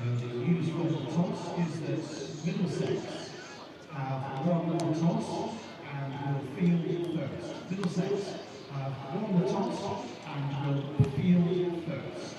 The news from the toss is that Middlesex have won the toss and will field first. Middlesex have won the toss and will field first.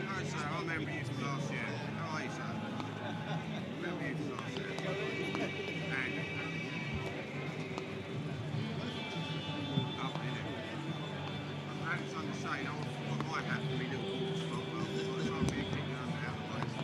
Hi sir, I remember you from last year. How are you sir? I remember you from last year. And up in it. I had something to say, I forgot my hat for me little spot, but I thought I'd be kicking out the place.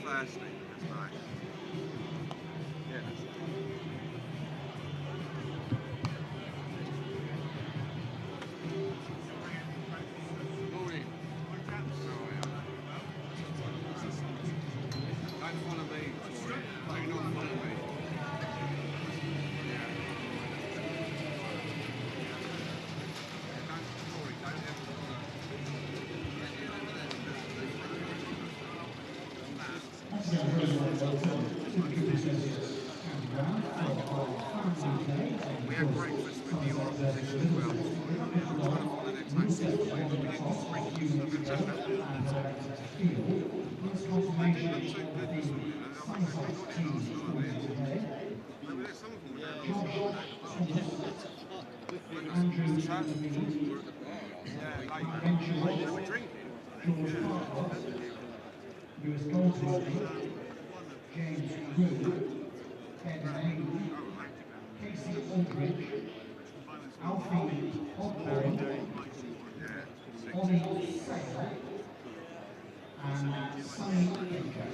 Thursday, that's nice. Yeah, that's morning. Don't follow me for it. Do not follow me. Yeah. We had breakfast with the opposition as well. I'm trying to follow their tactics. We didn't just I didn't look too good this morning. I think they got it last night. Maybe there's some of them were there last night. Yeah, late. They were drinking. US goalkeeper James Wood, Ken Hayden, Casey Aldridge, Alfie Hodbury, Ollie Sayer, and Sonny Baker.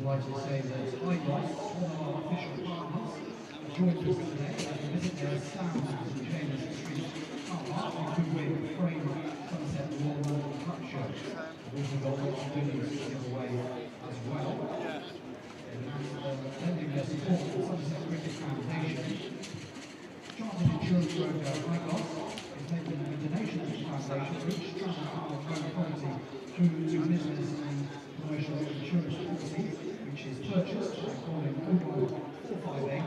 delighted to say that IGOS, one of our official partners, has joined us today to visit their stand in James Street car park, including the framed Somerset Royal London Cup show. We've also got lots of goodies to give away as well. And lending their support to the Somerset Cricket Foundation, chartered insurance broker IGOS is making a donation to the foundation for each travel car phone policy through to business and commercial insurance policy, which is purchased by calling 01458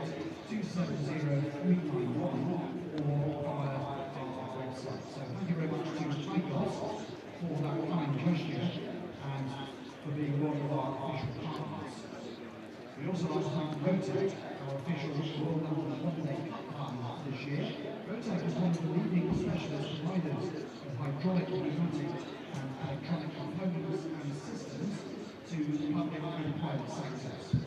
270 391 or via our website. So thank you very much to IGOS for that kind gesture and for being one of our official partners. We'd also like to thank Rotek, our official Royal London one-day partner this year. Rotek is one of the leading specialist providers of hydraulic, pneumatic and electronic components and systems to the public and private sectors.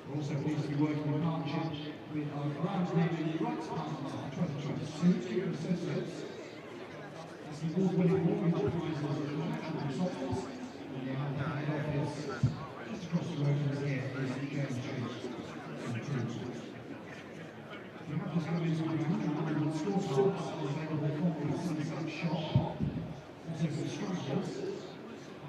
We're also pleased to be working in partnership with our grand naming rights partner for 2022, Keeper Associates. That's the award-winning mortgage advisors and financial consultants, and they have their head office just across the road from us here in St James Street in Crewe. We have just come into the 100 store parks available from the Somerset shop, also for stragglers,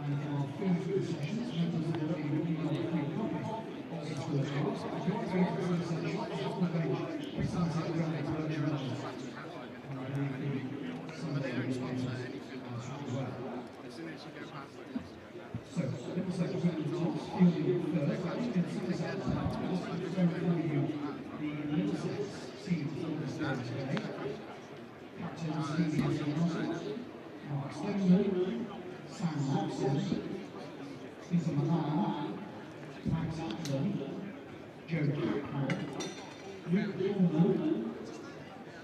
and in our food concessions, members will be emailed a free copy of the store parks. If you want to go to the Somerset shop, there's a whole range of Somerset branded merchandise, and I believe the Sunday weekend as well. So, Middlesex women's tops, fielding first. I think in Somerset tonight, I'll just go for you the Middlesex team on the stand today. Captain Stevie Russell, Mark Stoneman, Sam Watson, Peter Milan, Max Atlan, Joe Cackmore, Luke Coleman,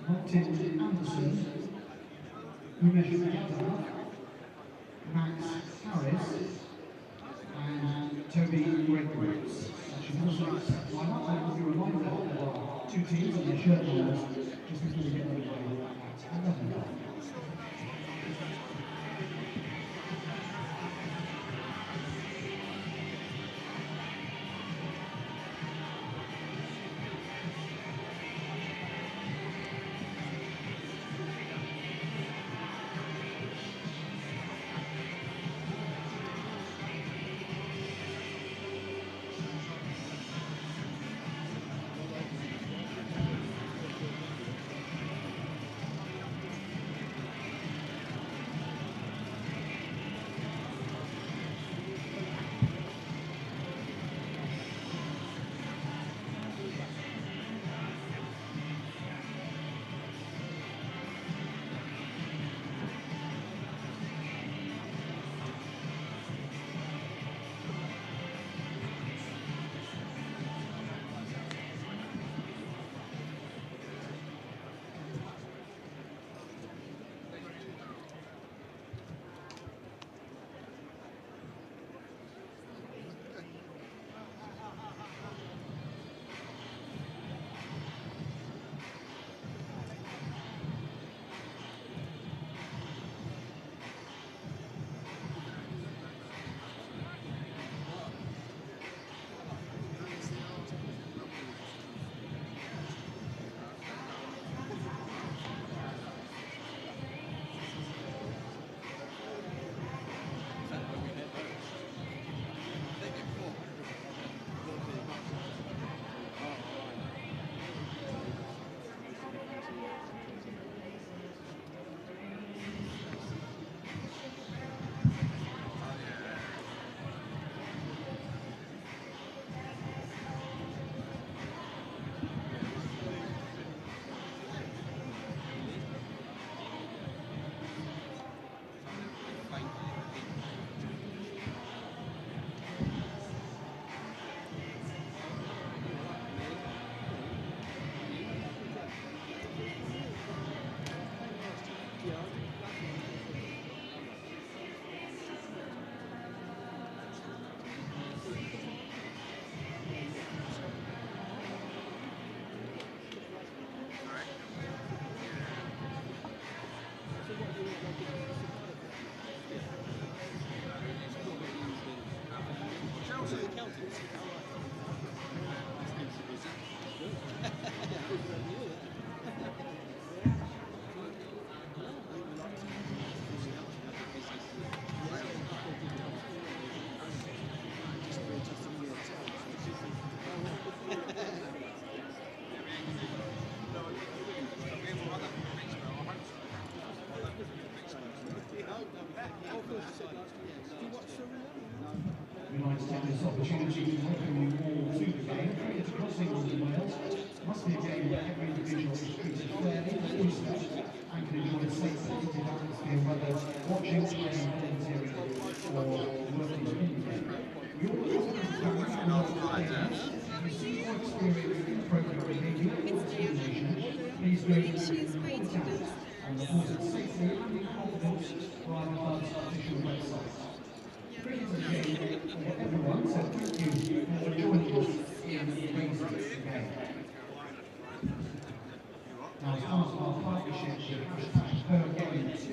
Martin Anderson, Umesh Yadav, Max Harris, and Toby Gregory. Actually, Middlesex lineup, I will be reminded of our two teams and their shirt numbers just before we get underway at 11. We'd like to take this opportunity to welcome you all to the game. Cricket across England and Wales must be a game where every individual is treated fairly, respect, and can enjoy a safe, positive atmosphere, whether watching, playing, volunteering, or working in the game. We all welcome fans and local players. If you see or experience inappropriate behaviour or discrimination, please go to the and report it safely and in confidence via the club's official website. Cricket is a game for everyone, so thank you for joining us in raising the game. Now, as part of our partnership with #PerGame2,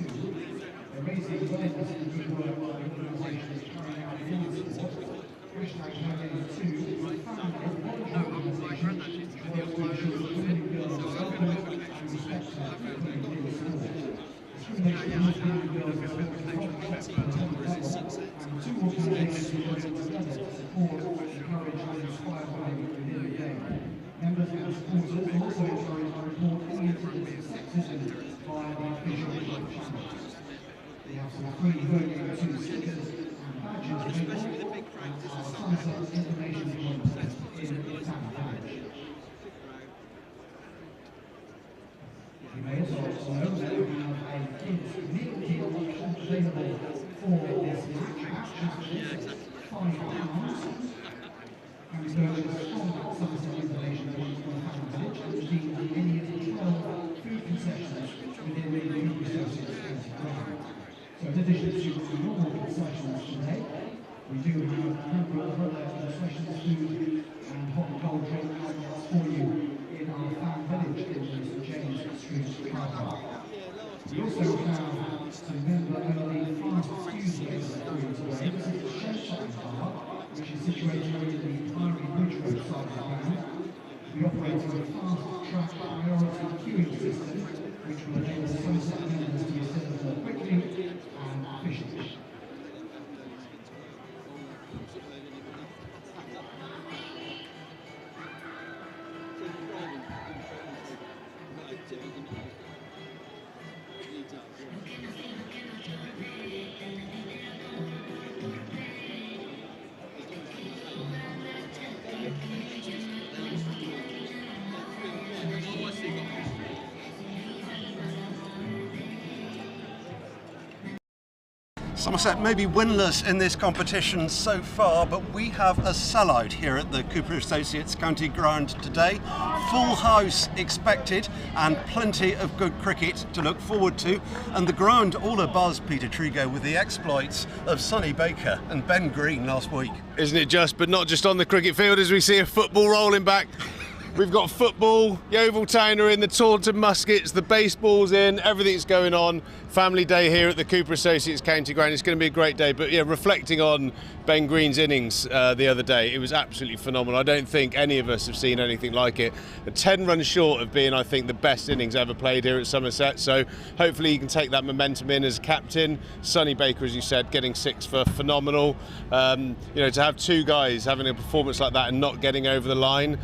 we're raising awareness and good work by the organisation is carrying out in sport. #PerGame2 is a family voluntary organisation which works to ensure that women and girls are welcome and respected in sport. Discrimination against women and girls is and two organisations working together to support, encourage and inspire women within the game. Members and supporters also encourage and report any incidents of sexism via the official channels. We have some free #PerGame2 stickers and badges available at our Somerset information point in Town Village. You may also know that we have a kids meal deal option available for this match. Just £5. And we go with a strong Somerset information point in Town Village and redeem any of the 12 food concessions within the Cooper Associates ground. So in addition to the normal concessions today, we do have a number of other concessions, food and hot and cold drink outlets for you in our fan village in the St James Street car park. We also have some member-only fast studios today. This is the Showtime bar, which is situated in the Priory Bridge Road side of the ground. We operate on a fast-track priority queuing system, which will enable Somerset members to be served more quickly and efficiently. Somerset may be winless in this competition so far, but we have a sellout here at the Cooper Associates County Ground today. Full house expected and plenty of good cricket to look forward to. And the ground all abuzz, Peter Trigo, with the exploits of Sonny Baker and Ben Green last week. Isn't it just, but not just on the cricket field as we see a football rolling back. We've got football, Yeovil Town are in, the Taunton Muskets, the baseball's in, everything's going on. Family day here at the Cooper Associates County Ground. It's going to be a great day. But yeah, reflecting on Ben Green's innings the other day, it was absolutely phenomenal. I don't think any of us have seen anything like it. 10 runs short of being, I think, the best innings ever played here at Somerset. So hopefully you can take that momentum in as captain. Sonny Baker, as you said, getting 6 for phenomenal. You know, to have two guys having a performance like that and not getting over the line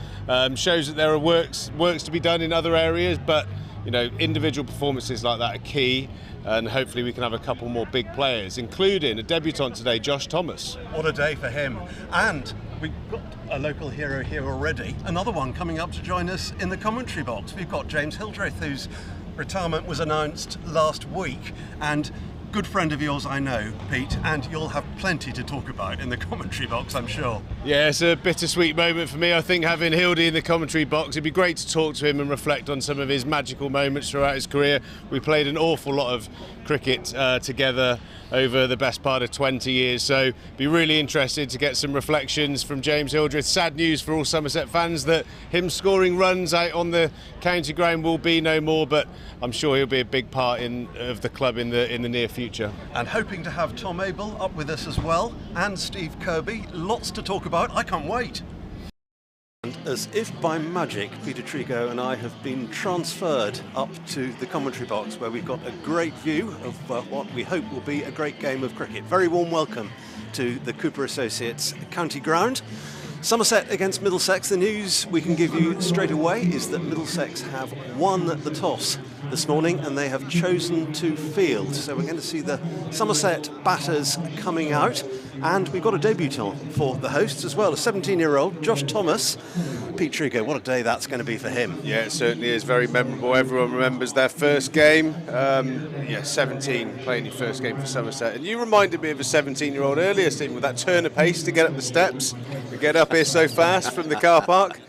shows that there are works to be done in other areas. But you know, individual performances like that are key. And hopefully we can have a couple more big players, including a debutant today, Josh Thomas. What a day for him. And we've got a local hero here already. Another one coming up to join us in the commentary box. We've got James Hildreth, whose retirement was announced last week. And good friend of yours, I know, Pete, and you'll have plenty to talk about in the commentary box, I'm sure. Yeah, it's a bittersweet moment for me. I think having Hildy in the commentary box, it'd be great to talk to him and reflect on some of his magical moments throughout his career. We played an awful lot of cricket together over the best part of 20 years, so be really interested to get some reflections from James Hildreth. Sad news for all Somerset fans that him scoring runs out on the county ground will be no more, but I'm sure he'll be a big part of the club in the near future. And hoping to have Tom Abel up with us as well, and Steve Kirby. Lots to talk about. I can't wait. And as if by magic, Peter Trigo and I have been transferred up to the commentary box, where we've got a great view of what we hope will be a great game of cricket. Very warm welcome to the Cooper Associates County Ground. Somerset against Middlesex. The news we can give you straight away is that Middlesex have won the toss this morning and they have chosen to field. So we're going to see the Somerset batters coming out, and we've got a debutant for the hosts as well, a 17-year-old Josh Thomas. Pete Trigo, what a day that's going to be for him. Yeah, it certainly is very memorable. Everyone remembers their first game. 17, playing your first game for Somerset. And you reminded me of a 17-year-old earlier, Stephen, with that turn of pace to get up the steps and get up here so fast from the car park.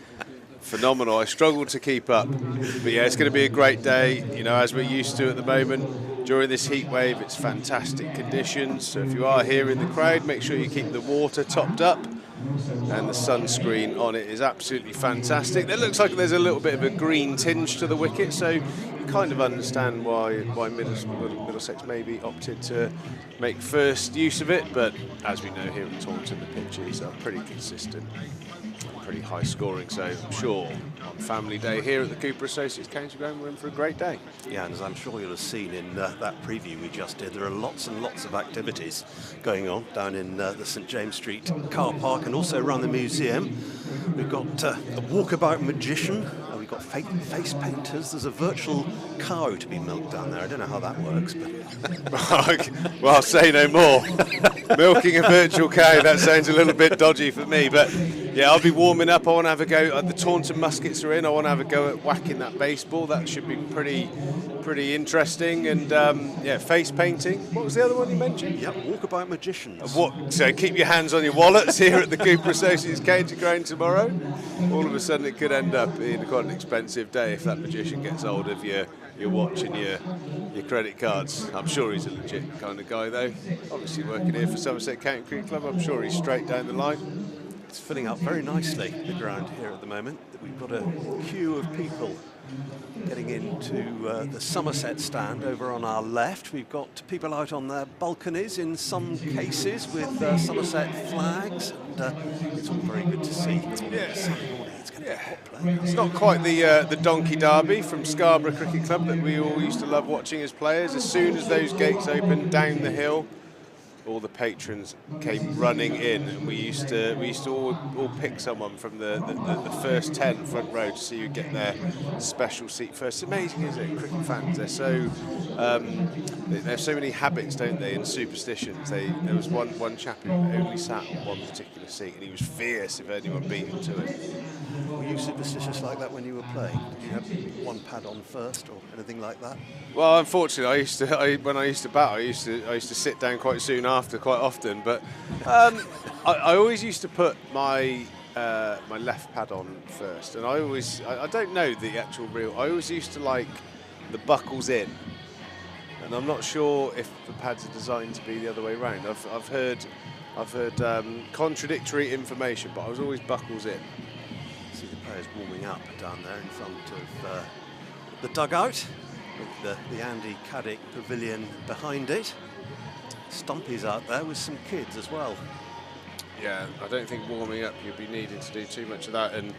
Phenomenal. I struggled to keep up. But yeah, it's going to be a great day, you know, as we're used to at the moment. During this heat wave, it's fantastic conditions. So if you are here in the crowd, make sure you keep the water topped up. And the sunscreen on it is absolutely fantastic. It looks like there's a little bit of a green tinge to the wicket, so you kind of understand why Middlesex maybe opted to make first use of it. But as we know here at Taunton, the pitches are pretty consistent, pretty high scoring, so I'm sure on family day here at the Cooper Associates County Ground we're in for a great day. Yeah, and as I'm sure you'll have seen in that preview we just did, there are lots and lots of activities going on down in the St James Street car park and also around the museum. We've got a walkabout magician, we've got face painters, there's a virtual cow to be milked down there. I don't know how that works, but well, I'll say no more. Milking a virtual cow, that sounds a little bit dodgy for me, but yeah, I'll be warming up. I want to have a go at the Taunton muskets are in. I want to have a go at whacking that baseball. That should be pretty interesting. And yeah, face painting. What was the other one you mentioned? Yeah, walkabout magicians. So keep your hands on your wallets here at the Cooper Associates County Ground tomorrow. All of a sudden it could end up being quite an expensive day if that magician gets hold of your watch and your credit cards. I'm sure he's a legit kind of guy though. Obviously working here for Somerset County Cricket Club, I'm sure he's straight down the line. It's filling up very nicely, the ground here at the moment. We've got a queue of people getting into the Somerset stand over on our left. We've got people out on their balconies in some cases with Somerset flags, and it's all very good to see. Yes. It's going to be a hot play. It's not quite the Donkey Derby from Scarborough Cricket Club that we all used to love watching as players. As soon as those gates opened down the hill, all the patrons came running in, and we used to all pick someone from the first 10 front row to see who get their special seat first. It's amazing, isn't it? Cricket fans, they're so they have so many habits, don't they, and superstitions. There was one chap who only sat on one particular seat, and he was fierce if anyone beat him to it. Were you superstitious like that when you were playing? Did you have one pad on first or anything like that? Well, unfortunately, when I used to bat, I used to sit down quite soon after, quite often. But I always used to put my left pad on first, and I don't know the actual real. I always used to like the buckles in, and I'm not sure if the pads are designed to be the other way around. I've heard contradictory information, but I was always buckles in. See the players warming up down there in front of the dugout, with the Andy Caddick Pavilion behind it. Stumpy's out there with some kids as well. Yeah, I don't think warming up you'll be needing to do too much of that, and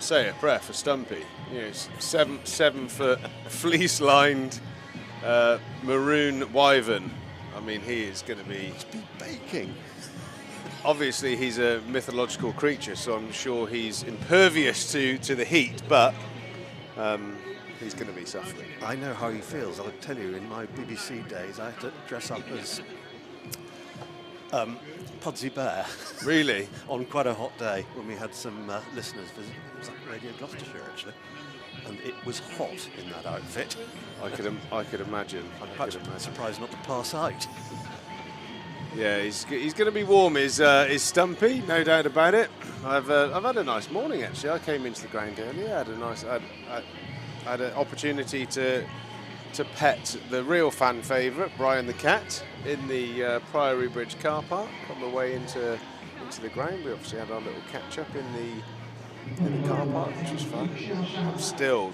say a prayer for Stumpy. You know, 7 foot fleece-lined maroon wyvern. I mean, he is going to be baking. Obviously, he's a mythological creature, so I'm sure he's impervious to the heat, but he's going to be suffering. I know how he feels. I'll tell you, in my BBC days, I had to dress up as Pudsey Bear. Really? On quite a hot day when we had some listeners visit. It was at Radio Gloucestershire, actually. And it was hot in that outfit. I could imagine. I'm quite surprised not to pass out. Yeah, he's going to be warm. Is Stumpy, no doubt about it. I've had a nice morning actually. I came into the ground earlier. I had an opportunity to pet the real fan favourite, Brian the cat, in the Priory Bridge car park on the way into the ground. We obviously had our little catch up in the car park, which was fun. I'm still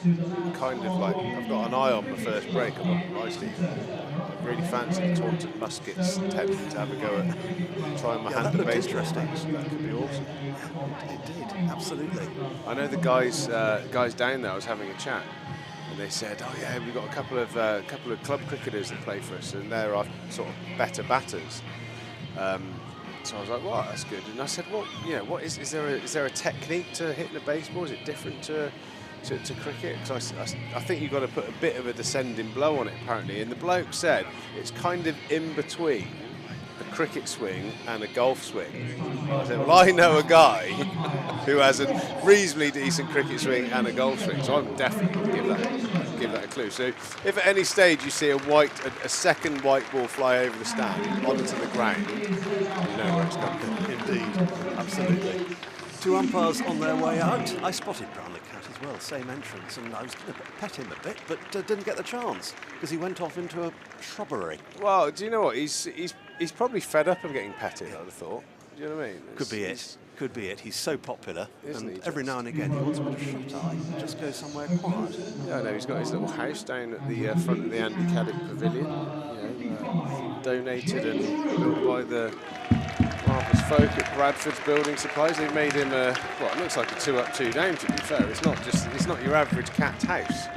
kind of like, I've got an eye on my first break. I'm not right, Steve. I really fancy the Taunton Muskets to have a go at trying my hand at baseball. Interesting. That could be awesome. It did, absolutely. I know the guys down there. I was having a chat, and they said, "Oh yeah, we've got a couple of club cricketers that play for us, and they're our sort of better batters." So I was like, "Well, that's good." And I said, "Well, what is there a technique to hitting a baseball? Is it different to cricket?" Because I think you've got to put a bit of a descending blow on it, apparently. And the bloke said it's kind of in between a cricket swing and a golf swing. I said, well, I know a guy who has a reasonably decent cricket swing and a golf swing, so I'm definitely going to give that a clue. So if at any stage you see a second white ball fly over the stand onto the ground, you know where it's come from. Indeed, absolutely. Two umpires on their way out. I spotted Brown the cat as well, same entrance, and I was going to pet him a bit, but didn't get the chance because he went off into a shrubbery. Well, do you know what? He's probably fed up of getting petted, I'd have thought. Do you know what I mean? Could be it. Could be it. He's so popular, Isn't and he every just? now and again he wants a bit of shut-eye. Just go somewhere quiet. Yeah, I know. He's got his little house down at the front of the Andy Caddick Pavilion. Donated and built by the marvellous folk at Bradford's Building Supplies. They've made him it looks like a 2 up, 2 down. To be fair, it's not your average cat house.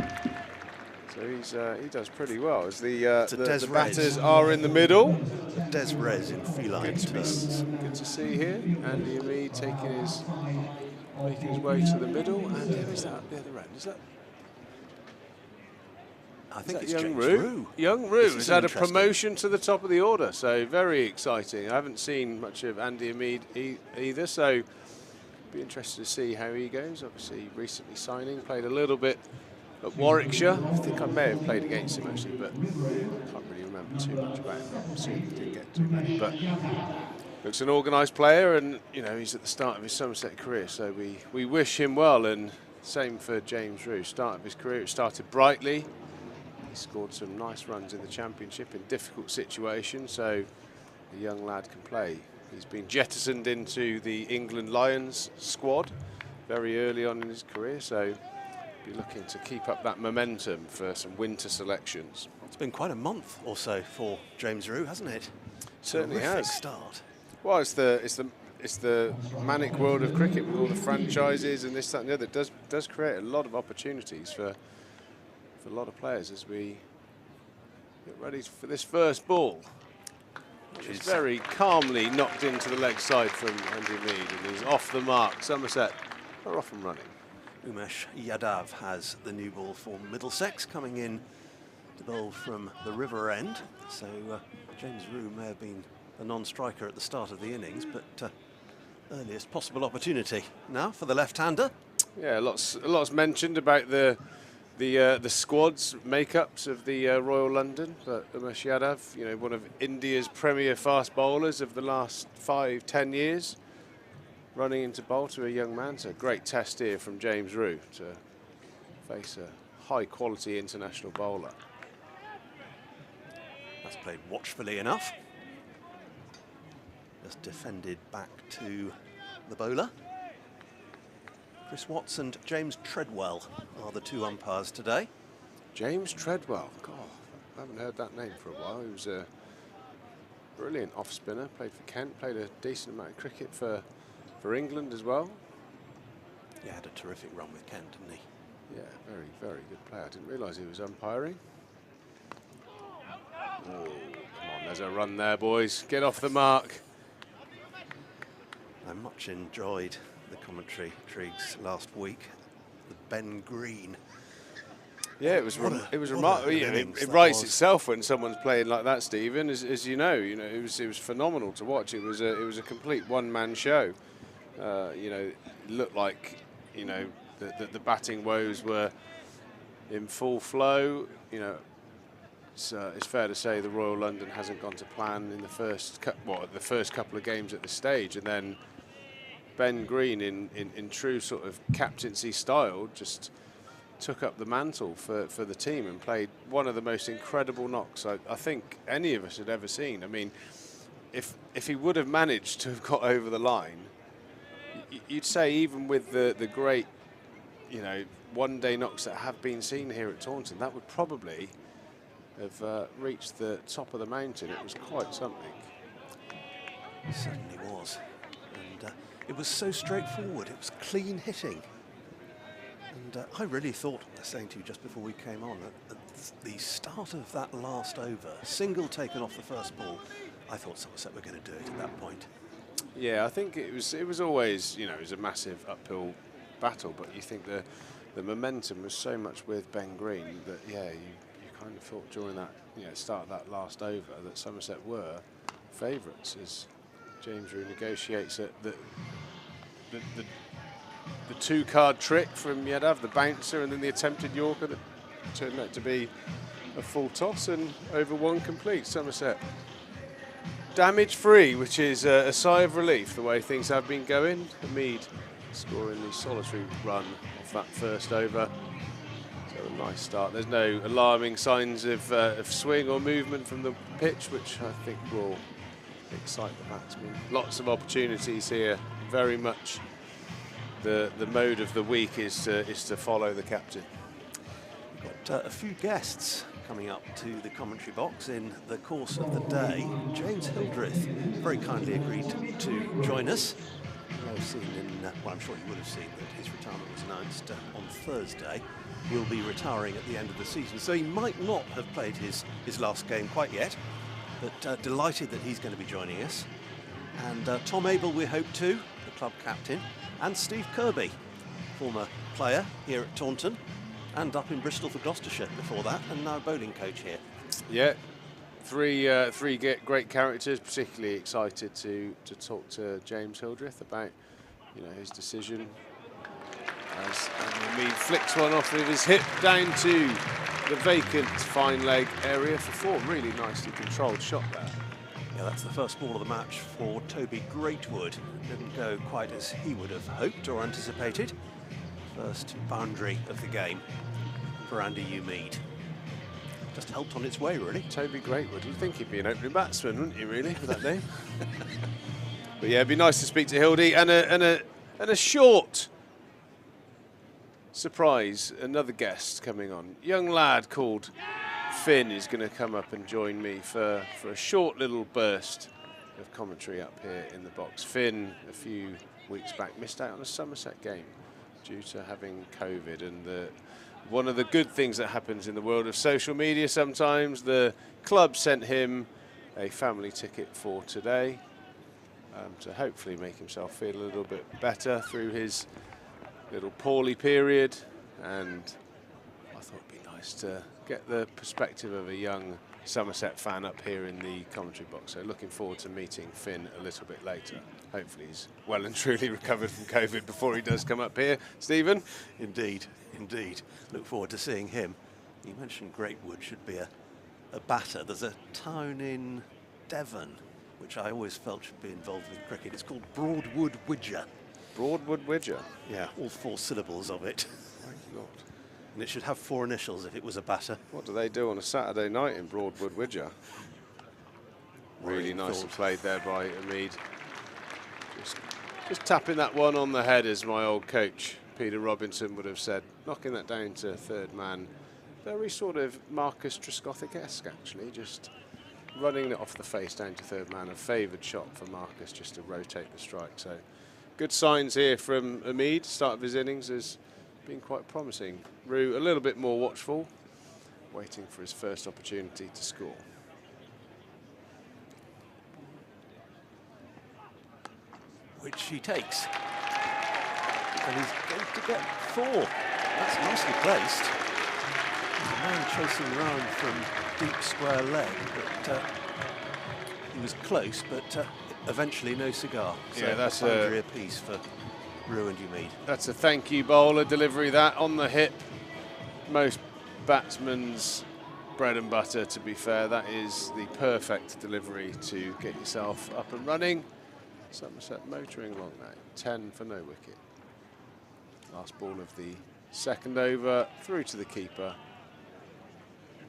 So he does pretty well. As the batters are in the middle. Des Res in feline terms. Good to see here. Andy Mead making his way to the middle. And who is that at the other end? Is that? I think it's Young James Rue. Rue. Young Rue has had a interesting. promotion to the top of the order, so very exciting. I haven't seen much of Andy Mead either, so be interested to see how he goes. Obviously, recently signing, played a little bit at Warwickshire. I think I may have played against him actually, but can't really remember too much about him. Certainly didn't get too many, but looks an organised player, and he's at the start of his Somerset career, so we wish him well. And same for James Rue. Start of his career, it started brightly. He scored some nice runs in the Championship in difficult situations, so the young lad can play. He's been jettisoned into the England Lions squad very early on in his career, so be looking to keep up that momentum for some winter selections. It's been quite a month or so for James Rue, hasn't it? Certainly Terrific has. Start. Well, it's the manic world of cricket with all the franchises and this, that, and the other. It does create a lot of opportunities for a lot of players as we get ready for this first ball, which is very calmly knocked into the leg side from Andy Mead, and he's off the mark. Somerset are off and running. Umesh Yadav has the new ball for Middlesex, coming in to bowl from the river end. So James Rue may have been a non-striker at the start of the innings, but earliest possible opportunity now for the left-hander. Yeah, lots mentioned about the squads makeups of the Royal London, but Umesh Yadav, one of India's premier fast bowlers of the last 5-10 years, running into bowl to a young man. So a great test here from James Rue to face a high-quality international bowler. That's played watchfully enough. Just defended back to the bowler. Chris Watts and James Treadwell are the two umpires today. James Treadwell, God, I haven't heard that name for a while. He was a brilliant off-spinner, played for Kent, played a decent amount of cricket for England as well. He had a terrific run with Kent, didn't he? Yeah, very, very good player. I didn't realise he was umpiring. Oh, come on, there's a run there, boys. Get off the mark. I much enjoyed the commentary, Triggs, last week. The Ben Green. Yeah, it was remarkable. It writes itself when someone's playing like that, Stephen. As you know, it was phenomenal to watch. It was a complete one-man show. It looked like the batting woes were in full flow. it's fair to say the Royal London hasn't gone to plan in the first couple of games at this stage, and then Ben Green in true sort of captaincy style just took up the mantle for the team and played one of the most incredible knocks I think any of us had ever seen. I mean, if he would have managed to have got over the line, you'd say even with the great, you know, one-day knocks that have been seen here at Taunton, that would probably have reached the top of the mountain. It was quite something. It certainly was. And it was so straightforward. It was clean hitting. And I really thought, I was saying to you just before we came on, at the start of that last over, single taken off the first ball, I thought Somerset were going to do it at that point. Yeah, I think it was always, you know, it was a massive uphill battle, but you think the momentum was so much with Ben Green that, yeah, you kind of thought during that, you know, start of that last over that Somerset were favourites as James Rew negotiates it. The two-card trick from Yadav, the bouncer, and then the attempted Yorker that turned out to be a full toss, and over one complete. Somerset damage-free, which is a sigh of relief the way things have been going. Hamid scoring the solitary run off that first over. So a nice start. There's no alarming signs of swing or movement from the pitch, which I think will excite the batsmen. Lots of opportunities here. Very much the mode of the week is to follow the captain. We've got a few guests coming up to the commentary box in the course of the day. James Hildreth very kindly agreed to join us. I've seen well, I'm sure you would have seen that his retirement was announced on Thursday. He'll be retiring at the end of the season, so he might not have played his last game quite yet, but delighted that he's going to be joining us. And Tom Abel, we hope too, the club captain, and Steve Kirby, former player here at Taunton and up in Bristol for Gloucestershire before that, and now bowling coach here. Yeah, three great characters. Particularly excited to talk to James Hildreth about, you know, his decision as Hamid flicks one off with his hip down to the vacant fine leg area for four. Really nicely controlled shot there. Yeah, that's the first ball of the match for Toby Greatwood. Didn't go quite as he would have hoped or anticipated. First boundary of the game for Andy Mead. Just helped on its way, really. Toby Greatwood. You'd think he'd be an opening batsman, wouldn't you, really, with that name? But yeah, it'd be nice to speak to Hildy. And a short surprise, another guest coming on. Young lad called Finn is going to come up and join me for a short little burst of commentary up here in the box. Finn, a few weeks back, missed out on a Somerset game due to having COVID, and one of the good things that happens in the world of social media sometimes, the club sent him a family ticket for today to hopefully make himself feel a little bit better through his little poorly period, and I thought it'd be nice to get the perspective of a young Somerset fan up here in the commentary box. So looking forward to meeting Finn a little bit later. Hopefully he's well and truly recovered from COVID before he does come up here. Stephen? Indeed, indeed. Look forward to seeing him. You mentioned Greatwood should be a batter. There's a town in Devon which I always felt should be involved with cricket. It's called Broadwood Widger. Broadwood Widger? Yeah, all 4 syllables of it. Thank God. And it should have 4 initials if it was a batter. What do they do on a Saturday night in Broadwood Widger? Really nicely played there by Hamid. Just tapping that one on the head, as my old coach Peter Robinson would have said. Knocking that down to third man. Very sort of Marcus Trescothic-esque, actually. Just running it off the face down to third man. A favoured shot for Marcus just to rotate the strike. So good signs here from Hamid. Start of his innings has been quite promising. Rew a little bit more watchful, waiting for his first opportunity to score. Which he takes. And he's going to get 4. That's nicely placed. There's a man chasing round from deep square leg, but he was close, but eventually no cigar. So yeah, that's a piece for Rew and Mead. That's a thank you bowler delivery, that on the hip. Most batsmen's bread and butter, to be fair. That is the perfect delivery to get yourself up and running. Somerset motoring along now, 10 for no wicket. Last ball of the second over, through to the keeper.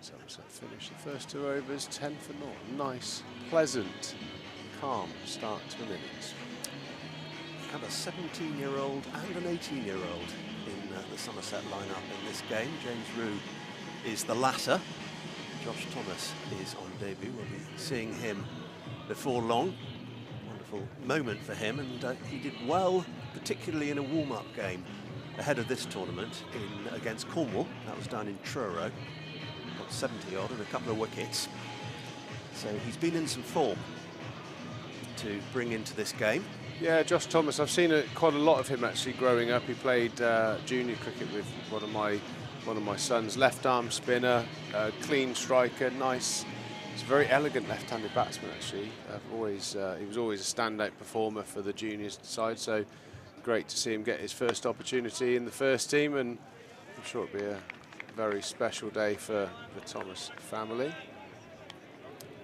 Somerset finished the first 2 overs, 10 for 0. Nice, pleasant, calm start to an innings. Have a 17-year-old and an 18-year-old in the Somerset lineup in this game. James Rue is the latter. Josh Thomas is on debut. We'll be seeing him before long. Wonderful moment for him, and he did well, particularly in a warm-up game ahead of this tournament against Cornwall. That was down in Truro. Got 70 odd and a couple of wickets. So he's been in some form to bring into this game. Yeah, Josh Thomas, I've seen quite a lot of him actually growing up. He played junior cricket with one of my sons. Left-arm spinner, clean striker, nice. He's a very elegant left-handed batsman actually. He was always a standout performer for the juniors side, so great to see him get his first opportunity in the first team, and I'm sure it'll be a very special day for the Thomas family.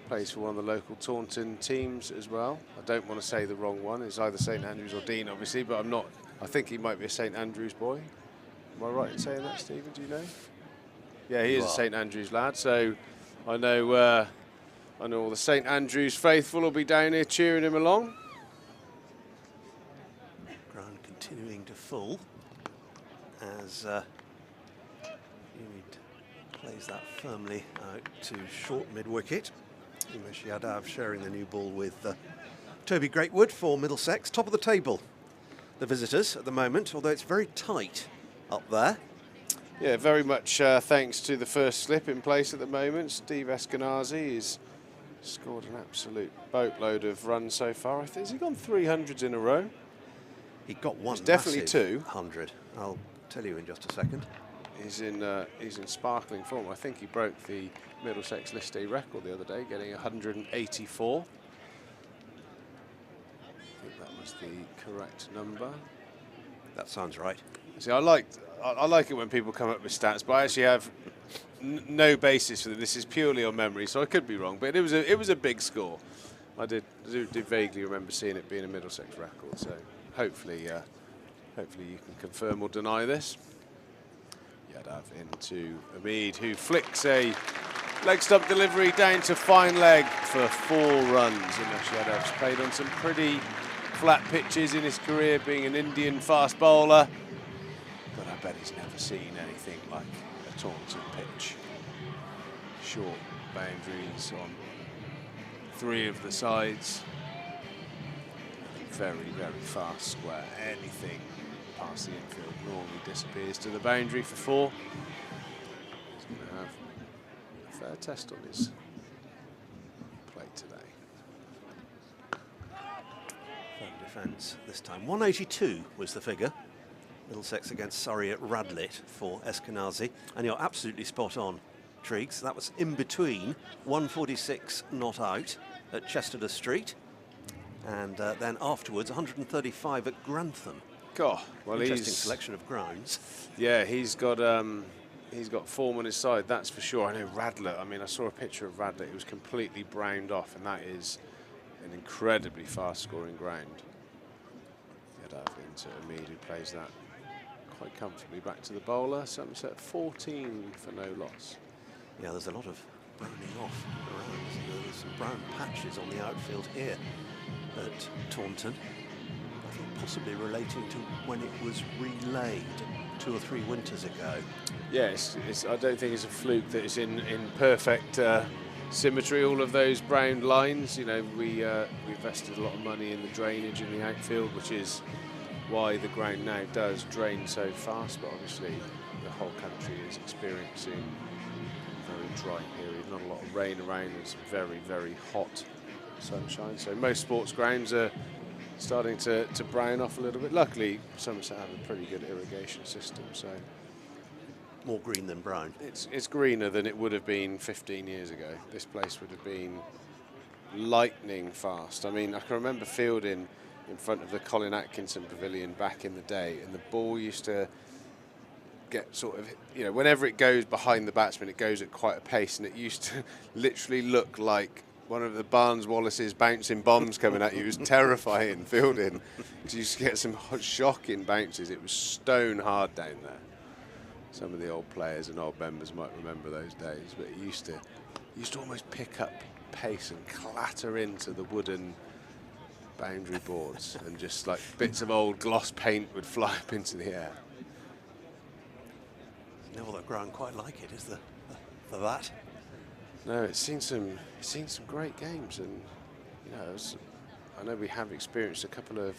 Plays for one of the local Taunton teams as well. I don't want to say the wrong one. It's either St Andrews or Dean, obviously, but I'm not. I think he might be a St Andrews boy. Am I right in saying that, Stephen? Do you know? Yeah, he is a St Andrews lad. So I know all the St Andrews faithful will be down here cheering him along. Ground continuing to full as Umid plays that firmly out to short mid-wicket. Umesh Yadav sharing the new ball with Toby Greatwood for Middlesex. Top of the table, the visitors at the moment, although it's very tight up there. Yeah, very much thanks to the first slip in place at the moment. Steve Eskenazi has scored an absolute boatload of runs so far. Has he gone 300s in a row? He got one. It's definitely 200. I'll tell you in just a second. He's in sparkling form. I think he broke the Middlesex List A record the other day, getting 184. I think that was the correct number. That sounds right. See, I like it when people come up with stats, but I actually have no basis for this. Is purely on memory, so I could be wrong. But it was a big score. I did vaguely remember seeing it being a Middlesex record. So hopefully you can confirm or deny this. Yadav into Umid, who flicks a leg stump delivery down to fine leg for 4 runs. Umesh Yadav's played on some pretty flat pitches in his career, being an Indian fast bowler. But I bet he's never seen anything like a Taunton pitch. Short boundaries on 3 of the sides. Very, very fast square. Anything past the infield normally disappears to the boundary for 4. He's going to have a fair test on his plate today. Firm defence this time. 182 was the figure. Middlesex against Surrey at Radlett for Eskenazi. And you're absolutely spot on, Triggs. That was in between 146 not out at Chesterton Street. And then afterwards 135 at Grantham. God, well, interesting selection of grounds. Yeah, he's got form on his side, that's for sure. I know Radlett. I mean, I saw a picture of Radlett. It was completely browned off, and that is an incredibly fast-scoring ground. Yadav into Umid, who plays that quite comfortably back to the bowler. Somerset 14 for no loss. Yeah, there's a lot of browning off around. There's some brown patches on the outfield here at Taunton. I think possibly relating to when it was relayed 2 or 3 winters ago. Yes, I don't think it's a fluke that it's in perfect symmetry, all of those brown lines. You know, we invested a lot of money in the drainage in the outfield, which is why the ground now does drain so fast, but obviously the whole country is experiencing a very dry period, not a lot of rain around, it's very, very hot sunshine. So most sports grounds are starting to brown off a little bit. Luckily, Somerset have a pretty good irrigation system, so more green than brown. It's greener than it would have been 15 years ago. This place would have been lightning fast. I mean, I can remember fielding in front of the Colin Atkinson Pavilion back in the day, and the ball used to get sort of, you know, whenever it goes behind the batsman, it goes at quite a pace, and it used to literally look like one of the Barnes Wallace's bouncing bombs coming at you. It was terrifying fielding, because you used to get some shocking bounces. It was stone hard down there. Some of the old players and old members might remember those days, but it used to almost pick up pace and clatter into the wooden boundary boards, and just like bits of old gloss paint would fly up into the air. No other ground quite like it, is there, for that? No, it's seen some great games, and you know, I know we have experienced a couple of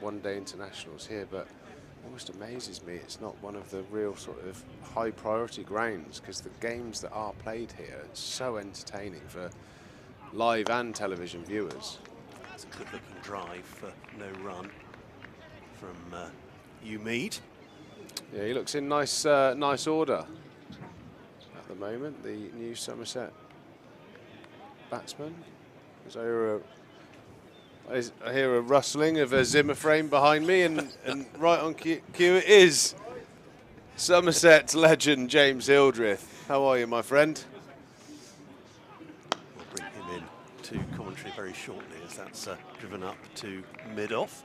one-day internationals here, but it almost amazes me it's not one of the real sort of high-priority grounds, because the games that are played here are so entertaining for live and television viewers. It's a good-looking drive for no run from Umeed. Yeah, he looks in nice order at the moment, the new Somerset batsman. I hear a rustling of a Zimmer frame behind me, and right on cue it is Somerset legend James Hildreth. How are you, my friend? We'll bring him in to commentary very shortly, as that's driven up to mid-off.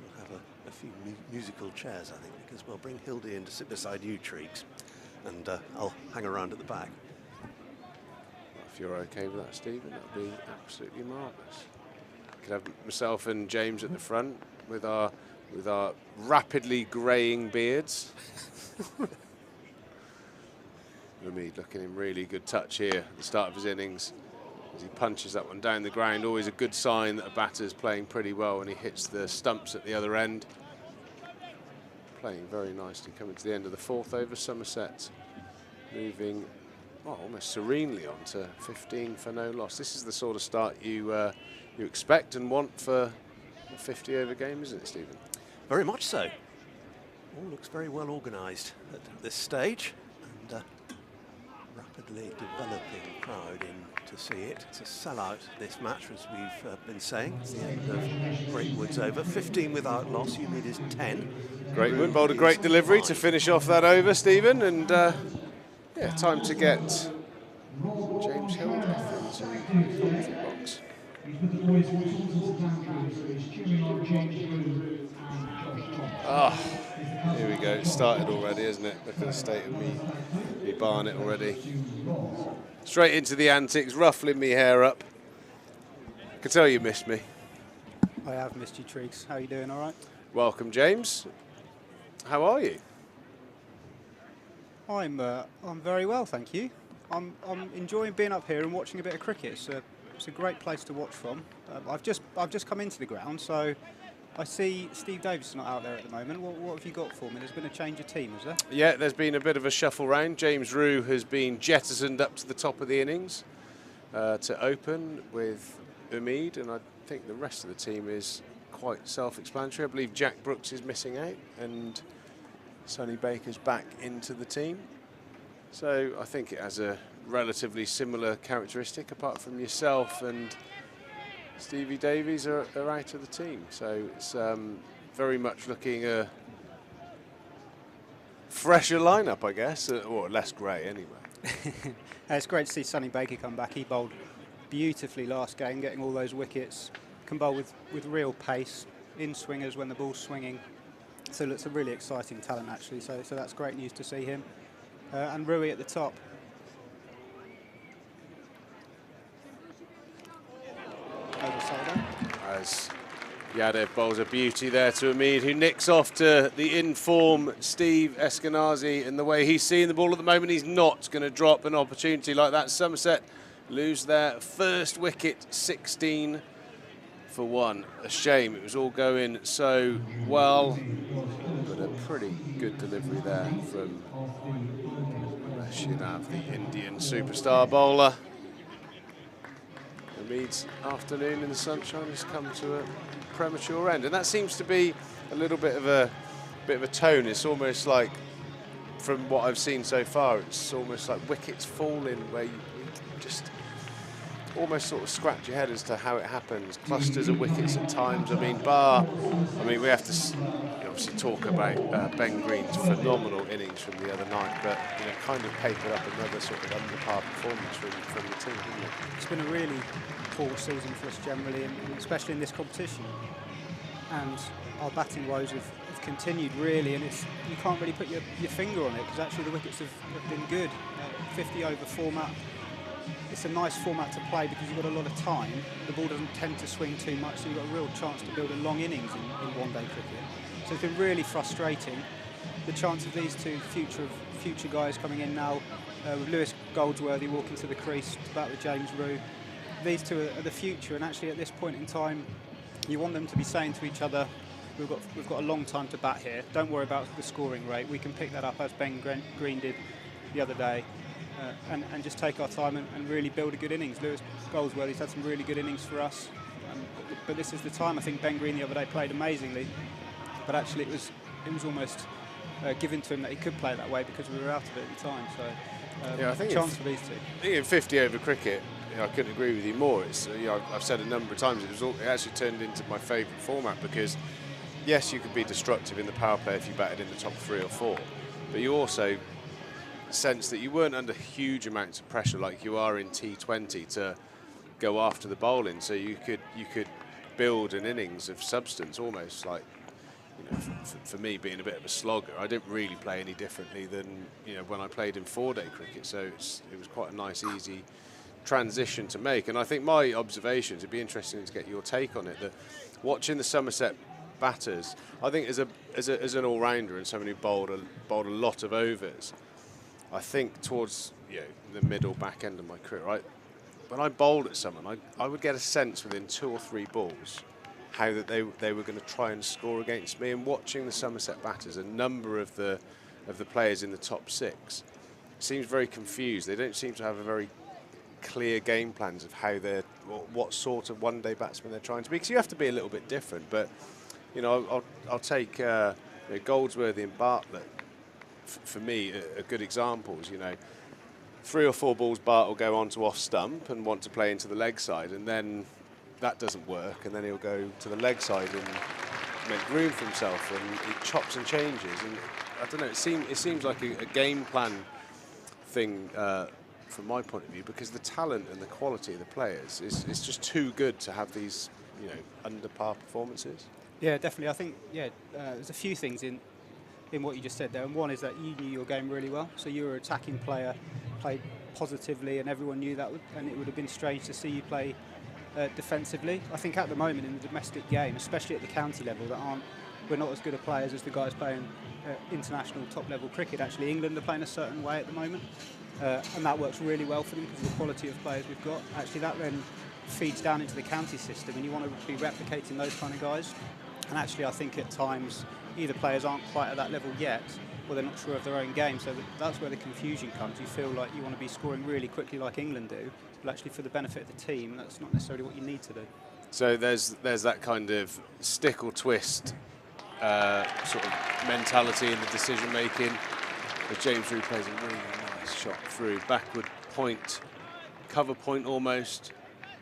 We'll have a few musical chairs, I think, because we'll bring Hildy in to sit beside you, Treeks, and I'll hang around at the back. If you're okay with that, Stephen, that'd be absolutely marvellous. Could have myself and James at the front with our rapidly greying beards. Umeed looking in really good touch here at the start of his innings as he punches that one down the ground. Always a good sign that a batter's playing pretty well when he hits the stumps at the other end. Playing very nicely, coming to the end of the fourth over. Somerset moving almost serenely on to 15 for no loss. This is the sort of start you expect and want for a 50-over game, isn't it, Stephen? Very much so. All looks very well organised at this stage, and rapidly developing crowd in to see it. It's a sellout, this match, as we've been saying. It's the end of Greatwood's over. 15 without loss. Umeed is 10. Greatwood bowled a great delivery to finish off that over, Stephen, and yeah, time to get James Hildreth into the commentary box. He's with the boys from Somerset Andrews. He's cheering on James Drew and Josh Thomas. Here we go. It started already, isn't it? Look at the state of me Barnett already. Straight into the antics, ruffling me hair up. I can tell you missed me. I have missed you, Treeks. How are you doing? All right? Welcome, James. How are you? I'm very well, thank you. I'm enjoying being up here and watching a bit of cricket. It's a great place to watch from. I've just come into the ground, so I see Steve Davis is not out there at the moment. What have you got for me? There's been a change of team, has there? Yeah, there's been a bit of a shuffle round. James Rue has been jettisoned up to the top of the innings to open with Umeed, and I think the rest of the team is quite self-explanatory. I believe Jack Brooks is missing out, and Sonny Baker's back into the team. So I think it has a relatively similar characteristic, apart from yourself and Stevie Davies are out of the team. So it's very much looking a fresher lineup, I guess, or less grey anyway. It's great to see Sonny Baker come back. He bowled beautifully last game, getting all those wickets. Can bowl with real pace, in swingers when the ball's swinging. So it's a really exciting talent, actually. So that's great news to see him. And Rui at the top. As Yadev bowls a beauty there to Umeed, who nicks off to the in-form Steve Eskenazi, and the way he's seeing the ball at the moment, he's not going to drop an opportunity like that. Somerset lose their first wicket, 16 for 1. A shame, it was all going so well, but a pretty good delivery there from Shinav, the Indian superstar bowler. Umeed's afternoon in the sunshine has come to a premature end, and that seems to be a little bit of a tone. It's almost like, from what I've seen so far, it's almost like wickets falling where you just almost sort of scratch your head as to how it happens. Clusters of wickets at times. I mean, we have to, obviously talk about Ben Green's phenomenal innings from the other night, but kind of papered up another sort of under par performance from the team, didn't it? It's been a really poor season for us generally, and especially in this competition. And our batting woes have continued really, and you can't really put your finger on it, because actually the wickets have been good. 50 over format, it's a nice format to play because you've got a lot of time. The ball doesn't tend to swing too much, so you've got a real chance to build a long innings in one-day cricket. So it's been really frustrating. The chance of these two future guys coming in now, with Lewis Goldsworthy walking to the crease to bat with James Roux. These two are the future, and actually at this point in time, you want them to be saying to each other, we've got a long time to bat here. Don't worry about the scoring rate. We can pick that up as Ben Green did the other day, and just take our time and really build a good innings. Lewis Goldsworthy's had some really good innings for us, but this is the time. I think Ben Green the other day played amazingly, but actually it was almost given to him that he could play that way because we were out of it at the time. So yeah, I think chance for these two. I think in 50 over cricket, I couldn't agree with you more. It's I've said a number of times it actually turned into my favourite format because yes, you could be destructive in the power play if you batted in the top 3 or 4, but you also sense that you weren't under huge amounts of pressure like you are in T20 to go after the bowling. So you could build an innings of substance, almost like, for me being a bit of a slogger, I didn't really play any differently than when I played in 4-day cricket. So it was quite a nice, easy transition to make. And I think my observations, it'd be interesting to get your take on it, that watching the Somerset batters, I think as an all-rounder and someone who bowled a lot of overs, I think towards the middle back end of my career, when I bowled at someone, I would get a sense within 2 or 3 balls how that they were going to try and score against me. And watching the Somerset batters, a number of the players in the top 6 seems very confused. They don't seem to have a very clear game plans of how what sort of one-day batsman they're trying to be. Because you have to be a little bit different. But I'll take Goldsworthy and Bartlett. For me, are good examples. 3 or 4 balls, Bart will go on to off stump and want to play into the leg side, and then that doesn't work, and then he'll go to the leg side and make room for himself, and he chops and changes. And I don't know, it seems like a game plan thing from my point of view, because the talent and the quality of the players is just too good to have these under par performances. Yeah, definitely. I think there's a few things in what you just said there, and one is that you knew your game really well, so you were an attacking player, played positively, and everyone knew that, and it would have been strange to see you play defensively. I think at the moment in the domestic game, especially at the county level, we're not as good at players as the guys playing international top level cricket. Actually, England are playing a certain way at the moment, and that works really well for them because of the quality of players we've got. Actually, that then feeds down into the county system, and you want to be replicating those kind of guys. And actually, I think at times either players aren't quite at that level yet, or they're not sure of their own game. So that's where the confusion comes. You feel like you want to be scoring really quickly like England do, but actually for the benefit of the team, that's not necessarily what you need to do. So there's that kind of stick or twist sort of mentality in the decision making. But James Roux plays a really nice shot through, backward point, cover point almost,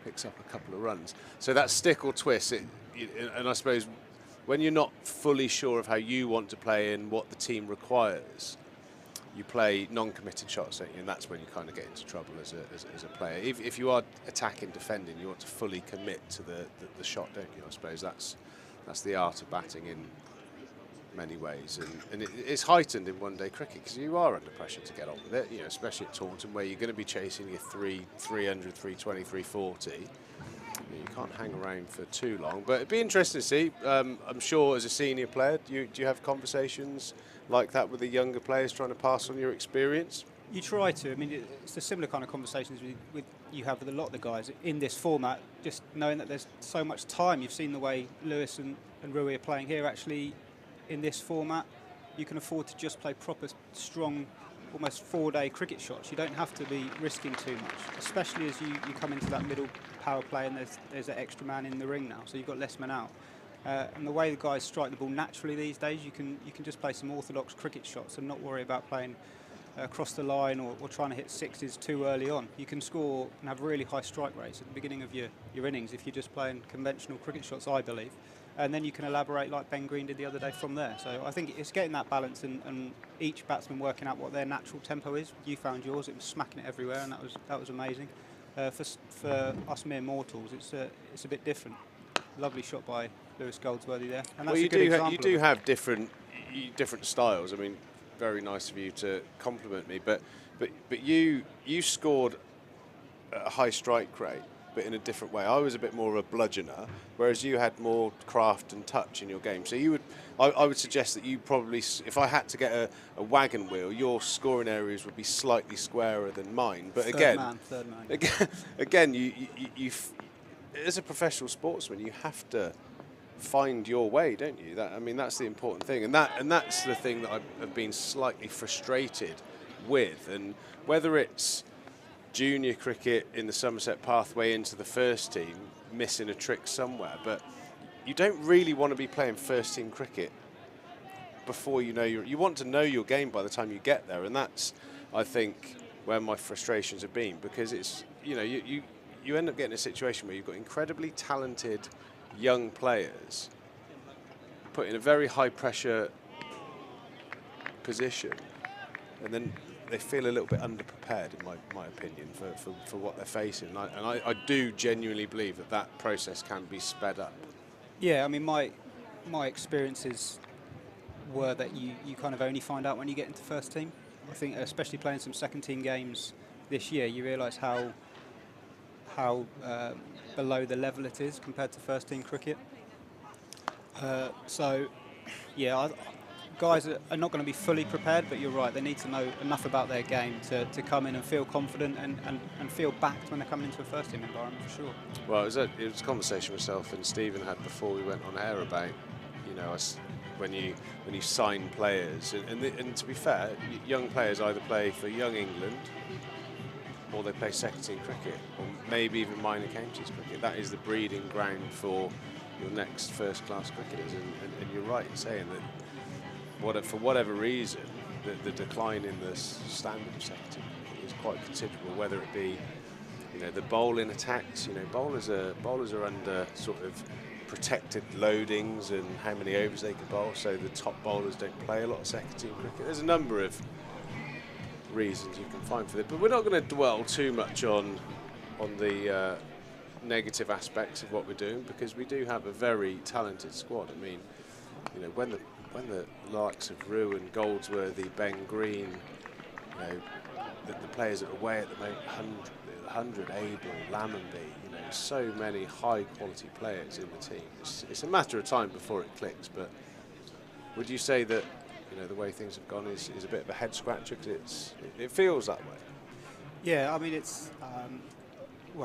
picks up a couple of runs. So that stick or twist, and I suppose when you're not fully sure of how you want to play and what the team requires, you play non-committed shots, don't you? And that's when you kind of get into trouble as a player. If you are attacking, defending, you want to fully commit to the shot, don't you? I suppose that's the art of batting in many ways, and it's heightened in one-day cricket because you are under pressure to get on with it. Especially at Taunton, where you're going to be chasing your 300, 320, 340. You can't hang around for too long, but it'd be interesting to see. I'm sure as a senior player, do you have conversations like that with the younger players, trying to pass on your experience? You try to. I mean, it's the similar kind of conversations you have with a lot of the guys in this format, just knowing that there's so much time. You've seen the way Lewis and Rui are playing here. Actually, in this format, you can afford to just play proper, strong, almost 4-day cricket shots. You don't have to be risking too much, especially as you come into that middle power play and there's an extra man in the ring now, so you've got less men out. And the way the guys strike the ball naturally these days, you can just play some orthodox cricket shots and not worry about playing across the line or trying to hit sixes too early on. You can score and have really high strike rates at the beginning of your innings if you're just playing conventional cricket shots, I believe. and then you can elaborate like Ben Green did the other day from there. So I think it's getting that balance and each batsman working out what their natural tempo is. You found yours; it was smacking it everywhere, and that was amazing. For us mere mortals, it's a bit different. Lovely shot by Lewis Goldsworthy there, and that's Well, a good example. You do have different styles. I mean, very nice of you to compliment me, but you scored at a high strike rate, but in a different way. I was a bit more of a bludgeoner, whereas you had more craft and touch in your game. So I would suggest that you probably, if I had to get a wagon wheel, your scoring areas would be slightly squarer than mine. But Third man. Again, you as a professional sportsman, you have to find your way, don't you? That's the important thing, and that's the thing that I've been slightly frustrated with. And whether it's junior cricket in the Somerset pathway into the first team, missing a trick somewhere, but you don't really want to be playing first team cricket before you know you want to know your game by the time you get there, and that's, I think, where my frustrations have been, because it's, you end up getting a situation where you've got incredibly talented young players put in a very high pressure position, and then they feel a little bit underprepared, in my opinion, for what they're facing. And I do genuinely believe that process can be sped up. Yeah, I mean, my experiences were that you kind of only find out when you get into first team. I think, especially playing some second team games this year, you realise how below the level it is compared to first team cricket. Guys are not going to be fully prepared, but you're right, they need to know enough about their game to come in and feel confident and feel backed when they're coming into a first team environment, for sure. Well, it was a conversation myself and Stephen had before we went on air about, when you sign players, and to be fair, young players either play for young England or they play second team cricket, or maybe even minor counties cricket. That is the breeding ground for your next first class cricketers, and you're right in saying that for whatever reason, the decline in the standard of second team cricket is quite considerable, whether it be the bowling attacks. Bowlers are under sort of protected loadings and how many overs they can bowl, so the top bowlers don't play a lot of second team cricket. There's a number of reasons you can find for it, but we're not going to dwell too much on the negative aspects of what we're doing, because we do have a very talented squad. I mean, when the likes of Rue and Goldsworthy, Ben Green, the players that are away at the moment, 100 Abel, Lammonby, so many high quality players in the team. It's a matter of time before it clicks, but would you say that the way things have gone is a bit of a head scratcher, because it feels that way? Yeah, I mean, it's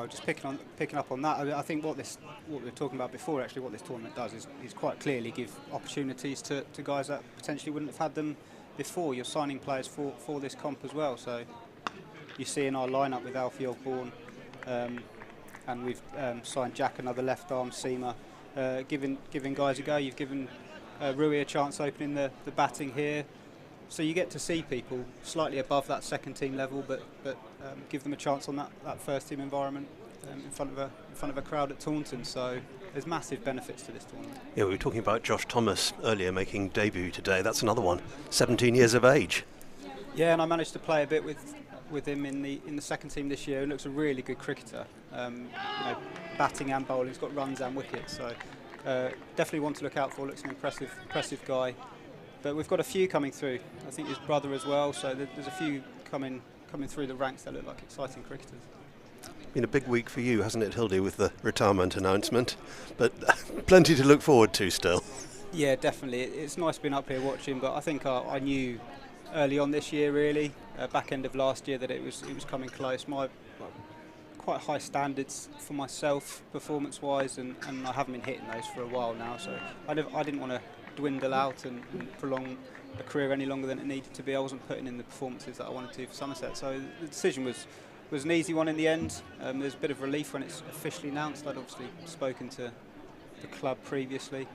just picking up on that. I think what we were talking about before, actually, what this tournament does is quite clearly give opportunities to guys that potentially wouldn't have had them before. You're signing players for this comp as well. So you see in our lineup with Alfie Ogborn, and we've signed Jack, another left arm seamer, giving guys a go. You've given Rui a chance opening the batting here. So you get to see people slightly above that second team level, but give them a chance on that first team environment in front of a crowd at Taunton. So there's massive benefits to this tournament. Yeah, we were talking about Josh Thomas earlier making debut today. That's another one, 17 years of age. Yeah, and I managed to play a bit with him in the second team this year. He looks a really good cricketer, batting and bowling. He's got runs and wickets, so definitely one to look out for. Looks an impressive guy. But we've got a few coming through. I think his brother as well. So there's a few coming through the ranks that look like exciting cricketers. Been a big week for you, hasn't it, Hildy, with the retirement announcement? But plenty to look forward to still. Yeah, definitely. It's nice being up here watching. But I think I knew early on this year, really, back end of last year, that it was coming close. Quite high standards for myself, performance-wise, and I haven't been hitting those for a while now. So I didn't want to dwindle out and prolong a career any longer than it needed to be. I wasn't putting in the performances that I wanted to for Somerset. So the decision was an easy one in the end. There's a bit of relief when it's officially announced. I'd obviously spoken to the club previously.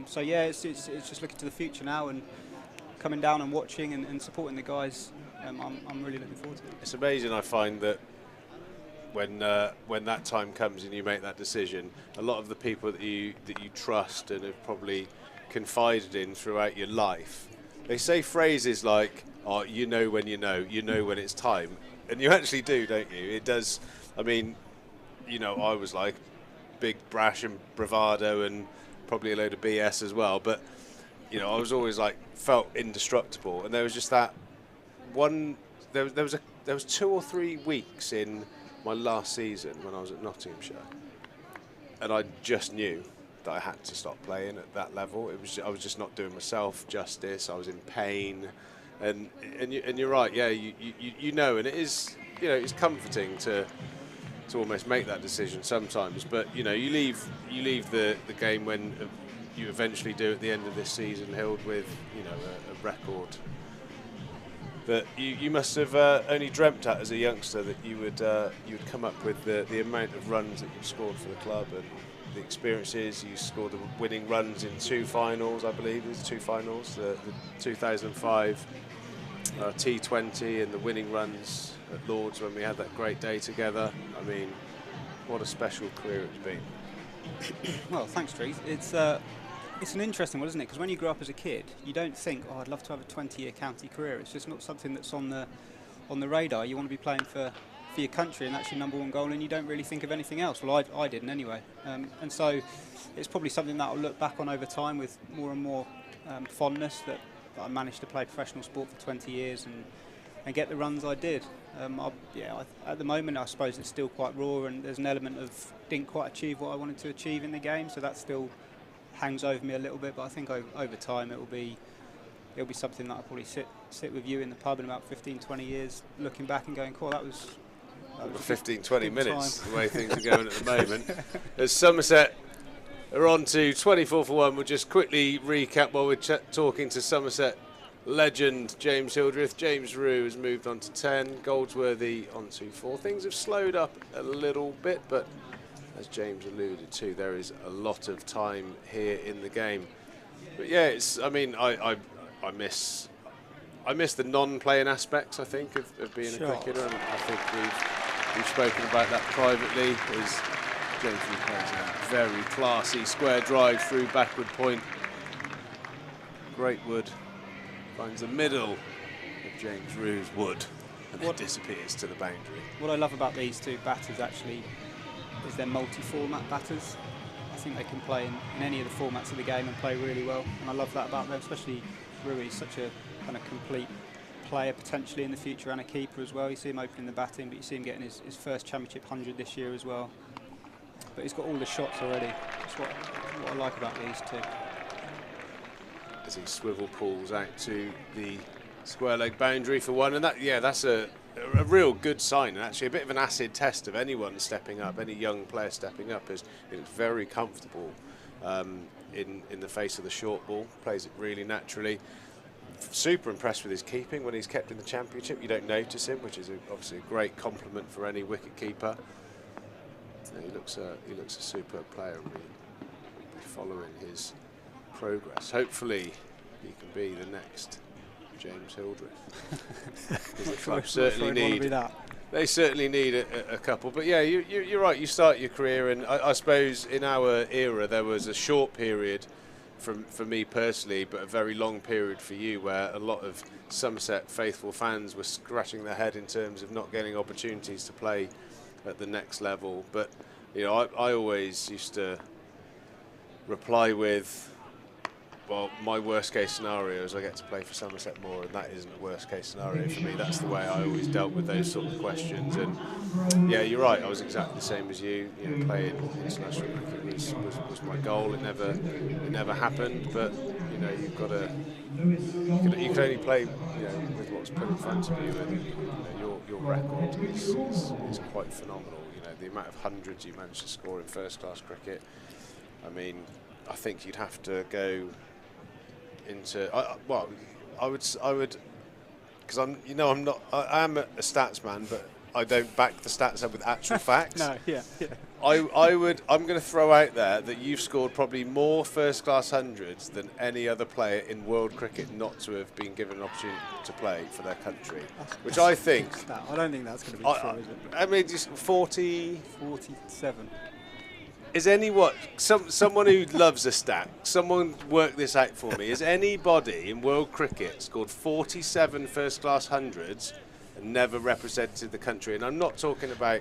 So yeah, it's just looking to the future now and coming down and watching and supporting the guys. I'm really looking forward to it. It's amazing, I find, that when that time comes and you make that decision, a lot of the people that you trust and have probably confided in throughout your life, they say phrases like, "Oh, you know when when it's time," and you actually do, don't you? It does. I mean, I was like big brash and bravado and probably a load of BS as well, but I was always like felt indestructible, and there was just that one. There was 2 or 3 weeks in my last season when I was at Nottinghamshire, and I just knew that I had to stop playing at that level. I was just not doing myself justice. I was in pain, and you're right. Yeah, and it is it's comforting to almost make that decision sometimes. But you leave the game when you eventually do at the end of this season, Hild, with a record that you must have only dreamt at as a youngster, that you would come up with the amount of runs that you've scored for the club and the experiences. You scored the winning runs in 2 finals, I believe. It was 2 finals, the 2005 T20 and the winning runs at Lords when we had that great day together. I mean, what a special career it's been. Well, thanks, Trees. It's an interesting one, isn't it? Because when you grow up as a kid, you don't think, "Oh, I'd love to have a 20-year county career." It's just not something that's on the radar. You want to be playing for your country, and that's your #1 goal, and you don't really think of anything else. Well, I didn't anyway. And so it's probably something that I'll look back on over time with more and more fondness, that I managed to play professional sport for 20 years and get the runs I did. At the moment, I suppose it's still quite raw, and there's an element of didn't quite achieve what I wanted to achieve in the game, so that still hangs over me a little bit. But I think over time it'll be something that I'll probably sit with you in the pub in about 15-20 years, looking back and going, "Cool, that was 15-20 minutes the way things are going at the moment." As Somerset are on to 24 for 1, we'll just quickly recap while we're talking to Somerset legend James Hildreth. James Rue has moved on to 10, Goldsworthy on to 4. Things have slowed up a little bit, but as James alluded to, there is a lot of time here in the game. But yeah, I miss the non-playing aspects, I think, of being a cricketer, and I think we've spoken about that privately. As James Rue plays a very classy square drive through backward point. Greatwood finds the middle of James Rue's wood and then disappears to the boundary. What I love about these two batters actually is they're multi-format batters. I think they can play in any of the formats of the game and play really well, and I love that about them, especially Rui. He's such a kind of complete player potentially in the future, and a keeper as well. You see him opening the batting, but you see him getting his first championship 100 this year as well. But he's got all the shots already. That's what I like about these two. As he swivel pulls out to the square leg boundary for 1, and that's a real good sign, and actually a bit of an acid test of anyone stepping up, any young player stepping up, is it's very comfortable in the face of the short ball, plays it really naturally. Super impressed with his keeping when he's kept in the championship. You don't notice him, which is obviously a great compliment for any wicket keeper. And he looks a superb player, and we'll be following his progress. Hopefully he can be the next James Hildreth. The club they certainly need a couple. But yeah, you're right. You start your career, and I suppose in our era there was a short period for me personally, but a very long period for you, where a lot of Somerset faithful fans were scratching their head in terms of not getting opportunities to play at the next level. But I always used to reply with, well, my worst case scenario is I get to play for Somerset more, and that isn't a worst case scenario for me. That's the way I always dealt with those sort of questions. And yeah, you're right, I was exactly the same as you. Playing international cricket was my goal. It never happened, but you can only play with what's put in front of you, and your record is quite phenomenal. The amount of hundreds you managed to score in first class cricket. I mean, I think you'd have to go into I would, because I am a stats man, but I don't back the stats up with actual facts. No, yeah. I'm going to throw out there that you've scored probably more first-class hundreds than any other player in world cricket not to have been given an opportunity to play for their country, which I think. I don't think that's going to be true, is it? I mean, just 40. 47. Is someone who loves a stat? Someone work this out for me. Has anybody in world cricket scored 47 first-class hundreds and never represented the country? And I'm not talking about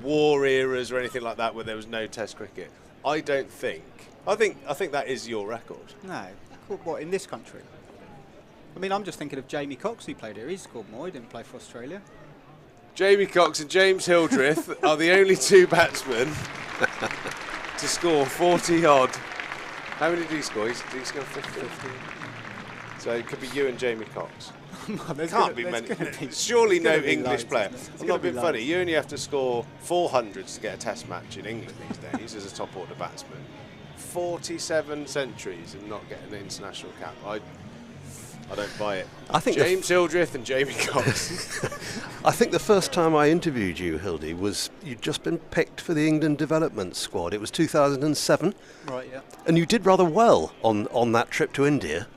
war eras or anything like that where there was no Test cricket. I don't think. I think that is your record. No. What, in this country? I mean, I'm just thinking of Jamie Cox, who played here. He scored more. He didn't play for Australia. Jamie Cox and James Hildreth are the only two batsmen to score 40 odd. How many did he score? Did he score 50? So it could be you and Jamie Cox. Can't be many. Surely no English player. I'm not being funny. You only have to score 400s to get a Test match in England these days as a top order batsman. 47 centuries and not get an international cap. I don't buy it. I think James Hildreth and Jamie Cox. I think the first time I interviewed you, Hildy, was you'd just been picked for the England development squad. It was 2007. Right, yeah. And you did rather well on that trip to India.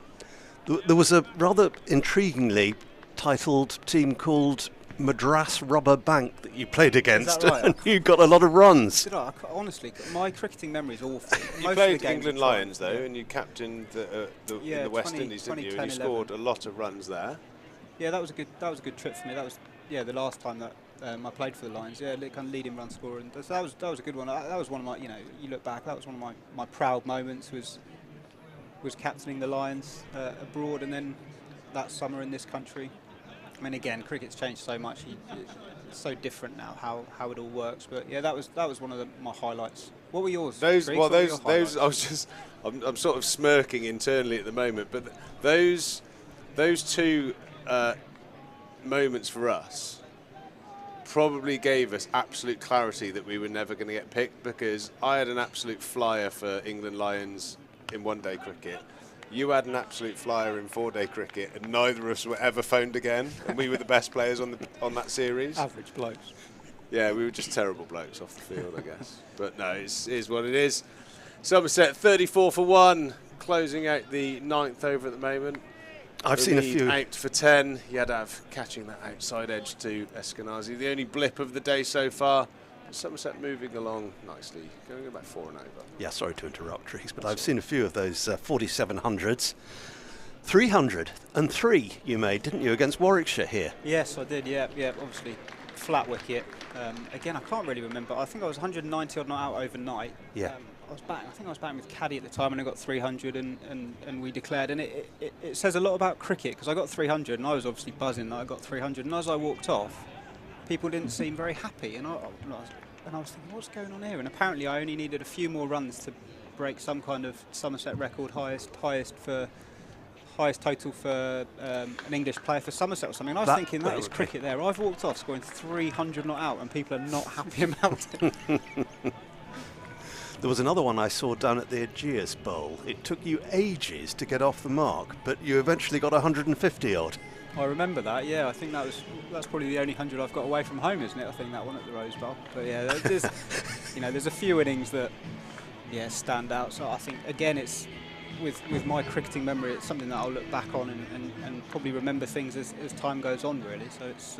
There was a rather intriguingly titled team called Madras Rubber Bank that you played against, Is that right? and you got a lot of runs. Did I? Honestly, my cricketing memory is awful. You played England Lions though, and you captained in the West 20, Indies, didn't you? And 2010, you scored a lot of runs there. Yeah, that was a good trip for me. That was the last time that I played for the Lions. Yeah, kind of leading run scorer, and that was a good one. That was one of my, you look back, that was one of my proud moments was captaining the Lions abroad, and then that summer in this country. I mean, again, cricket's changed so much. It's so different now how it all works. But yeah, that was one of my highlights. What were yours? Those Briggs? What were your those highlights? I'm sort of smirking internally at the moment, but those two moments for us probably gave us absolute clarity that we were never going to get picked, because I had an absolute flyer for England Lions in one-day cricket. You had an absolute flyer in four-day cricket, and neither of us were ever phoned again. And we were the best players on that series. Average blokes. Yeah, we were just terrible blokes off the field, I guess. But no, it is what it is. Somerset 34 for 1, closing out the 9th over at the moment. I've seen a few. Out for 10. You had to have catching that outside edge to Eskenazi. The only blip of the day so far. Somerset moving along nicely, going about 4 and over. Yeah, sorry to interrupt, Reece, but I've seen a few of those 4700s. 303 you made, didn't you, against Warwickshire here? Yes, I did. Yeah. Obviously, flat wicket. Again, I can't really remember. I think I was 190 odd not out overnight. Yeah. I think I was batting with Caddy at the time, and I got 300, and we declared. And it says a lot about cricket, because I got 300, and I was obviously buzzing that I got 300. And as I walked off, people didn't seem very happy, and I was thinking, what's going on here? And apparently, I only needed a few more runs to break some kind of Somerset record, highest total for an English player for Somerset or something. And I was thinking, that is cricket there. I've walked off scoring 300 not out, and people are not happy about it. There was another one I saw down at the Aegeus Bowl. It took you ages to get off the mark, but you eventually got 150 odd. I remember that. Yeah, I think that's probably the only 100 I've got away from home, isn't it? I think that one at the Rose Bowl. But yeah, there's a few innings that stand out. So I think again, it's with my cricketing memory, it's something that I'll look back on and probably remember things as time goes on. Really. So it's.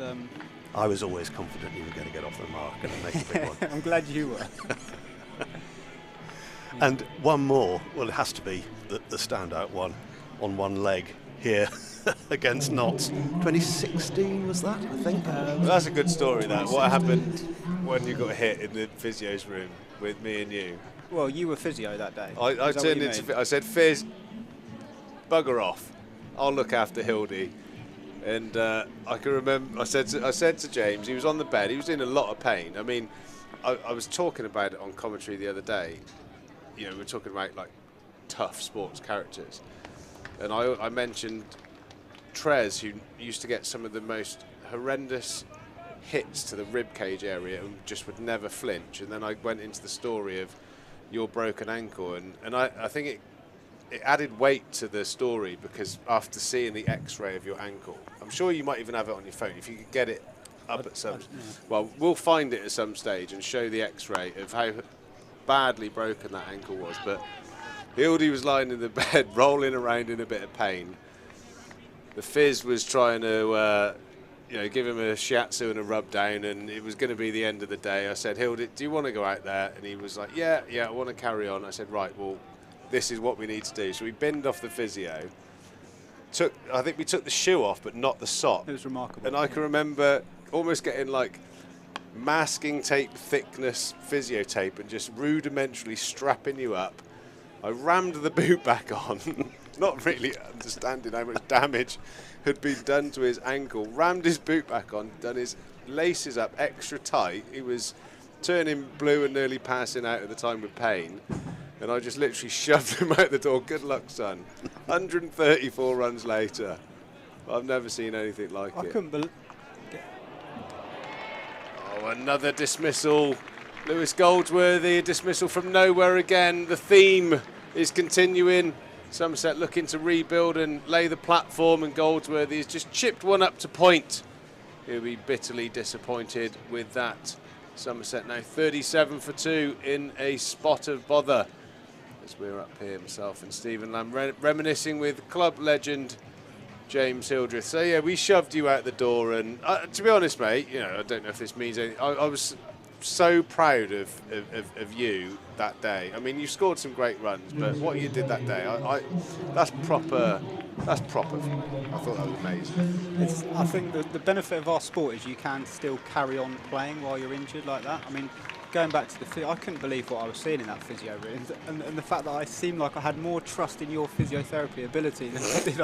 I was always confident you were going to get off the mark and make a big one. I'm glad you were. And one more. Well, it has to be the standout one on one leg here. Against Notts. 2016 was that, I think? Well, that's a good story, that. What happened when you got hit in the physio's room with me and you? Well, you were physio that day. I turned into... I said, Fizz, bugger off. I'll look after Hildy. And I can remember... I said to James, he was on the bed, he was in a lot of pain. I mean, I was talking about it on commentary the other day. You know, we're talking about, like, tough sports characters. And I mentioned Trez, who used to get some of the most horrendous hits to the rib cage area and just would never flinch. And then I went into the story of your broken ankle, and I think it added weight to the story, because after seeing the x-ray of your ankle, I'm sure you might even have it on your phone. If you could get it up at Somerset. Well, we'll find it at some stage and show the X-ray of how badly broken that ankle was. But Hildy was lying in the bed, rolling around in a bit of pain. The phys was trying to, give him a shiatsu and a rub down, and it was going to be the end of the day. I said, Hildy, do you want to go out there? And he was like, yeah, I want to carry on. I said, right, well, this is what we need to do. So we binned off the physio. I think we took the shoe off, but not the sock. It was remarkable. And I can remember almost getting like masking tape thickness physio tape and just rudimentarily strapping you up. I rammed the boot back on, not really understanding how much damage had been done to his ankle. Rammed his boot back on, done his laces up extra tight. He was turning blue and nearly passing out at the time with pain. And I just literally shoved him out the door. Good luck, son. 134 runs later. I've never seen anything like it. I couldn't believe. Oh, another dismissal. Lewis Goldsworthy, a dismissal from nowhere again. The theme is continuing. Somerset looking to rebuild and lay the platform, and Goldsworthy has just chipped one up to point. He'll be bitterly disappointed with that. Somerset now 37 for 2 in a spot of bother. As we're up here, myself and Stephen Lamb, reminiscing with club legend James Hildreth. So yeah, we shoved you out the door, and to be honest, mate, I don't know if this means anything. I was so proud of you that day. I mean, you scored some great runs, but what you did that day, that's proper. That's proper. I thought that was amazing. I think the benefit of our sport is you can still carry on playing while you're injured like that. I mean, going back to the physio, I couldn't believe what I was seeing in that physio room, and the fact that I seemed like I had more trust in your physiotherapy ability than I did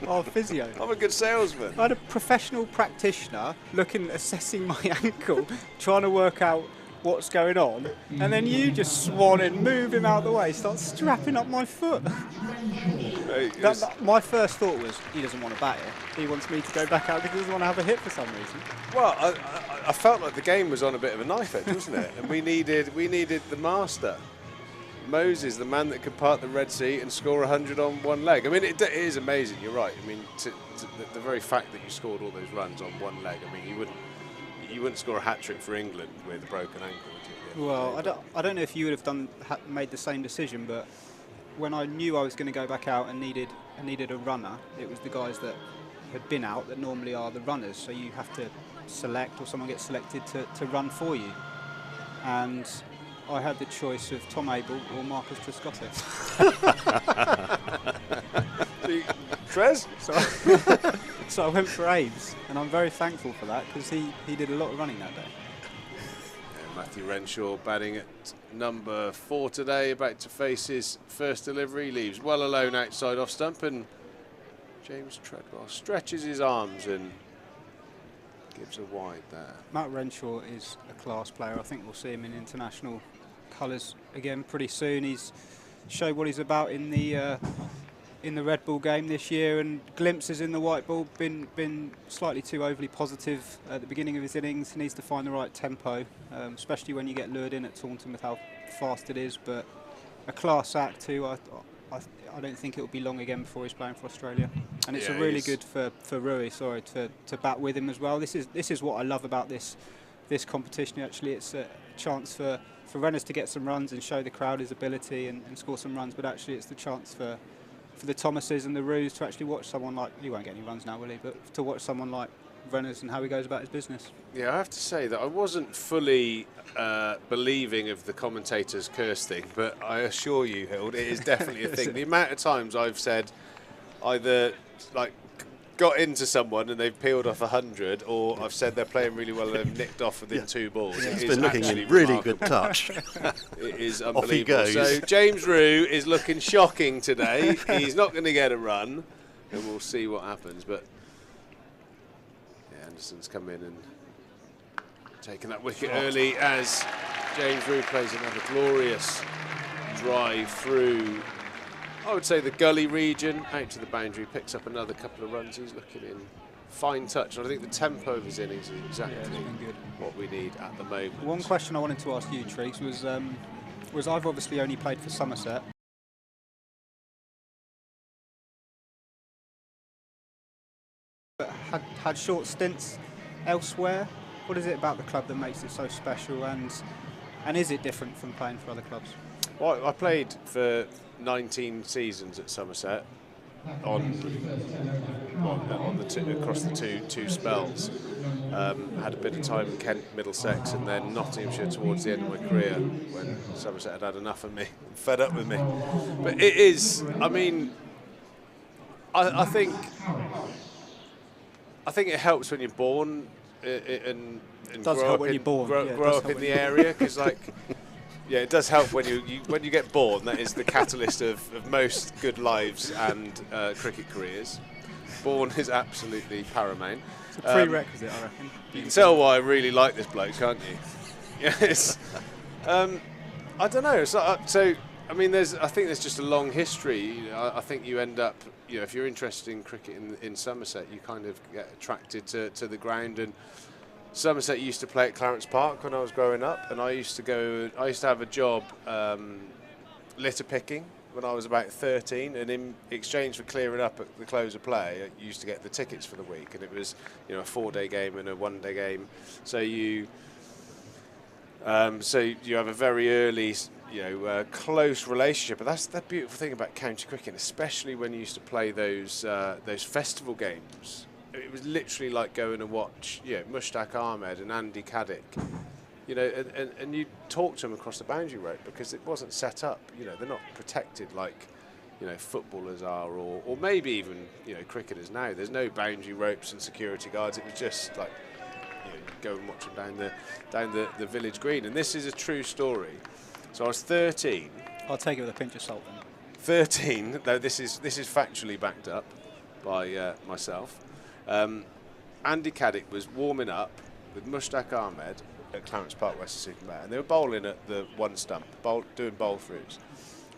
our physio. I'm a good salesman. I had a professional practitioner assessing my ankle, trying to work out what's going on, and then you just swan in, move him out of the way, start strapping up my foot. My first thought was, he doesn't want to bat it. He wants me to go back out because he doesn't want to have a hit for some reason. Well, I felt like the game was on a bit of a knife edge, wasn't it? And we needed the master. Moses, the man that could part the Red Sea and score 100 on one leg. I mean, it is amazing, you're right. I mean, the very fact that you scored all those runs on one leg, I mean, you wouldn't score a hat-trick for England with a broken ankle, would you? Well, I don't know if you would have made the same decision, but when I knew I was going to go back out and needed a runner, it was the guys that had been out that normally are the runners, so you have to select, or someone gets selected to run for you. And I had the choice of Tom Abel or Marcus Trescotto. Trez? So I went for Aves, and I'm very thankful for that because he did a lot of running that day. Yeah, Matthew Renshaw batting at number 4 today, about to face his first delivery, leaves well alone outside off stump, and James Treadwell stretches his arms and gives a wide there. Matt Renshaw is a class player. I think we'll see him in international colours again pretty soon. He's showed what he's about in the Red Bull game this year, and glimpses in the white ball. Been slightly too overly positive at the beginning of his innings. He needs to find the right tempo, especially when you get lured in at Taunton with how fast it is. But a class act too. I don't think it will be long again before he's playing for Australia, and it's really good for Rui. Sorry, to bat with him as well. This is what I love about this competition. Actually, it's a chance for runners to get some runs and show the crowd his ability and score some runs. But actually, it's the chance for the Thomases and the Roos to actually watch someone like, he won't get any runs now, will he? But to watch someone like Reynolds and how he goes about his business. Yeah, I have to say that I wasn't fully believing of the commentator's curse thing, but I assure you, Hild, it is definitely a thing. The amount of times I've said either like got into someone and they've peeled off 100, or I've said they're playing really well and they've nicked off within 2 balls. It's been looking in really good touch. It is Off he unbelievable. goes. So James Rue is looking shocking today. He's not going to get a run, and we'll see what happens. But yeah, Anderson's come in and taken that wicket early as James Rue plays another glorious drive through, I would say, the gully region out to the boundary, picks up another couple of runs. He's looking in fine touch, and I think the tempo of his innings is exactly what we need at the moment. One question I wanted to ask you, Trees, was I've obviously only played for Somerset. But had short stints elsewhere. What is it about the club that makes it so special, and is it different from playing for other clubs? Well, I played for 19 seasons at Somerset across the two spells. Had a bit of time in Kent, Middlesex, and then Nottinghamshire towards the end of my career when Somerset had enough of me, fed up with me. But it is, I mean, I think it helps when you're born and grow up in the area, because like. Yeah, it does help when you get born. That is the catalyst of most good lives and cricket careers. Born is absolutely paramount. It's a prerequisite, I reckon. You can tell why I really like this bloke, can't you? Yes. I don't know. So I mean, I think there's just a long history. I think you end up, if you're interested in cricket in Somerset, you kind of get attracted to the ground. And Somerset used to play at Clarence Park when I was growing up, and I used to have a job litter picking when I was about 13, and in exchange for clearing up at the close of play, I used to get the tickets for the week, and it was a 4-day game and a 1-day game. So you have a very early close relationship. But that's the beautiful thing about county cricket, especially when you used to play those festival games. It was literally like going to watch Mushtaq Ahmed and Andy Caddick, and you talk to them across the boundary rope, because it wasn't set up. They're not protected like footballers are, or maybe even cricketers now. There's no boundary ropes and security guards. It was just like go and watch them down the village green. And this is a true story. So I was 13. I'll take it with a pinch of salt then. 13. Though this is factually backed up by myself. Andy Caddick was warming up with Mushtaq Ahmed at Clarence Park, West-Supermare, and they were bowling at the one stump, doing bowl-throughs,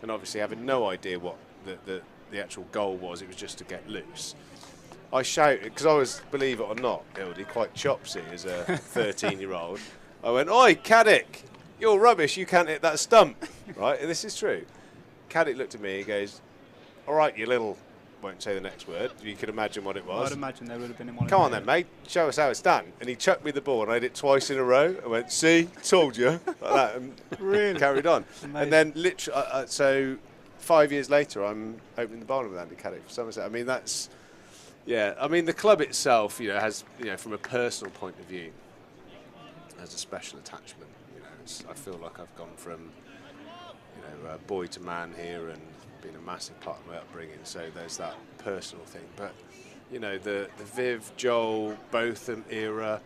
and obviously having no idea what the actual goal was. It was just to get loose. I shouted, because I was, believe it or not, Hildy, quite chopsy as a 13-year-old. I went, "Oi, Caddick, you're rubbish, you can't hit that stump." Right, and this is true. Caddick looked at me, he goes, "All right, you little..." Won't say the next word. You can imagine what it was. I'd imagine there would have been in one. Come on then, mate. Show us how it's done. And he chucked me the ball, and I did it twice in a row. I went, "See, told you," like that, and really carried on. Amazing. And then literally, so 5 years later, I'm opening the bowling with Andy Caddick for Somerset. I mean, that's, yeah. I mean, the club itself, has, from a personal point of view, has a special attachment. I feel like I've gone from, boy to man here, and been a massive part of my upbringing, so there's that personal thing. But the Viv, Joel, Botham era,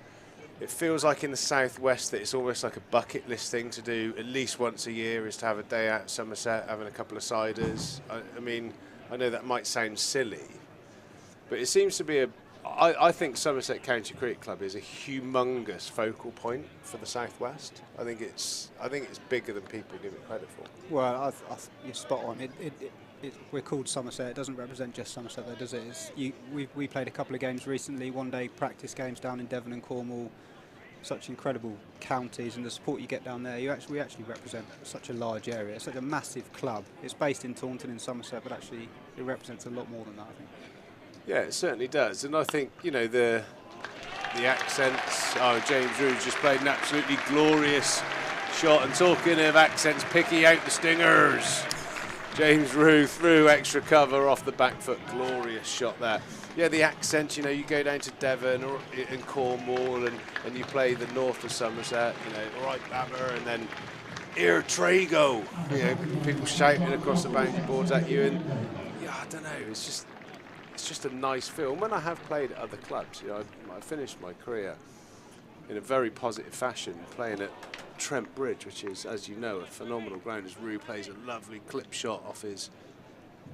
it feels like in the southwest that it's almost like a bucket list thing to do at least once a year, is to have a day out at Somerset having a couple of ciders. I mean, I know that might sound silly, but it seems to be I think Somerset County Cricket Club is a humongous focal point for the southwest. I think it's bigger than people give it credit for. Well, you're spot on. We're called Somerset. It doesn't represent just Somerset, though, does it? We played a couple of games recently, one-day practice games down in Devon and Cornwall. Such incredible counties, and the support you get down there. We actually represent such a large area. It's such a massive club. It's based in Taunton in Somerset, but actually it represents a lot more than that, I think. Yeah, it certainly does. And I think, the accents. Oh, James Ruse just played an absolutely glorious shot. And talking of accents, picking out the stingers. James Rue threw extra cover off the back foot. Glorious shot there. Yeah, the accent, you go down to Devon or in Cornwall and you play the north of Somerset, all right, Babber, and then here, Trago. People shouting across the boundary boards at you. And, I don't know, it's just a nice feel. And when I have played at other clubs, I finished my career in a very positive fashion, playing at Trent Bridge, which is, as you know, a phenomenal ground, as Rue plays a lovely clip shot off his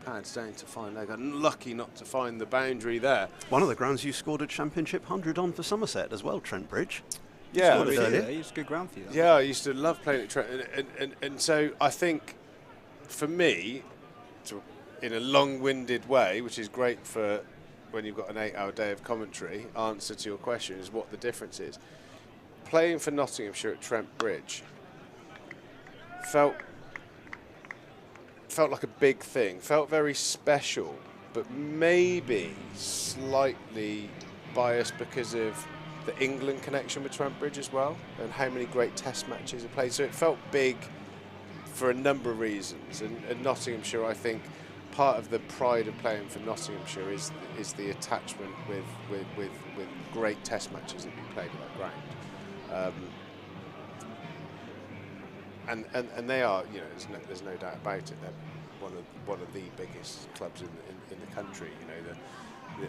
pads down to fine leg. I'm lucky not to find the boundary there. One of the grounds you scored a championship 100 on for Somerset as well, Trent Bridge. Yeah, it's a good ground for you. Yeah, I used to love playing at Trent, and so I think for me, in a long-winded way, which is great for when you've got an 8-hour day of commentary, answer to your question is what the difference is. Playing for Nottinghamshire at Trent Bridge felt like a big thing, felt very special, but maybe slightly biased because of the England connection with Trent Bridge as well, and how many great Test matches he played. So it felt big for a number of reasons. And Nottinghamshire, I think, part of the pride of playing for Nottinghamshire is the attachment with great Test matches that we played at that ground. And they are, you know, there's no doubt about it. They're one of the biggest clubs in the country. You know,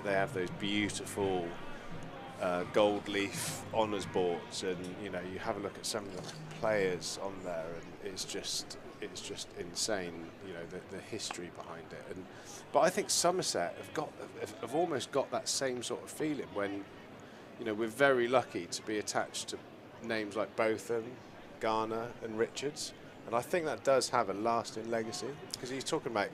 they have those beautiful gold leaf honours boards, and you know, you have a look at some of the players on there, and it's just insane. You know, the history behind it. But I think Somerset have almost got that same sort of feeling when, you know, we're very lucky to be attached to names like Botham, Garner and Richards, and I think that does have a lasting legacy, because he's talking about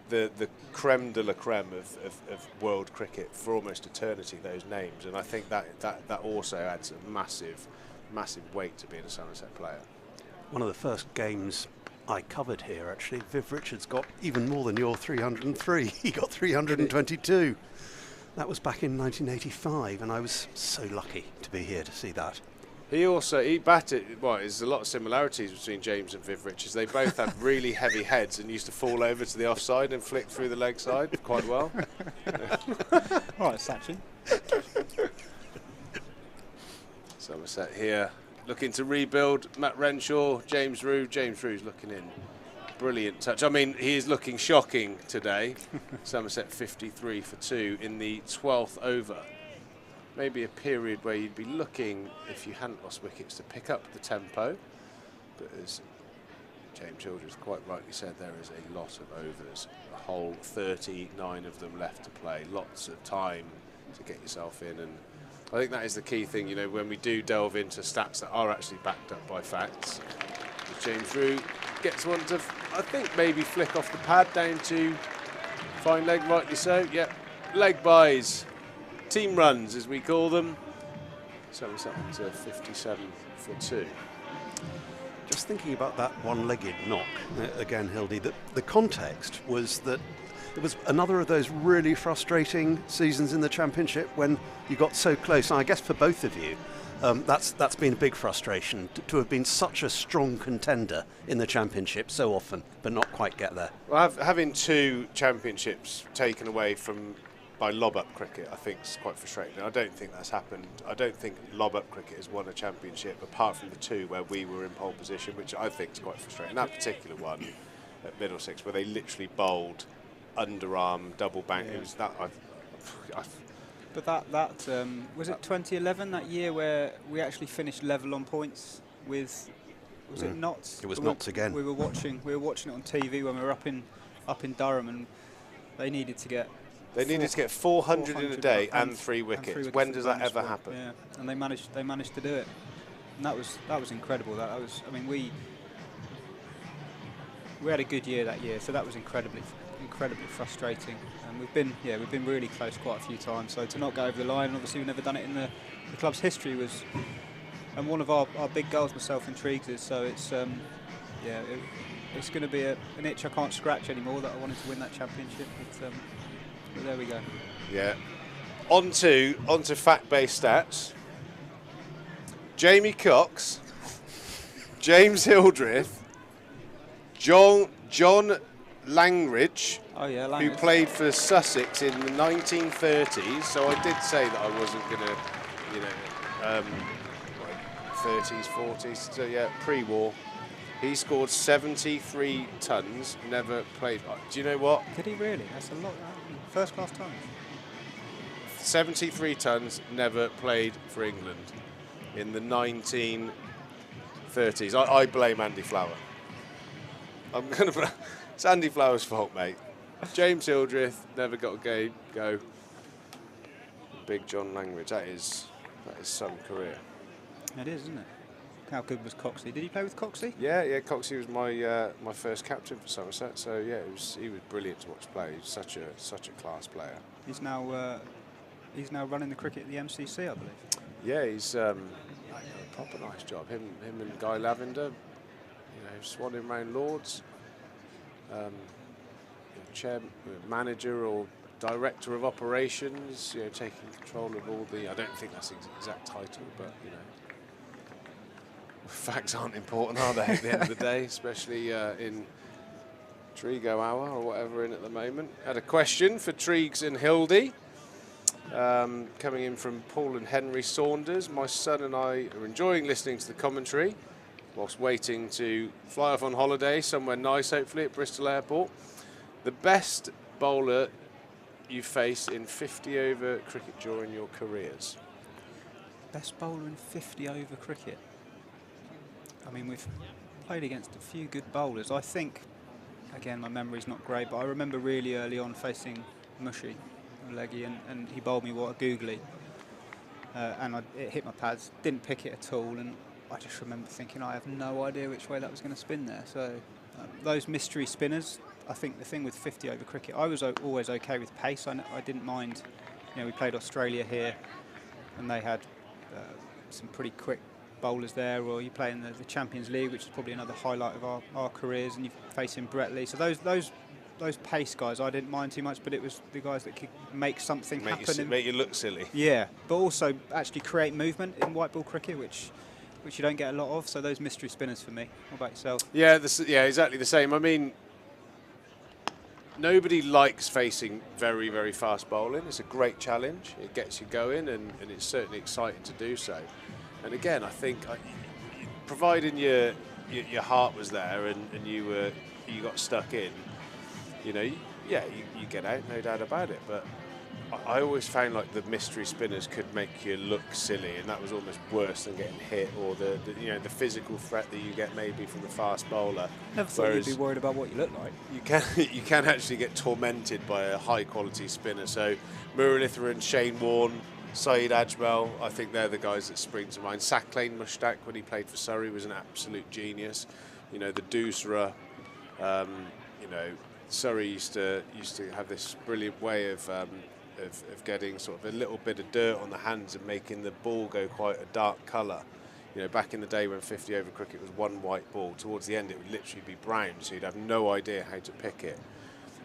the creme de la creme of world cricket for almost eternity, those names, and I think that also adds a massive weight to being a Somerset player. One of the first games I covered here, actually, Viv Richards got even more than your 303. He got 322. That was back in 1985, and I was so lucky to be here to see that. He batted, well, there's a lot of similarities between James and Viv Richards. They both had really heavy heads and used to fall over to the offside and flick through the leg side quite well. All right, Sachin. Somerset here, looking to rebuild. Matt Renshaw, James Rew. James Rew's looking in. Brilliant touch. I mean, he is looking shocking today. Somerset 53 for 2 in the 12th over. Maybe a period where you'd be looking, if you hadn't lost wickets, to pick up the tempo. But as James Childress quite rightly said, there is a lot of overs. A whole 39 of them left to play. Lots of time to get yourself in. And I think that is the key thing, you know, when we do delve into stats that are actually backed up by facts. James Rew gets one to, I think, maybe flick off the pad down to fine leg, rightly so. Yep, leg buys. Team runs, as we call them. Somerset to 57 for 2. Just thinking about that one-legged knock, again, Hildy, the context was that it was another of those really frustrating seasons in the Championship when you got so close. And I guess for both of you, that's been a big frustration, to have been such a strong contender in the Championship so often, but not quite get there. Well, having 2 championships taken away by lob-up cricket, I think is quite frustrating. I don't think that's happened. I don't think lob-up cricket has won a championship apart from the 2 where we were in pole position, which I think is quite frustrating. That particular one at Middlesex, where they literally bowled underarm double bank. Yeah. It was that. But that was it 2011, that year where we actually finished level on points with, was it Notts? It was Notts again. We were watching it on TV when we were up in Durham, and they needed to get 400 in a day and 3 wickets. When does that ever happen? Yeah, and they managed to do it, and that was incredible. I mean, we had a good year that year, so that was incredibly frustrating. And we've been really close quite a few times. So to not go over the line, and obviously we've never done it in the club's history, was, and one of our big goals myself intrigues us. So it's it's going to be an itch I can't scratch anymore, that I wanted to win that championship. But there we go. Yeah. On to fact-based stats. Jamie Cox, James Hildreth, John Langridge, who played for Sussex in the 1930s. So I did say that I wasn't going to, 30s, 40s. So yeah, pre-war. He scored 73 tons, never played. Do you know what? Did he really? That's a lot. First class tons. 73 tons, never played for England in the 1930s. I blame Andy Flower. It's Andy Flower's fault, mate. James Hildreth never got a game. Go. Big John Langridge. That is some career. It is, isn't it? How good was Coxey? Did he play with Coxey? Yeah. Coxey was my first captain for Somerset. So yeah, he was brilliant to watch play. He's such a class player. He's now running the cricket at the MCC, I believe. Yeah, he's a proper nice job. Him and Guy Lavender, swanning round Lords. Chair, manager, or director of operations, you know, taking control of all the, I don't think that's the exact title, but, you know, facts aren't important, are they, at the end of the day, especially in Trigo hour or whatever we're in at the moment. Had a question for Triegs and Hildy, coming in from Paul and Henry Saunders. My son and I are enjoying listening to the commentary whilst waiting to fly off on holiday somewhere nice, hopefully, at Bristol Airport. The best bowler you face in 50-over cricket during your careers? Best bowler in 50-over cricket? I mean, we've played against a few good bowlers. I think, again, my memory's not great, but I remember really early on facing Mushy, a leggy, and he bowled me what a googly. And it hit my pads, didn't pick it at all, and I just remember thinking I have no idea which way that was going to spin there. So those mystery spinners, I think the thing with 50-over cricket, I was always okay with pace. I didn't mind, you know, we played Australia here, and they had some pretty quick bowlers there, or you play in the Champions League, which is probably another highlight of our careers, and you're facing Brett Lee. So those pace guys I didn't mind too much, but it was the guys that could make something happen. Make you look silly. Yeah, but also actually create movement in white ball cricket, which you don't get a lot of. So those mystery spinners for me. What about yourself? Yeah, yeah, exactly the same. I mean, nobody likes facing very, very fast bowling. It's a great challenge. It gets you going, and it's certainly exciting to do so. And again, I think, providing your heart was there and you got stuck in, you know, you get out, no doubt about it. But I always found like the mystery spinners could make you look silly, and that was almost worse than getting hit, or the physical threat that you get maybe from the fast bowler. Never thought you'd be worried about what you look like. You can actually get tormented by a high quality spinner. So Muralitharan, Shane Warne, Saeed Ajmal, I think they're the guys that spring to mind. Saqlain Mushtaq, when he played for Surrey, was an absolute genius. You know, the Doosra, you know, Surrey used to have this brilliant way of getting sort of a little bit of dirt on the hands and making the ball go quite a dark colour. You know, back in the day when 50-over cricket was one white ball, towards the end it would literally be brown, so you'd have no idea how to pick it.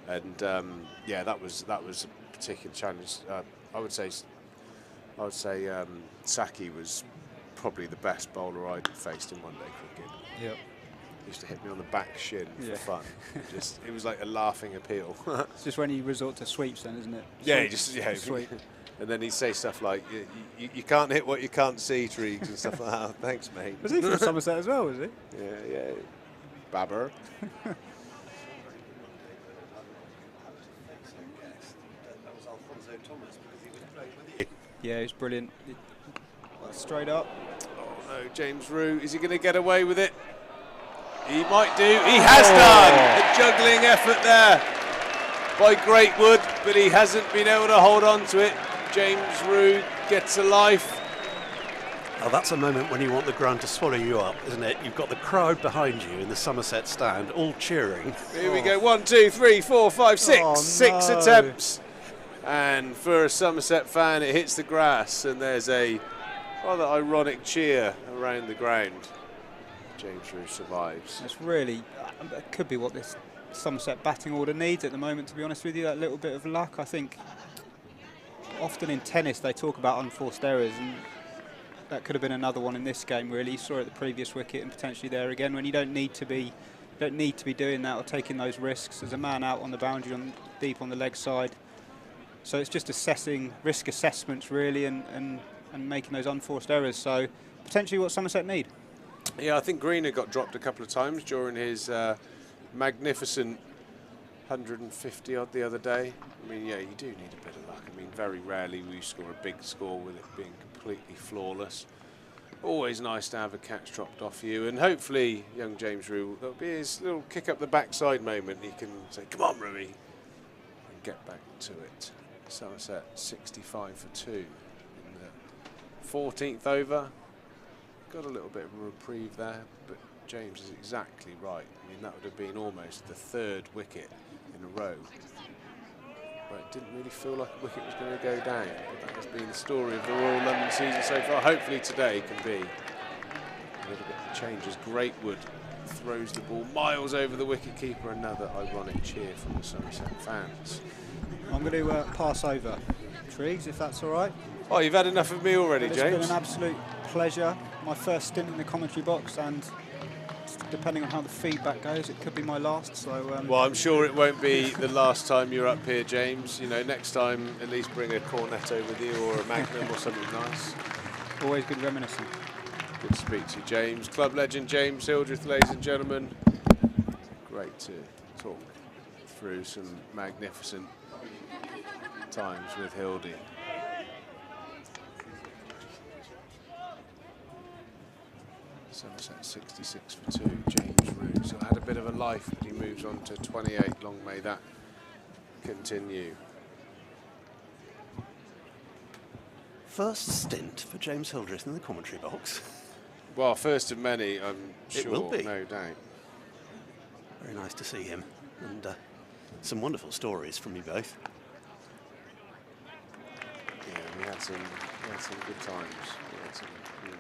And yeah, that was a particular challenge. I would say Saki was probably the best bowler I'd faced in one-day cricket. Yep. He used to hit me on the back shin for fun. It was like a laughing appeal. It's just when you resort to sweeps then, isn't it? Sweep. And then he'd say stuff like, you can't hit what you can't see, Triegs, and stuff like that. Thanks, mate. Was he from Somerset as well, was he? Yeah. Babber. Yeah, he was brilliant. Straight up. Oh no, James Rue, is he going to get away with it? He might do. He has done a juggling effort there by Greatwood, but he hasn't been able to hold on to it. James Rue gets a life. Oh, that's a moment when you want the ground to swallow you up, isn't it? You've got the crowd behind you in the Somerset stand, all cheering. Here we go. 1, 2, 3, 4, 5, 6. Oh, 6 no. attempts. And for a Somerset fan, it hits the grass, and there's a rather ironic cheer around the ground. James Rue survives. It's really, it could be what this Somerset batting order needs at the moment, to be honest with you, that little bit of luck. I think often in tennis they talk about unforced errors, and that could have been another one in this game, really. You saw it at the previous wicket and potentially there again, when you don't need to be doing that or taking those risks. There's a man out on the boundary deep on the leg side. So it's just assessing risk assessments, really, and making those unforced errors. So potentially what Somerset need. Yeah, I think Greener got dropped a couple of times during his magnificent 150 odd the other day. I mean, yeah, you do need a bit of luck. I mean, very rarely will you score a big score with it being completely flawless. Always nice to have a catch dropped off you, and hopefully young James Rue, that'll be his little kick up the backside moment. He can say, come on, Rue, and get back to it. Somerset 65 for 2 in the 14th over. Got a little bit of a reprieve there, but James is exactly right. I mean, that would have been almost the 3rd wicket in a row. But it didn't really feel like a wicket was going to go down. But that has been the story of the Royal London season so far. Hopefully today can be a little bit of changes. Greatwood throws the ball miles over the wicket-keeper. Another ironic cheer from the Somerset fans. I'm going to pass over Triggs, if that's all right. Oh, you've had enough of me already, It's James. been an absolute pleasure. My first stint in the commentary box, and depending on how the feedback goes, it could be my last. So, Well, I'm sure it won't be the last time you're up here, James. You know, next time at least bring a Cornetto with you or a Magnum or something nice. always good reminiscing. Good to speak to you, James. Club legend James Hildreth, ladies and gentlemen. Great to talk through some magnificent times with Hildy. Somerset 66 for 2, James Rue. So had a bit of a life, but he moves on to 28. Long may that continue. First stint for James Hildreth in the commentary box. Well, first of many, I'm sure, It will be. no doubt. Very nice to see him, and some wonderful stories from you both. Yeah, we had some good times. We had some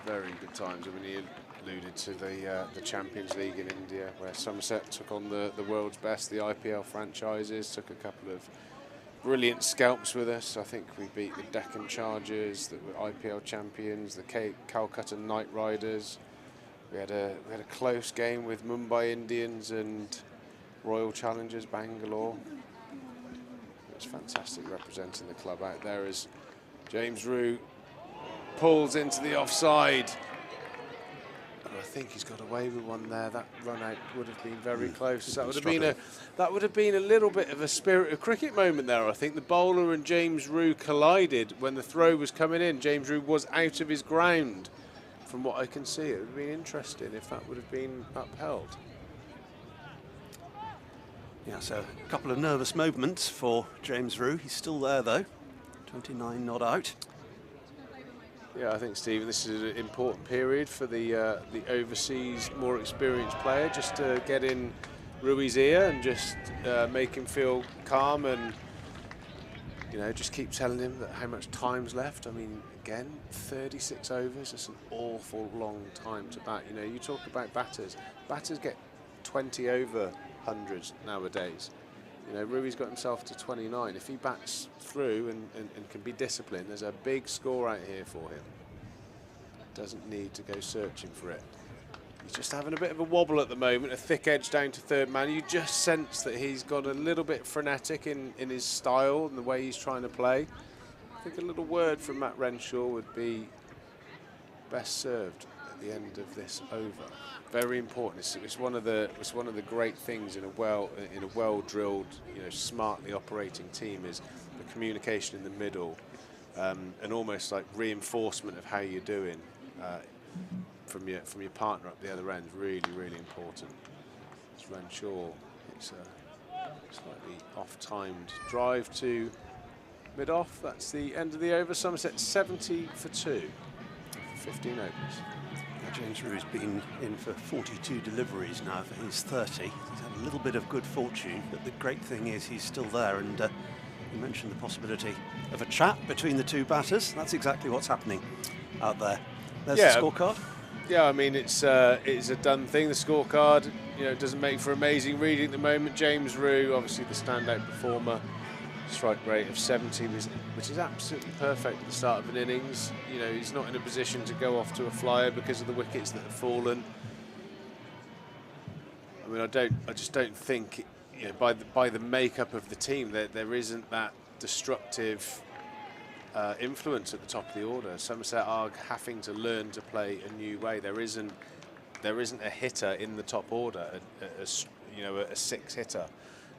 very good times. I mean, he alluded to the Champions League in India, where Somerset took on the world's best, the IPL franchises, took a couple of brilliant scalps with us. I think we beat the Deccan Chargers, that were IPL champions, the Calcutta Knight Riders. We had a close game with Mumbai Indians and Royal Challengers Bangalore. It was fantastic representing the club out there as James Rue pulls into the offside. And I think he's got away with one there. That run out would have been very close. That would have been a little bit of a spirit of cricket moment there. I think the bowler and James Rue collided when the throw was coming in. James Rue was out of his ground. From what I can see, it would have been interesting if that would have been upheld. Yeah, so a couple of nervous moments for James Rue. He's still there though, 29 not out. Yeah, I think, Stephen, this is an important period for the overseas, more experienced player, just to get in Rui's ear and just make him feel calm and, you know, just keep telling him that how much time's left. I mean, again, 36 overs, that's an awful long time to bat. You know, you talk about batters. Batters get 20 over hundreds nowadays. You know, Rui's got himself to 29. If he bats through and can be disciplined, there's a big score out here for him. Doesn't need to go searching for it. He's just having a bit of a wobble at the moment, a thick edge down to third man. You just sense that he's got a little bit frenetic in his style and the way he's trying to play. I think a little word from Matt Renshaw would be best served at the end of this over. Very important. It's one of the great things in a well drilled, you know, smartly operating team is the communication in the middle, and almost like reinforcement of how you're doing from your partner up the other end. Really, really important. It's Renshaw. It's a slightly off-timed drive to mid-off. That's the end of the over. Somerset 70 for 2, 15 overs. James Rue's been in for 42 deliveries now for his 30. He's had a little bit of good fortune, but the great thing is he's still there, and you mentioned the possibility of a chat between the two batters. That's exactly what's happening out there. There's the scorecard. Yeah, I mean, it's a done thing. The scorecard, you know, doesn't make for amazing reading at the moment. James Rue, obviously the standout performer. Strike rate of 70, which is absolutely perfect at the start of an innings. You know, he's not in a position to go off to a flyer because of the wickets that have fallen. I mean, I just don't think, you know, by the makeup of the team, there isn't that destructive influence at the top of the order. Somerset are having to learn to play a new way. There isn't a hitter in the top order, a six hitter.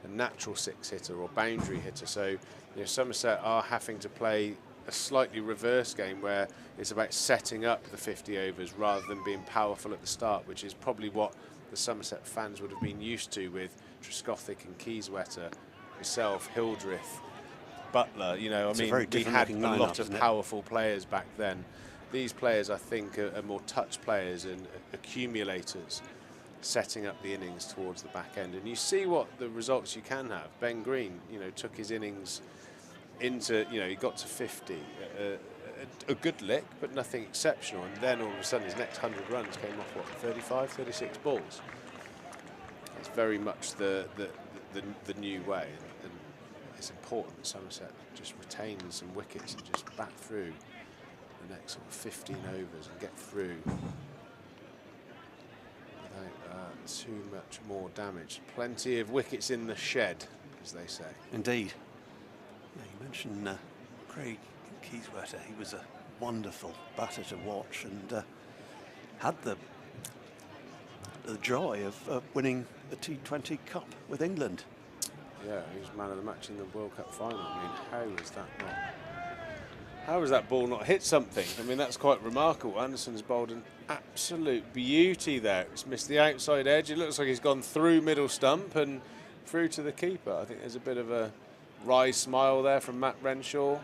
A natural six hitter or boundary hitter. So, you know, Somerset are having to play a slightly reverse game where it's about setting up the 50 overs rather than being powerful at the start, which is probably what the Somerset fans would have been used to with Trescothick and Keyswetter, myself, Hildreth, Butler. You know, I mean, we had a lot of powerful players back then. These players, I think, are more touch players and accumulators, setting up the innings towards the back end, and you see what the results you can have. Ben Green, you know, took his innings into, you know, he got to 50, a good lick, but nothing exceptional, and then all of a sudden his next 100 runs came off, what, 35, 36 balls. It's very much the new way, and it's important important that Somerset just retain some wickets and just bat through the next sort of 15 overs and get through without too much more damage. Plenty of wickets in the shed, as they say. Indeed. Yeah, you mentioned Craig Keyswetter. He was a wonderful batter to watch and had the joy of winning the T20 Cup with England. Yeah, he was man of the match in the World Cup final. I mean, how has that ball not hit something? I mean, that's quite remarkable. Anderson's bowled an absolute beauty there. It's missed the outside edge. It looks like he's gone through middle stump and through to the keeper. I think there's a bit of a wry smile there from Matt Renshaw.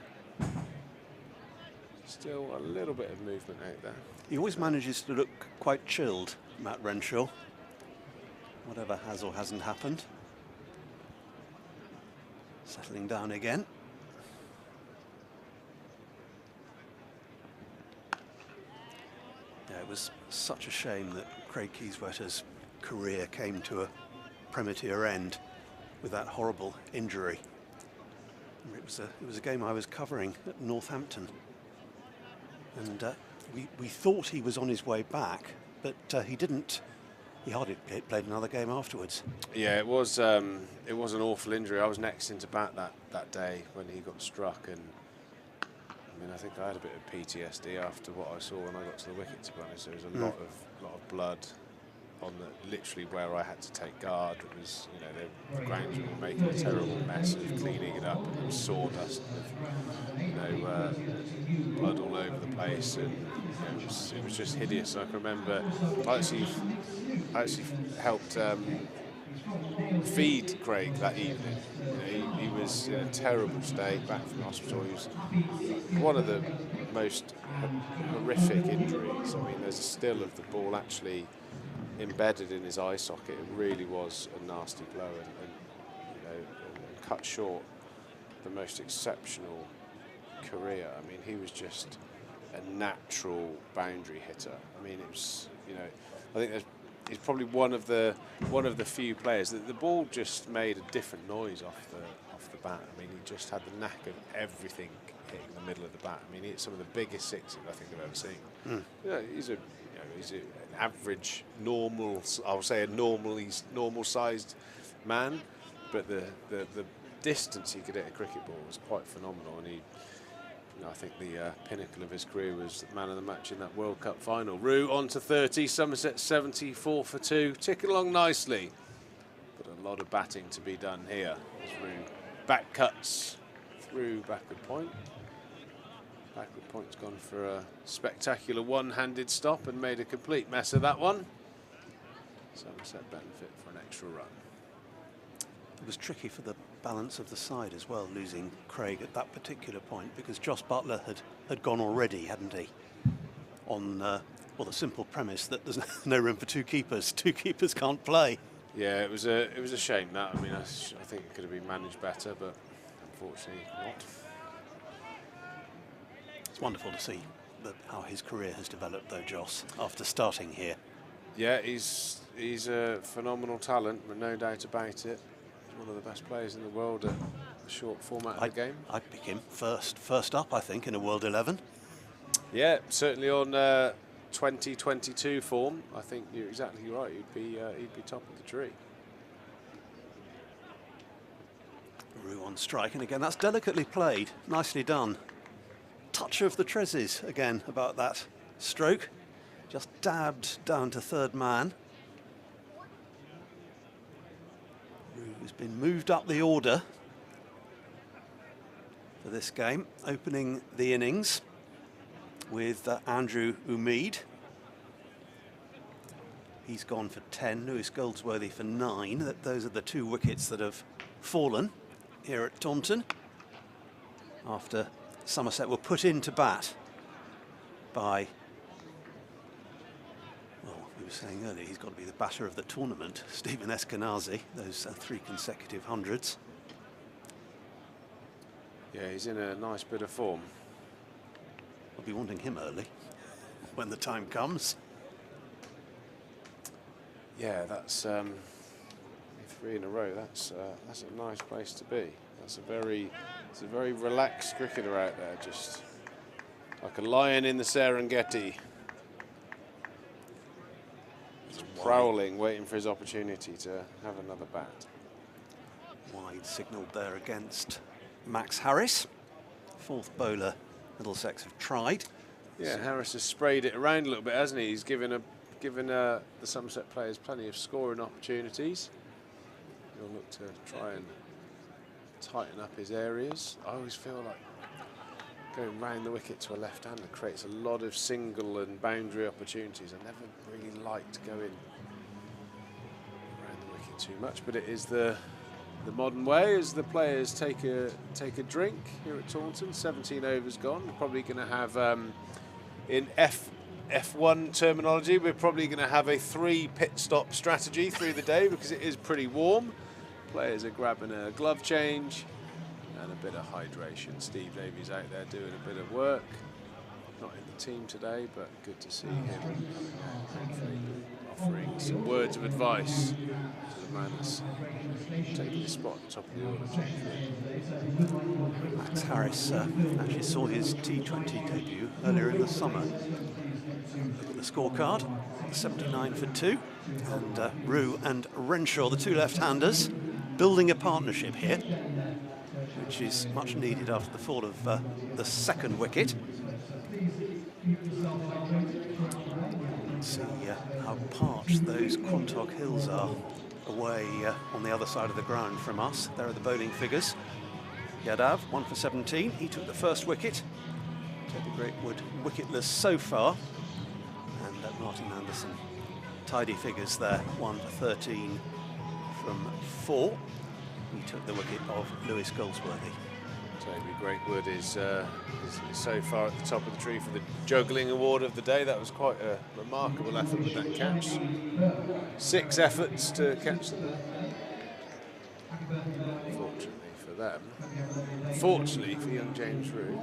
Still a little bit of movement out there. He always manages to look quite chilled, Matt Renshaw, whatever has or hasn't happened. Settling down again. Yeah, it was such a shame that Craig Keyswetter's career came to a premature end with that horrible injury. It was a game I was covering at Northampton, and we thought he was on his way back, but he didn't. He hardly played another game afterwards. Yeah, it was an awful injury. I was next in to bat that day when he got struck, and I mean, I think I had a bit of PTSD after what I saw when I got to the wicket. To be honest, there was a lot of blood on literally where I had to take guard. It was, you know, the groundsmen were making a terrible mess of cleaning it up, and there was sawdust with, you know, blood all over the place, and you know, it was just hideous. I can remember I actually helped feed Craig that evening. You know, he was in a terrible state, back from hospital. He was one of the most horrific injuries. I mean, there's a still of the ball actually embedded in his eye socket. It really was a nasty blow, and you know, and cut short the most exceptional career. I mean, he was just a natural boundary hitter. I mean, it was, you know, I think he's probably one of the few players that the ball just made a different noise off the bat. I mean, he just had the knack of everything hitting the middle of the bat. I mean, he hit some of the biggest sixes I think I've ever seen. Yeah, he's an average, normal, I'll say a normal-sized man, but the distance he could hit a cricket ball was quite phenomenal, and he, you know, I think the pinnacle of his career was man of the match in that World Cup final. Root on to 30, Somerset 74 for 2, ticking along nicely, but a lot of batting to be done here as Root back cuts through backward point. Backward point's gone for a spectacular one-handed stop and made a complete mess of that one. Somerset benefit for an extra run. It was tricky for the balance of the side as well, losing Craig at that particular point, because Joss Butler had gone already, hadn't he? On well, the simple premise that there's no room for two keepers. Two keepers can't play. Yeah, it was a shame that. I mean, I think it could have been managed better, but unfortunately not. It's wonderful to see how his career has developed, though, Joss, after starting here. Yeah, he's a phenomenal talent, but no doubt about it. He's one of the best players in the world at the short format of the game. I'd pick him first up, I think, in a World 11. Yeah, certainly on 2022 form. I think you're exactly right. He'd be top of the tree. Roux on strike, and again, that's delicately played, nicely done. Touch of the Trezes again about that stroke, just dabbed down to third man. Roux has been moved up the order for this game, opening the innings with Andrew Umeed. He's gone for 10, Lewis Goldsworthy for 9. Those are the 2 wickets that have fallen here at Taunton after Somerset were put into bat by, well, we were saying earlier, he's got to be the batter of the tournament, Stephen Eskenazi, those 3 consecutive hundreds. Yeah, he's in a nice bit of form. I'll be wanting him early when the time comes. Yeah, that's 3 in a row. That's a nice place to be. That's a very relaxed cricketer out there, just like a lion in the Serengeti. Just prowling, waiting for his opportunity to have another bat. Wide signalled there against Max Harris. Fourth bowler Middlesex have tried. Yeah, Harris has sprayed it around a little bit, hasn't he? He's given the Somerset players plenty of scoring opportunities. He'll look to try and tighten up his areas. I always feel like going round the wicket to a left-hander creates a lot of single and boundary opportunities. I never really liked going around the wicket too much, but it is the modern way as the players take a drink here at Taunton. 17 overs gone. We're probably going to have, in F1 terminology, we're probably going to have a 3 pit stop strategy through the day because it is pretty warm. Players are grabbing a glove change and a bit of hydration. Steve Davies out there doing a bit of work. Not in the team today, but good to see him offering some words of advice to the man that's taking his spot at the top of the order. Max Harris actually saw his T20 debut earlier in the summer. Look at the scorecard, 79 for 2. And Rue and Renshaw, the two left-handers, building a partnership here, which is much needed after the fall of the second wicket. See how parched those Quantock Hills are away on the other side of the ground from us. There are the bowling figures. Yadav, 1 for 17. He took the first wicket. Toby Greatwood wicketless so far. And Martin Anderson, tidy figures there. 1 for 13 from 4. He took the wicket of Lewis Goldsworthy. Toby Greatwood is so far at the top of the tree for the juggling award of the day. That was quite a remarkable effort with that catch. 6 efforts to catch them. Fortunately for them. Fortunately for young James Rue,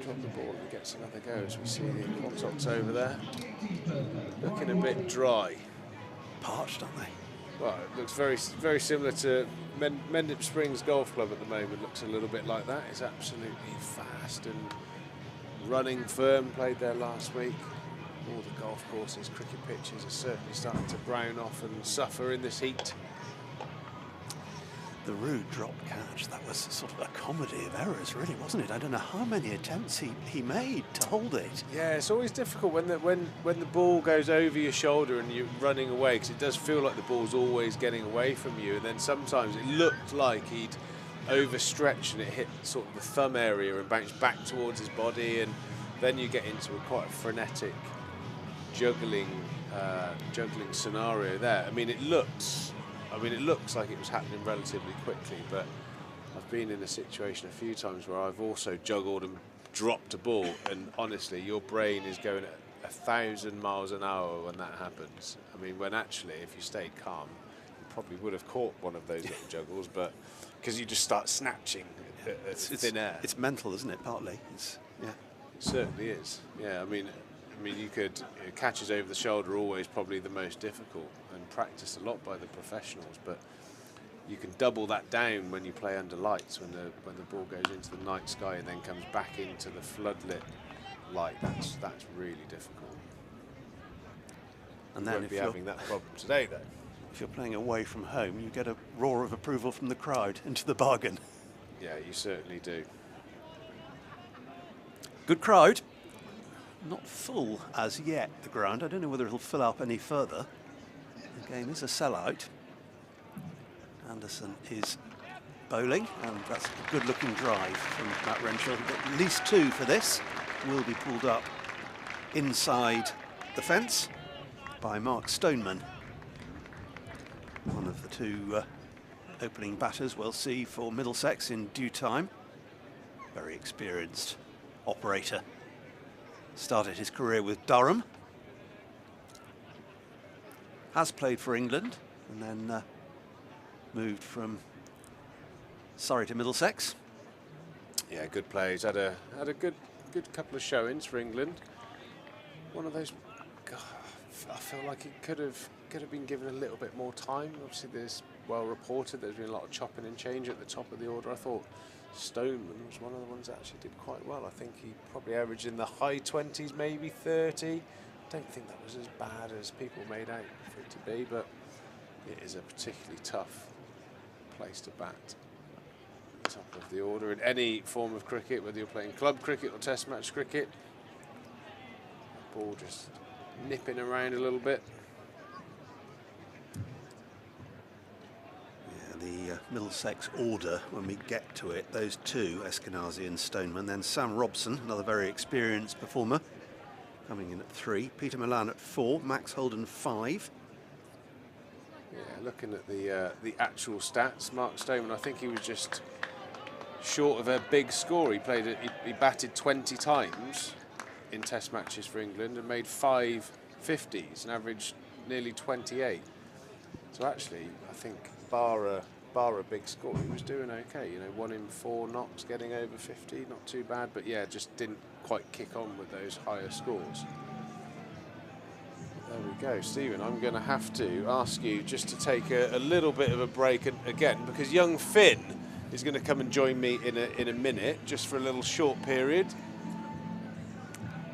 dropped the ball and gets another go as we see the Quantocks over there. Looking a bit dry. Parched, aren't they? Well, it looks very similar to Mendip Springs Golf Club at the moment. Looks a little bit like that. It's absolutely fast and running firm. Played there last week. All the golf courses, cricket pitches are certainly starting to brown off and suffer in this heat. The Rue drop catch, that was sort of a comedy of errors, really, wasn't it? I don't know how many attempts he made to hold it. Yeah, it's always difficult when the ball goes over your shoulder and you're running away, because it does feel like the ball's always getting away from you. And then sometimes it looked like he'd overstretched and it hit sort of the thumb area and bounced back towards his body, and then you get into quite a frenetic juggling scenario there. I mean, it looks like it was happening relatively quickly, but I've been in a situation a few times where I've also juggled and dropped a ball, and honestly, your brain is going at 1,000 miles an hour when that happens. I mean, when actually, if you stayed calm, you probably would have caught one of those little juggles, but because you just start snatching at thin air. It's mental, isn't it, partly? Yeah. It certainly is. Yeah, I mean, you could catches over the shoulder are always probably the most difficult and practiced a lot by the professionals, but you can double that down when you play under lights, when the ball goes into the night sky and then comes back into the floodlit light. That's really difficult. And you then won't be having that problem today, though. If you're playing away from home, you get a roar of approval from the crowd into the bargain. Yeah, you certainly do. Good crowd. Not full as yet, the ground. I don't know whether it'll fill up any further. The game is a sellout. Anderson is bowling, and that's a good-looking drive from Matt Renshaw. He'll get at least 2 for this. Will be pulled up inside the fence by Mark Stoneman. One of the 2 opening batters we'll see for Middlesex in due time. Very experienced operator. Started his career with Durham. Has played for England and then moved from Surrey to Middlesex. Yeah, good play. He's had a good couple of showings for England. One of those, God, I feel like it could have been given a little bit more time. Obviously, there's well reported. There's been a lot of chopping and change at the top of the order. I thought Stoneman was one of the ones that actually did quite well. I think he probably averaged in the high 20s, maybe 30. Don't think that was as bad as people made out for it to be, but it is a particularly tough place to bat. Top of the order in any form of cricket, whether you're playing club cricket or test match cricket. Ball just nipping around a little bit. Yeah, the Middlesex order, when we get to it, those two, Eskenazi and Stoneman, then Sam Robson, another very experienced performer, coming in at 3, Peter Milan at 4, Max Holden 5. Yeah, looking at the actual stats, Mark Stoneman, I think he was just short of a big score. He batted 20 times in test matches for England and made 5 50s and averaged nearly 28. So actually, I think bar a big score, he was doing okay. You know, 1 in 4 knocks, getting over 50, not too bad. But yeah, just didn't quite kick on with those higher scores. There we go, Stephen. I'm going to have to ask you just to take a little bit of a break again, because young Finn is going to come and join me in a minute, just for a little short period.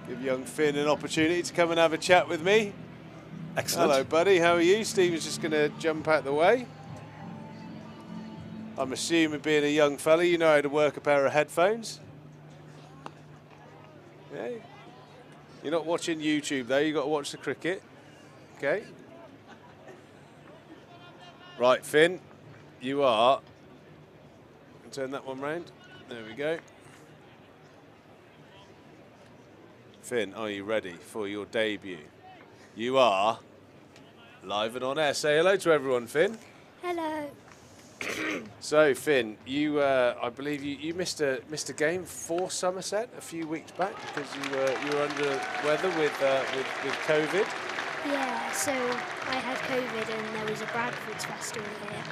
Give young Finn an opportunity to come and have a chat with me. Excellent. Hello, buddy. How are you? Stephen's just going to jump out the way. I'm assuming, being a young fella, you know how to work a pair of headphones. Yeah. You're not watching YouTube, though. You've got to watch the cricket. Okay. Right, Finn. You are... Turn that one round. There we go. Finn, are you ready for your debut? You are live and on air. Say hello to everyone, Finn. Hello. So, Finn, you, I believe you missed a game for Somerset a few weeks back because you were under weather with COVID. Yeah, so I had COVID and there was a Bradford's festival here.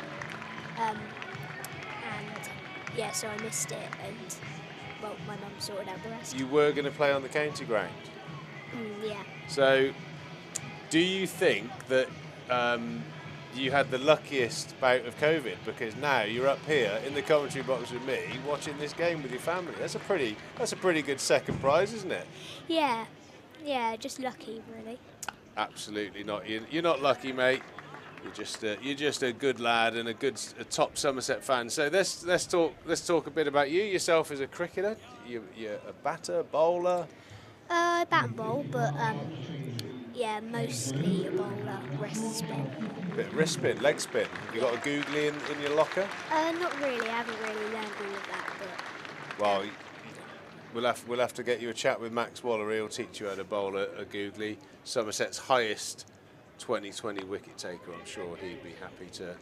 And yeah, so I missed it and, well, my mum sorted out the rest. You were going to play on the county ground. Yeah. So, do you think that you had the luckiest bout of COVID, because now you're up here in the commentary box with me watching this game with your family? That's a pretty good second prize, isn't it? Yeah, just lucky, really. Absolutely not. You're not lucky, mate. You're just a good lad and a top Somerset fan. So let's talk a bit about you yourself as a cricketer. You're a batter, bowler. I bat and bowl, but yeah, mostly a bowler, wrist spin. Bit of wrist spin, leg spin. Have you got a googly in your locker? Not really. I haven't really learned all of that, but Well, we'll have to get you a chat with Max Waller. He'll teach you how to bowl a googly. Somerset's highest 2020 wicket taker. I'm sure he'd be happy to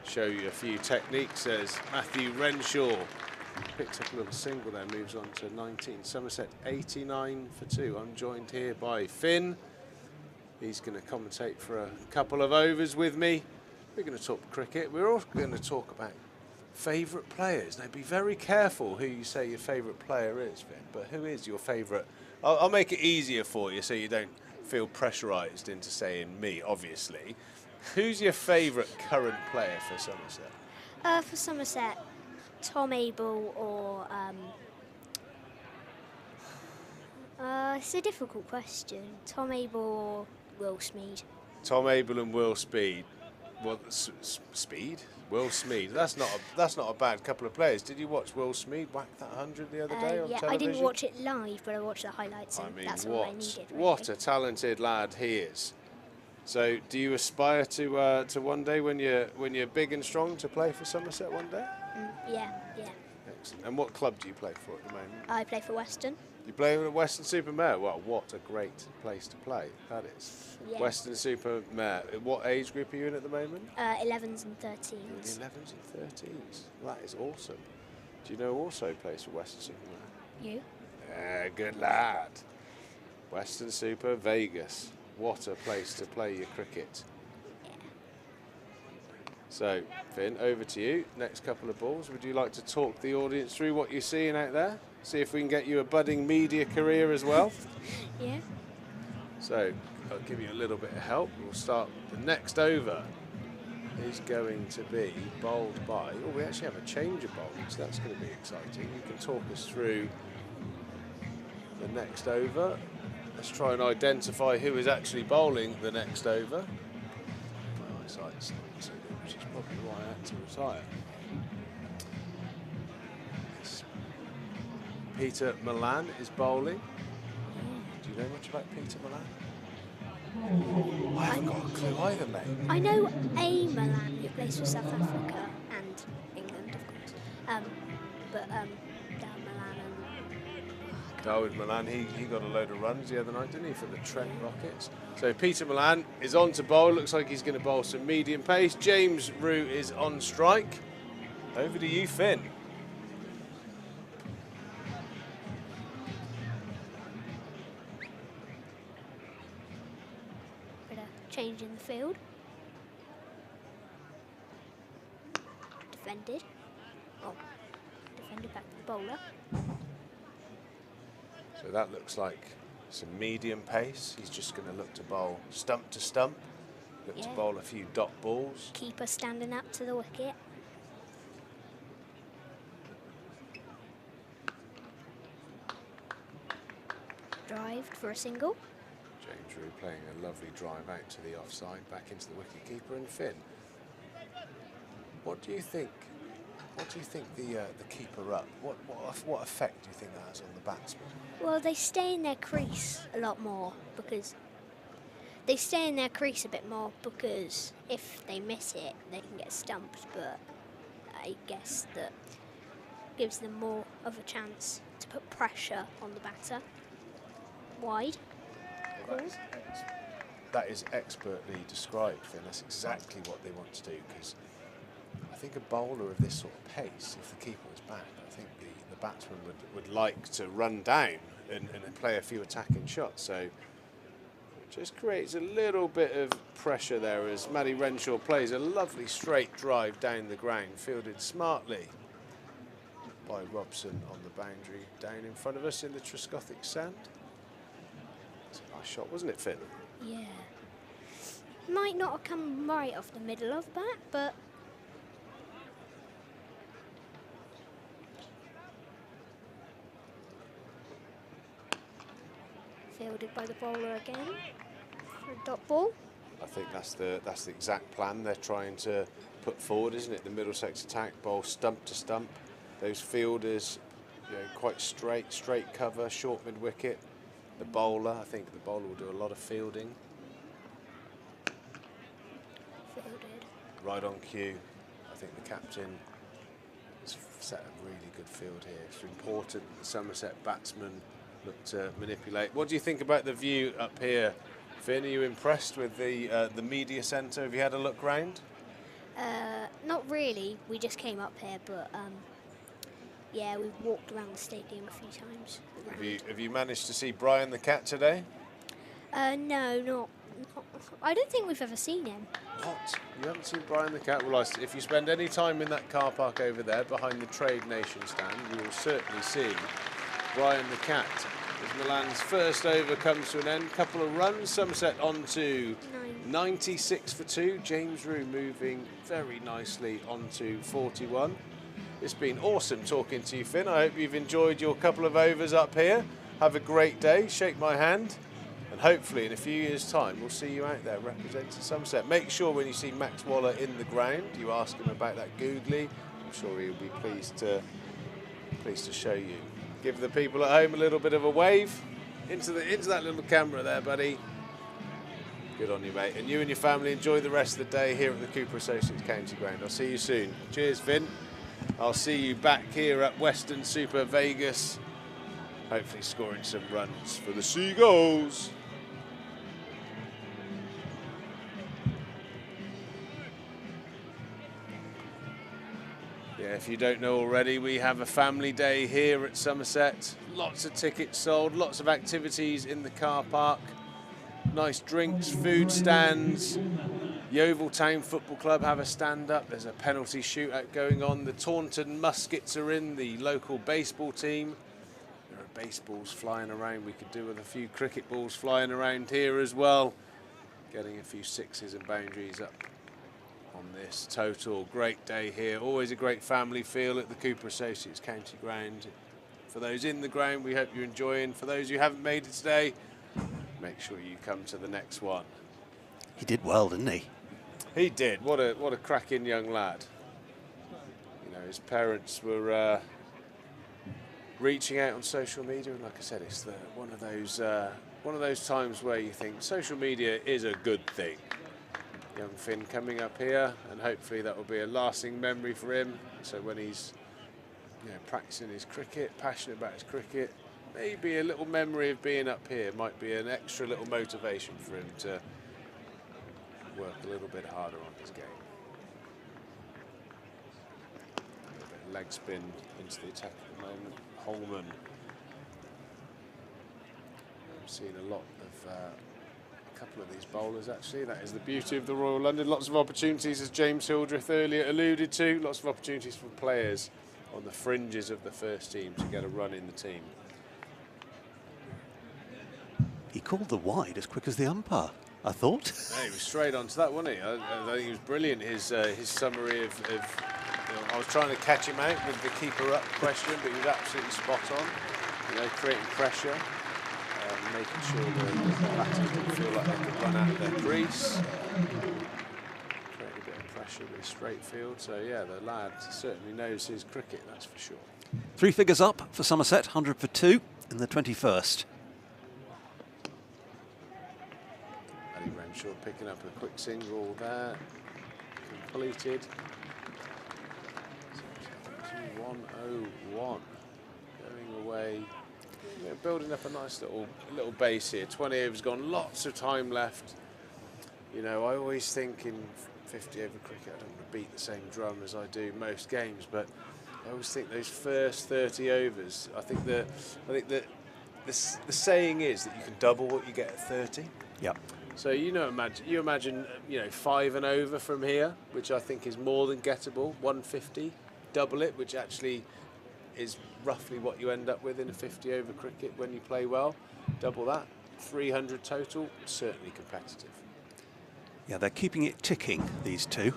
show you a few techniques. As Matthew Renshaw picks up a little single there, moves on to 19. Somerset 89 for 2. I'm joined here by Finn. He's going to commentate for a couple of overs with me. We're going to talk cricket. We're also going to talk about favourite players. Now, be very careful who you say your favourite player is, Finn, but who is your favourite? I'll make it easier for you so you don't feel pressurised into saying me, obviously. Who's your favourite current player for Somerset? for Somerset, Tom Abel or it's a difficult question. Tom Abel or Will Smeed? Tom Abel and Will Speed. Well, Speed? Will Smeed. That's not a bad couple of players. Did you watch Will Smeed whack that 100 the other day on yeah, television? I didn't watch it live, but I watched the highlights, and that's all I needed. Really. What a talented lad he is. So, do you aspire to one day, when you're big and strong, to play for Somerset one day? Yeah. Excellent. And what club do you play for at the moment? I play for Weston. You play at Weston-super-Mare? Well, what a great place to play that is. Yeah. Weston-super-Mare. What age group are you in at the moment? 11s and 13s. You're in 11s and 13s. That is awesome. Do you know who also plays for Weston-super-Mare? You? Good lad. Weston-super Vegas. What a place to play your cricket. Yeah. So, Finn, over to you. Next couple of balls. Would you like to talk the audience through what you're seeing out there? See if we can get you a budding media career as well. Yeah. So, I'll give you a little bit of help. We'll start the next over is going to be bowled by, oh, we actually have a change of bowling, so that's going to be exciting. You can talk us through the next over. Let's try and identify who is actually bowling the next over. My eyesight's not so good, which is probably why I had to retire. Yes. Peter Milan is bowling. Do you know much about Peter Milan? I haven't got a clue either, mate. I know a Milan who plays for South Africa and England, of course. But Dan Milan and Dawood Milan, he got a load of runs the other night, didn't he, for the Trent Rockets? So Peter Milan is on to bowl. Looks like he's going to bowl some medium pace. James Rue is on strike. Over to you, Finn. change in the field. Defended. Oh, defended back to the bowler. So that looks like some medium pace. He's just going to look to bowl stump to stump. Look to bowl a few dot balls. Keeper standing up to the wicket. Drived for a single. James Rue playing a lovely drive out to the offside, back into the wicket keeper and Finn. What do you think? What do you think the keeper up? What effect do you think that has on the batsman? Well, they stay in their crease a lot more because they stay in their crease a bit more because if they miss it, they can get stumped. But I guess that gives them more of a chance to put pressure on the batter. Wide. That is expertly described, Finn. That's exactly what they want to do, because I think a bowler of this sort of pace, if the keeper was back, I think the batsman would like to run down and play a few attacking shots. So it just creates a little bit of pressure there as Matty Renshaw plays a lovely straight drive down the ground, fielded smartly by Robson on the boundary down in front of us in the Trescothic sand. It's a nice shot, wasn't it, Finn? Yeah. Might not have come right off the middle of that, but fielded by the bowler again for a dot ball. I think that's the exact plan they're trying to put forward, isn't it? The Middlesex attack, bowl stump to stump. Those fielders, quite straight cover, short mid wicket. The bowler, I think the bowler will do a lot of fielding. Fielded. Right on cue. I think the captain has set a really good field here. It's important that the Somerset batsmen look to manipulate. What do you think about the view up here, Finn? Are you impressed with the media centre? Have you had a look round? Not really. We just came up here, but yeah, we've walked around the stadium a few times. Have you managed to see Brian the cat today? No, not. I don't think we've ever seen him. What? You haven't seen Brian the cat? Well, if you spend any time in that car park over there behind the Trade Nation stand, you will certainly see Brian the cat. As Milan's first over comes to an end, couple of runs, Somerset on to 96 for 2. James Rue moving very nicely on to 41. It's been awesome talking to you, Finn. I hope you've enjoyed your couple of overs up here. Have a great day, shake my hand, and hopefully in a few years' time we'll see you out there representing Somerset. Make sure when you see Max Waller in the ground, you ask him about that googly. I'm sure he'll be pleased to show you. Give the people at home a little bit of a wave into that little camera there, buddy. Good on you, mate. And you and your family enjoy the rest of the day here at the Cooper Associates County Ground. I'll see you soon. Cheers, Finn. I'll see you back here at Western Super Vegas, hopefully scoring some runs for the Seagulls. Yeah, if you don't know already, we have a family day here at Somerset. Lots of tickets sold, lots of activities in the car park. Nice drinks, food stands. Yeovil Town Football Club have a stand-up. There's a penalty shootout going on. The Taunton Muskets are in, the local baseball team. There are baseballs flying around. We could do with a few cricket balls flying around here as well. Getting a few sixes and boundaries up on on this total. Great day here. Always a great family feel at the Cooper Associates County Ground. For those in the ground, we hope you're enjoying. For those who haven't made it today, make sure you come to the next one. He did well, didn't he? He did. What a cracking young lad. You know, his parents were reaching out on social media, and like I said, it's one of those times where you think social media is a good thing. Young Finn coming up here, and hopefully that will be a lasting memory for him. So when he's practicing his cricket, passionate about his cricket, maybe a little memory of being up here might be an extra little motivation for him to work a little bit harder on his game. A little bit of leg spin into the attack at the moment. Holman. I'm seeing a lot of a couple of these bowlers actually. That is the beauty of the Royal London. Lots of opportunities, as James Hildreth earlier alluded to. Lots of opportunities for players on the fringes of the first team to get a run in the team. He called the wide as quick as the umpire, I thought. Yeah, he was straight onto that, wasn't he? I think he was brilliant. His summary of I was trying to catch him out with the keeper up question, but he was absolutely spot on. Creating pressure, making sure the batters didn't feel like they could run out of their crease. Creating a bit of pressure with a straight field. So yeah, the lad certainly knows his cricket, that's for sure. 3 figures up for Somerset, 100 for 2 in the 21st. Renshaw picking up a quick single there, completed. 101 going away, building up a nice little base here. 20 overs gone, lots of time left. I always think in 50 over cricket, I don't want to beat the same drum as I do most games, but I always think those first 30 overs, I think the saying is that you can double what you get at 30. Yep. So imagine 5 and over from here, which I think is more than gettable. 150, double it, which actually is roughly what you end up with in a 50 over cricket when you play well. Double that, 300 total, certainly competitive. Yeah, they're keeping it ticking, these two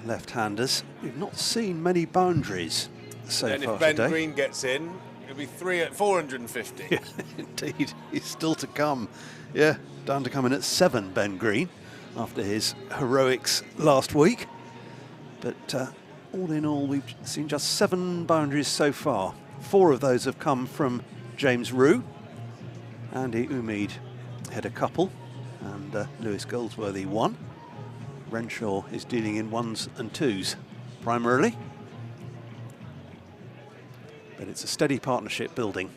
left-handers. We've not seen many boundaries so far today. And if Ben Green gets in, it'll be 450. Yeah, indeed, he's still to come. Yeah, down to come in at 7, Ben Green, after his heroics last week. But all in all, we've seen just 7 boundaries so far. 4 of those have come from James Rue. Andy Umeed had a couple, and Lewis Goldsworthy 1. Renshaw is dealing in 1s and 2s primarily. But it's a steady partnership building.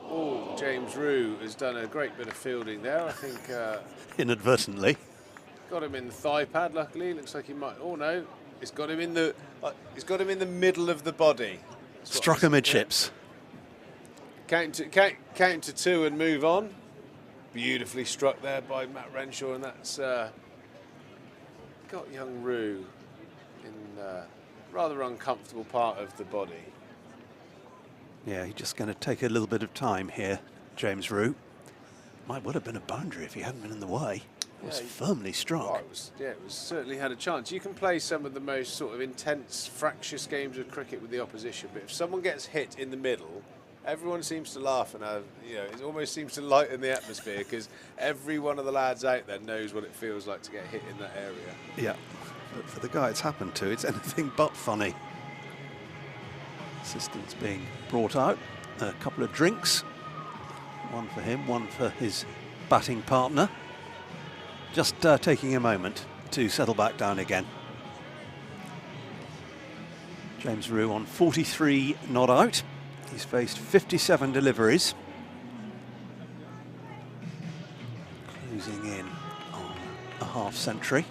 Oh, James Rue has done a great bit of fielding there, I think. Inadvertently. Got him in the thigh pad, luckily. Looks like he might. Oh no, it's got him in the middle of the body. Struck amidships. Count to 2 and move on. Beautifully struck there by Matt Renshaw, and that's got young Rue in rather uncomfortable part of the body. Yeah, he's just going to take a little bit of time here, James Rue. Might well have been a boundary if he hadn't been in the way. It was firmly struck. Oh, it was certainly had a chance. You can play some of the most sort of intense, fractious games of cricket with the opposition, but if someone gets hit in the middle, everyone seems to laugh and it almost seems to lighten the atmosphere because every one of the lads out there knows what it feels like to get hit in that area. Yeah, but for the guy it's happened to, it's anything but funny. Assistants being brought out, a couple of drinks, one for him, one for his batting partner. Just taking a moment to settle back down again. James Rue on 43 not out. He's faced 57 deliveries. Closing in on a half century.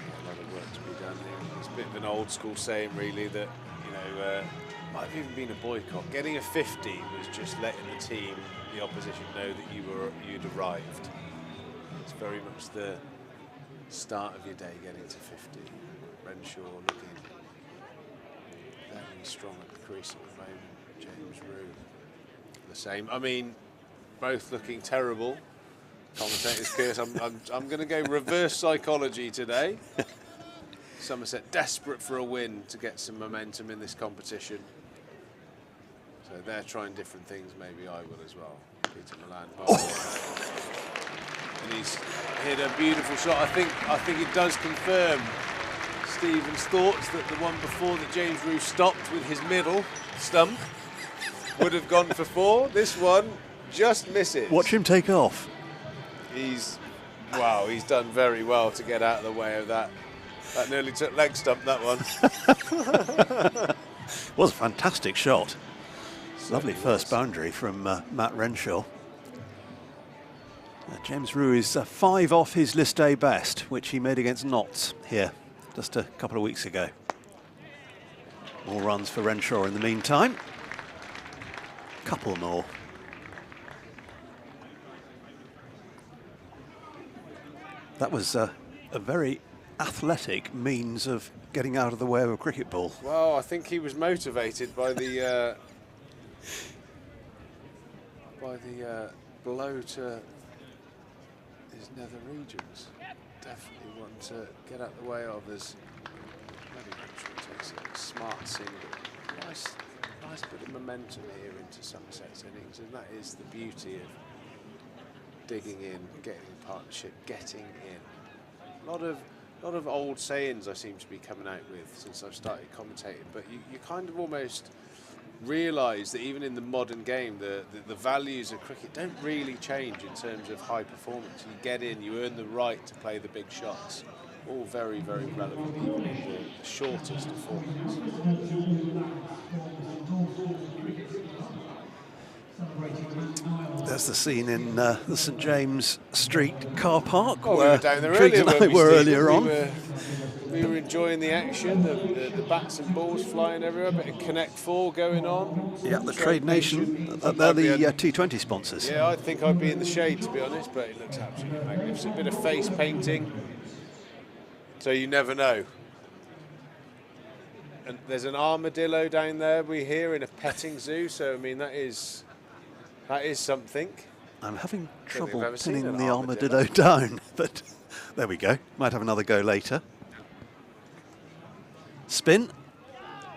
A lot of work to be done here. It's a bit of an old school saying really that, might have even been a boycott. Getting a 50 was just letting the team, the opposition, know that you'd arrived. It's very much the start of your day getting to 50. Renshaw looking very strong at the crease at the moment. James Rue the same. I mean, both looking terrible. Commentator's curse. I'm going to go reverse psychology today. Somerset desperate for a win to get some momentum in this competition. So they're trying different things. Maybe I will as well. Peter Milan. And he's hit a beautiful shot. I think it does confirm Stephen's thoughts that the one before that James Roux stopped with his middle stump would have gone for 4. This one just misses. Watch him take off. He's done very well to get out of the way of that. That nearly took leg stump, that one. Was a fantastic shot. Lovely first boundary from Matt Renshaw. James Roux is 5 off his list A best, which he made against Notts here just a couple of weeks ago. More runs for Renshaw in the meantime. Couple more. That was a very athletic means of getting out of the way of a cricket ball. Well, I think he was motivated by the blow to his nether regions. Definitely one to get out of the way of as takes a smart single. Nice bit of momentum here into Somerset's innings, and that is the beauty of digging in, getting in partnership, getting in. A lot of old sayings I seem to be coming out with since I've started commentating, but you kind of almost realise that even in the modern game, the values of cricket don't really change in terms of high performance. You get in, you earn the right to play the big shots. All very, very relevant, even in the shortest of formats. There's the scene in the St James Street car park. Well, where we were down there Triggs earlier, and I weren't we, were Stephen? earlier on. We were enjoying the action, the bats and balls flying everywhere, a bit of Connect 4 going on. Yeah, the Trade Nation, they're the T20 sponsors. Yeah, I think I'd be in the shade, to be honest, but it looks absolutely magnificent. A bit of face painting, so you never know. And there's an armadillo down there, we hear, in a petting zoo, so I mean, that is something. I'm having Don't think trouble I've ever seen pinning an the armadillo. armadillo down, but there we go. Might have another go later. Spin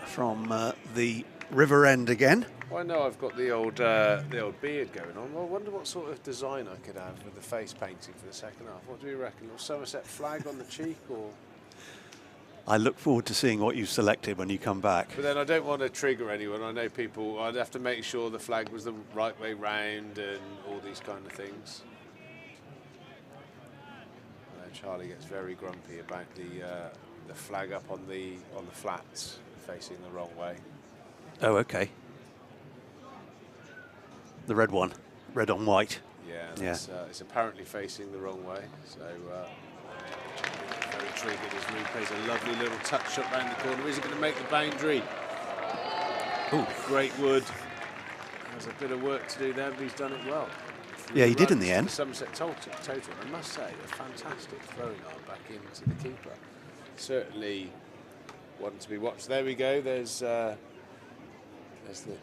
from the river end again. Well, I know I've got the old beard going on. Well, I wonder what sort of design I could have with the face painting for the second half. What do you reckon? A Somerset flag on the cheek, or? I look forward to seeing what you've selected when you come back. But then I don't want to trigger anyone. I know people, I'd have to make sure the flag was the right way round and all these kind of things. And then Charlie gets very grumpy about the flag up on the flats facing the wrong way. Oh, okay. The red one, red on white. Yeah, it's apparently facing the wrong way. So very triggered as Roux plays a lovely little touch shot round the corner. Is he going to make the boundary? Oh, Great Wood has a bit of work to do there, but he's done it well. Yeah, he did in the end. Somerset total, I must say, a fantastic throwing arm back into the keeper. Certainly one to be watched. There we go. There's the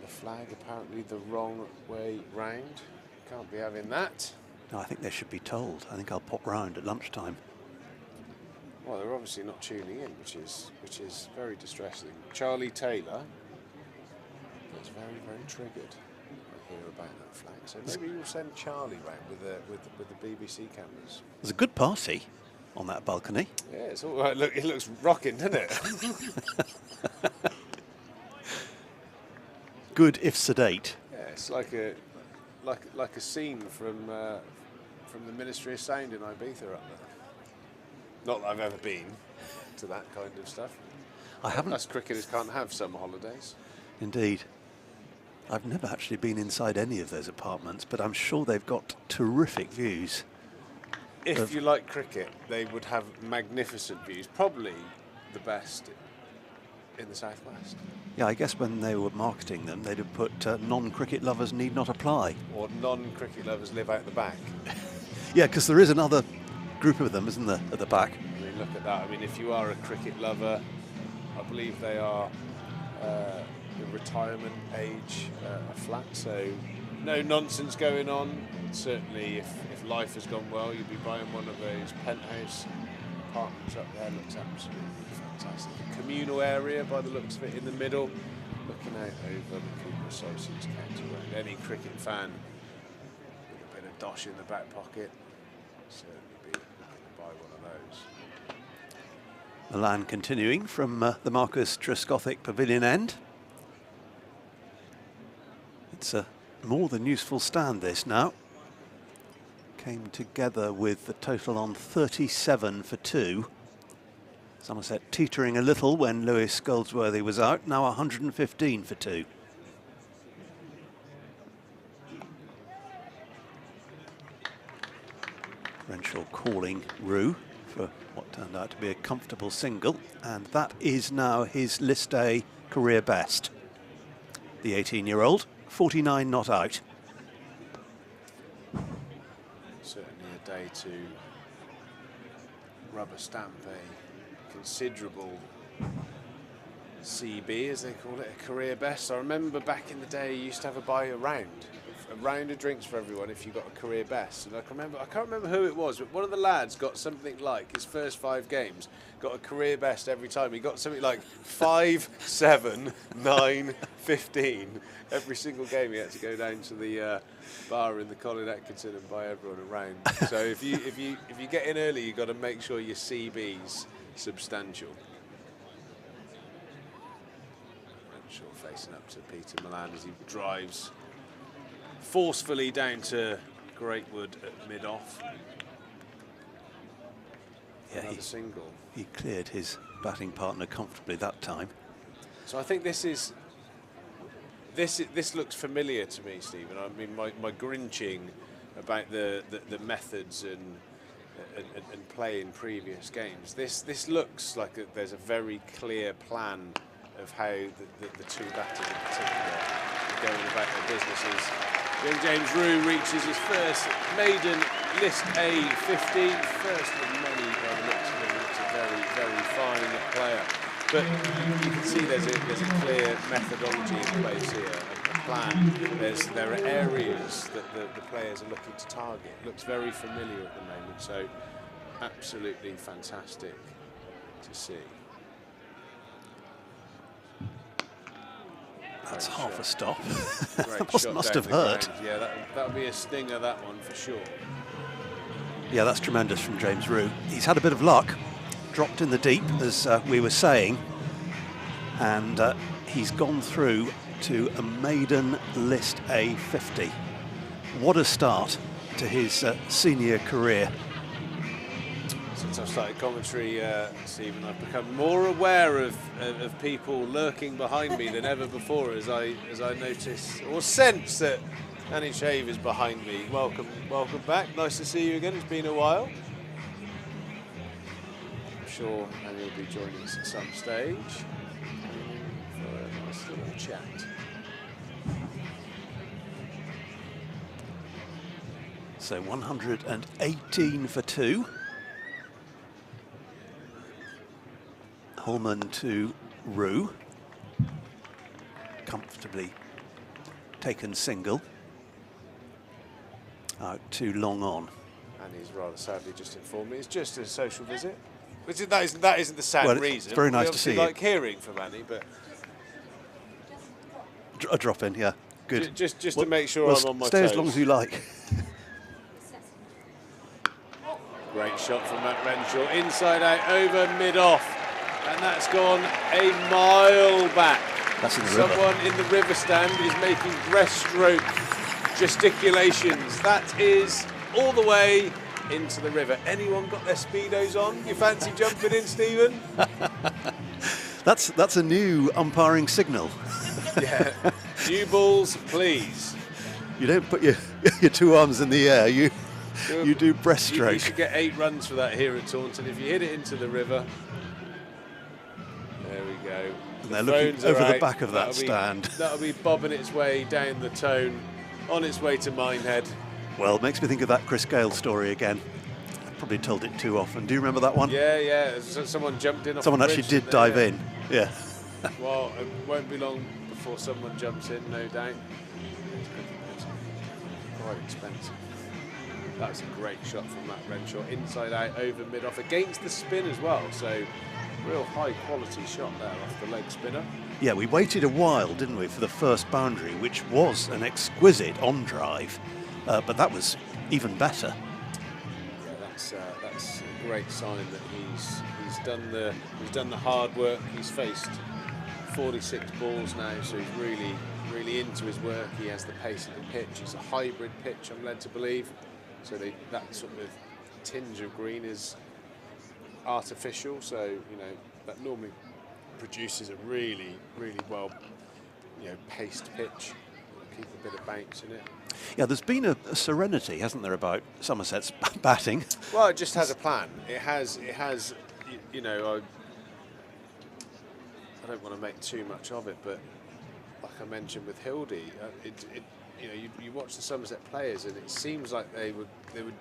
flag apparently the wrong way round. Can't be having that. no, I think they should be told. I think I'll pop round at lunchtime. Well, they're obviously not tuning in, which is very distressing. Charlie Taylor is very, very triggered. I hear about that flag. So maybe we'll send Charlie round with the BBC cameras. There's a good party on that balcony. Yeah, it's all right. Look, it looks rocking, doesn't it? Good if sedate. Yeah, it's like a scene from the Ministry of Sound in Ibiza up there. Not that I've ever been to that kind of stuff. I haven't. Us cricketers can't have summer holidays. Indeed. I've never actually been inside any of those apartments, but I'm sure they've got terrific views. If you like cricket, they would have magnificent views. Probably the best in the southwest. Yeah, I guess when they were marketing them, they'd have put non-cricket lovers need not apply. Or non-cricket lovers live out the back. Yeah, because there is another group of them, isn't there, at the back? I mean, look at that. I mean, if you are a cricket lover, I believe they are the retirement age flat, so no nonsense going on. Certainly, if life has gone well, you'll be buying one of those penthouse apartments up there. Looks absolutely fantastic. A communal area by the looks of it in the middle, looking out over the Cooper Associates County Road. Any cricket fan with a bit of dosh in the back pocket certainly be looking to buy one of those. Milan continuing from the Marcus Trescothick Pavilion end. It's a more than useful stand, this now. Came together with the total on 37 for 2. Somerset teetering a little when Lewis Goldsworthy was out, now 115 for 2. Renshaw calling Roux for what turned out to be a comfortable single, and that is now his list A career best. The 18-year-old, 49 not out. Certainly a day to rubber stamp a considerable CB, as they call it, a career best. I remember back in the day you used to have a round of drinks for everyone if you got a career best. And I can't remember who it was, but one of the lads got something like, his first 5 games, got a career best every time. He got something like 5, 7, 9, 15. Every single game he had to go down to the bar in the Colin Atkinson and buy everyone a round. So if you get in early, you've got to make sure your CB's substantial. Renshaw facing up to Peter Milan as he drives forcefully down to Greatwood at mid-off. Yeah, another single. He cleared his batting partner comfortably that time. So I think this looks familiar to me, Stephen. I mean, my grinching about the methods and play in previous games. This looks like there's a very clear plan of how the two batters in particular are going about their businesses. Young James Roux reaches his first maiden list A 15, first of many by the looks of him. It's a very, very fine player. But you can see there's a clear methodology in place here, a plan. There are areas that the players are looking to target. Looks very familiar at the moment, so absolutely fantastic to see. That's half a stop. Great that shot must down have the hurt. ground. Yeah, that'll be a stinger, that one, for sure. Yeah, that's tremendous from James Roux. He's had a bit of luck. Dropped in the deep, as we were saying. And he's gone through to a maiden list A 50. What a start to his senior career. Since I've started commentary, Stephen, I've become more aware of people lurking behind me than ever before as I notice or sense that Annie Shave is behind me. Welcome back. Nice to see you again. It's been a while. I'm sure Annie will be joining us at some stage for a nice little chat. So 118 for 2. Holman to Roux. Comfortably taken single. Out to long on. And he's rather sadly just informed me it's just a social visit. That isn't the sad reason. It's very nice to see you. Like hearing from Annie, but A drop in, yeah. Good. Just to make sure I'm on my stay toes. as long as you like. Great shot from Matt Renshaw, inside out, over mid-off. And that's gone a mile back. That's in the river. Someone in the river stand is making breaststroke gesticulations. That is all the way into the river. Anyone got their Speedos on? You fancy jumping in, Stephen? That's a new umpiring signal. Yeah. New balls, please. You don't put your 2 arms in the air. You do breaststroke. You should get 8 runs for that here at Taunton. If you hit it into the river. There we go. And they're looking over the back of that stand. That'll be bobbing its way down the Tone, on its way to Minehead. Well, it makes me think of that Chris Gale story again. I probably told it too often. Do you remember that one? Yeah. Someone jumped in off Someone the actually bridge, did dive in. Yeah. Well, it won't be long before someone jumps in, no doubt. quite expensive. That's a great shot from Matt Renshaw, inside out, over mid-off, against the spin as well, so real high quality shot there off the leg spinner. Yeah, we waited a while, didn't we, for the first boundary, which was an exquisite on-drive, but that was even better. Yeah, that's a great sign that he's done the hard work. He's faced 46 balls now, so he's really into his work. He has the pace of the pitch. It's a hybrid pitch, I'm led to believe. So that sort of tinge of green is artificial. So that normally produces a really well paced pitch. Keep a bit of bounce in it. Yeah, there's been a serenity, hasn't there, about Somerset's batting? Well, it just has a plan. It has. I don't want to make too much of it, but like I mentioned with Hildy, you watch the Somerset players, and it seems like they were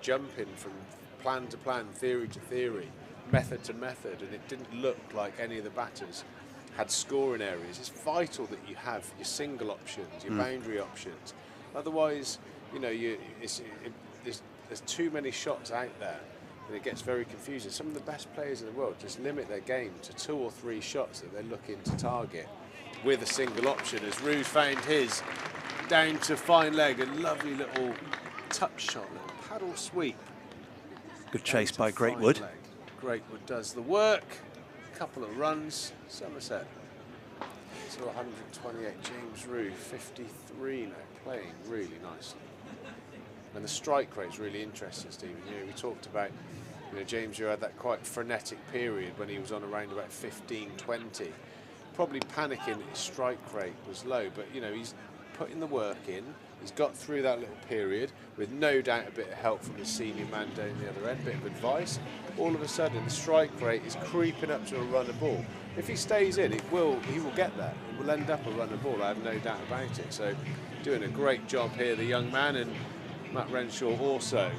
jumping from plan to plan, theory to theory, method to method, and it didn't look like any of the batters had scoring areas. It's vital that you have your single options, your boundary options. Otherwise, there's too many shots out there, and it gets very confusing. Some of the best players in the world just limit their game to 2 or 3 shots that they're looking to target with a single option, as Roos found his down to fine leg, a lovely little touch shot, little paddle sweep. Good chase by Greatwood. Greatwood does the work. Couple of runs. Somerset to 128. James Roos 53 now, playing really nicely. And the strike rate's really interesting, Stephen. We talked about James Roos had that quite frenetic period when he was on around about 15-20. Probably panicking that his strike rate was low, but he's putting the work in. He's got through that little period with no doubt a bit of help from his senior man down the other end, bit of advice. All of a sudden, the strike rate is creeping up to a runner ball. If he stays in, he will get there. It will end up a runner ball, I have no doubt about it. So, doing a great job here, the young man, and Matt Renshaw also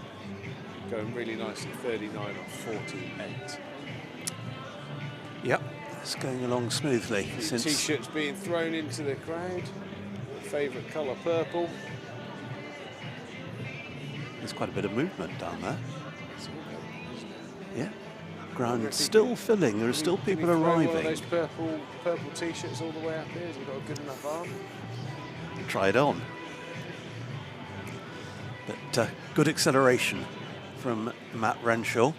going really nicely, 39 off 48. Yep, it's going along smoothly. Since T-shirts being thrown into the crowd. Favourite colour, purple. There's quite a bit of movement down there. Yeah, ground still filling. There are still people arriving. One of those purple T-shirts all the way up here. Has he got a good enough arm? Try it on. But good acceleration from Matt Renshaw.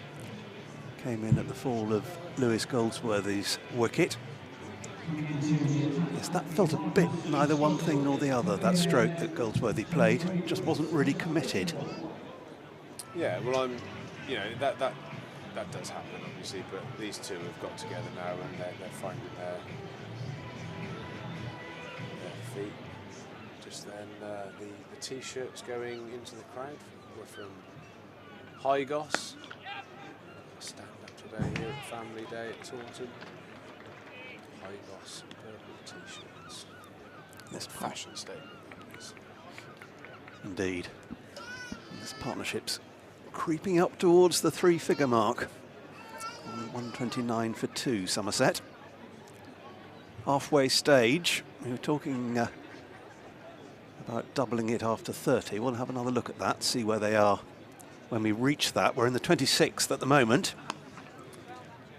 Came in at the fall of Lewis Goldsworthy's wicket. Yes, that felt a bit neither one thing nor the other, that stroke that Goldsworthy played. Just wasn't really committed. Yeah, well, that does happen, obviously, but these two have got together now, and they're finding their feet. Just then, the T-shirts going into the crowd were from Hygos. Stand up today here at Family Day at Taunton. Hygos purple T-shirts. This fashion statement. Indeed. This partnership's creeping up towards the 3-figure mark. 129 for 2, Somerset. Halfway stage. We were talking about doubling it after 30. We'll have another look at that, see where they are when we reach that. We're in the 26th at the moment.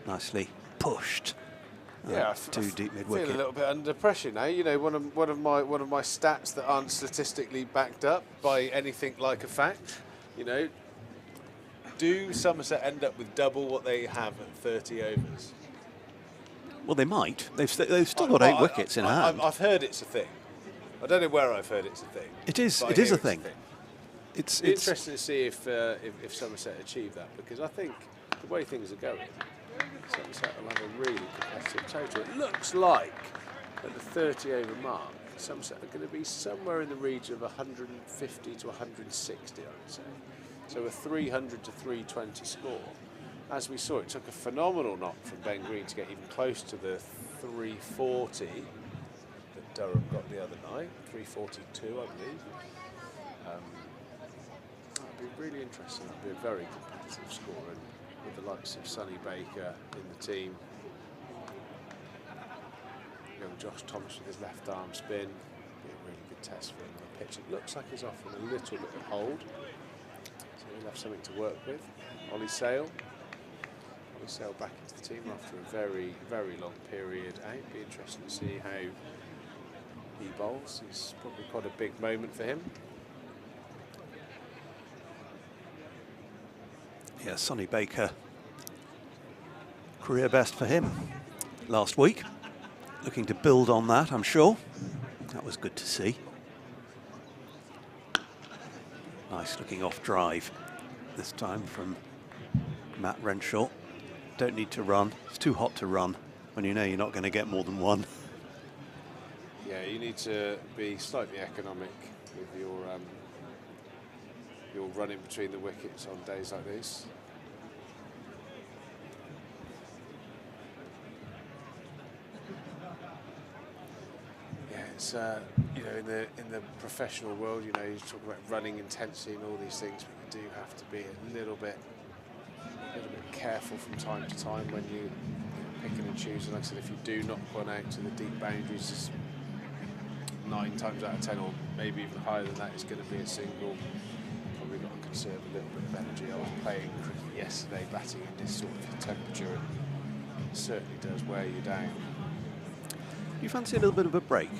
Nicely pushed. Yeah, too deep mid I wicket. feel a little bit under pressure now. One of my stats that aren't statistically backed up by anything like a fact. Do Somerset end up with double what they have at 30 overs? Well, they might. They've still got 8 wickets in hand. I've heard it's a thing. I don't know where I've heard it's a thing. It is. But It is a thing. It's interesting to see if Somerset achieve that, because I think the way things are going, Somerset will have a really competitive total. It looks like at the 30 over mark, Somerset are going to be somewhere in the region of 150 to 160, I would say. So a 300 to 320 score. As we saw, it took a phenomenal knock from Ben Green to get even close to the 340 that Durham got the other night, 342, I believe. That'd be really interesting. That'd be a very competitive score, and with the likes of Sonny Baker in the team. Young Josh Thomas with his left arm spin. Be a really good test for him on the pitch. It looks like he's offering a little bit of hold, so he'll have something to work with. Ollie Sale back into the team after a very, very long period out. Be interesting to see how he bowls. It's probably quite a big moment for him. Yeah, Sonny Baker, career best for him last week. Looking to build on that, I'm sure. That was good to see. Nice looking off drive this time from Matt Renshaw. Don't need to run. It's too hot to run when you know you're not going to get more than one. Yeah, you need to be slightly economic with your running between the wickets on days like this. Yeah, it's you know, in the professional world, you know, you talk about running intensity and all these things, but you do have to be a little bit careful from time to time when you picking and choosing. Like I said, if you do knock one out to the deep boundaries, just 9 times out of 10, or maybe even higher than that, it's going to be a single. Probably got to conserve a little bit of energy. I was playing cricket yesterday, batting in this sort of temperature, and it certainly does wear you down. You fancy a little bit of a break?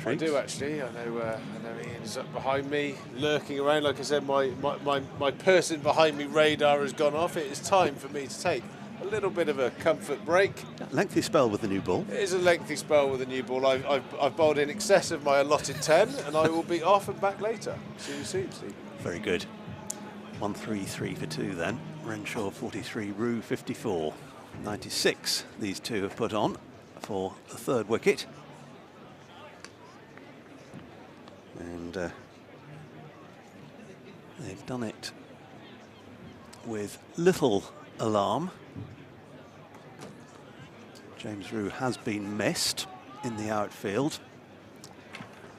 I do actually. I know Ian's up behind me, lurking around. Like I said, my person behind me radar has gone off. It is time for me to take a little bit of a comfort break. Lengthy spell with the new ball. It is a lengthy spell with a new ball. I've bowled in excess of my allotted 10, and I will be off and back later. See you soon, Steve. Very good. 133 for 2 then. Renshaw 43, Rue 54. 96 these two have put on for the 3rd wicket. And they've done it with little alarm. James Rue has been missed in the outfield.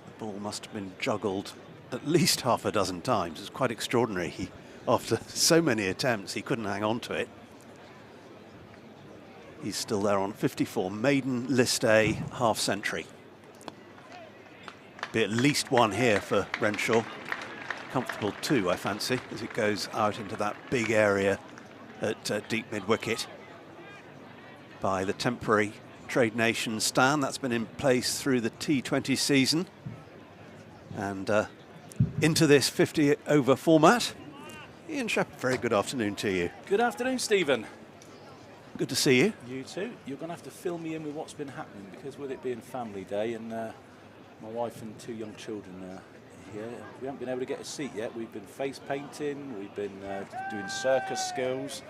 The ball must have been juggled at least half a dozen times. It's quite extraordinary. After so many attempts, he couldn't hang on to it. He's still there on 54, maiden list A, half century. Be at least one here for Renshaw. Comfortable 2, I fancy, as it goes out into that big area at deep mid-wicket by the temporary Trade Nation stand that's been in place through the T20 season. And into this 50-over format. Ian Shepherd, very good afternoon to you. Good afternoon, Stephen. Good to see you. You too. You're going to have to fill me in with what's been happening, because with it being family day and my wife and 2 young children here, we haven't been able to get a seat yet. We've been face painting, we've been doing circus skills,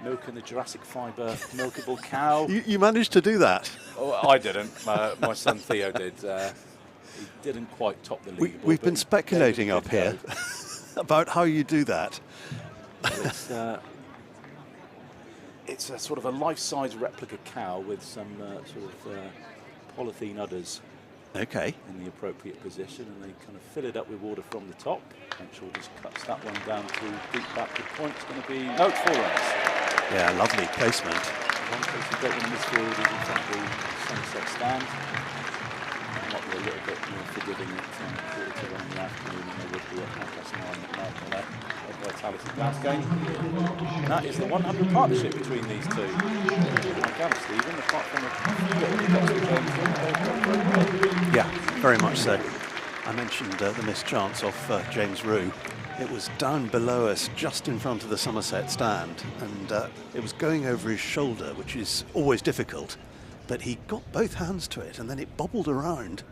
milking the Jurassic Fibre milkable cow. You managed to do that? Oh, I didn't. My son Theo did. He didn't quite top the leaderboard. We've been speculating up here about how you do that. It's a sort of a life-size replica cow with some polythene udders. Okay. In the appropriate position, and they kind of fill it up with water from the top. Renshaw just cuts that one down to deep backward point. It's going to be out 4 runs. Yeah, lovely placement. One place we've got in this field is in front of the Somerset stand. Might be a little bit more forgiving at 10:40 in the afternoon than they would be at 9:30 at night on a Vitality Glass game. And that is the 100 partnership between these two. I can, Stephen, apart from Yeah, very much so. I mentioned the missed chance off James Rue. It was down below us, just in front of the Somerset stand, and it was going over his shoulder, which is always difficult. But he got both hands to it, and then it bobbled around,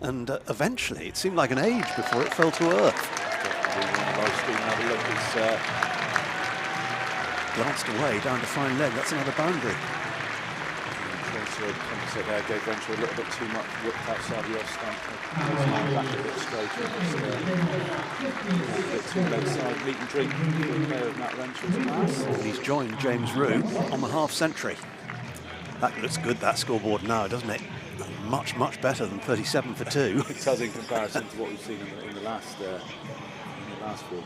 and eventually it seemed like an age before it fell to earth. Glanced away down to fine leg. That's another boundary. Gave Renshaw a little bit too much, whipped outside the off stump, back a bit straighter, a bit too leg side, meat and drink player of Matt Renshaw's class. He's joined James Rue on the half century. That looks good, that scoreboard now, doesn't it? Much, much better than 37 for 2. It does in comparison to what we've seen in the last 4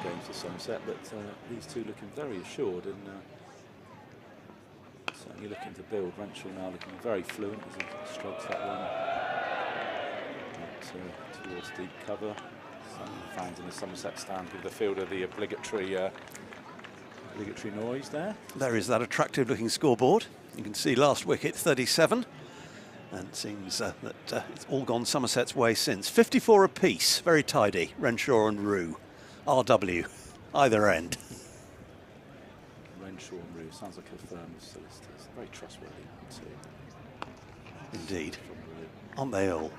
games for Somerset, but these two looking very assured and certainly looking to build. Renshaw now looking very fluent as he strokes that one towards deep cover. Some fans in the Somerset stand give the fielder the obligatory noise there. There is that attractive looking scoreboard. You can see last wicket 37, and it seems that it's all gone Somerset's way since. 54 apiece, very tidy. Renshaw and Rue, RW, either end. Renshaw and Rue sounds like a firm of solicitors. Very trustworthy too. Indeed, aren't they all?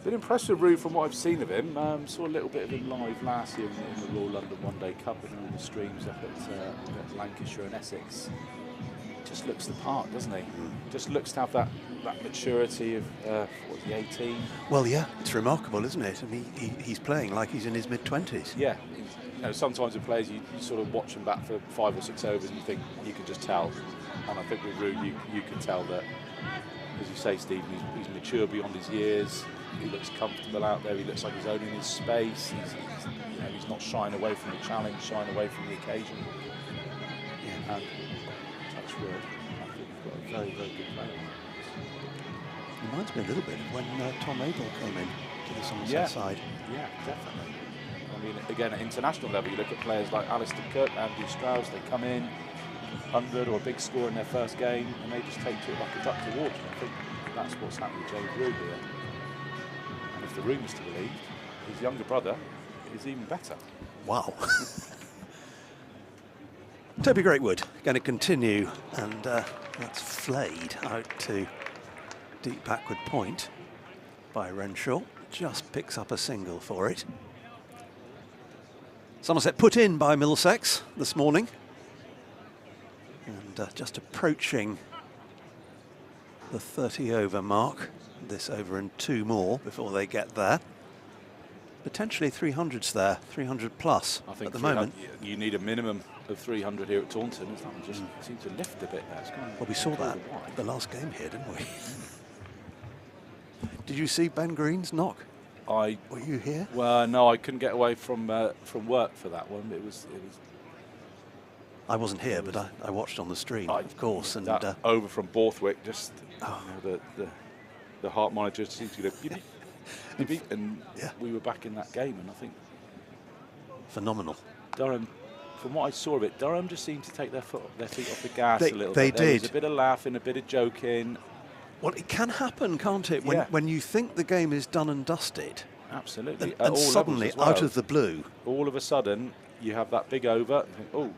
Been impressed with Rue from what I've seen of him. Saw a little bit of him live last year in the Royal London One Day Cup and all the streams up at Lancashire and Essex. Just looks the part, doesn't he? Just looks to have that maturity of, what was he, 18? Well, yeah, it's remarkable, isn't it? I mean, he's playing like he's in his mid-20s. Yeah. You know, sometimes with players, you sort of watch them back for 5 or 6 overs and you think, you can just tell. And I think with Rue, you can tell that, as you say, Steve, he's mature beyond his years. He looks comfortable out there. He looks like he's owning his space. He's not shying away from the challenge, shying away from the occasion. Yeah. And touch wood, I think we've got a very, very good player. Reminds me a little bit of when Tom Abel came in to the Somerset side. Yeah, definitely. I mean, again, at international level, you look at players like Alistair Cook, Andrew Strauss, they come in, 100 or a big score in their first game, and they just take to it like a duck to water. I think that's what's happening with James Rue here. And if the rumours to believe, his younger brother is even better. Wow. Toby Greatwood going to continue, and that's flayed out to deep backward point by Renshaw. Just picks up a single for it. Somerset put in by Middlesex this morning, and just approaching the 30 over mark. This over and 2 more before they get there. Potentially 300s there, 300 plus I think at the moment. You need a minimum of 300 here at Taunton. It's not just seemed to lift a bit there. Well, we saw that the last game here, didn't we? Did you see Ben Green's knock? Were you here? Well, no, I couldn't get away from work for that one. It was. I wasn't here, but I watched on the stream, of course. And that over from Borthwick, just the heart monitor seemed to go beep, beep, beep, and we were back in that game. And I think phenomenal. Durham, from what I saw of it, Durham just seemed to take their feet off the gas a little bit. There was a bit of laughing, a bit of joking. Well, it can happen, can't it? When you think the game is done and dusted. Absolutely. And suddenly, out of the blue. All of a sudden, you have that big over. And think, oh.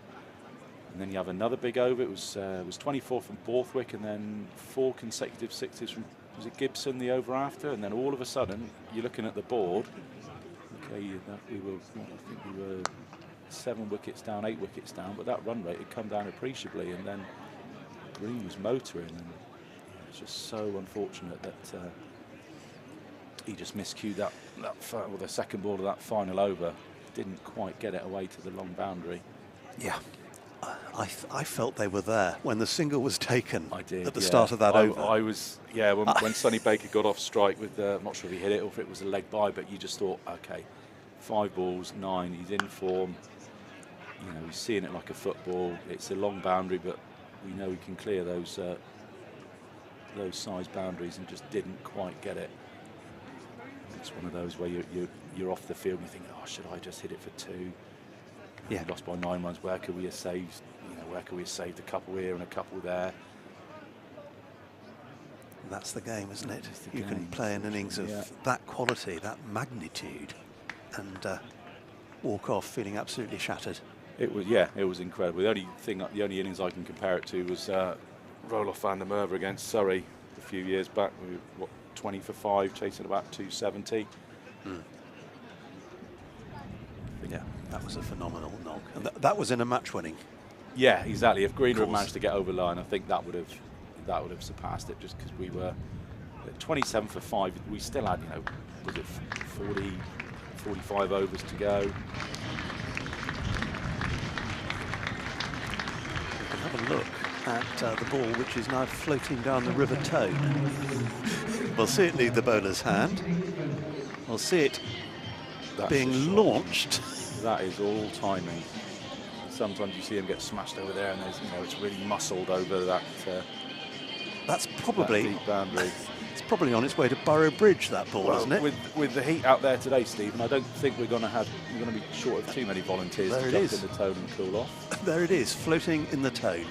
And then you have another big over. It was 24 from Borthwick, and then 4 consecutive sixes from, was it Gibson, the over after? And then all of a sudden, you're looking at the board. Okay, we were 7 wickets down, 8 wickets down, but that run rate had come down appreciably, and then Green was motoring, and it's just so unfortunate that he just miscued the second ball of that final over. Didn't quite get it away to the long boundary. Yeah. I felt they were there when the single was taken. I did, at the start of that over. I was, when Sonny Baker got off strike with, I'm not sure if he hit it or if it was a leg by, but you just thought, okay, 5 balls, 9, he's in form. You know, he's seeing it like a football. It's a long boundary, but we know he can clear those size boundaries, and just didn't quite get it. It's one of those where you're off the field and you think, oh, should I just hit it for 2? Yeah. Lost by 9 runs. Where could we have saved? Where could we have saved a couple here and a couple there? That's the game, isn't it? You can play an innings of that quality, that magnitude, and walk off feeling absolutely shattered. It was incredible. The only innings I can compare it to was Roloff van der Merwe against Surrey a few years back. We were 20 for 5, chasing about 270. Yeah, that was a phenomenal knock, and that was in a match winning. Yeah, exactly. If Greener had managed to get over line, I think that would have surpassed it. Just because we were at 27 for 5, we still had, was it 40, 45 overs to go. We can have a look at the ball, which is now floating down the River Tone. We'll see it leave the bowler's hand. We'll see it being launched. That is all timing. Sometimes you see him get smashed over there, and there's, it's really muscled over that. That's probably that deep boundary. It's probably on its way to Borough Bridge, that ball, isn't it? With the heat out there today, Stephen, I don't think we're going to be short of too many volunteers There to it jump is. in the Tone and cool off. There it is, floating in the Tone.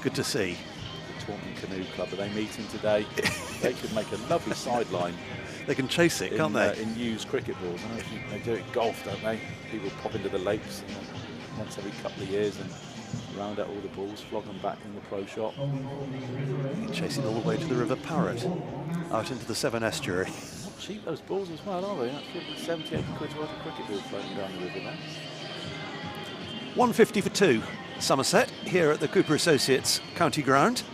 Good to see. The Taunton Canoe Club, are they meeting today? They could make a lovely sideline. They can chase it, can't they? In used cricket balls. I know they do it golf, don't they? People pop into the lakes once every couple of years and round out all the balls, flog them back in the pro shop. Chasing all the way to the River Parrot, out into the Severn Estuary. Not cheap, those balls as well, are they? That's 78 quid worth of cricket ball floating down the river there. 150 for 2. Somerset here at the Cooper Associates County Ground.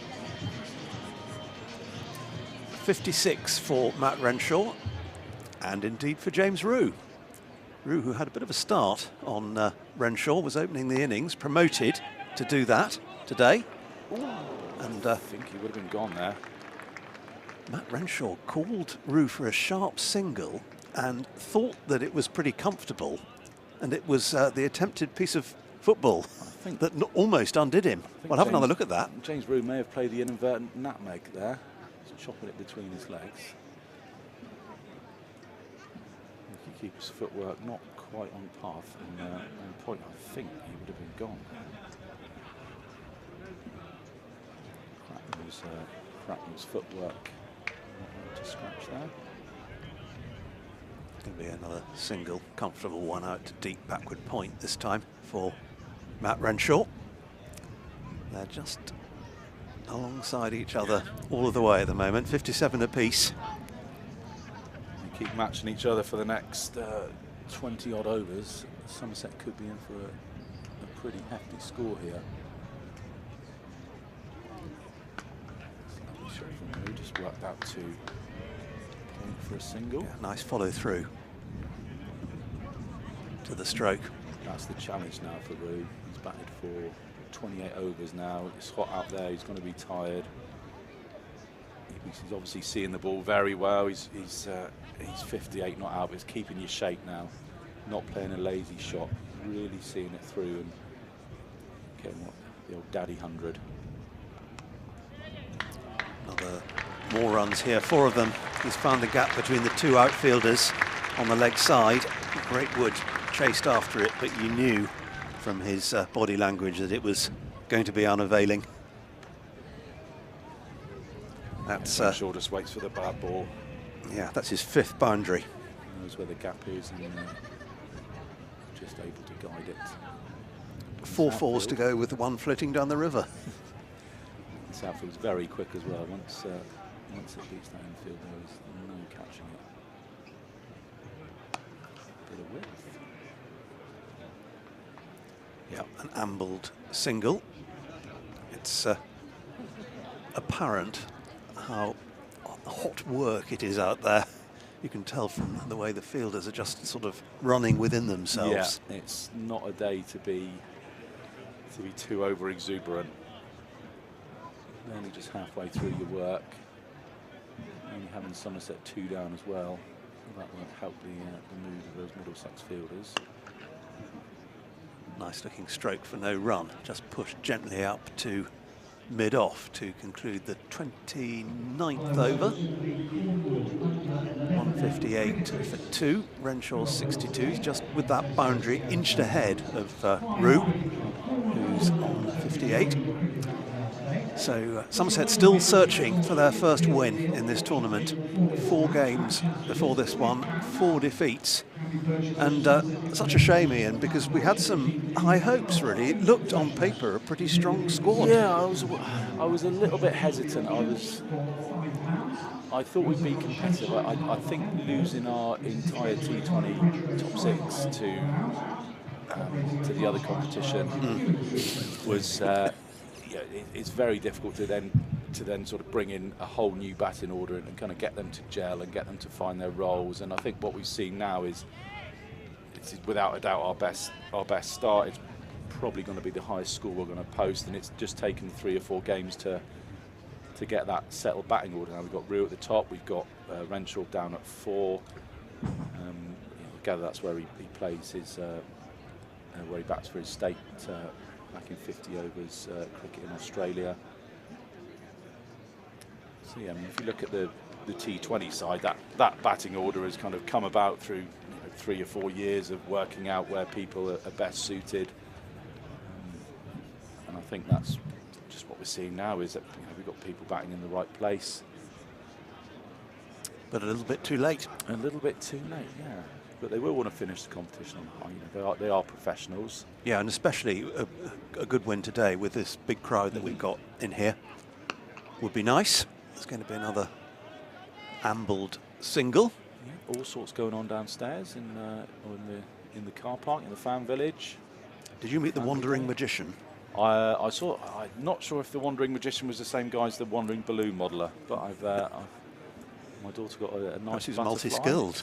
56 for Matt Renshaw, and indeed for James Rue. Rue, who had a bit of a start on Renshaw, was opening the innings, promoted to do that today. And I think he would have been gone there. Matt Renshaw called Rue for a sharp single and thought that it was pretty comfortable, and it was the attempted piece of football that almost undid him. Well, have another look at that. James Rue may have played the inadvertent nutmeg there. He's chopping it between his legs. He keeps footwork not quite on path and on point. I think he would have been gone. Crackman's footwork not to scratch there. Going to be another single, comfortable one out to deep backward point this time for Matt Renshaw. They're just alongside each other all of the way at the moment, 57 apiece. They keep matching each other for the next 20 odd overs. Somerset could be in for a pretty hefty score here. Lovely shot from Rue, just worked out to point for a single. Yeah, nice follow through to the stroke. That's the challenge now for Rue. He's batted for 28 overs now. It's hot out there. He's going to be tired. He's obviously seeing the ball very well. He's 58 not out, but he's keeping your shape now. Not playing a lazy shot. Really seeing it through and getting the old daddy 100. More runs here, 4 of them. He's found the gap between the 2 outfielders on the leg side. Greatwood chased after it, but you knew from his body language that it was going to be unavailing. That's Shaw just waits for the bad ball. Yeah, that's his 5th boundary. He knows where the gap is and just able to guide it. 4 falls to go with the 1 floating down the river. Southfield's very quick as well. Once it beats that infield, there is no catching it. Bit of width. Yeah, an ambled single. It's apparent how hot work it is out there. You can tell from the way the fielders are just sort of running within themselves. Yeah, it's not a day to be too over exuberant. Only just halfway through your work. Only having Somerset 2 down as well. That won't help the mood of those Middlesex fielders. Nice looking stroke for no run. Just pushed gently up to mid-off to conclude the 29th over. 158 for 2. Renshaw 62. He's just with that boundary inched ahead of Rue, who's on 58. So Somerset still searching for their first win in this tournament. 4 games before this one, 4 defeats. And such a shame, Ian, because we had some high hopes, really. It looked on paper a pretty strong squad. Yeah, I was a little bit hesitant. I thought we'd be competitive. I think losing our entire T20 top 6 to the other competition was it's very difficult to then sort of bring in a whole new batting order and kind of get them to gel and get them to find their roles. And I think what we've seen now is it's without a doubt our best start. It's probably going to be the highest score we're going to post, and it's just taken 3 or 4 games to get that settled batting order. Now we've got Rue at the top, we've got Renshaw down at 4. I gather that's where he plays his where he bats for his state back in 50 overs cricket in Australia. So yeah, I mean, if you look at the T20 side, that batting order has kind of come about through 3 or 4 years of working out where people are best suited, and I think that's just what we're seeing now, is that we've got people batting in the right place. But a little bit too late. A little bit too late, yeah. But they will want to finish the competition on high. They are professionals. Yeah, and especially a good win today with this big crowd that we've got in here would be nice. There's going to be another ambled single. Yeah, all sorts going on downstairs in the car park, in the fan village. Did you meet the Wandering Magician? I saw. I'm not sure if the Wandering Magician was the same guy as the Wandering Balloon Modeller, but my daughter got a nice. Perhaps he's butterfly. multi-skilled.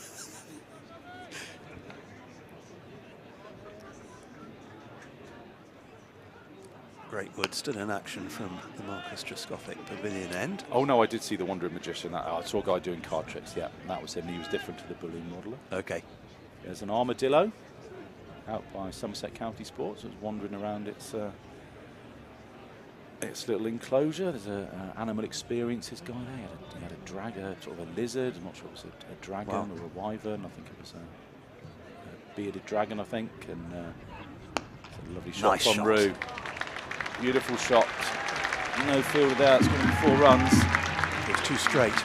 Great wood still in action from the Marcus Trescothick Pavilion end. Oh no, I did see the Wandering Magician. I saw a guy doing card tricks. Yeah, that was him. He was different to the Balloon Modeller. Okay. There's an armadillo out by Somerset County Sports. It's wandering around its little enclosure. There's an animal experiences guy there. He had a dragon, sort of a lizard. I'm not sure if it was a dragon or a wyvern. I think it was a bearded dragon, I think. And it's a lovely shot Nice from shot. Rue. Beautiful shot. No fielder there. It's going to be 4 runs. It was too straight.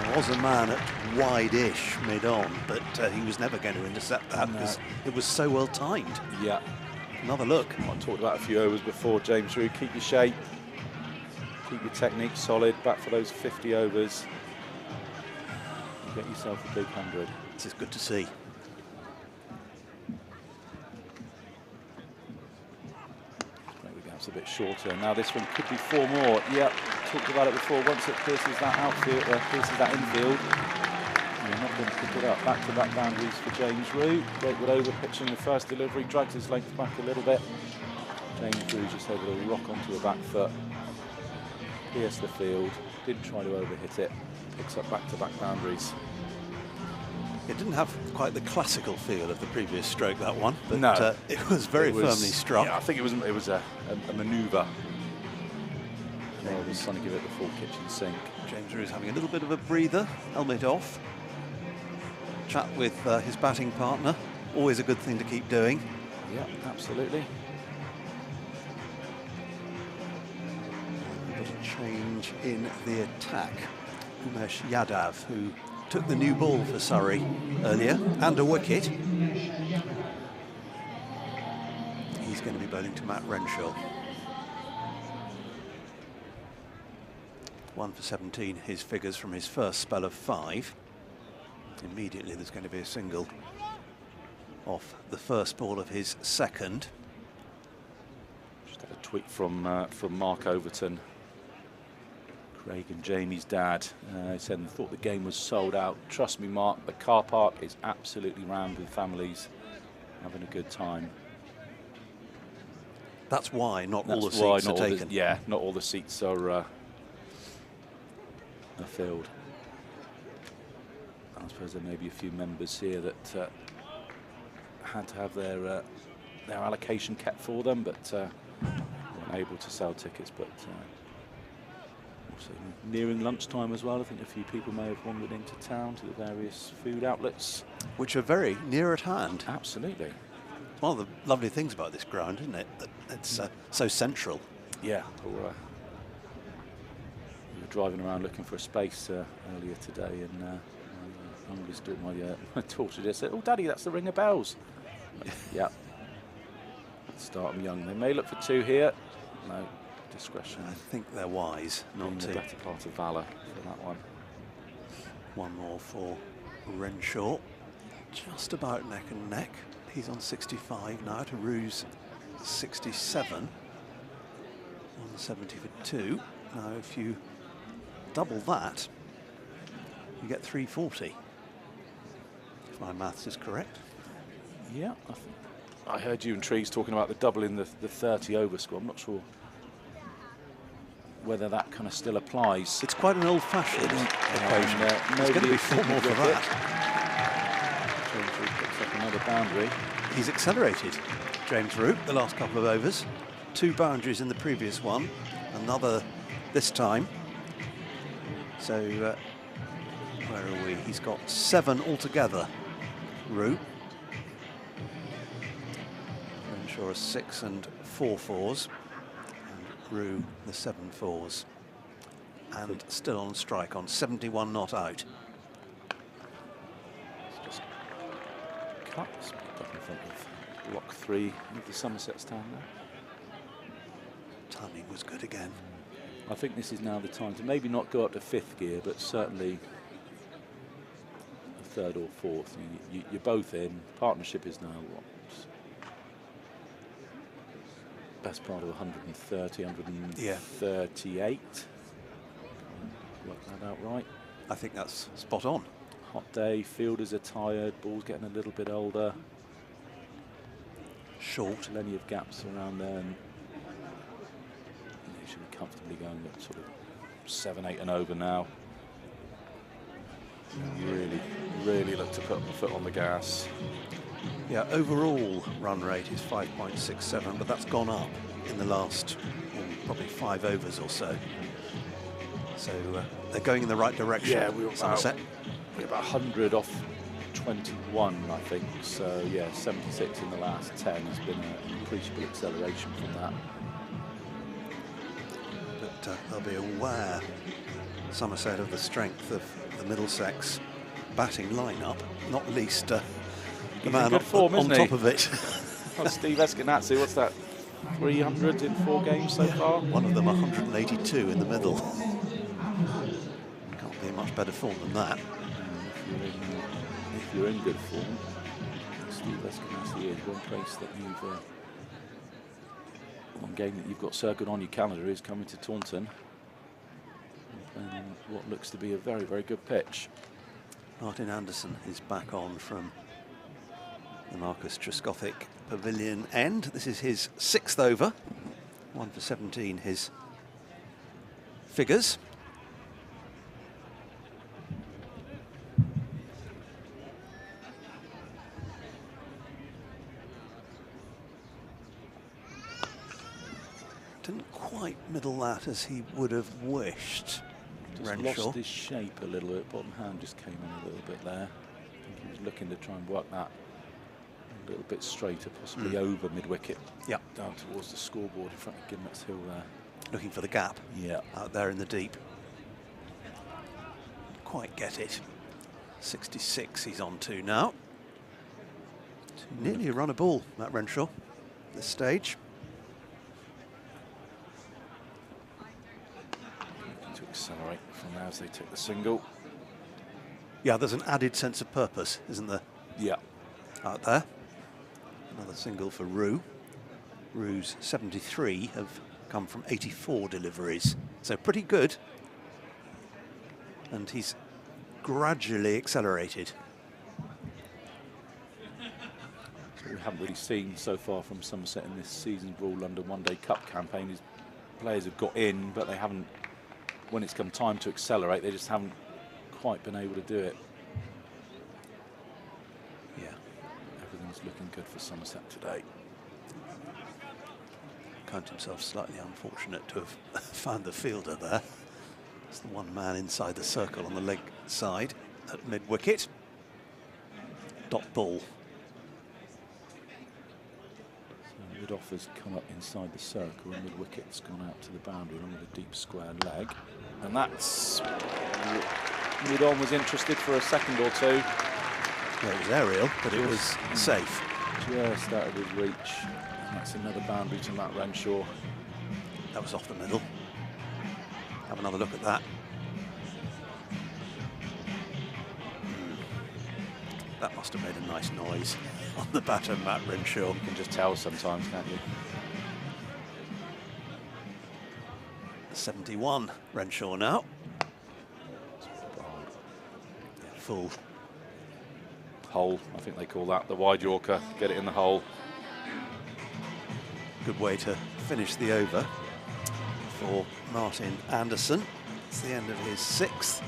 There was a man at wide-ish mid-on, but he was never going to intercept that because it was so well timed. Yeah. Another look. I talked about a few overs before, James Rue. Keep your shape, keep your technique solid, back for those 50 overs. And get yourself a big 100. This is good to see. Maybe the gap's a bit shorter. Now this one could be 4 more. Yep, talked about it before. Once it pierces that outfield, pierces that infield, you're not going to pick it up. Back-to-back boundaries for James Rue. Greatwood over pitching the first delivery, drags his length back a little bit. James Rue just able to rock onto a back foot, pierce the field, didn't try to overhit it, picks up back-to-back boundaries. It didn't have quite the classical feel of the previous stroke, that one, but no, it was very firmly struck. Yeah, I think it was a manoeuvre. He was trying to give it the full kitchen sink. James Rue is having a little bit of a breather, helmet off. Chat with his batting partner, always a good thing to keep doing. Yeah, absolutely. A bit of change in the attack. Umesh Yadav, who took the new ball for Surrey earlier, and a wicket. He's going to be bowling to Matt Renshaw. 1 for 17, his figures from his first spell of 5. Immediately there's going to be a single off the first ball of his second. Just had a tweet from Mark Overton, Craig and Jamie's dad. He said, "I thought the game was sold out. Trust me, Mark, the car park is absolutely rammed with families having a good time." That's why not all the seats are taken. Yeah, not all the seats are filled. I suppose there may be a few members here that had to have their allocation kept for them, but weren't able to sell tickets. But also nearing lunchtime as well, I think a few people may have wandered into town to the various food outlets, which are very near at hand. Absolutely. It's one of the lovely things about this ground, isn't it? That it's so central. Yeah. We were driving around looking for a space earlier today, and my daughter just said, "Oh, Daddy, that's the ring of bells." Yeah. Start them young. They may look for 2 here. No, discretion. I think they're wise not to. The better part of valour for that one. One more for Renshaw. Just about neck and neck. He's on 65 now to Rue's 67. 170 for 2. Now, if you double that, you get 340. If my maths is correct. Yeah, I heard you and Trees talking about the double in the 30 over score. I'm not sure whether that kind of still applies. It's quite an old-fashioned equation. There's going to be 4 more for that. James Rue picks up another boundary. He's accelerated, James Rue, the last couple of overs. 2 boundaries in the previous one. Another this time. So where are we? He's got 7 altogether, Rue. Renshaw a 6 and 4 fours, and Rue the 7 fours. And still on strike on 71 not out. It's just cuts up in front of block 3 of the Somerset stand there. Timing was good again. I think this is now the time to maybe not go up to 5th gear, but certainly a 3rd or 4th. You're both in. Partnership is now what? Best part of 130, 138. Work that out right. I think that's spot on. Hot day, fielders are tired, ball's getting a little bit older. Short. Plenty of gaps around there. And they should be comfortably going at sort of 7, 8 and over now. Really look to put the foot on the gas. Yeah, overall run rate is 5.67, but that's gone up in the last probably 5 overs or so. So they're going in the right direction. Yeah, we were Somerset. About 100 off 21, I think. So yeah, 76 in the last 10 has been an appreciable acceleration from that. But they'll be aware, Somerset, of the strength of the Middlesex batting lineup, not least the man good form, on isn't top he? of it. Well, Steve Eskenazi, what's that? 300 in 4 games so far? One of them 182 in the middle. Can't be in much better form than that. If you're in good form, Steve Eskenazi is one place that you've one game that you've got circled on your calendar is coming to Taunton. And playing on what looks to be a very, very good pitch. Martin Anderson is back on from the Marcus Trescothick Pavilion end. This is his 6th over. 1 for 17, his figures. Didn't quite middle that as he would have wished. Just Renshaw. lost his shape a little bit. Bottom hand just came in a little bit there. I think he was looking to try and work that a little bit straighter, possibly over mid-wicket. Yeah. Down towards the scoreboard in front of Gimlet's Hill there. Looking for the gap. Yeah. Out there in the deep. Quite get it. 66 he's on to now. Nearly a run a ball, Matt Renshaw, at this stage. To accelerate from there as they take the single. Yeah, there's an added sense of purpose, isn't there? Yeah. Out there. Another single for Rue. Rue's 73 have come from 84 deliveries, so pretty good. And he's gradually accelerated. So we haven't really seen so far from Somerset in this season's Royal London One Day Cup campaign is players have got in, but they haven't, when it's come time to accelerate, they just haven't quite been able to do it. Yeah. Everything's looking good for Somerset today. Count himself slightly unfortunate to have found the fielder there. It's the one man inside the circle on the leg side at mid-wicket. Dot ball. So mid-off has come up inside the circle and mid-wicket's gone out to the boundary along with a deep square leg. And that's... Mid-on was interested for a second or two. Yeah, it was aerial, but it was safe. Just out of his reach. And that's another boundary to Matt Renshaw. That was off the middle. Have another look at that. That must have made a nice noise on the batter, Matt Renshaw. You can just tell sometimes, can't you? 71, Renshaw now. Full hole, I think they call that, the wide Yorker, get it in the hole. Good way to finish the over for Martin Anderson. It's the end of his 6th.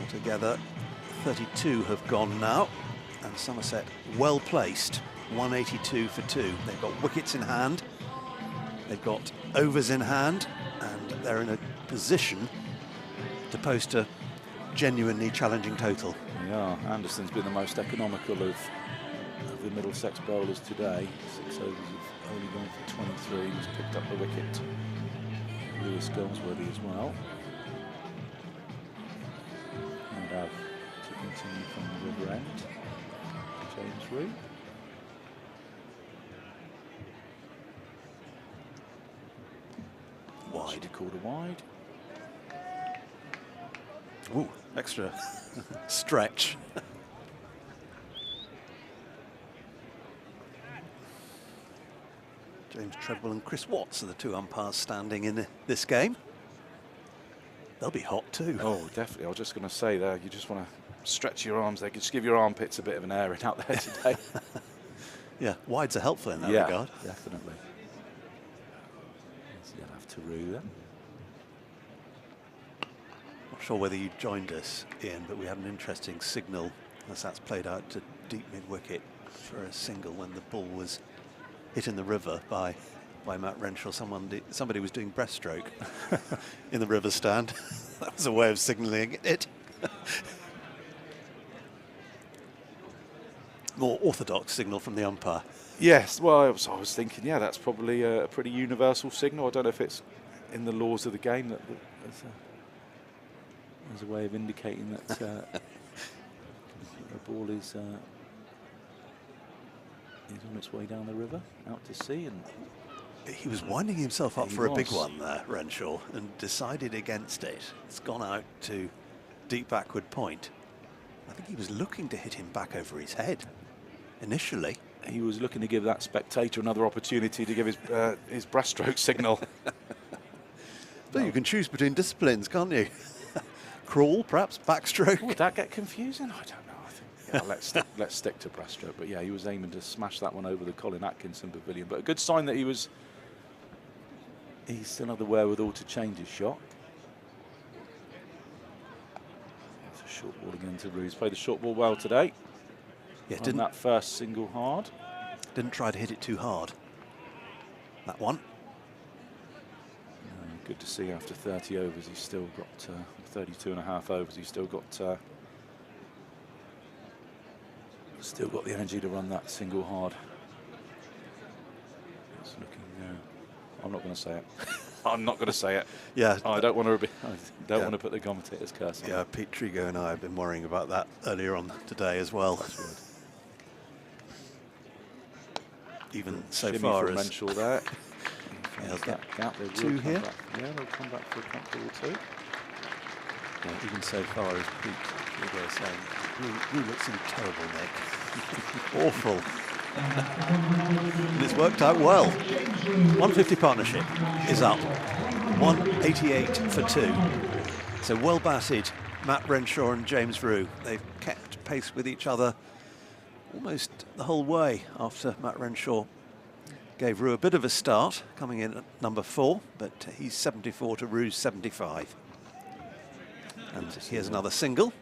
Altogether, 32 have gone now, and Somerset well placed, 182 for 2. They've got wickets in hand, they've got overs in hand, and they're in a position to post a genuinely challenging total. Yeah, Anderson's been the most economical of the Middlesex bowlers today. 6 overs have only gone for 23. He's picked up the wicket. Lewis Goldsworthy as well. And to continue from the river end, James Rue. Wide. Called a wide. Ooh, extra stretch. James Treadwell and Chris Watts are the two umpires standing in this game. They'll be hot too. Oh, definitely. I was just going to say there, you just want to stretch your arms there. Just give your armpits a bit of an airing out there today. Yeah, wides are helpful in that yeah, regard. Definitely. So you'll have to Rue then. Not sure whether you joined us, Ian, but we had an interesting signal as that's played out to deep mid-wicket for a single when the ball was hit in the river by Matt Renshaw. Somebody was doing breaststroke in the river stand. That was a way of signalling it. More orthodox signal from the umpire. Yes, well, I was thinking, yeah, that's probably a pretty universal signal. I don't know if it's in the laws of the game that there's a way of indicating that the ball is on its way down the river, out to sea. And he was winding himself up for a big one there, Renshaw, and decided against it. It's gone out to deep backward point. I think he was looking to hit him back over his head initially. He was looking to give that spectator another opportunity to give his breaststroke signal. But you can choose between disciplines, can't you? Crawl, perhaps, backstroke. Would that get confusing? I don't know. I think let's stick to breaststroke. But yeah, he was aiming to smash that one over the Colin Atkinson pavilion. But a good sign that he still had the wherewithal to change his shot. It's a short ball again to Rue. He's played the short ball well today. Yeah, didn't that first single hard. Didn't try to hit it too hard. That one. Good to see after 30 overs, he's still got 32 and a half overs. He's still got the energy to run that single hard. It's looking. I'm not going to say it. I'm not going to say it. Yeah, I don't want to. Want to put the commentator's curse on. Yeah, Pete Trigo and I have been worrying about that earlier on today as well. Even so Shimmy far from as Renshaw there. that gap. Two here. Yeah, they'll come back for a comfortable two. Yeah, even so far as Pete Trigo is saying, Rue looks in terrible nick. Awful. And it's worked out well. 150 partnership is up. 188 for 2. So well batted, Matt Renshaw and James Rue. They've kept pace with each other almost the whole way after Matt Renshaw gave Rue a bit of a start, coming in at number 4, but he's 74 to Rue's 75. And here's another single,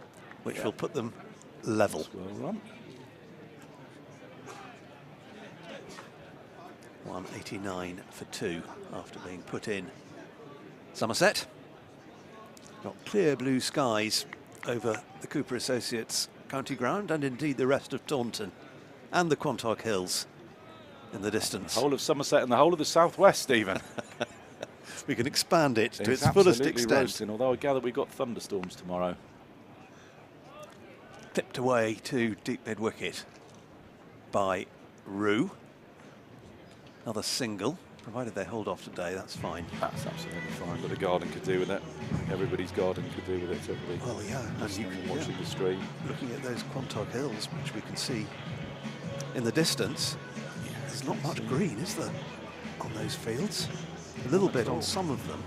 which will put them level. Well run. 189 for 2 after being put in. Somerset got clear blue skies over the Cooper Associates county ground and indeed the rest of Taunton and the Quantock Hills in the distance. The whole of Somerset and the whole of the southwest even. We can expand it to its fullest extent. Roasting, although I gather we've got thunderstorms tomorrow. Tipped away to deep mid-wicket by Rue. Another single, provided they hold off today, that's fine. That's absolutely fine, but the garden could do with it. I think everybody's garden could do with it, certainly. Well, yeah, and you can, watching the stream. Looking at those Quantock Hills, which we can see in the distance, there's not much green, is there, on those fields? A little bit on some of them.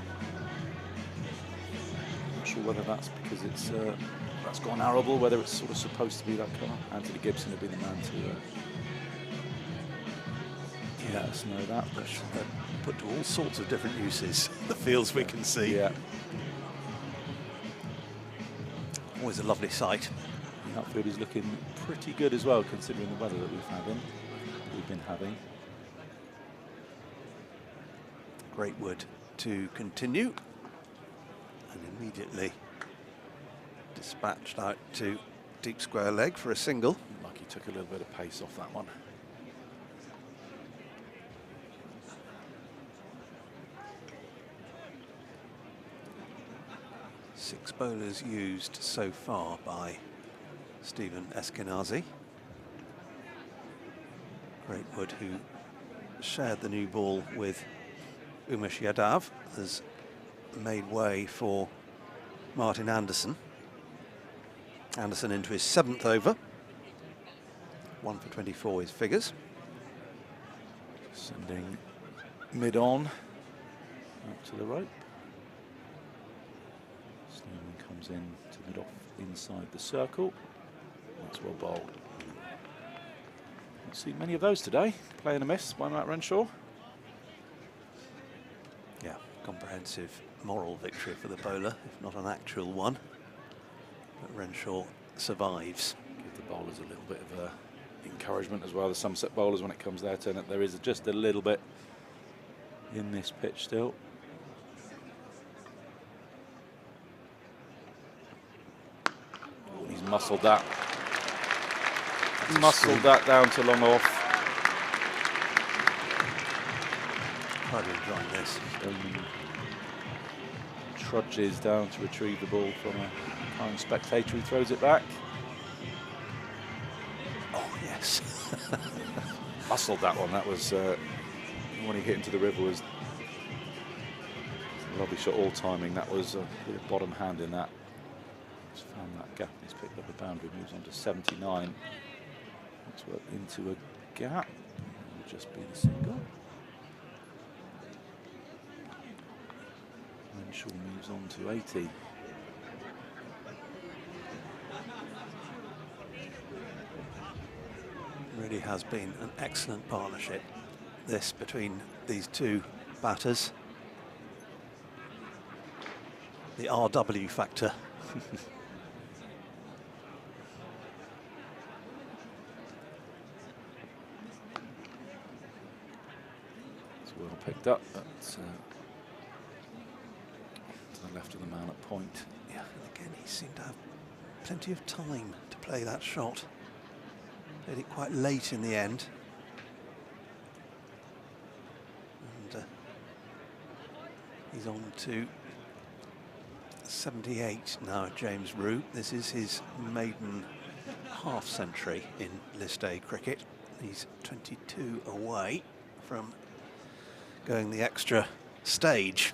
Not sure whether that's because that's gone arable, whether it's sort of supposed to be that colour. Anthony Gibson would be the man to let us know that. But put to all sorts of different uses, the fields we can see. Yeah. Always a lovely sight. The outfield is looking pretty good as well, considering the weather that we've been having. Great wood to continue. And immediately Dispatched out to deep square leg for a single. Like he took a little bit of pace off that one. Six bowlers used so far by Stephen Eskenazi. Greatwood, who shared the new ball with Umesh Yadav, has made way for Martin Anderson. Anderson into his 7th over. 1 for 24 his figures. Sending mid on up to the rope. Snowman comes in to mid off inside the circle. That's well bowled. Don't see many of those today. Play and a miss by Matt Renshaw. Yeah, comprehensive moral victory for the bowler, if not an actual one. But Renshaw survives. Give the bowlers a little bit of encouragement as well, the Somerset bowlers, when it comes their turn. There is just a little bit in this pitch still. Oh, he's muscled that. Muscled that down to long off. Quite enjoying this. Trudges down to retrieve the ball from a kind spectator who throws it back. Oh, yes. Muscled that one. That was when he hit into the river was a lovely shot, all timing. That was a bit of bottom hand in that. Just found that gap. He's picked up a boundary, moves on to 79. Let's work into a gap. Will just be the single. Renshaw moves on to 80. Really has been an excellent partnership, this, between these two batters. The RW factor. It's well picked up, but to the left of the man at point. Yeah, and again, he seemed to have plenty of time to play that shot. Did it quite late in the end. And he's on to 78 now, James Rue. This is his maiden half-century in List A cricket. He's 22 away from going the extra stage.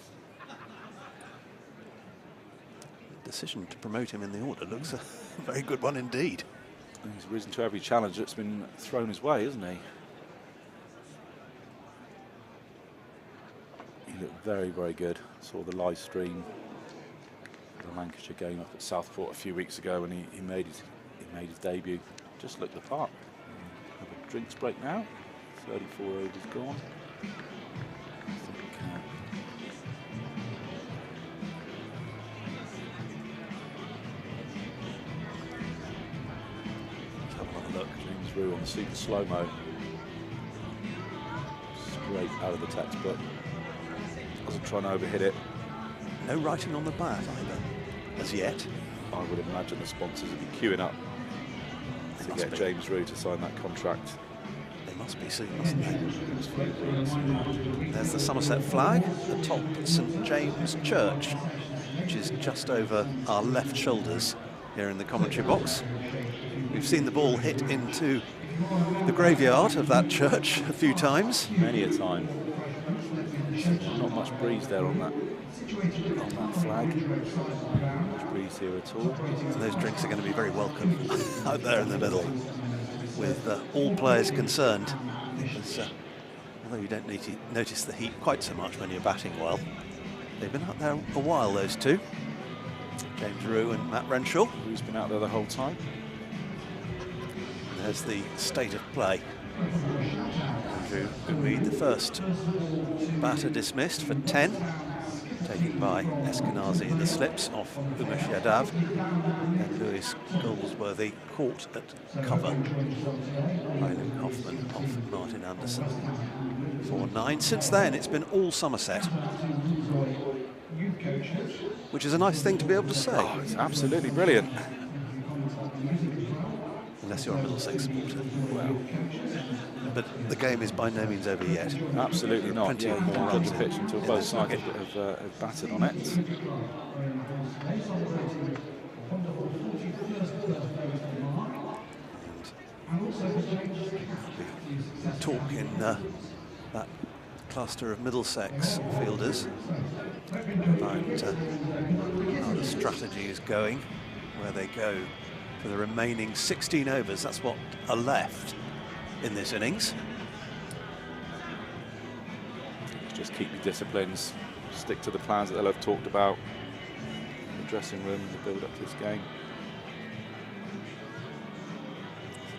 The decision to promote him in the order looks a very good one indeed. He's risen to every challenge that's been thrown his way, isn't he? He looked very, very good. Saw the live stream of the Lancashire game up at Southport a few weeks ago when he made his debut. Just looked the part. Have a drinks break now. 34 overs gone. I think, Look, James Rue on the super slow-mo. Straight out of the textbook. Doesn't try and overhit it. no writing on the bat either, as yet. I would imagine the sponsors would be queuing up to get James Rue to sign that contract. They must be soon, mustn't they? There's the Somerset flag atop St James Church, which is just over our left shoulders here in the commentary box. We've seen the ball hit into the graveyard of that church a few times. Many a time. Not much breeze there on that flag. Not much breeze here at all. So those drinks are going to be very welcome out there in the middle, with all players concerned. Because, although you don't need to notice the heat quite so much when you're batting well, they've been out there a while, those two. James Rue and Matt Renshaw. Rue's been out there the whole time. There's the state of play. Andrew Umeed, the first batter dismissed for 10, taken by Eskenazi in the slips off Umesh Yadav, and Lewis Goldsworthy caught at cover by Luke Hoffman off Martin Anderson. 4-9. Since then, it's been all Somerset. which is a nice thing to be able to say. Oh, it's absolutely brilliant. Unless you're a Middlesex supporter. Well, but the game is by no means over yet. Absolutely not. Plenty Yeah, of you more can runs judge the pitch until in both this sides wicket. have battered on it. Talk in that cluster of Middlesex fielders about how the strategy is going, where they go for the remaining 16 overs. That's what are left in this innings. Just keep your disciplines, stick to the plans that they'll have talked about in the dressing room in the build up to this game.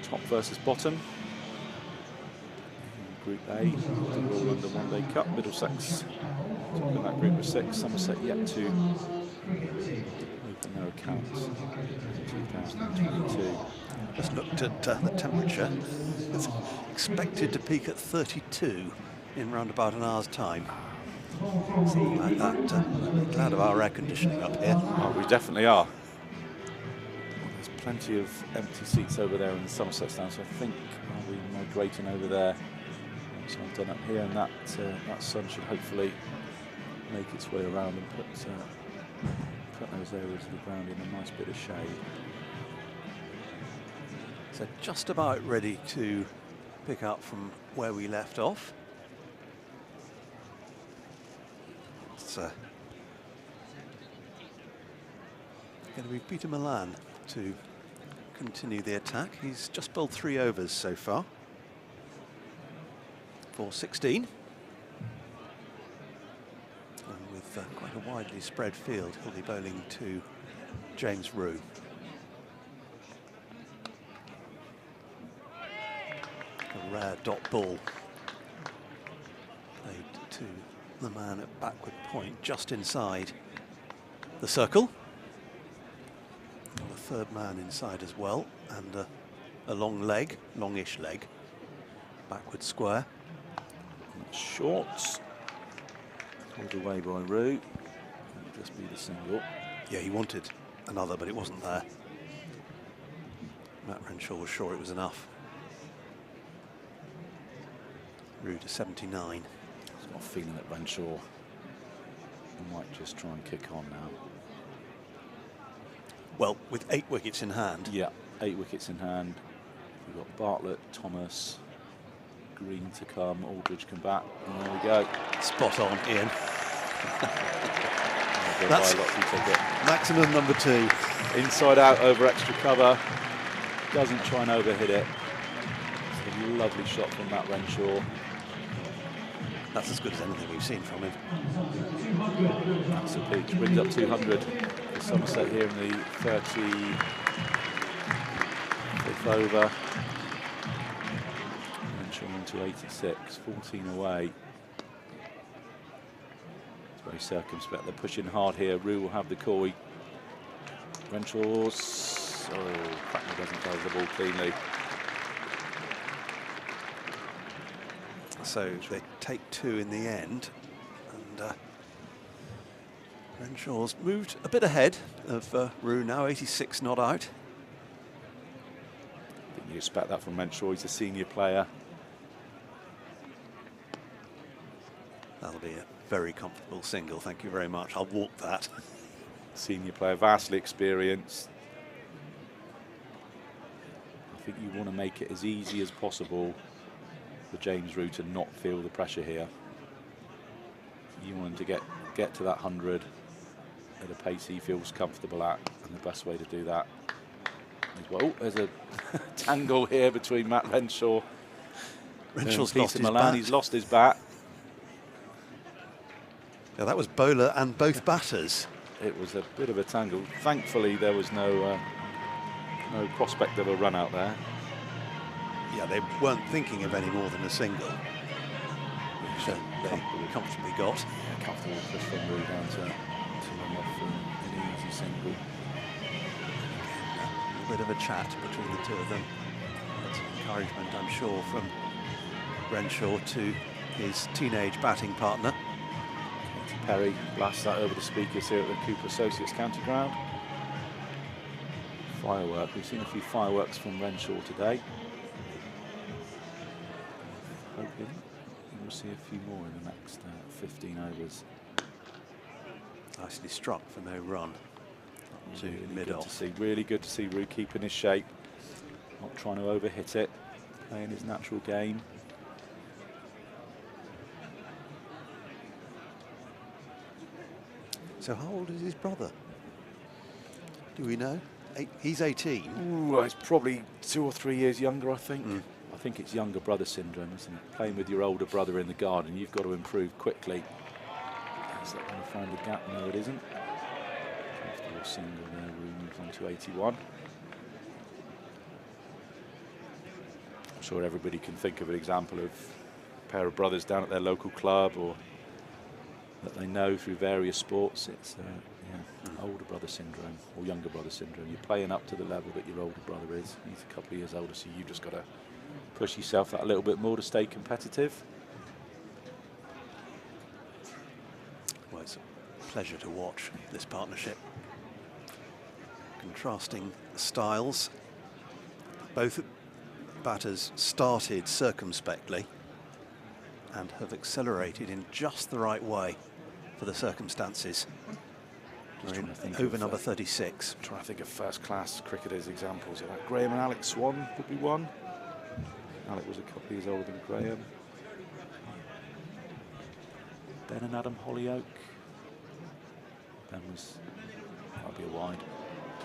Top versus bottom. Group A, the Royal London One Day Cup, Middlesex top in that group of 6, Somerset yet to open their accounts in 2022. Just looked at the temperature. It's expected to peak at 32 in round about an hour's time. Something like that. I'm glad of our air conditioning up here. Oh, we definitely are. There's plenty of empty seats over there in the Somerset stand, so I think I'll be migrating over there. So I've done up here, and that sun should hopefully make its way around and put those areas of the ground in a nice bit of shade. So just about ready to pick up from where we left off. It's going to be Peter Milan to continue the attack. He's just bowled 3 overs so far. For 16. And with quite a widely spread field, he'll be bowling to James Rue. A rare dot ball played to the man at backward point, just inside the circle. And the third man inside as well, and a long leg, longish leg, backward square. Shorts, pulled away by Rue. Just be the single. Yeah, he wanted another, but it wasn't there. Matt Renshaw was sure it was enough. Rue to 79. I've got a feeling that Renshaw might just try and kick on now. Well, with 8 wickets in hand. Yeah, 8 wickets in hand. We've got Bartlett, Thomas, Green to come, Aldridge come back, and there we go. Spot on, Ian. That's maximum number 2. Inside out over extra cover. Doesn't try and overhit it. It's a lovely shot from Matt Renshaw. That's as good as anything we've seen from him. That's a peach. Brings up 200 for Somerset here in the 35th over. To 86, 14 away. It's very circumspect. They're pushing hard here. Rue will have the koi. Renshaw's. Oh, Cracknell doesn't close the ball cleanly. So they take 2 in the end, and Renshaw's moved a bit ahead of Rue now, 86 not out. I think you expect that from Renshaw. He's a senior player. That'll be a very comfortable single, thank you very much. I'll walk that. Senior player, vastly experienced. I think you want to make it as easy as possible for James Rue to not feel the pressure here. You want him to get to that 100 at a pace he feels comfortable at, and the best way to do that is, well, there's a tangle here between Matt Renshaw. Renshaw's lost his Milan. bat. He's lost his bat. Yeah, that was bowler and both batters. It was a bit of a tangle. Thankfully, there was no prospect of a run out there. Yeah, they weren't thinking of any more than a single, which they comfortably got. Yeah, comfortable push from Rue down to run off an easy single. A bit of a chat between the two of them. That's encouragement, I'm sure, from Renshaw to his teenage batting partner. Perry blasts that over the speakers here at the Cooper Associates County Ground. Firework. We've seen a few fireworks from Renshaw today. Hoping we'll see a few more in the next 15 overs. Nicely struck for no run. To Really mid good off. to see. Really good to see Roo keeping his shape, not trying to overhit it, playing his natural game. So how old is his brother? Do we know? He's 18. Ooh, well, he's probably 2 or 3 years younger, I think. I think it's younger brother syndrome, isn't it? Playing with your older brother in the garden, you've got to improve quickly. Is that going to find a gap? No, it isn't. After a single there, Roo moves on to 81. I'm sure everybody can think of an example of a pair of brothers down at their local club or that they know through various sports. It's older brother syndrome or younger brother syndrome. You're playing up to the level that your older brother is. He's a couple of years older, so you've just got to push yourself that a little bit more to stay competitive. Well, it's a pleasure to watch this partnership. Contrasting styles. Both batters started circumspectly and have accelerated in just the right way for the circumstances. We're in over number 36. Trying to think of first-class cricketers examples. Like Graham and Alex Swan would be one. Alec was a couple of years older than Graham. Ben and Adam Hollyoake. Ben was, that'll be a wide,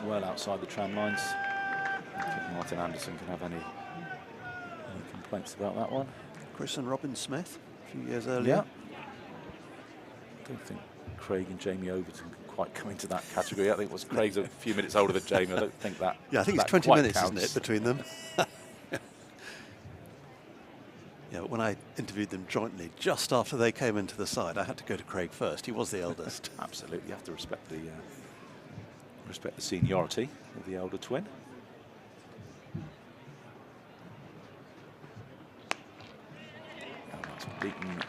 well outside the tram lines. I don't think Martin Anderson can have any complaints about that one. Chris and Robin Smith, a few years earlier. I don't think Craig and Jamie Overton can quite come into that category. I think Craig's a few minutes older than Jamie. I don't think that. Yeah, I think it's 20 minutes, isn't it, between them? Yeah, but when I interviewed them jointly, just after they came into the side, I had to go to Craig first. He was the eldest. Absolutely, you have to respect the seniority of the elder twin. That's beaten.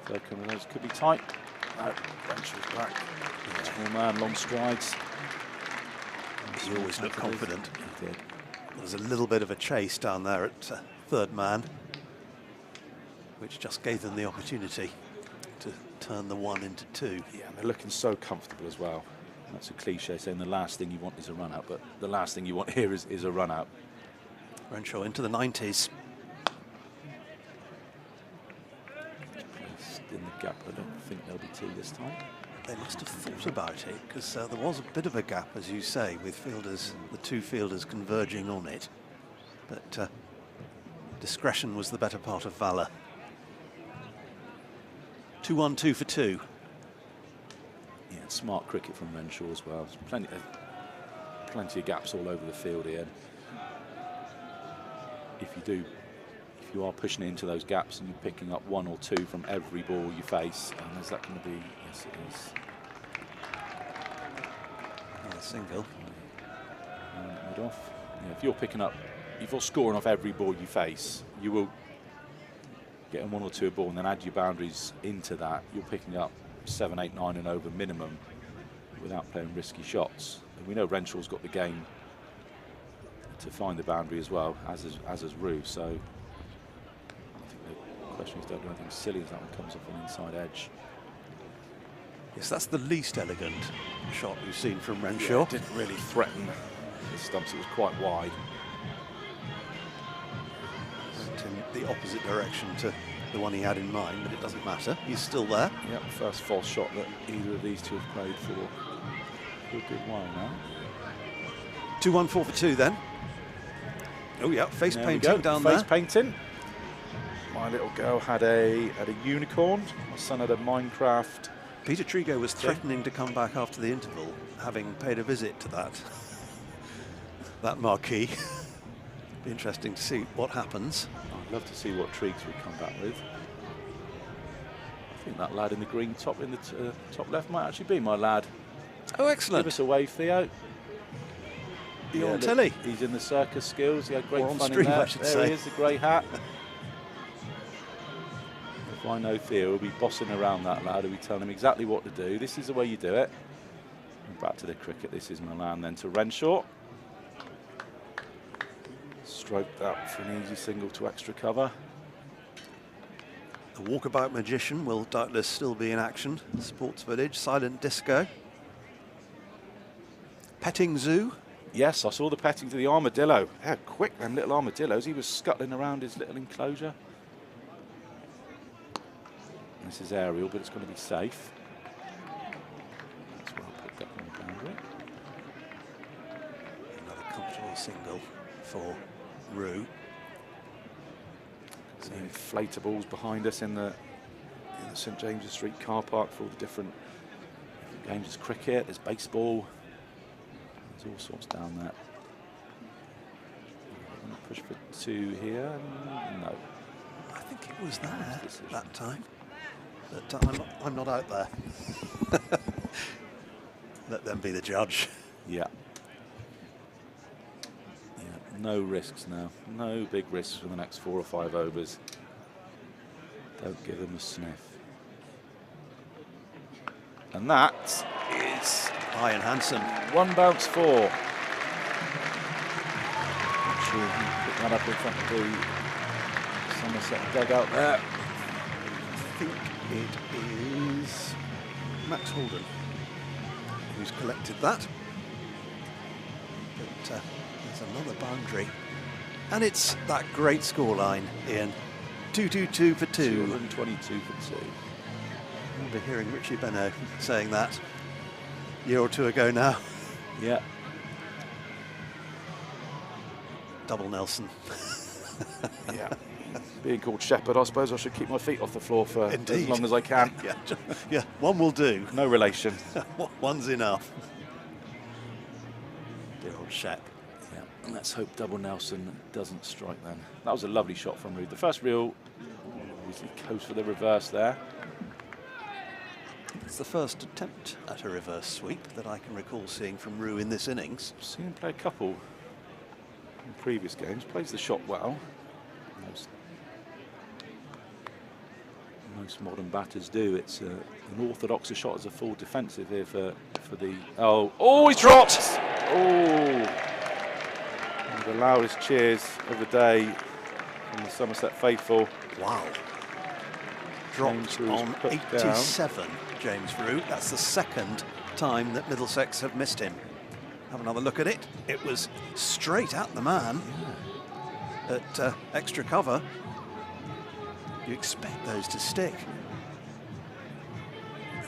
Third coming of those could be tight. No, Renshaw's back. Tall man, long strides. He always looked confident. He did. There was a little bit of a chase down there at third man, which just gave them the opportunity to turn the 1 into 2. Yeah, and they're looking so comfortable as well. That's a cliche saying the last thing you want is a run out, but the last thing you want here is a run out. Renshaw into the 90s. In the gap, I don't think there'll be 2 this time. They must have thought about it, because there was a bit of a gap, as you say, with fielders, the 2 fielders converging on it. But discretion was the better part of valour. 2-1, 2 for 2. Yeah, smart cricket from Renshaw as well. There's plenty of gaps all over the field here. If you are pushing it into those gaps and you're picking up 1 or 2 from every ball you face, and is that going to be? Yes, it is. Another single. Mid off. Yeah, if you're scoring off every ball you face, you will get 1 or 2 a ball, and then add your boundaries into that. You're picking up 7, 8, 9 and over minimum without playing risky shots. And we know Renshaw's got the game to find the boundary as well, as has Roo. So I think the question is, don't do anything silly as that one comes off an inside edge. Yes, that's the least elegant shot we've seen from Renshaw. Yeah, it didn't really threaten the stumps, it was quite wide. Went in the opposite direction to the one he had in mind, but it doesn't matter. He's still there. Yep, first false shot that either of these two have played for a good while now. 2-1, 4 for 2 then. Oh yeah, face There we painting go, down face there. painting. My little girl had a unicorn. My son had a Minecraft. Peter Trigo was threatening to come back after the interval, having paid a visit to that marquee. Be interesting to see what happens. I'd love to see what Triggs would come back with. I think that lad in the green top in the top left might actually be my lad. Oh, excellent. Give us a wave, Theo. You're on look, telly. He's in the circus skills. He had great Or on fun stream, in there. I should there say. he is, the grey hat. By no fear, he'll be bossing around that lad. He'll be telling him exactly what to do. This is the way you do it. And back to the cricket. This is Milan then to Renshaw. Stroked that for an easy single to extra cover. The walkabout magician will doubtless still be in action. Sports Village, silent disco. Petting zoo. Yes, I saw the petting to the armadillo. How quick them little armadillos. He was scuttling around his little enclosure. This is aerial, but it's going to be safe. That's well picked up on the boundary. Another comfortable single for Rue. The inflatables behind us in the St James's Street car park for all the different games. There's cricket, there's baseball, there's all sorts down there. I'm going to push for 2 here. No. I think it was there that time. But I'm not out there. Let them be the judge. Yeah. No risks now. No big risks for the next 4 or 5 overs. Don't give them a sniff. And that is Ian Hansen. 1 bounce 4. Not sure if he picked that up in front of the Somerset dugout there. I think it is Max Holden who's collected that. But there's another boundary. And it's that great scoreline, Ian. 222 for 2. 222 for 2. I remember hearing Richie Beno saying that a year or 2 ago now. Yeah. Double Nelson. Yeah. Being called Shepherd, I suppose I should keep my feet off the floor for Indeed. as long as I can. Yeah, one will do. No relation. One's enough. Dear old Shep. Yeah. And let's hope Double Nelson doesn't strike then. That was a lovely shot from Reed. The first reel, obviously goes for the reverse there. It's the first attempt at a reverse sweep that I can recall seeing from Rue in this innings. I've seen him play a couple in previous games. Plays the shot well. Most modern batters do. It's an orthodox shot as a full defensive here for the... Oh, he's dropped! Oh! One of the loudest cheers of the day from the Somerset faithful. Wow. Dropped on 87, James Rue. That's the second time that Middlesex have missed him. Have another look at it. It was straight at the man at extra cover. You expect those to stick.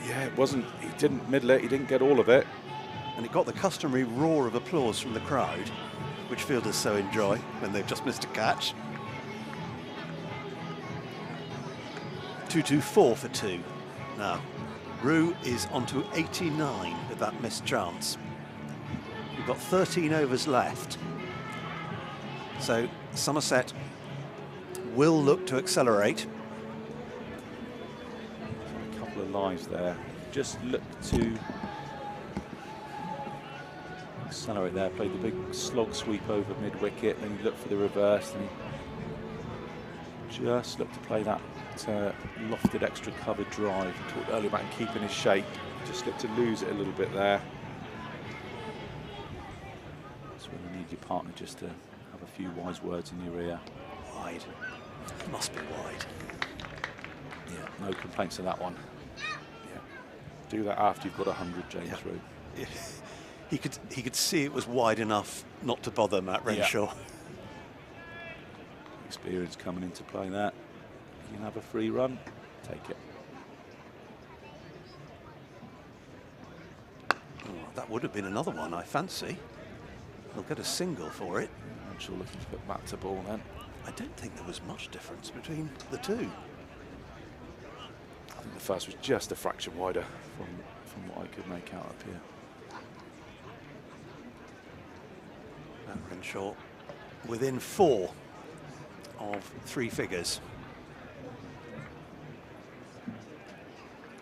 Yeah, it wasn't. He didn't middle it. He didn't get all of it. And it got the customary roar of applause from the crowd, which fielders so enjoy when they've just missed a catch. 224 for 2. Now, Rue is on to 89 with that missed chance. We've got 13 overs left. So Somerset will look to accelerate. A couple of lives there. Just look to accelerate there. Played the big slog sweep over mid-wicket, then he looked for the reverse, and he just looked to play that lofted extra cover drive. I talked earlier about keeping his shape. Just looked to lose it a little bit there. That's when you need your partner just to have a few wise words in your ear. Wide. It must be wide. Yeah, no complaints to that one. Yeah, do that after you've got 100, James Rue. Yeah. He could see it was wide enough not to bother Matt Renshaw. Yeah. Experience coming into play there. You can have a free run, take it. Oh, that would have been another one, I fancy. He'll get a single for it. Renshaw looking to put back to ball then. I don't think there was much difference between the two. I think the first was just a fraction wider from what I could make out up here. And Renshaw within 4 of 3 figures.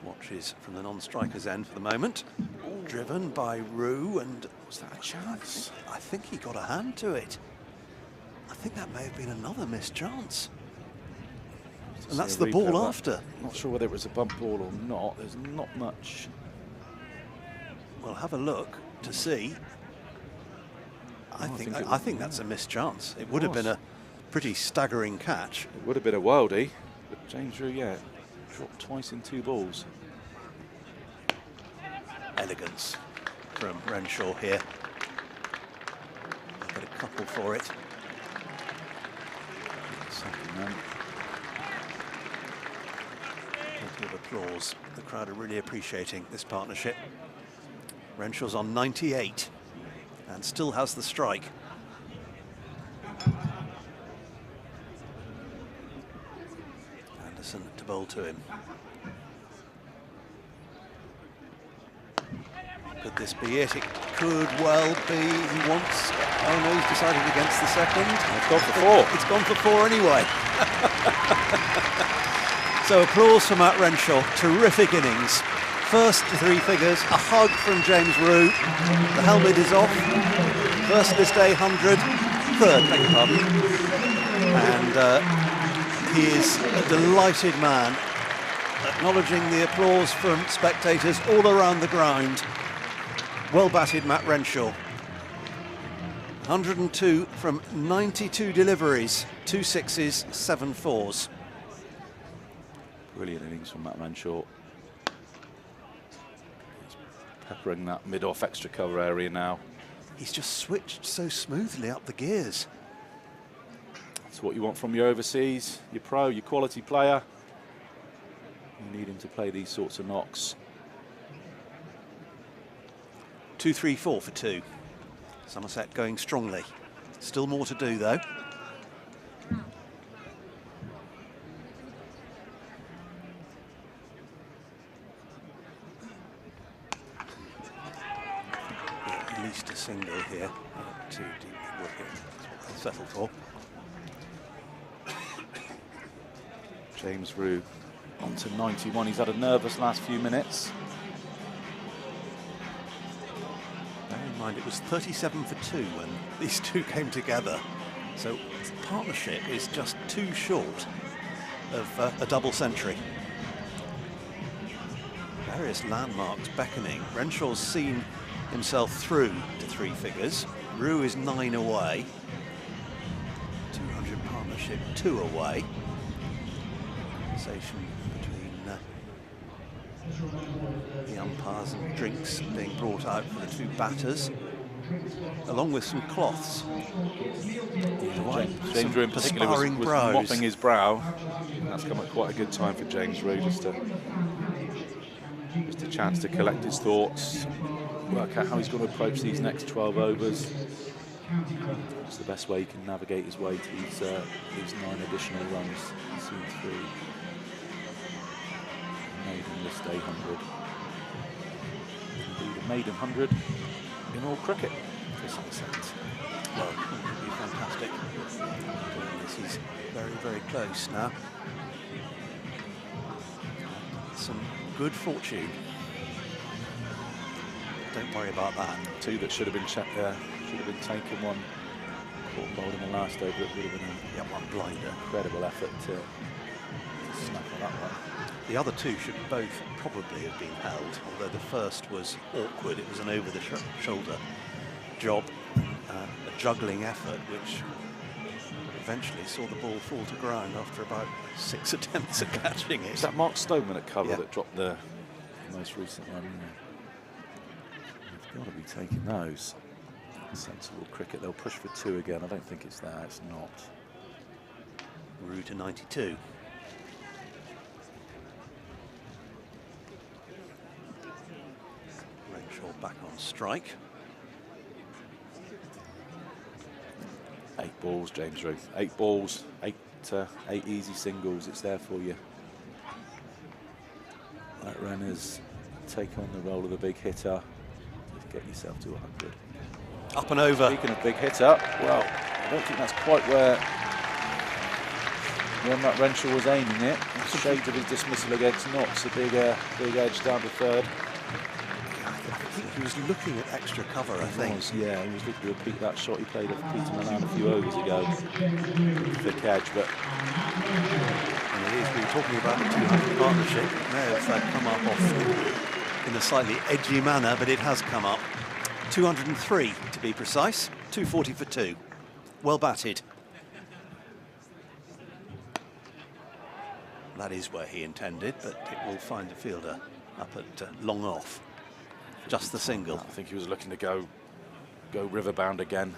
Watches from the non-striker's end for the moment. Ooh. Driven by Rue, and was that a chance? I think he got a hand to it. I think that may have been another missed chance. And that's the ball after. Not sure whether it was a bump ball or not. There's not much. We'll have a look to see. I think that's a missed chance. It would have been a pretty staggering catch. It would have been a worldie, but James Drew, yeah, dropped twice in 2 balls. Elegance from Renshaw here. I'll get a couple for it. Second man. Plenty of applause. The crowd are really appreciating this partnership. Renshaw's on 98 and still has the strike. Anderson to bowl to him. Could this be it? It could well be. He wants... Oh no, he's decided against the second. It's gone for 4. It's gone for 4 anyway. So applause for Matt Renshaw. Terrific innings. First to 3 figures, a hug from James Rue. The helmet is off. First of this day, 100. Third, beg your pardon. And he is a delighted man, acknowledging the applause from spectators all around the ground. Well batted, Matt Renshaw. 102 from 92 deliveries, 2 sixes, 7 fours. Brilliant innings from Matt Renshaw. Peppering that mid-off extra cover area now. He's just switched so smoothly up the gears. That's what you want from your overseas, your pro, your quality player. You need him to play these sorts of knocks. 2, 3, 4 for 2. Somerset going strongly. Still more to do though. At least a single here. Too deep wicket. That's what they'll settle for. James Rue on to 91. He's had a nervous last few minutes. Bear in mind, it was 37 for 2 when these two came together. So the partnership is just too short of a double century. Various landmarks beckoning. Renshaw's seen himself through to 3 figures. Rue is 9 away. 200 partnership, 2 away. Conversation between the umpires and drinks being brought out for the 2 batters, along with some cloths. James Rue in particular was mopping his brow. That's come at quite a good time for James Rue, just a chance to collect his thoughts, work out how he's going to approach these next 12 overs. It's the best way he can navigate his way to these 9 additional runs. Soon through. Maiden list day 100. Indeed, a maiden 100 in all cricket for Somerset. Well, it would be fantastic. This is very, very close now. Some good fortune. Don't worry about that. 2 that should have been checked there. Should have been taken. 1 caught bowled in the last over. It would have been one blinder. Incredible effort to snap on that one. The other 2 should both probably have been held, although the first was awkward. It was an over-the-shoulder job, a juggling effort, which eventually saw the ball fall to ground after about 6 attempts at catching it. Is that Mark Stoneman at cover that dropped the most recent one? You've got to be taking those. Sensible cricket. They'll push for 2 again. I don't think it's there. It's not. Rue to 92. Renshaw back on strike. 8 balls, James Rue. 8 balls, 8 easy singles. It's there for you. Let runners take on the role of the big hitter to get yourself to 100. Up and over. Speaking of big hitter, well, I don't think that's quite where Matt Renshaw was aiming it. Shades of his dismissal against Knox, a big edge down the 3rd. I think he was looking at extra cover, I think. Yeah, he was looking to repeat that shot he played off Peter Milan a few overs ago. Thick edge, but... And as we were talking about the 200 partnership, it may have come up off in a slightly edgy manner, but it has come up. 203 to be precise, 240 for 2. Well batted. That is where he intended, but it will find the fielder up at long off. Just the single. I think he was looking to go riverbound again.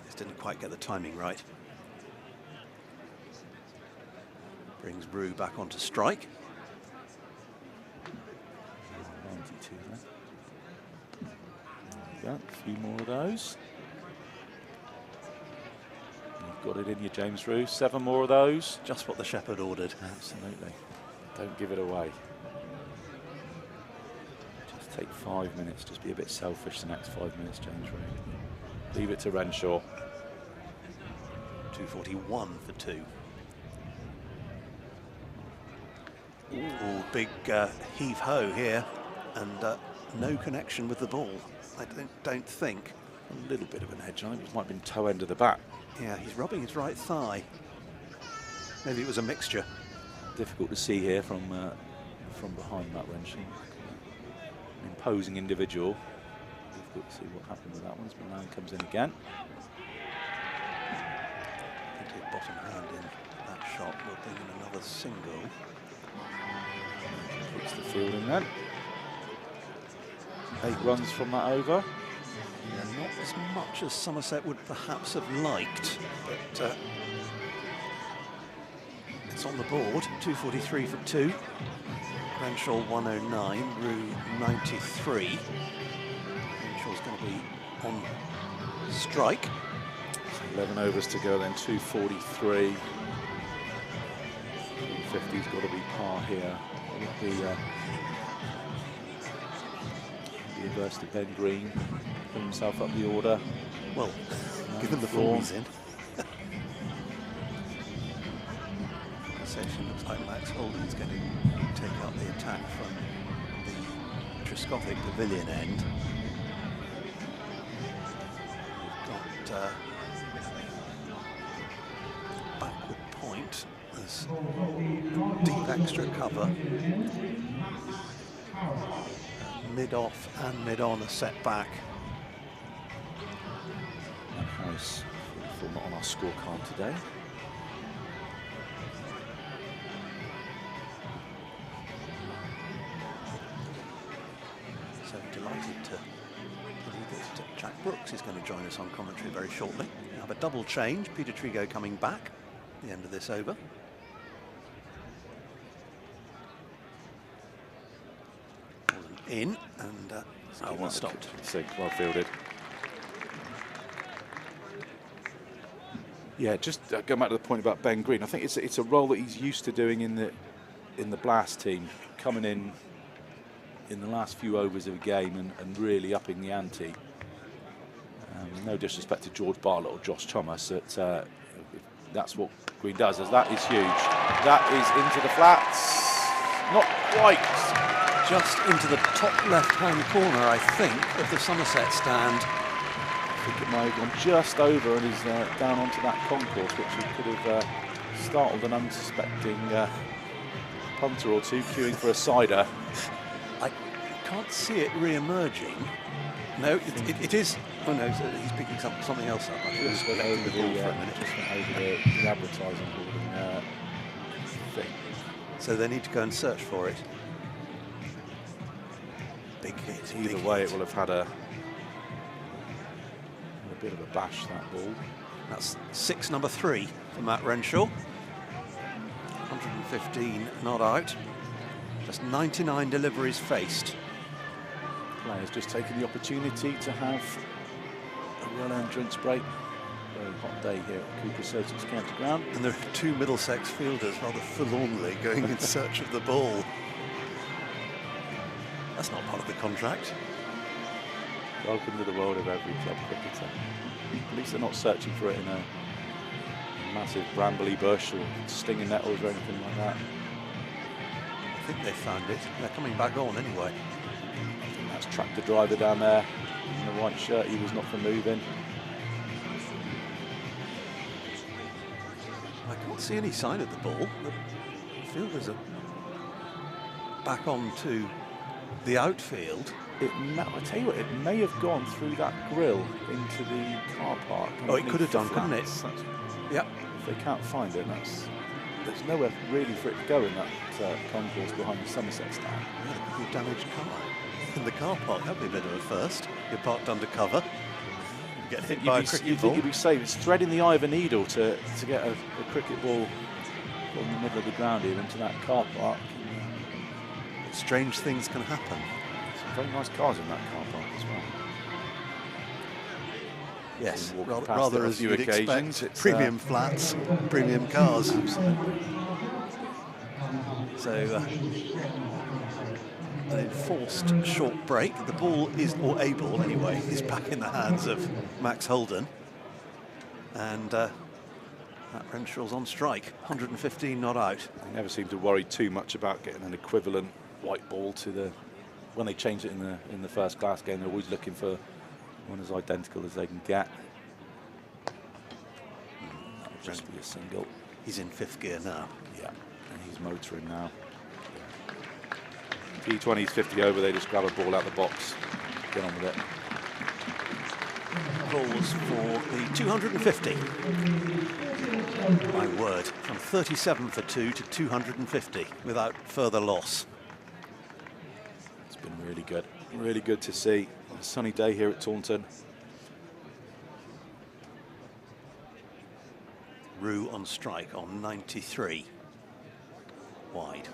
Just didn't quite get the timing right. Brings Rue back onto strike. 92 then. Yeah, a few more of those. You've got it in you, James Rue. 7 more of those. Just what the shepherd ordered. Absolutely. Don't give it away. Just take 5 minutes. Just be a bit selfish the next 5 minutes, James Rue. Leave it to Renshaw. 241 for 2. Ooh, big heave-ho here, and no connection with the ball. I don't think. A little bit of an edge. I think it might have been toe end of the bat. Yeah, he's rubbing his right thigh. Maybe it was a mixture. Difficult to see here from behind that Renshaw. Imposing individual. Difficult to see what happened with that one. Milan comes in again. I think his bottom hand in that shot will bring in another single. Puts the field in then. 8 runs from that over. Yeah, not as much as Somerset would perhaps have liked, but it's on the board. 243 for 2. Renshaw 109, Rue 93. Renshaw's going to be on strike. 11 overs to go then, 243. 250's got to be par here. With the adverse to Ben Green, put himself up the order. Well, given the form he's in. Session looks like Max Holden's going to take up the attack from the Triscothic Pavilion end. We've got backward point. There's deep extra cover. Mid-off and mid-on are set back. And Harris, not on our scorecard today. So delighted to believe that Jack Brooks is going to join us on commentary very shortly. We have a double change. Peter Trigo coming back at the end of this over. In and one stopped. Well fielded. Yeah, just going back to the point about Ben Green. I think it's a role that he's used to doing in the Blast team, coming in the last few overs of a game and really upping the ante. No disrespect to George Bartlett or Josh Thomas, that's what Green does. As that is huge. That is into the flats. Not quite. Just into the top left-hand corner, I think, of the Somerset stand. I think it might have gone just over and is down onto that concourse, which could have startled an unsuspecting punter or two queuing for a cider. I can't see it re-emerging. No, it is. Oh no, so he's picking something else up. I Just went over the advertising board thing. So they need to go and search for it. Big hit. Either way, it will have had a bit of a bash, that ball. That's 6 number 3 for Matt Renshaw. 115 not out. Just 99 deliveries faced. Players just taking the opportunity to have a well-earned drinks break. Very hot day here at Cooper Associates County Ground. And there are 2 Middlesex fielders rather forlornly going in search of the ball. That's not part of the contract. Welcome to the world of every club cricketer. At least they're not searching for it in a massive brambly bush or stinging nettles or anything like that. I think they found it. They're coming back on anyway. I think that's tracked the driver down there in the white shirt. He was not for moving. I can't can't see any sign of the ball. The fielders are back onto the outfield. I tell you what, it may have gone through that grill into the car park. Oh, it could have done, couldn't it? Yep. If they can't find it, there's nowhere really for it to go in that concourse behind the Somerset stand. Yeah, a damaged car in the car park. That'd be a bit of a first. You're parked undercover. You get hit by a cricket ball. You'd be safe. It's threading the eye of a needle to get a cricket ball from the middle of the ground here into that car park. Strange things can happen. Some very nice cars in that car park as well. Yes, rather rather as you'd expect. It's premium flats, premium cars. So an enforced short break. The ball is, or a ball anyway, is back in the hands of Max Holden. And Matt Renshaw's on strike, 115 not out. They never seem to worry too much about getting an equivalent white ball to the, when they change it in the first class game, they're always looking for one as identical as they can get. That'll just be a single. He's in 5th gear now. Yeah, and he's motoring now. T20's 50 over, they just grab a ball out of the box, get on with it. Balls for the 250. My word, from 37 for 2 to 250 without further loss. It's been really good to see. A sunny day here at Taunton. Roux on strike on 93. Wide.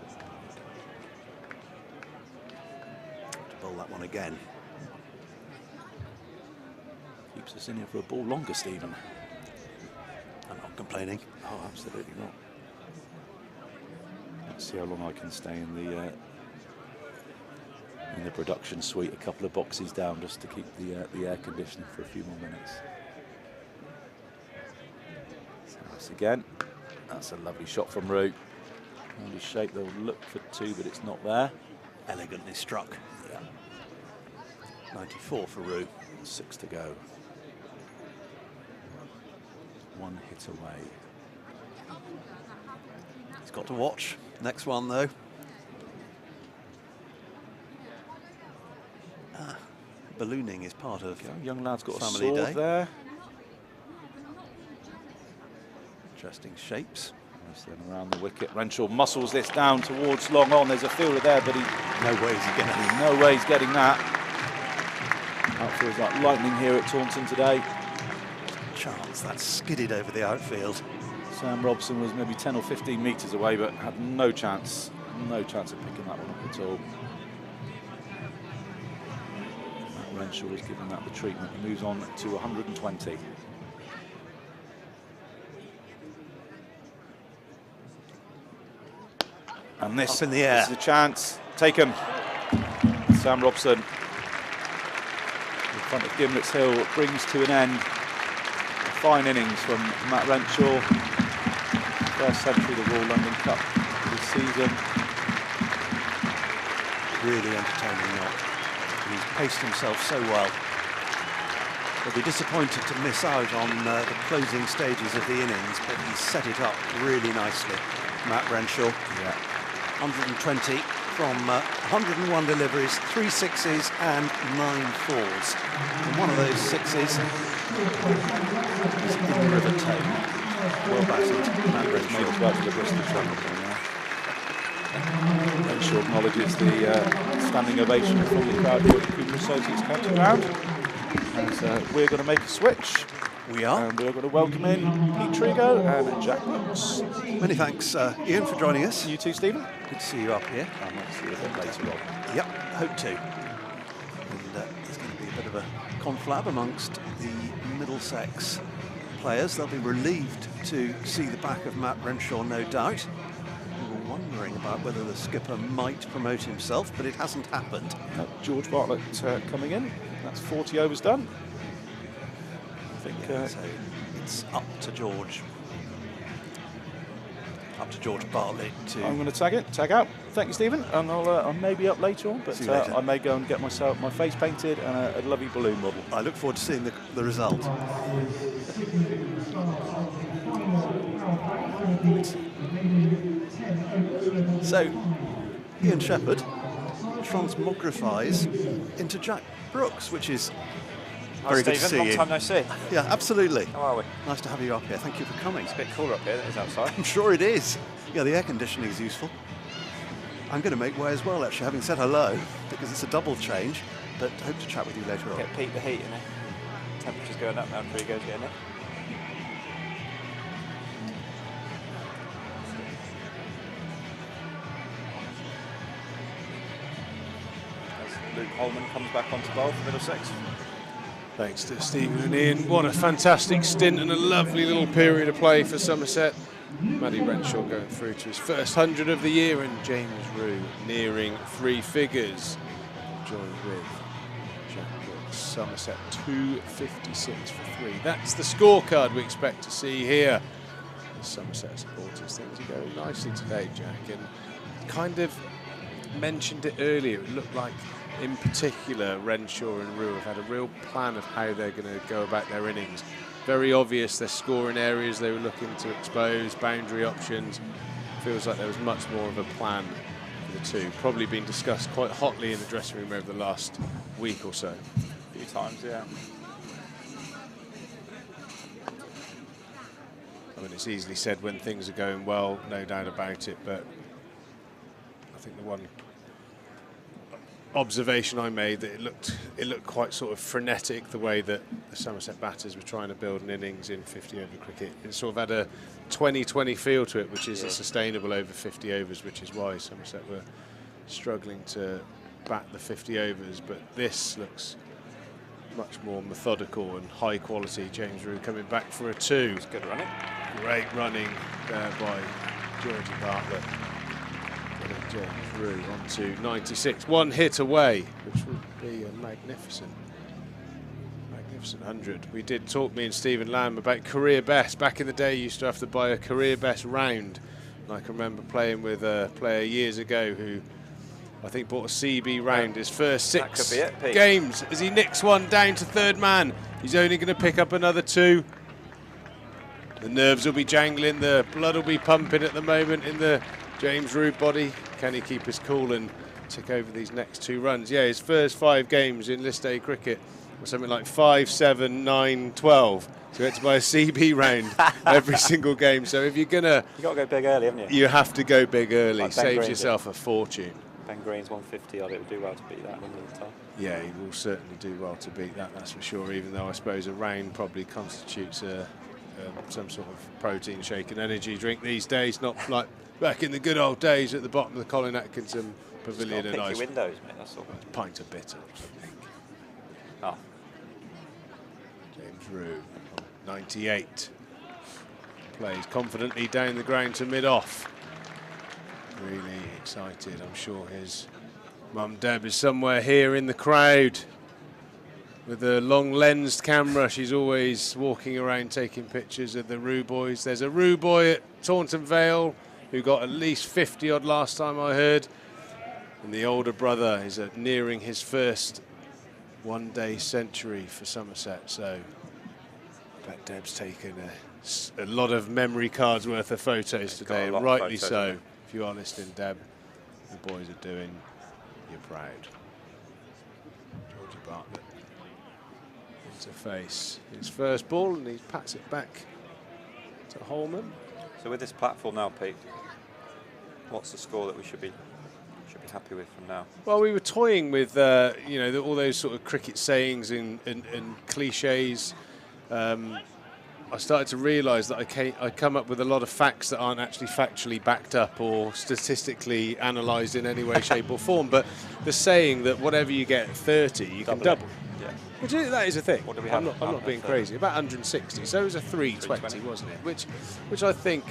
To bowl that one again. Keeps us in here for a ball longer, Stephen. I'm not complaining. Oh, absolutely not. Let's see how long I can stay in the production suite, a couple of boxes down, just to keep the air conditioning for a few more minutes. So that's again. That's a lovely shot from Roux. On his shape, they'll look for 2, but it's not there. Elegantly struck. Yeah. 94 for Roux. 6 to go. 1 hit away. He's got to watch. Next one, though. Ballooning is part of young lad's got family a sword day. There. Interesting shapes. Nice then around the wicket. Renshaw muscles this down towards long on. There's a fielder there, but no way he's getting it. No way he's getting that. That feels like lightning here at Taunton today. Chance that's skidded over the outfield. Sam Robson was maybe 10 or 15 metres away, but had no chance of picking that one up at all. Renshaw was given that the treatment. He moves on to 120. And this up in the air. Is a chance taken. Sam Robson in front of Gimlet's Hill brings to an end a fine innings from Matt Renshaw. First century of the Royal London Cup this season. Really entertaining knock. He's paced himself so well. He'll be disappointed to miss out on the closing stages of the innings, but he set it up really nicely. Matt Renshaw. Yeah. 120 from 101 deliveries, 3 sixes and 9 fours. And one of those sixes is in the River Tame. Well batted, Matt Renshaw. Made his way to the Bristol Channel now. Renshaw acknowledges the standing ovation from the crowd here at the Cooper Associates County Ground. And we're going to make a switch. We are. And we're going to welcome in Pete Trigo and Jack Brooks. Many thanks, Ian, for joining us. You too, Stephen. Good to see you up here. I might see you a bit later on. Yep, hope to. And there's going to be a bit of a conflab amongst the Middlesex players. They'll be relieved to see the back of Matt Renshaw, no doubt. We were wondering about whether the skipper might promote himself, but it hasn't happened. George Bartlett coming in. That's 40 overs done. I think so it's up to George. Up to George Bartlett to... I'm going to tag out. Thank you, Stephen. And I may be up later on, but I may go and get myself my face painted and a lovely balloon model. I look forward to seeing the result. So, Ian Shepherd transmogrifies into Jack Brooks, which is very good to see long you. time no see. Yeah, absolutely. How are we? Nice to have you up here. Thank you for coming. It's a bit cooler up here than it is outside. I'm sure it is. Yeah, the air conditioning is useful. I'm going to make way as well, actually, having said hello, because it's a double change, but hope to chat with you later on. Get Pete the heat in it. Temperature's going up now before he goes getting it. As Luke Holman comes back onto bowl for Middlesex. Thanks to Stephen and Ian. What a fantastic stint and a lovely little period of play for Somerset. Matty Renshaw going through to his first 100 of the year, and James Rue nearing 3 figures. Joined with Jack Brooks. Somerset 256 for 3. That's the scorecard we expect to see here. The Somerset supporters, things are going nicely today, Jack, and kind of mentioned it earlier. It looked like, in particular, Renshaw and Rue have had a real plan of how they're going to go about their innings. Very obvious their scoring areas they were looking to expose, boundary options. Feels like there was much more of a plan for the two. Probably been discussed quite hotly in the dressing room over the last week or so. A few times, yeah. I mean, it's easily said when things are going well, no doubt about it, but I think the one observation I made that it looked quite sort of frenetic, the way that the Somerset batters were trying to build an innings in 50 over cricket. It sort of had a 20-20 feel to it, which isn't sustainable over 50 overs, which is why Somerset were struggling to bat the 50 overs. But this looks much more methodical and high quality. James Rue coming back for a 2. It's good running. Great running there by Georgie Bartlett. James Rue on to 96. 1 hit away, which would be a magnificent 100. We did talk, me and Stephen Lamb, about career best. Back in the day, you used to have to buy a career best round. And I can remember playing with a player years ago who I think bought a CB round his first 6 games. As he nicks one down to 3rd man, he's only going to pick up another 2. The nerves will be jangling, the blood will be pumping at the moment in the James Rue body. Can he keep his cool and tick over these next 2 runs? Yeah, his first 5 games in List A cricket was something like 5, 7, 9, 12. So he had to buy a CB round every single game. So if you're gonna, you got to go big early, haven't you? You have to go big early. Like Saves yourself a fortune. Ben Green's 150 odd. It would do well to beat that one at the time. Yeah, he will certainly do well to beat that. That's for sure. Even though I suppose a round probably constitutes some sort of protein shake and energy drink these days, not like back in the good old days at the bottom of the Colin Atkinson Pavilion and ice. Windows, mate. That's all. A pint of bitter, I think. Oh. James Rue, 98. Plays confidently down the ground to mid-off. Really excited. I'm sure his mum Deb is somewhere here in the crowd with a long-lensed camera. She's always walking around taking pictures of the Rue boys. There's a Rue boy at Taunton Vale who got at least 50 odd last time I heard. And the older brother is nearing his first one-day century for Somerset. So I bet Deb's taken a lot of memory cards worth of photos today, and rightly so. If you are listening, Deb, the boys are doing you proud. Georgie Bartlett into face his first ball, and he pats it back to Holman. So with this platform now, Pete, what's the score that we should be happy with from now? Well, we were toying with you know, all those sort of cricket sayings and cliches. I started to realise that I come up with a lot of facts that aren't actually factually backed up or statistically analysed in any way, shape or form. But the saying that whatever you get at 30, you can double. Yeah. Which that is a thing. What do we have? I'm not being crazy. About 160. So it was a 320, wasn't it? Which I think,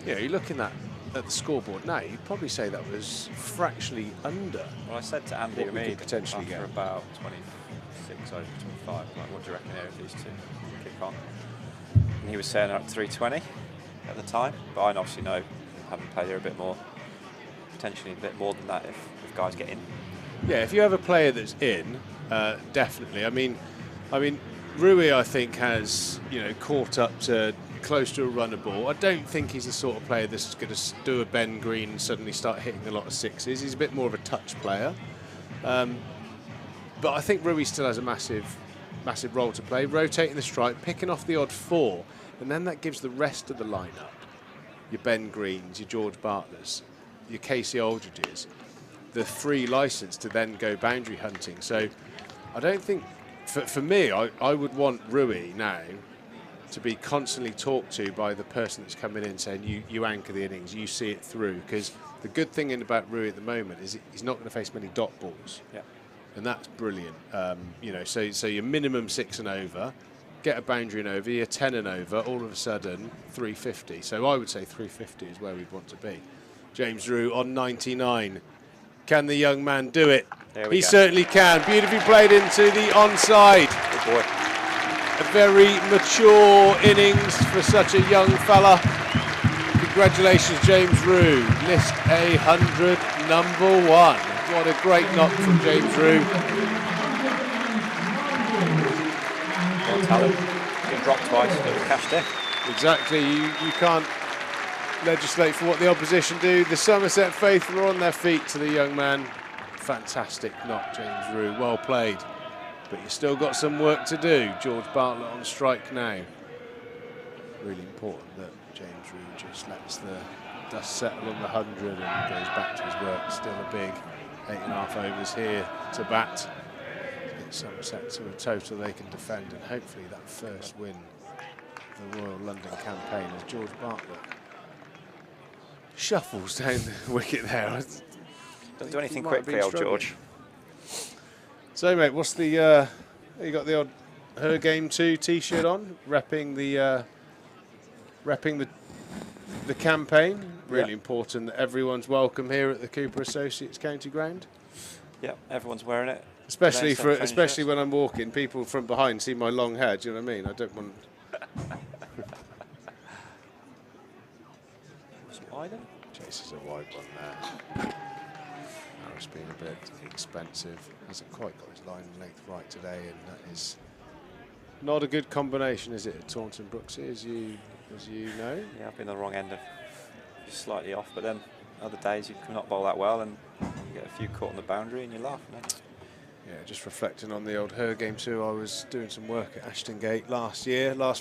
you know, you're looking at the scoreboard now, you'd probably say that was fractionally under. Well, I said to Andy what we could potentially after get about 26 over 25, like, what do you reckon here if these two kick on? And he was saying at 320 at the time, but I obviously know, having played here a bit more, potentially a bit more than that if guys get in. Yeah, if you have a player that's in, definitely. I mean, Rui, I think, has, you know, caught up to close to a runner ball. I don't think he's the sort of player that's going to do a Ben Green and suddenly start hitting a lot of sixes. He's a bit more of a touch player. But I think Rui still has a massive role to play, rotating the strike, picking off the odd 4, and then that gives the rest of the lineup, your Ben Greens, your George Bartletts, your Casey Aldridges, the free license to then go boundary hunting. So I don't think, for me, I would want Rui now to be constantly talked to by the person that's coming in saying, you anchor the innings, you see it through. Because the good thing about Rui at the moment is he's not going to face many dot balls. Yeah. And that's brilliant. So your minimum 6 and over, get a boundary and over, your 10 and over, all of a sudden 350. So I would say 350 is where we'd want to be. James Rue on 99. Can the young man do it? He certainly can. Beautifully played into the onside. Good boy. A very mature innings for such a young fella. Congratulations, James Rue. List 100, number 1. What a great knock from James Rue. Well, talent. Been dropped twice, but cashed in. Exactly. You can't legislate for what the opposition do. The Somerset faithful are on their feet to the young man. Fantastic knock, James Rue. Well played. But you've still got some work to do. George Bartlett on strike now. Really important that James Rue just lets the dust settle on the 100 and goes back to his work. Still a big 8.5 overs here to bat. Get Somerset to a total they can defend, and hopefully that first win of the Royal London campaign as George Bartlett shuffles down the wicket there. Don't do anything quickly, old George. So, mate, what's the you got the odd Her Game 2 T-shirt on, repping the campaign. Really important that everyone's welcome here at the Cooper Associates County Ground. Yeah, everyone's wearing it. Especially when I'm walking, people from behind see my long hair. Do you know what I mean? I don't want. Chase is a wide one there. Harris being a bit expensive. Hasn't quite got his line and length right today, and that is not a good combination, is it, at Taunton Brooksy, as you know? Yeah, I've been on the wrong end of just slightly off, but then other days you cannot bowl that well and you get a few caught on the boundary and you're laughing, don't you? Yeah, just reflecting on the old Her Game 2, I was doing some work at Ashton Gate last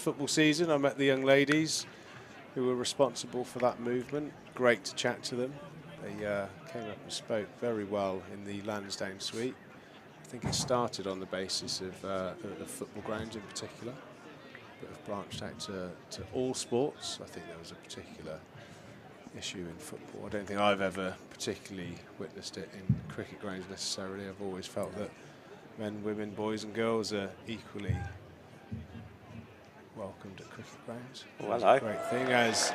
football season. I met the young ladies who were responsible for that movement. Great to chat to them. They came up and spoke very well in the Lansdowne suite. I think it started on the basis of the football grounds in particular, but have branched out to all sports. I think there was a particular issue in football. I don't think I've ever particularly witnessed it in cricket grounds necessarily. I've always felt that men, women, boys and girls are equally welcomed at cricket grounds. Well, hello. Great thing, as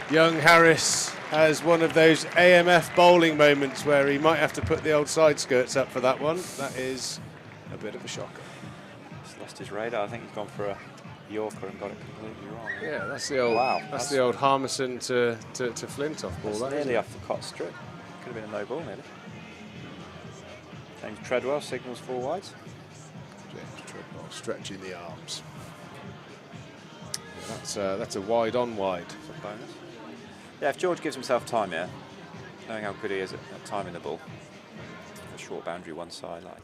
young Harris has one of those AMF bowling moments where he might have to put the old side skirts up for that one. That is a bit of a shocker. He's lost his radar. I think he's gone for a Yorker and got it completely wrong. Yeah, that's the old. Wow, that's the old Harmison to Flintoff ball. That's nearly off the cot strip. Could have been a no ball, nearly. James Treadwell signals 4 wides. James Treadwell stretching the arms. Yeah, that's a wide on wide. That's a bonus. Yeah, if George gives himself time, yeah, knowing how good he is at timing the ball, a short boundary one side, like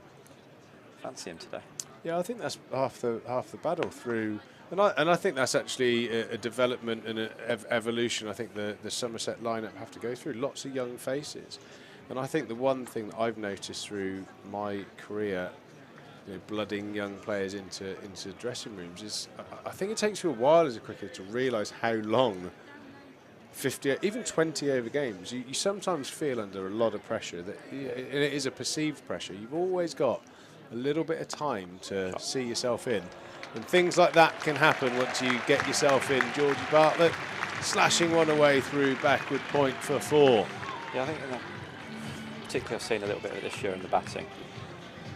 fancy him today. Yeah, I think that's half the battle through, and I think that's actually a development and an evolution. I think the Somerset lineup have to go through lots of young faces, and I think the one thing that I've noticed through my career, blooding young players into dressing rooms, is I think it takes you a while as a cricketer to realise how long 50, even 20 over games. You sometimes feel under a lot of pressure that, and it is a perceived pressure. You've always got a little bit of time to see yourself in, and things like that can happen once you get yourself in. Georgie Bartlett slashing one away through backward point for 4. Yeah, I think particularly I've seen a little bit of this year in the batting.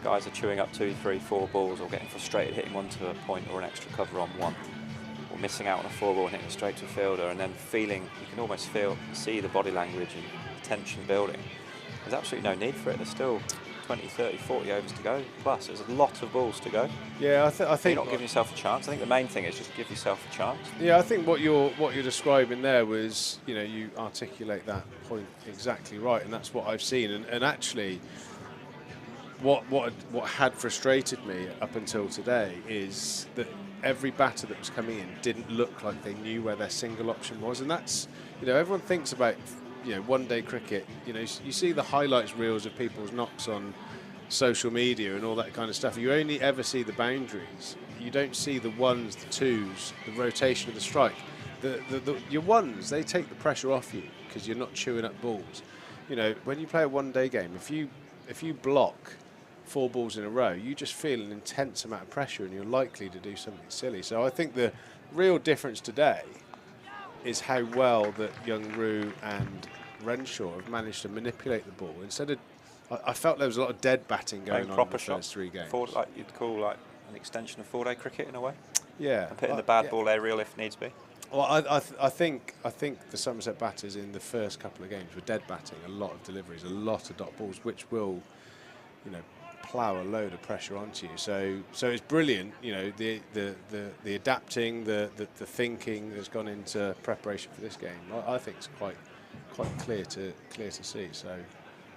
Guys are chewing up 2, 3, 4 balls, or getting frustrated hitting one to a point or an extra cover on one, or missing out on a 4 ball and hitting straight to a fielder, and then feeling, you can almost see the body language and tension building. There's absolutely no need for it. They're still 20, 30, 40 overs to go. Plus, there's a lot of balls to go. Yeah, I You're think not giving yourself a chance. I think the main thing is just give yourself a chance. Yeah, I think what you're describing there was, you articulate that point exactly right, and that's what I've seen. And actually, what had frustrated me up until today is that every batter that was coming in didn't look like they knew where their single option was, and that's, everyone thinks about, one-day cricket. You see the highlights reels of people's knocks on social media and all that kind of stuff. You only ever see the boundaries. You don't see the ones, the twos, the rotation of the strike. Your ones, they take the pressure off you because you're not chewing up balls. When you play a one-day game, if you block 4 balls in a row, you just feel an intense amount of pressure and you're likely to do something silly. So I think the real difference today is how well that young Rue and Renshaw have managed to manipulate the ball. Instead of, I felt there was a lot of dead batting going on in the first 3 games. Like you'd call like an extension of 4-day cricket in a way. Yeah. And putting the bad ball aerial if needs be. Well, I think the Somerset batters in the first couple of games were dead batting, a lot of deliveries, a lot of dot balls, which will, plough a load of pressure onto you. So it's brilliant, the adapting, the thinking that's gone into preparation for this game. I think it's quite clear to see. So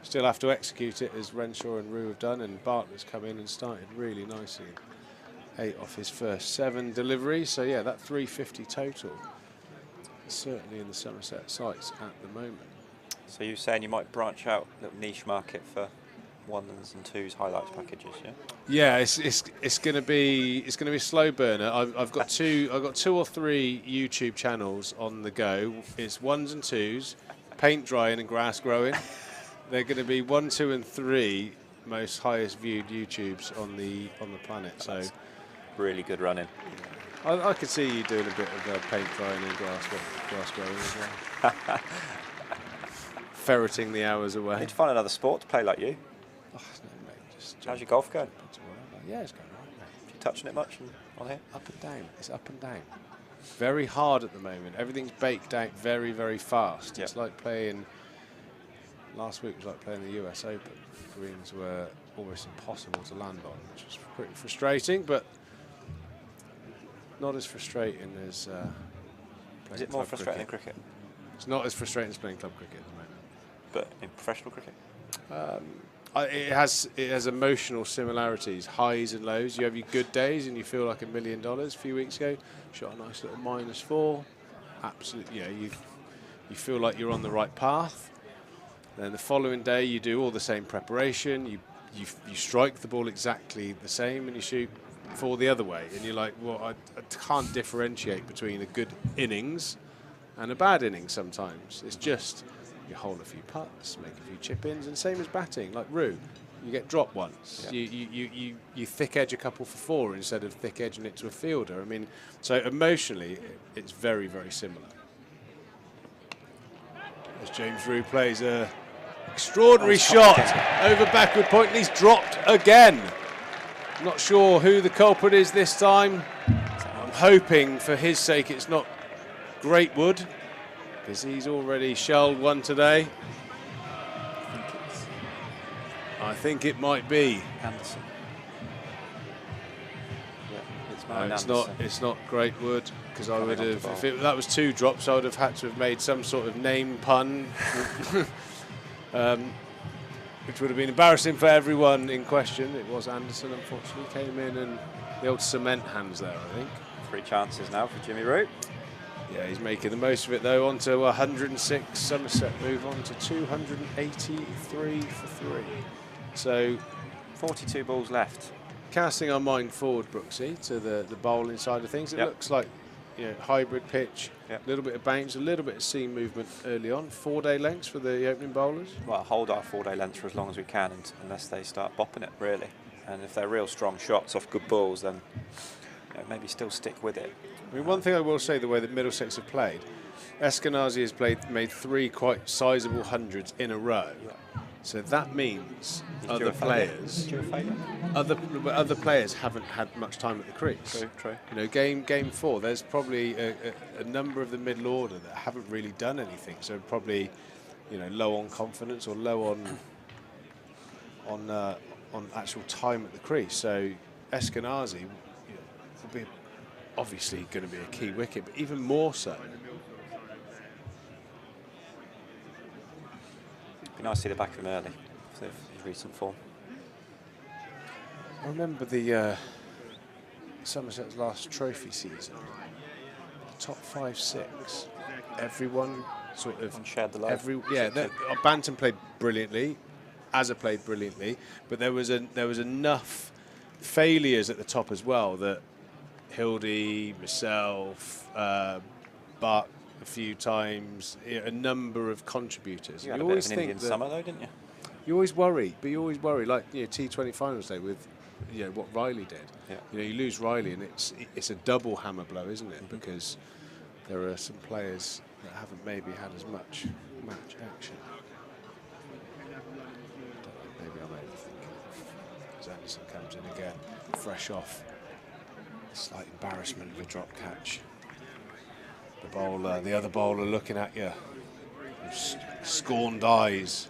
still have to execute it as Renshaw and Rue have done, and Bartlett's come in and started really nicely. 8 off his first 7 deliveries. So yeah, that 350 total is certainly in the Somerset sights at the moment. So you're saying you might branch out a little niche market for 1s and 2s highlights packages, yeah? Yeah, it's going to be a slow burner. I've got 2 or 3 YouTube channels on the go. It's 1s and 2s, paint drying and grass growing. They're going to be 1, 2, and 3 most highest viewed YouTubes on the planet. So really good running. I could see you doing a bit of paint drying and grass growing as well. Ferreting the hours away. You need to find another sport to play like you. Oh, no, mate, how's your golf going? Yeah, it's going right, mate. You touching it much on here? Up and down. It's up and down. Very hard at the moment. Everything's baked out very, very fast. Yep. It's like playing. Last week was like playing the US Open. Greens were almost impossible to land on, which was pretty frustrating, but not as frustrating as playing Is it more frustrating than cricket? It's not as frustrating as playing club cricket at the moment. But in professional cricket? It has emotional similarities, highs and lows. You have your good days and you feel like $1 million. A few weeks ago, shot a nice little -4. Absolutely, you feel like you're on the right path. Then the following day, you do all the same preparation. You strike the ball exactly the same, and you shoot 4 the other way. And you're like, well, I can't differentiate between a good innings and a bad innings sometimes. It's just you hold a few putts, make a few chip-ins, and same as batting. Like Rue, you get dropped once. Yeah. You thick edge a couple for 4 instead of thick edging it to a fielder. I mean, so emotionally, it's very, very similar. As James Rue plays a extraordinary shot over backward point, and he's dropped again. Not sure who the culprit is this time. I'm hoping for his sake it's not Greatwood, because he's already shelled one today. I think it might be Anderson. No, it's not Greatwood, because I would have, if that was 2 drops, I would have had to have made some sort of name pun, which would have been embarrassing for everyone in question. It was Anderson, unfortunately, came in, and the old cement hands there, I think. 3 chances now for Jimmy Root. Yeah, he's making the most of it, though. On to 106. Somerset move on to 283 for 3. So 42 balls left. Casting our mind forward, Brooksy, to the bowling side of things, it looks like hybrid pitch, a little bit of bounce, a little bit of seam movement early on. 4-day lengths for the opening bowlers. Well, hold our 4-day lengths for as long as we can, unless they start bopping it, really. And if they're real strong shots off good balls, then maybe still stick with it. I mean, one thing I will say, the way that Middlesex have played, Eskenazi has made 3 quite sizable hundreds in a row. So that means other players haven't had much time at the crease. True. Game 4, there's probably a number of the middle order that haven't really done anything. So probably, low on confidence or low on on actual time at the crease. So Eskenazi, will be obviously going to be a key wicket, but even more so. Be nice to see the back of him early for his recent form. I remember the Somerset's last trophy season. Top 5, 6. Everyone sort of shared the load. Banton played brilliantly, Azza played brilliantly, but there was enough failures at the top as well that Hildy, myself, Buck a few times, a number of contributors. You had a bit of an Indian summer though, didn't you? You always worry, like T20 finals day with what Riley did. Yeah. You lose Riley and it's a double hammer blow, isn't it? Because there are some players that haven't maybe had as much match action. Maybe I'm overthinking. As Anderson comes in again, fresh off. Slight embarrassment of a drop catch. The other bowler looking at you with scorned eyes.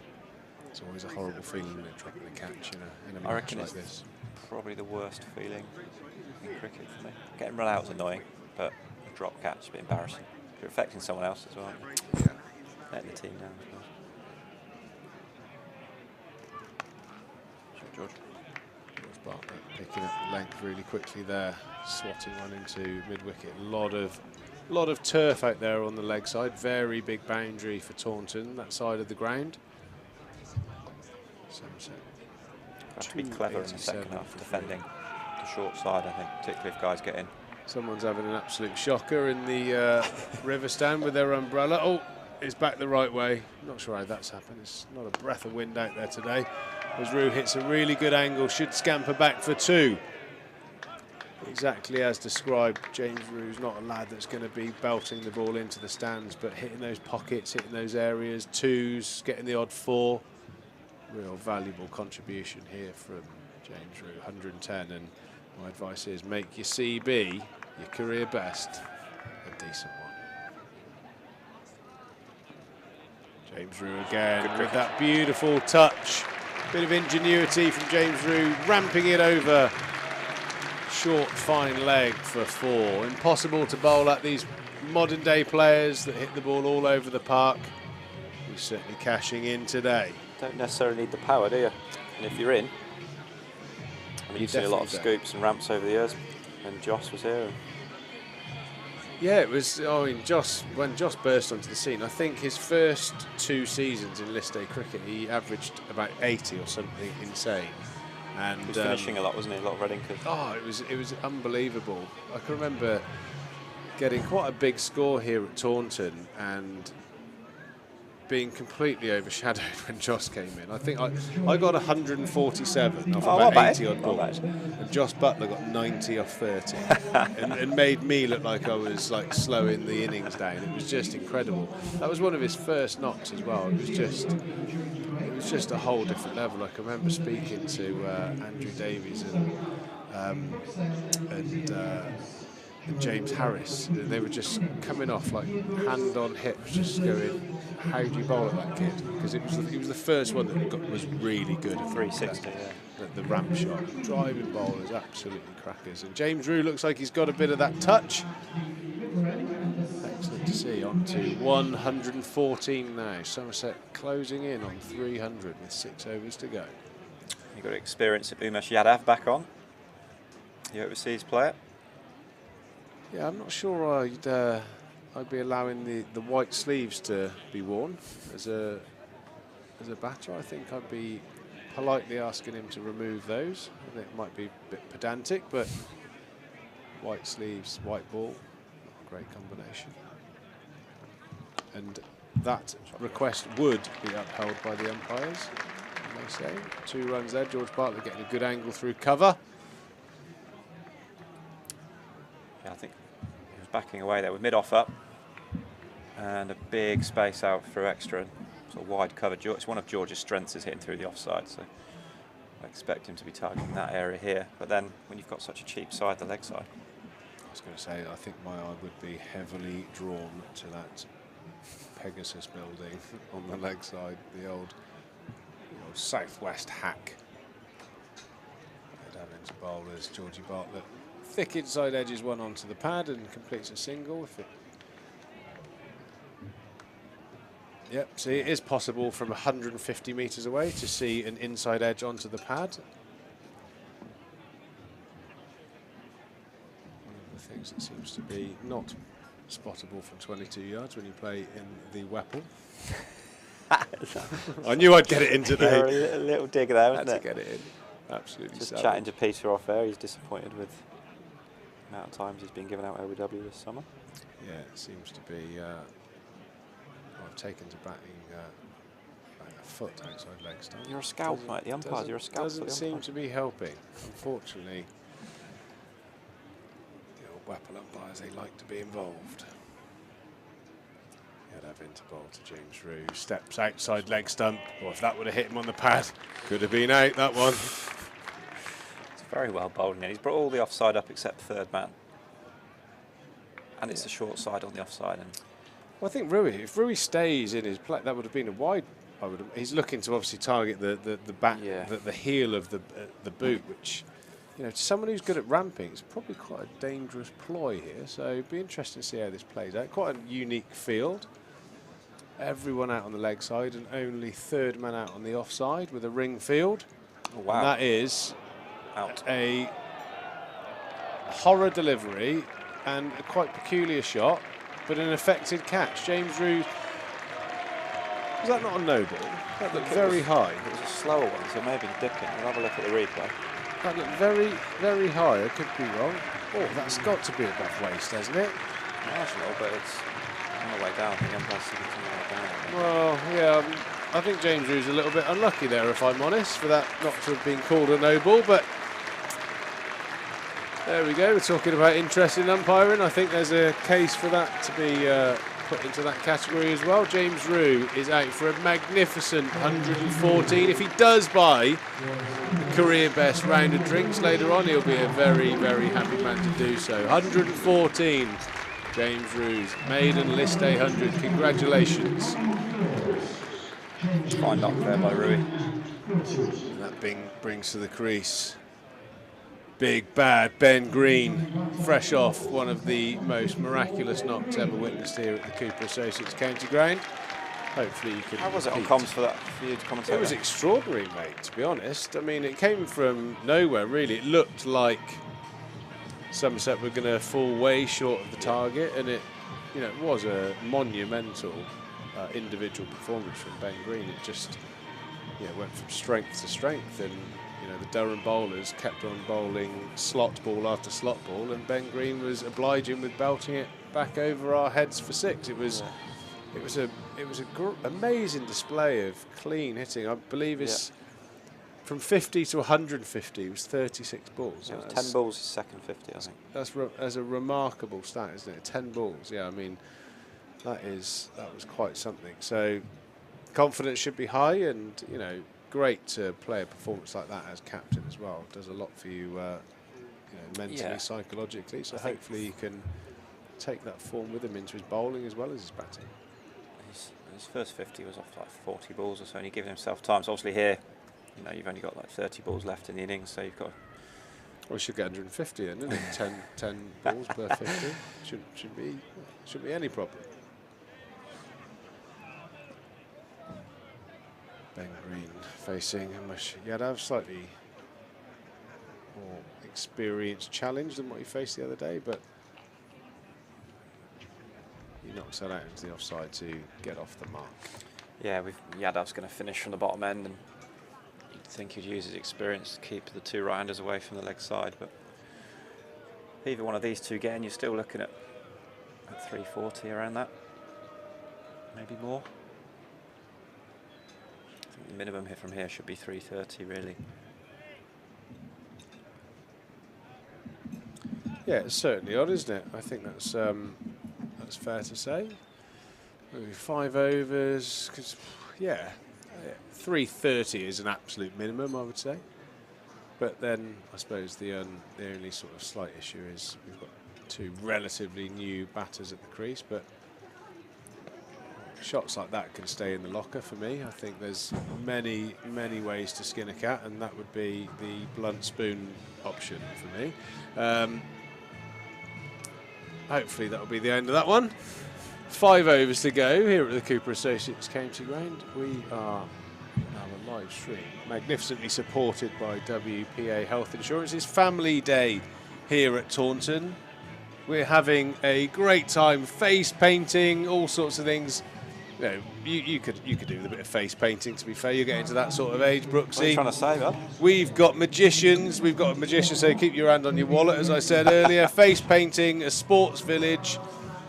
It's always a horrible feeling when you're dropping a catch in a match like this. Probably the worst feeling in cricket for me. Getting run out is annoying, but a drop catch is a bit embarrassing. You're affecting someone else as well. Yeah. Letting the team down as well. George Bartlett picking up the length really quickly there, swatting one into mid-wicket. A lot of turf out there on the leg side. Very big boundary for Taunton, that side of the ground. Somerset. Have to be clever in the second half defending the short side, I think, particularly if guys get in. Someone's having an absolute shocker in the river stand with their umbrella. Oh, it's back the right way. Not sure how that's happened. It's not a breath of wind out there today. As Rue hits a really good angle, should scamper back for 2. Exactly as described, James Rue's not a lad that's going to be belting the ball into the stands, but hitting those pockets, hitting those areas, 2s, getting the odd 4. Real valuable contribution here from James Rue, 110, and my advice is make your CB, your career best, a decent one. James Rue again with that beautiful touch. Bit of ingenuity from James Rue, ramping it over. Short, fine leg for 4. Impossible to bowl at these modern day players that hit the ball all over the park. He's certainly cashing in today. Don't necessarily need the power, do you? And if you're in, I mean, you've seen a lot of scoops and ramps over the years, and Joss was here. Yeah, it was. I mean, when Joss burst onto the scene, I think his first 2 seasons in List A cricket, he averaged about 80 or something insane. And he was finishing a lot, wasn't he? A lot of red inkers. Oh, it was unbelievable. I can remember getting quite a big score here at Taunton and being completely overshadowed when Joss came in. I think I got 147 off about 80 odd balls, and Joss Butler got 90 off 30, and made me look like I was like slowing the innings down. It was just incredible. That was one of his first knocks as well. It was just a whole different level. I can remember speaking to Andrew Davies and James Harris. They were just coming off like hand on hips, just going, how do you bowl at that kid? Because he was the first one that was really good at 360, the ramp shot. Driving bowlers, absolutely crackers. And James Rue looks like he's got a bit of that touch. Excellent to see. On to 114 now. Somerset closing in on 300 with 6 overs to go. You've got experience of Umesh Yadav back on. The overseas player. Yeah, I'm not sure I'd be allowing the white sleeves to be worn as a batter. I think I'd be politely asking him to remove those. I think it might be a bit pedantic, but white sleeves, white ball, not a great combination. And that request would be upheld by the umpires, they say. 2 runs there. George Bartlett getting a good angle through cover. Yeah, I think he was backing away there with mid-off up and a big space out through extra and sort of wide cover. It's one of George's strengths is hitting through the offside, so I expect him to be targeting that area here. But then when you've got such a cheap side, the leg side. I was going to say, I think my eye would be heavily drawn to that Pegasus building on the leg side, the old southwest hack Down into bowlers, Georgie Bartlett. Thick inside edges, one onto the pad and completes a single. If it Yep, see, it is possible from 150 metres away to see an inside edge onto the pad. One of the things that seems to be not spottable from 22 yards when you play in the Weppel. I knew I'd get it in today. A little dig there, wasn't Had it? to get it in. Absolutely. Just savage. chatting to Peter off air, he's disappointed with the amount of times he's been given out OWW this summer. Yeah, it seems to be. I've taken to batting a foot outside leg stump. You're a scalp, mate. The umpires, you're a scalp. Doesn't seem to be helping, unfortunately. The old Weppel umpires, they like to be involved. He'd have into bowl to James Rue. Steps outside leg stump. Or if that would have hit him on the pad, could have been out, that one. It's very well bowled in. He's brought all the offside up except third man. And it's the short side on the offside. And Well, I think Rui, if Rui stays in his play, that would have been a wide. He's looking to obviously target the back, the heel of the boot, which, you know, to someone who's good at ramping, it's probably quite a dangerous ploy here. So it'd be interesting to see how this plays out. Quite a unique field. Everyone out on the leg side and only third man out on the offside with a ring field. oh, wow. And that is Out. a horror delivery and a quite peculiar shot, but an affected catch. James Rue, was that not a no ball? That looked very high. It was a slower one, so maybe dipping. We'll have a look at the replay. That looked very, very high. I could be wrong. Oh, that's got to be above waist, hasn't it? Marginal, but it's on the way down. I think umpire's thinking it's on the way down. Well, yeah, I think James Rue's a little bit unlucky there, if I'm honest, for that not to have been called a no ball, but there we go. We're talking about interest in umpiring. I think there's a case for that to be put into that category as well. James Rue is out for a magnificent 114. If he does buy the career best round of drinks later on, he'll be a very, very happy man to do so. 114, James Rue's maiden list 100. Congratulations. Fine knock there by Rui. And that brings to the crease big bad Ben Green, fresh off one of the most miraculous knocks ever witnessed here at the Cooper Associates County Ground. Hopefully you can. How was it on repeat. comms for that for you to commentate? It was extraordinary, mate, to be honest. I mean, it came from nowhere, really. It looked like Somerset were going to fall way short of the target, and it, you know, it was a monumental individual performance from Ben Green. It just, you know, went from strength to strength, and you know, the Durham bowlers kept on bowling slot ball after slot ball, and Ben Green was obliging with belting it back over our heads for six. It was, it was a amazing display of clean hitting. I believe it's from 50 to 150. It was 36 balls. It was 10 balls, second 50, I think. That's a remarkable stat, isn't it? 10 balls. Yeah, I mean, that was quite something. So confidence should be high, and you know, great to play a performance like that as captain as well. It does a lot for you, mentally, psychologically. So hopefully you can take that form with him into his bowling as well as his batting. His first 50 was off like 40 balls or so, and he's given himself time. So obviously here, you know, you've only got like 30 balls left in the innings, so you've got. Well, we should get 150 then, isn't it? 10 balls per 50. Shouldn't be any problem. Ben Green facing Yadav, slightly more experienced challenge than what he faced the other day, but he knocks that out into the offside to get off the mark. Yeah, Yadav's going to finish from the bottom end, and you'd think he'd use his experience to keep the two right-handers away from the leg side, but either one of these two get in, you're still looking at 340 around that, maybe more. I think the minimum hit from here should be 330, really. Yeah, it's certainly odd, isn't it? I think that's fair to say. Maybe 5 overs, because 330 is an absolute minimum, I would say. But then I suppose the only sort of slight issue is we've got two relatively new batters at the crease, but shots like that can stay in the locker for me. I think there's many ways to skin a cat, and that would be the blunt spoon option for me. Hopefully that'll be the end of that one. 5 overs to go here at the Cooper Associates County Ground. We are on a live stream, magnificently supported by WPA Health Insurance. It's Family Day here at Taunton. We're having a great time, face painting, all sorts of things. You know, you could do with a bit of face painting, to be fair. You're getting to that sort of age, Brooksy. What are you trying to say, bud? We've got magicians. We've got a magician, so keep your hand on your wallet, as I said earlier. Face painting, a sports village.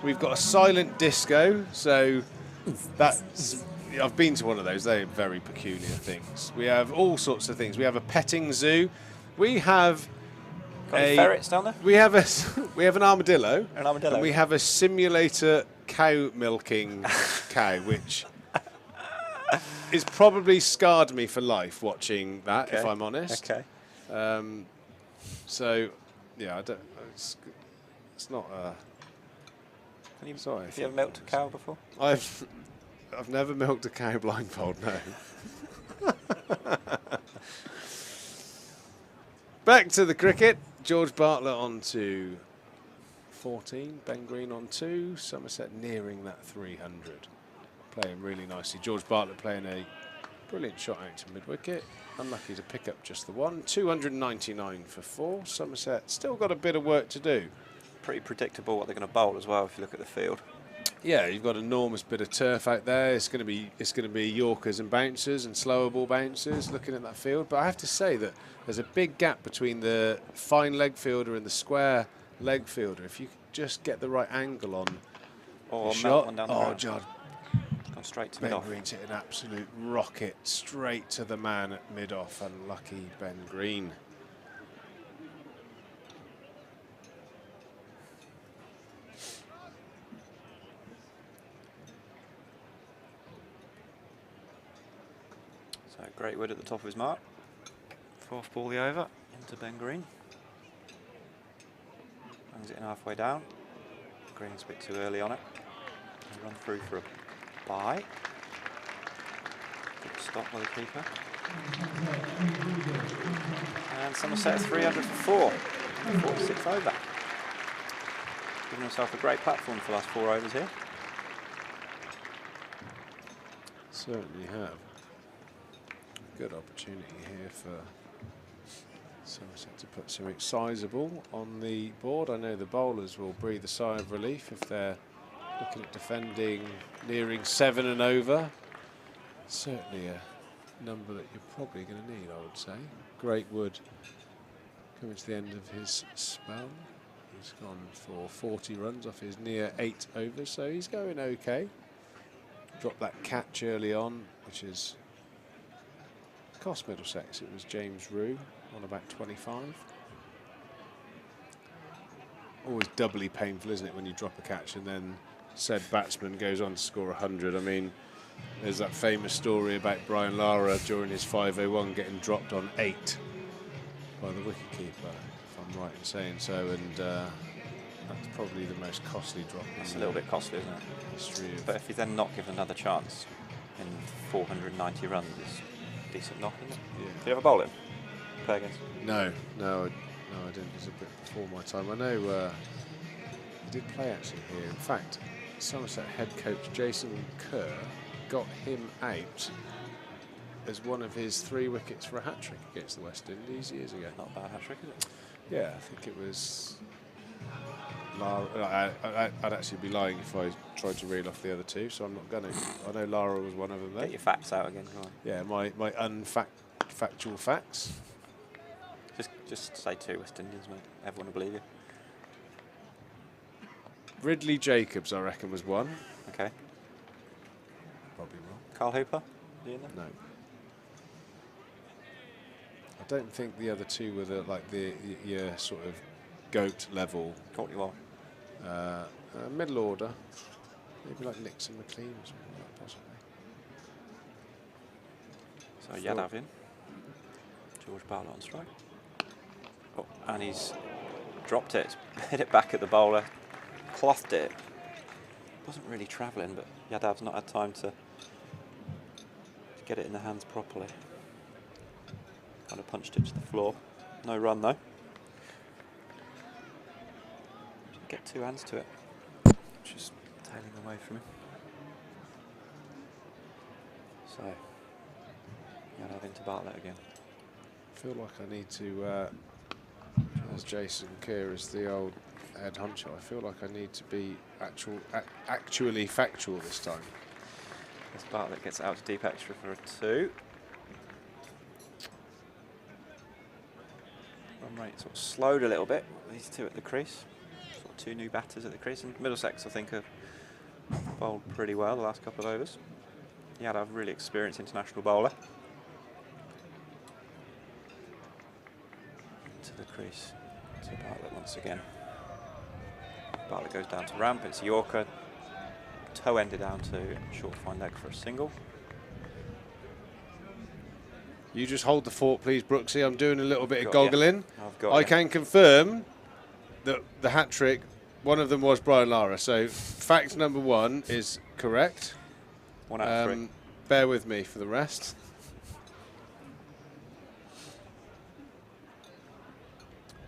We've got a silent disco, so that's... I've been to one of those. They're very peculiar things. We have all sorts of things. We have a petting zoo. We have... Got any ferrets down there? We have an armadillo. An armadillo. And we have a simulator cow milking cow, which is probably scarred me for life watching that, if I'm honest. Okay. So, yeah, I don't. It's not a. Sorry. Have you ever milked a cow before? I've never milked a cow blindfold. No. Back to the cricket. George Bartlett on to 14, Ben Green on 2, Somerset nearing that 300. Playing really nicely. George Bartlett playing a brilliant shot out to mid-wicket. Unlucky to pick up just the one. 299 for 4. Somerset still got a bit of work to do. Pretty predictable what they're going to bowl as well if you look at the field. Yeah, you've got an enormous bit of turf out there. It's going to be Yorkers and bouncers and slower ball bouncers looking at that field. But I have to say that there's a big gap between the fine leg fielder and the square leg fielder. If you just get the right angle on the shot. One down the oh, ground. God. Gone straight to Ben mid-off. Green's hit an absolute rocket straight to the man at mid-off. Unlucky Ben Green. So Great Wood at the top of his mark. 4th ball the over into Ben Green. Runs it in halfway down. Green's a bit too early on it. He'll run through for a bye. Good stop by the keeper. And Somerset 300 for 4. 46 over. Giving himself a great platform for the last 4 overs here. Certainly have. Good opportunity here for Somerset to put something sizable on the board. I know the bowlers will breathe a sigh of relief if they're looking at defending nearing 7 and over. Certainly a number that you're probably going to need, I would say. Great Wood coming to the end of his spell. He's gone for 40 runs off his near 8 overs, so he's going okay. Dropped that catch early on, which is cost Middlesex. It was James Rue on about 25. Always doubly painful, isn't it, when you drop a catch and then said batsman goes on to score 100. I mean, there's that famous story about Brian Lara during his 501 getting dropped on 8 by the wicketkeeper, if I'm right in saying so, and that's probably the most costly drop. That's a little bit costly, isn't it? History of. But if he's then not given another chance in 490 runs, it's a decent knock, isn't it? Yeah. Did you ever bowl him? Play against? No, I didn't. It was a bit before my time. I know he did play actually here. In fact, Somerset head coach Jason Kerr got him out as one of his 3 wickets for a hat-trick against the West Indies years ago. Not a bad hat-trick, is it? Yeah, I think it was Lara. I'd actually be lying if I tried to reel off the other 2, so I'm not going to. I know Lara was one of them. Get your facts out again, go on. Yeah, my factual facts. Just say 2 West Indians, mate. Everyone will believe you. Ridley Jacobs, I reckon, was one. Okay. Probably wrong. Carl Hooper? Do you know? No. I don't think the other 2 were your sort of GOAT level. Courtney Wall. Middle order. Maybe like Nixon McLean or something like that, possibly. So Yadav in. George Bartlett on strike. Oh, and he's dropped it. Hit it back at the bowler. Clothed it. Wasn't really travelling, but Yadav's not had time to get it in the hands properly. Kind of punched it to the floor. No run though. Get two hands to it. Just tailing away from him. So, Yadav into Bartlett again. I feel like I need to, as Jason Keir is the old head honcho, I feel like I need to be actually factual this time. As Bartlett gets out to deep extra for a 2. Run rate sort of slowed a little bit. These two at the crease. Sort of 2 new batters at the crease. And Middlesex, I think, have bowled pretty well the last couple of overs. Yadav, really experienced international bowler. To the crease. To Bartlett once again. Bartlett goes down to ramp. It's Yorker. Toe ended down to short fine leg for a single. You just hold the fort, please, Brooksy. I'm doing a little bit of goggling. I can confirm that the hat-trick, one of them was Brian Lara. So fact number 1 is correct. 1 out of 3. Bear with me for the rest.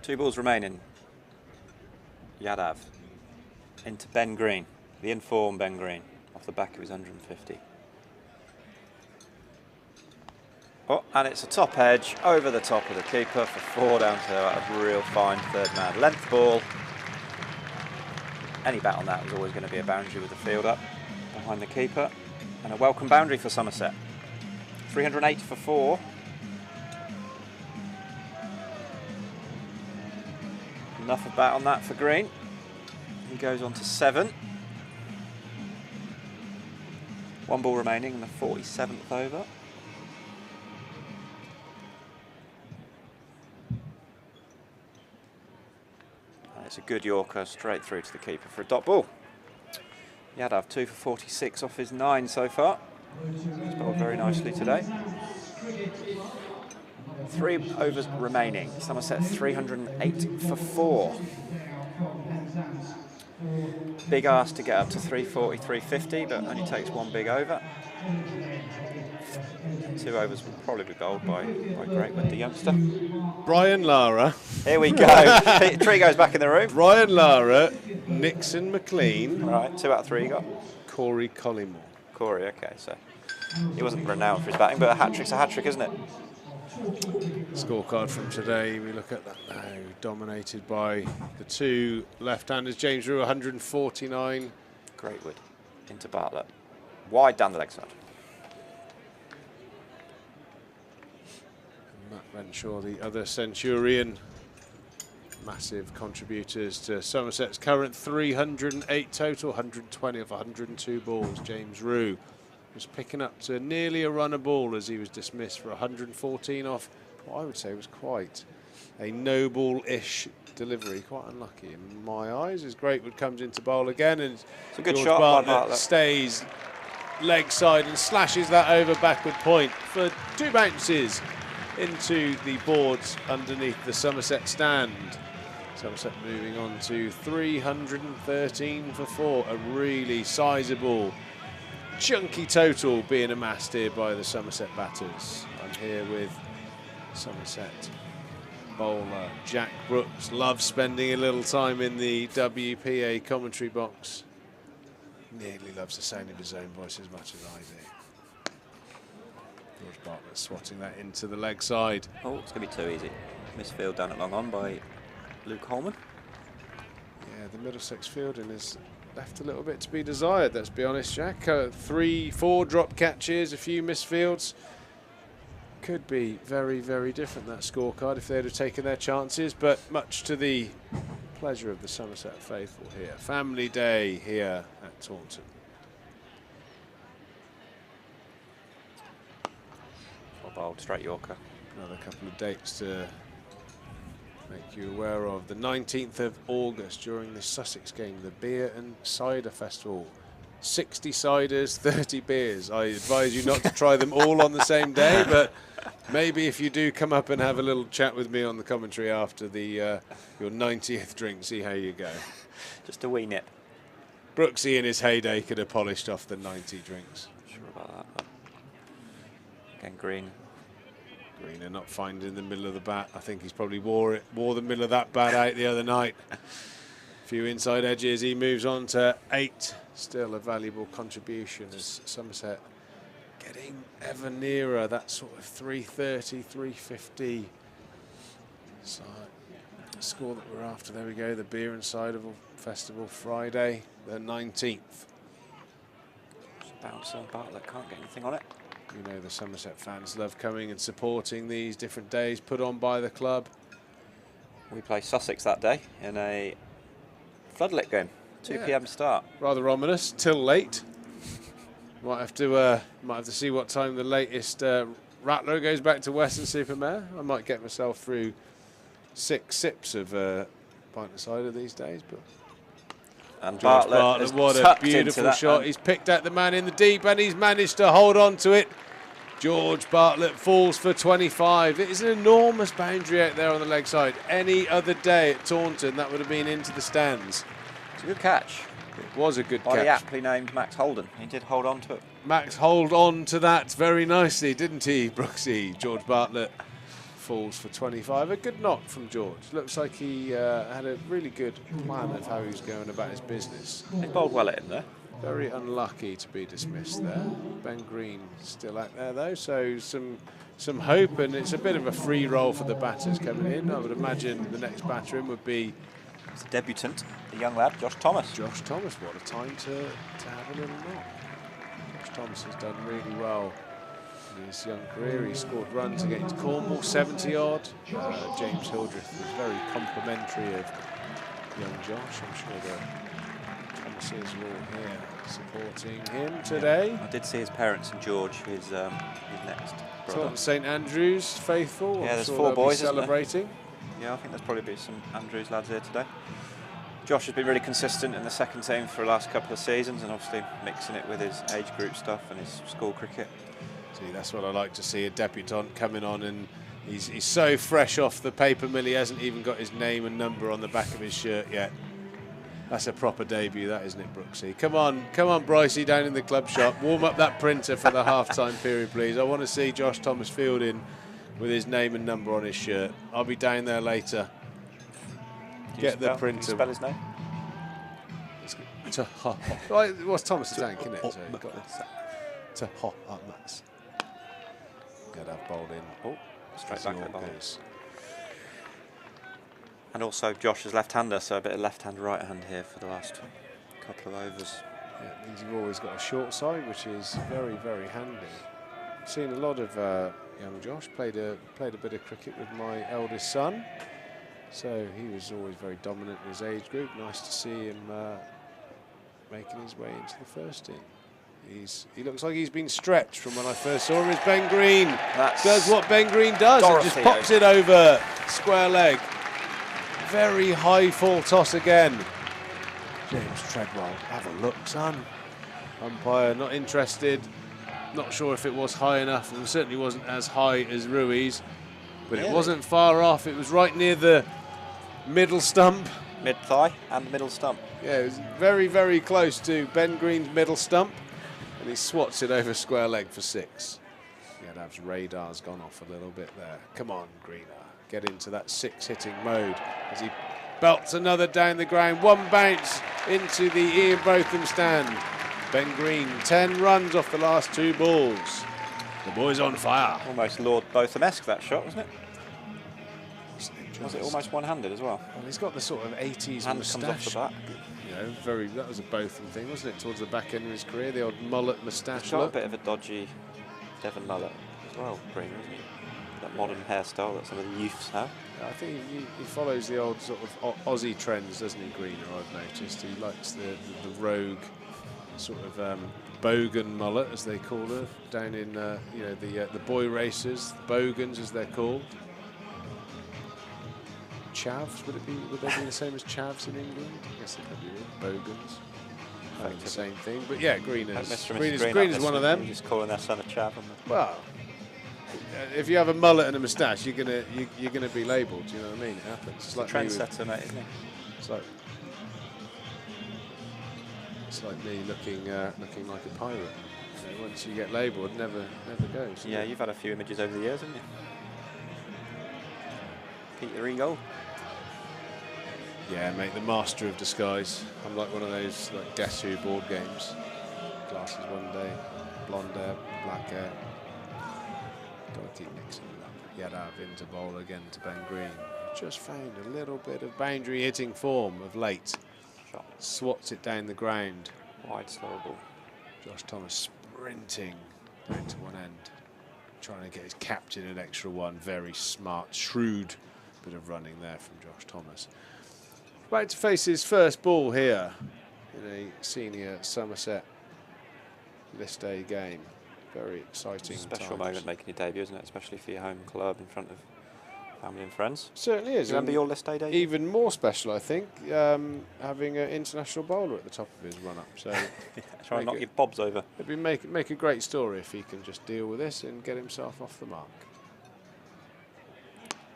Two balls remaining. Yadav into Ben Green, the in-form Ben Green, off the back of his 150. Oh, and it's a top edge over the top of the keeper for 4 down to a real fine third man length ball. Any bat on that was always going to be a boundary with the field up behind the keeper, and a welcome boundary for Somerset. 308 for 4. Enough of bat on that for Green. He goes on to 7. 1 ball remaining in the 47th over. And it's a good Yorker straight through to the keeper for a dot ball. Yadav 2 for 46 off his 9 so far. He's bowled very nicely today. 3 overs remaining. Somerset 308 for 4. Big ask to get up to 340, 350, but only takes 1 big over. 2 overs will probably be bowled by Greatwood, the youngster. Brian Lara. Here we go. Tree goes back in the room. Brian Lara, Nixon McLean. Right, 2 out of 3 you got. Corey Collymore. Corey, okay, so he wasn't renowned for his batting, but a hat-trick's a hat-trick, isn't it? Scorecard from today, we look at that now, dominated by the 2 left-handers. James Rew, 149. Greatwood into Bartlett. Wide down the leg side. Matt Renshaw, the other Centurion. Massive contributors to Somerset's current 308 total, 120 of 102 balls. James Rew was picking up to nearly a run a ball as he was dismissed for 114 off what I would say was quite a no-ball-ish delivery. Quite unlucky in my eyes as Greatwood comes into bowl again, and it's a good George shot Bartlett by Bartlett. Stays leg side and slashes that over backward point for 2 bounces into the boards underneath the Somerset stand. Somerset moving on to 313 for 4, a really sizable, chunky total being amassed here by the Somerset batters. I'm here with Somerset bowler Jack Brooks. Loves spending a little time in the WPA commentary box. Nearly loves the sound of his own voice as much as I do. George Bartlett swatting that into the leg side. Oh, it's going to be too easy. Misfield down at long on by Luke Holman. Yeah, the Middlesex fielding is left a little bit to be desired, let's be honest, Jack. 3, 4 drop catches, a few misfields. Could be very, very different, that scorecard, if they'd have taken their chances, but much to the pleasure of the Somerset faithful here. Family day here at Taunton. Well bowled, straight Yorker. Another couple of dates to make you aware of. The 19th of August, during the Sussex game, the Beer and Cider Festival. 60 ciders, 30 beers. I advise you not to try them all on the same day, but maybe if you do come up and have a little chat with me on the commentary after the your 90th drink, see how you go. Just a wee nip. Brooksy in his heyday could have polished off the 90 drinks. Not sure about that. But again, Green. Greener not finding the middle of the bat. I think he's probably wore the middle of that bat out the other night. A few inside edges. He moves on to 8. Still a valuable contribution as Somerset getting ever nearer that sort of 330, 350 score that we're after. There we go, the Beer and Cider Festival, Friday the 19th. Bouncer, Bartlett can't get anything on it. You know the Somerset fans love coming and supporting these different days put on by the club. We play Sussex that day in a floodlit game, 2 p.m. start. Rather ominous, till late. Might have to see what time the latest Rattler goes back to Weston-super-Mare. I might get myself through 6 sips of pint of cider these days. But and George Bartlett what a beautiful shot. He's picked out the man in the deep and he's managed to hold on to it. George Bartlett falls for 25. It is an enormous boundary out there on the leg side. Any other day at Taunton, that would have been into the stands. It's a good catch. It was a good By catch. the aptly named Max Holden. He did hold on to it. Max hold on to that very nicely, didn't he, Brooksy? George Bartlett falls for 25. A good knock from George. Looks like he had a really good plan of how he was going about his business. He bowled well at him there. Very unlucky to be dismissed there. Ben Green still out there though, so some hope, and it's a bit of a free roll for the batters coming in. I would imagine the next batter in would be the debutant, the young lad, Josh Thomas. Josh Thomas, what a time to have a little knock. Josh Thomas has done really well in his young career. He scored runs against Cornwall, 70 odd. James Hildreth was very complimentary of young Josh. I'm sure the Thomases are all here supporting him today. I did see his parents and George, his next brother. St Andrews faithful. Yeah, I'm there's sure 4 they'll be boys celebrating. Yeah, I think there's probably be some Andrews lads here today. Josh has been really consistent in the second team for the last couple of seasons, and obviously mixing it with his age group stuff and his school cricket. See, that's what I like to see, a debutant coming on, and he's so fresh off the paper mill, he hasn't even got his name and number on the back of his shirt yet. That's a proper debut, that, isn't it, Brooksy? Come on, Brycey, down in the club shop. Warm up that printer for the half-time period, please. I want to see Josh Thomas fielding with his name and number on his shirt. I'll be down there later. Get the printer. Can you spell his name? Well, it was Thomas the Tank, isn't it? So you've got that's. Got to have bowled in. Oh, straight back to the ball. And also Josh is left-hander, so a bit of left-hand, right-hand here for the last couple of overs. Yeah, it means you've always got a short side, which is very, very handy. I've seen a lot of young Josh, played a bit of cricket with my eldest son, so he was always very dominant in his age group. Nice to see him making his way into the first team. He looks like he's been stretched from when I first saw him. As Ben Green does what Ben Green does and just pops it over square leg. Very high full toss again. James Treadwell, have a look, son. Umpire not interested. Not sure if it was high enough. It certainly wasn't as high as Ruiz, but it wasn't far off. It was right near the middle stump. Mid-thigh and middle stump. Yeah, it was very, very close to Ben Green's middle stump, and he swats it over square leg for 6. Yadav's radar's gone off a little bit there. Come on, Greener. Get into that 6-hitting mode as he belts another down the ground. One bounce into the Ian Botham stand. Ben Green, 10 runs off the last 2 balls. The boy's on fire. Almost Lord Botham-esque, that shot, wasn't it? Was it almost one-handed as well? Well, he's got the sort of 80s Hand moustache. comes off the back. You know, that was a Botham thing, wasn't it? Towards the back end of his career, the old mullet moustache He's got look. a bit of a dodgy Devon mullet as well, Green, isn't he? That modern hairstyle that some of the youths have. I think he follows the old sort of Aussie trends, doesn't he, Greener? I've noticed he likes the rogue sort of bogan mullet, as they call it, down in you know, the boy racers, the bogans as they're called. Chavs, would they be the same as chavs in England? I guess they could be bogans. I think the same thing, but yeah, Greener's one of them. You're just calling their son a chav. Well, if you have a mullet and a moustache, you're gonna be labelled. You know what I mean? It happens. It's like trendsetter, mate, isn't it? It's like It's like me looking like a pirate. So once you get labelled, never goes. Yeah, you've had a few images over the years, haven't you? Peter Eagle. Yeah, mate, the master of disguise. I'm like one of those like Guess Who board games. Glasses one day, blonde hair, black hair. Gotta keep mixing it up. Yadav into bowl again to Ben Green. Just found a little bit of boundary hitting form of late. Shot. Swats it down the ground. Wide slow ball. Josh Thomas sprinting down to one end. Trying to get his captain an extra one. Very smart, shrewd bit of running there from Josh Thomas. About to face his first ball here in a senior Somerset List A game. Very exciting. Special times. moment making your debut, isn't it? Especially for your home club in front of family and friends. Certainly is. Remember your List A debut? Even more special, I think, having an international bowler at the top of his run-up. So try and knock your bobs over. It'd be make a great story if he can just deal with this and get himself off the mark.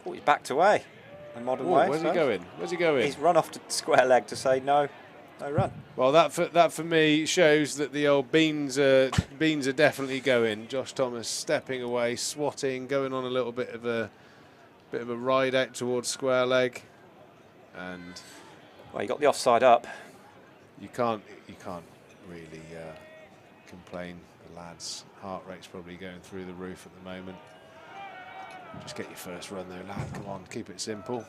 Oh, he's backed away. A modern way. Where's he going? Where's he going? He's run off to square leg to say no run. Well, that for me shows that the old beans are definitely going. Josh Thomas stepping away, swatting, going on a little bit of a ride out towards square leg, and well, he got the offside up. You can't really complain. The lad's heart rate's probably going through the roof at the moment. Just get your first run though, lad. Come on, keep it simple.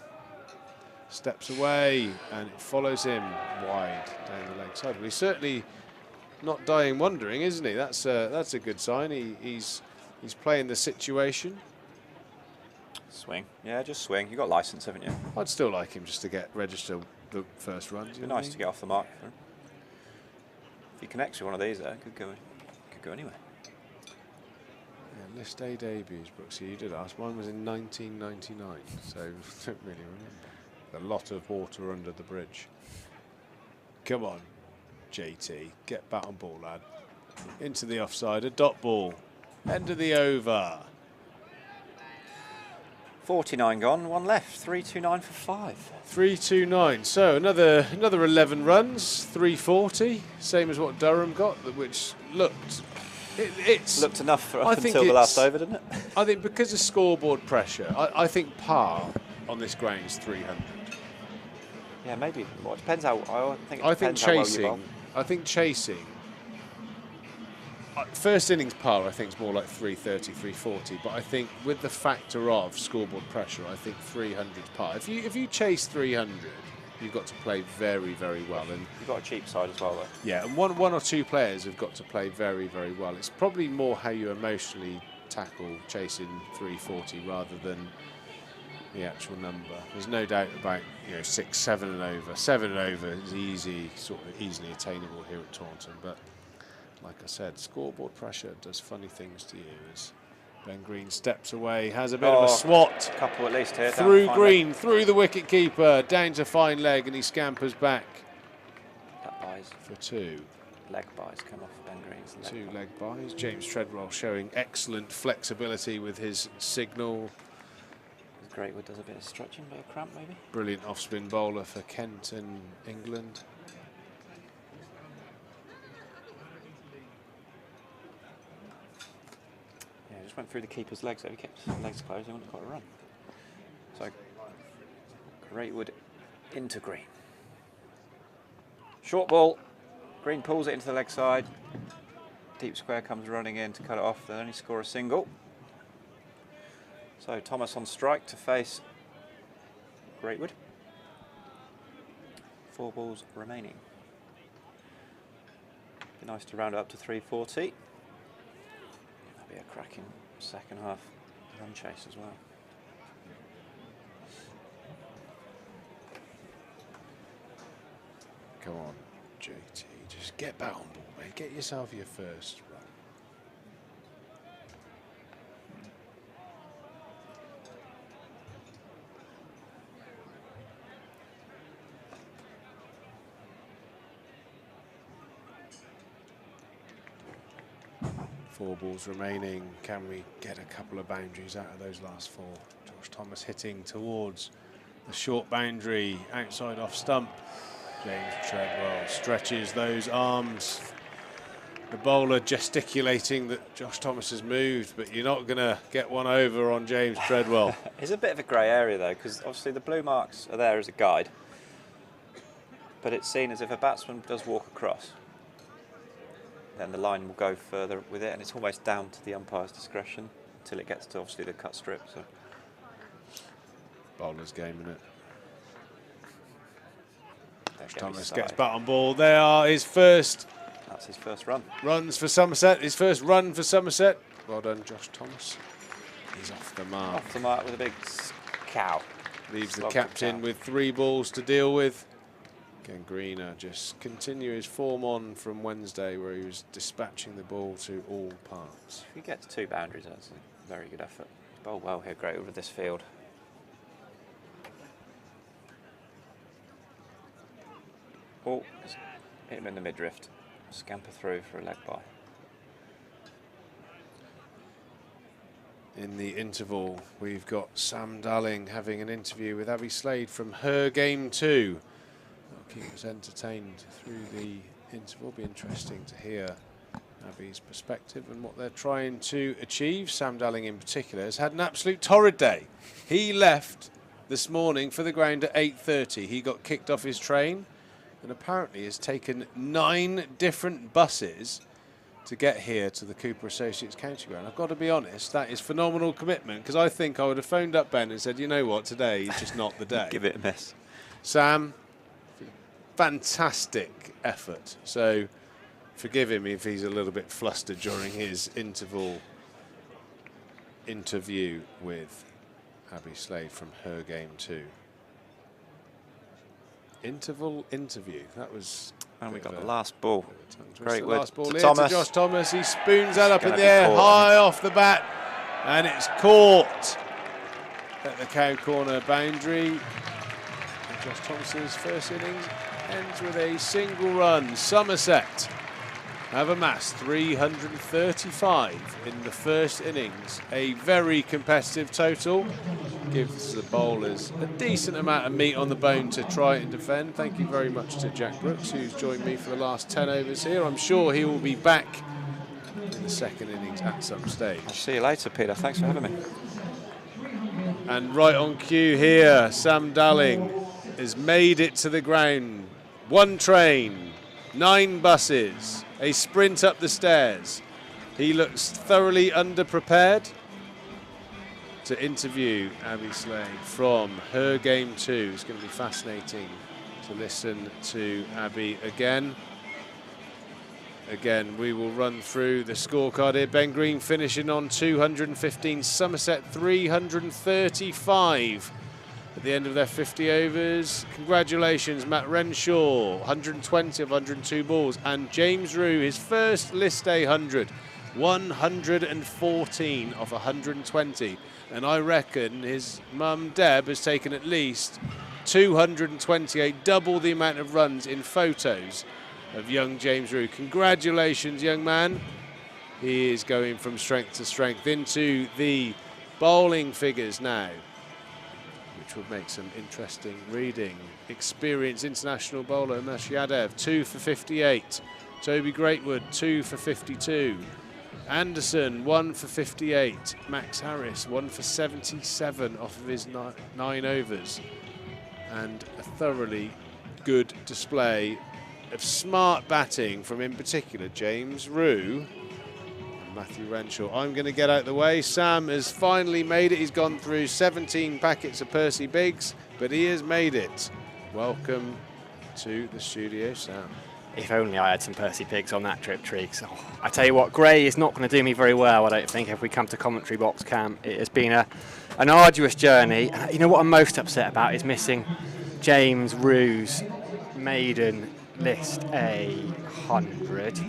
Steps away, and it follows him wide down the leg side. Well, he's certainly not dying wondering, isn't he? That's a good sign. He's playing the situation. Swing. Yeah, just swing. You got license, haven't you? I'd still like him just to register the first run. It'd be nice to get off the mark for him. If he connects with one of these there, could go anywhere. Yeah, List A debuts, Brooksy, you did ask. Mine was in 1999, so I don't really remember. A lot of water under the bridge. Come on, JT, get bat on ball, lad. Into the offside, a dot ball. End of the over. 49 gone, one left. 329 for 5. 329. So another 11 runs. 340, same as what Durham got, which looked. It's looked enough for up until the last over, didn't it? I think because of scoreboard pressure, I think par on this ground is 300. Yeah, maybe. Well, it depends how. I think chasing. I think chasing. First innings par, I think, is more like 330, 340. But I think with the factor of scoreboard pressure, I think 300 is par. If you chase 300, you've got to play very, very well. And you've got a cheap side as well, though. Yeah, and one or two players have got to play very, very well. It's probably more how you emotionally tackle chasing 340 rather than the actual number. There's no doubt about 6, 7 and over. 7 and over is easily attainable here at Taunton, but like I said, scoreboard pressure does funny things to you. As Ben Green steps away, has a bit of a swat. A couple at least here. Through Green, through the wicket keeper, down to fine leg, and he scampers back. That buys. For 2. Leg buys come off Ben Green's leg. 2 leg buys. James Treadwell showing excellent flexibility with his signal. Greatwood does a bit of stretching, bit of cramp maybe. Brilliant off-spin bowler for Kent and England. Yeah, just went through the keeper's legs, so he kept his legs closed, he wouldn't have got a run. So, Greatwood into Green. Short ball, Green pulls it into the leg side. Deep square comes running in to cut it off, they only score a single. So Thomas on strike to face Greatwood. 4 balls remaining. Be nice to round it up to 340. That'll be a cracking second half run chase as well. Come on, JT, just get back on ball, mate. Get yourself your first run. Four balls remaining. Can we get a couple of boundaries out of those last 4? Josh Thomas hitting towards the short boundary, outside off stump. James Treadwell stretches those arms. The bowler gesticulating that Josh Thomas has moved, but you're not going to get one over on James Treadwell. It's a bit of a grey area though, because obviously the blue marks are there as a guide, but it's seen as if a batsman does walk across, then the line will go further with it, and it's almost down to the umpire's discretion until it gets to obviously the cut strip. So Bowler's game, isn't it? Josh Thomas gets bat on ball. There are his first. That's his first run. Runs for Somerset. His first run for Somerset. Well done, Josh Thomas. He's off the mark. Off the mark with a big cow. Leaves the captain with 3 balls to deal with. Again, Greener just continue his form on from Wednesday, where he was dispatching the ball to all parts. If he gets 2 boundaries, that's a very good effort. He's bowled well here, great over this field. Oh, hit him in the midriff. Scamper through for a leg bye. In the interval, we've got Sam Dalling having an interview with Abby Slade from Her Game 2. That'll keep us entertained through the interval. Be interesting to hear Abby's perspective and what they're trying to achieve. Sam Dalling in particular has had an absolute torrid day. He left this morning for the ground at 8:30. He got kicked off his train and apparently has taken 9 different buses to get here to the Cooper Associates County Ground. I've got to be honest, that is phenomenal commitment, because I think I would have phoned up Ben and said, you know what, today is just not the day. Give it a miss. Sam, fantastic effort. So forgive him if he's a little bit flustered during his interview with Abby Slade from Her Game 2. Interval interview. That was. And we got the last ball. Great work. Last ball to here Thomas. to Josh Thomas. He spoons that up in the air, high off the bat, and it's caught at the cow corner boundary. And Josh Thomas's first innings ends with a single run. Somerset have amassed 335 in the first innings. A very competitive total. Gives the bowlers a decent amount of meat on the bone to try and defend. Thank you very much to Jack Brooks, who's joined me for the last 10 overs here. I'm sure he will be back in the second innings at some stage. I'll see you later, Peter. Thanks for having me. And right on cue here, Sam Dalling has made it to the ground. 1 train, 9 buses, a sprint up the stairs. He looks thoroughly underprepared to interview Abby Slade from Her Game 2. It's going to be fascinating to listen to Abby again. Again, we will run through the scorecard here. Ben Green finishing on 215, Somerset 335 at the end of their 50 overs. Congratulations, Matt Renshaw, 120 of 102 balls, and James Rue, his first list day 100, 114 of 120. And I reckon his mum, Deb, has taken at least 228, double the amount of runs in photos of young James Rue. Congratulations, young man. He is going from strength to strength into the bowling figures now, which will make some interesting reading. Experienced international bowler Umesh Yadav, 2 for 58. Toby Greatwood, 2 for 52. Anderson, 1 for 58. Max Harris, 1 for 77 off of his 9 overs. And a thoroughly good display of smart batting from, in particular, James Rue and Matthew Renshaw. I'm going to get out of the way. Sam has finally made it. He's gone through 17 packets of Percy Biggs, but he has made it. Welcome to the studio, Sam. If only I had some Percy Pigs on that trip, Triggs. Oh, I tell you what, Gray is not going to do me very well, I don't think, if we come to commentary box camp. It has been an arduous journey. You know what I'm most upset about is missing James Rue's maiden list 100.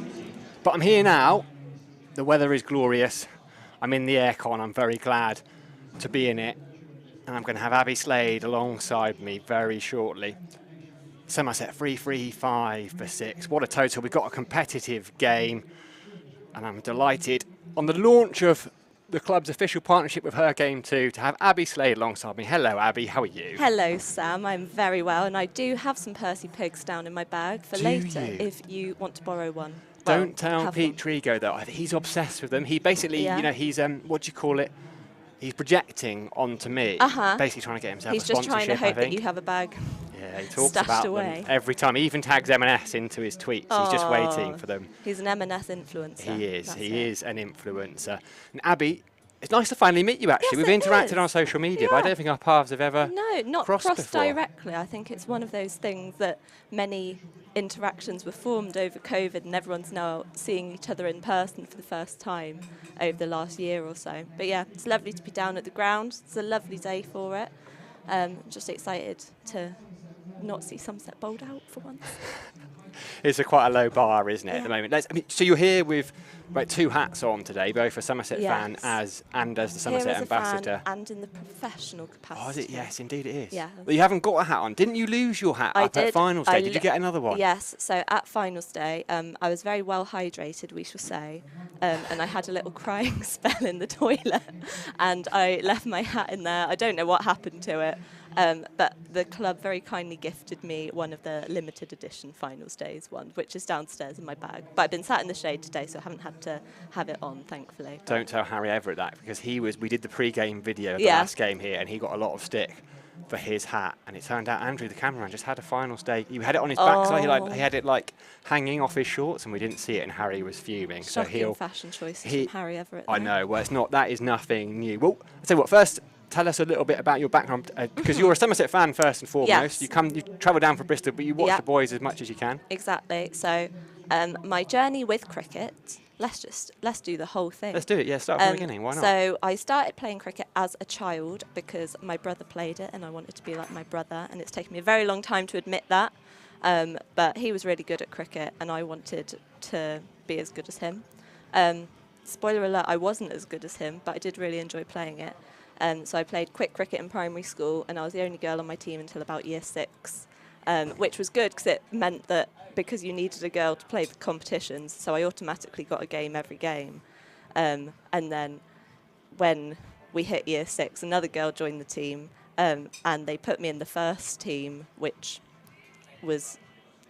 But I'm here now. The weather is glorious. I'm in the aircon. I'm very glad to be in it. And I'm going to have Abby Slade alongside me very shortly. Somerset 335 for 6. What a total. We've got a competitive game. And I'm delighted. On the launch of the club's official partnership with Her Game 2 to have Abby Slade alongside me. Hello, Abby. How are you? Hello, Sam. I'm very well, and I do have some Percy Pigs down in my bag for later if you want to borrow one. Don't tell Pete Trigo, though. He's obsessed with them. He basically, you know, he's, what do you call it? He's projecting onto me, basically trying to get himself a sponsorship, He's just trying to hope that you have a bag. Yeah, he talks about them every time. He even tags M&S into his tweets. He's just waiting for them. He's an M&S influencer. He is. He is an influencer. And Abby, it's nice to finally meet you, actually. Yes, We've interacted on social media, but I don't think our paths have ever crossed directly. I think it's one of those things that many interactions were formed over COVID, and everyone's now seeing each other in person for the first time over the last year or so. But yeah, it's lovely to be down at the ground. It's a lovely day for it. Just excited to not see Somerset bowled out for once. It's quite a low bar, isn't it, at the moment? So you're here with two hats on today, both a Somerset fan and as the Somerset ambassador. And in the professional capacity. Oh, is it? Yes, indeed it is. Yeah. Well, you haven't got a hat on. Didn't you lose your hat up at finals day? Did you get another one? Yes. So at finals day, I was very well hydrated, we shall say, and I had a little crying spell in the toilet, and I left my hat in there. I don't know what happened to it. But the club very kindly gifted me one of the limited edition finals days ones, which is downstairs in my bag. But I've been sat in the shade today, so I haven't had to have it on, thankfully. Don't tell Harry Everett that, because we did the pre-game video of the last game here, and he got a lot of stick for his hat. And it turned out Andrew, the cameraman, just had a finals day. He had it on his back, so he had it like hanging off his shorts, and we didn't see it, and Harry was fuming. Shocking fashion choices from Harry Everett. I know. Well, it's not. That is nothing new. Well, I'll tell you what. First, tell us a little bit about your background, because you're a Somerset fan first and foremost. You travel down from Bristol, but you watch the boys as much as you can. Exactly. So, my journey with cricket. Let's do the whole thing. Let's do it. Yeah, start from the beginning. Why not? So I started playing cricket as a child because my brother played it, and I wanted to be like my brother. And it's taken me a very long time to admit that. But he was really good at cricket, and I wanted to be as good as him. Spoiler alert: I wasn't as good as him, but I did really enjoy playing it. So I played quick cricket in primary school, and I was the only girl on my team until about year 6, which was good because it meant that because you needed a girl to play the competitions, so I automatically got a game every game. And then when we hit year 6, another girl joined the team, and they put me in the first team, which was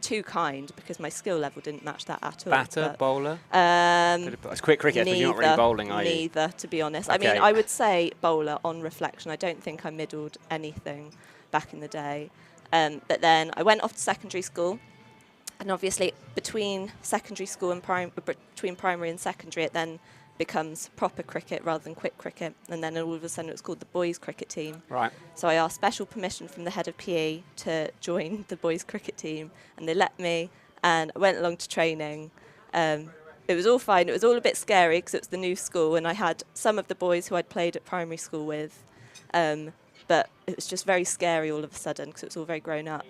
too kind because my skill level didn't match that at all. Batter, bowler? It's quick cricket, but you're not really bowling, are you? Neither, to be honest. Okay. I mean, I would say bowler on reflection. I don't think I middled anything back in the day. But then I went off to secondary school, and obviously between secondary school and between primary and secondary, it then becomes proper cricket rather than quick cricket, and then all of a sudden it was called the boys cricket team. Right. So I asked special permission from the head of PE to join the boys cricket team, and they let me, and I went along to training. It was all fine. It was all a bit scary because it was the new school, and I had some of the boys who I'd played at primary school with, but it was just very scary all of a sudden because it was all very grown up.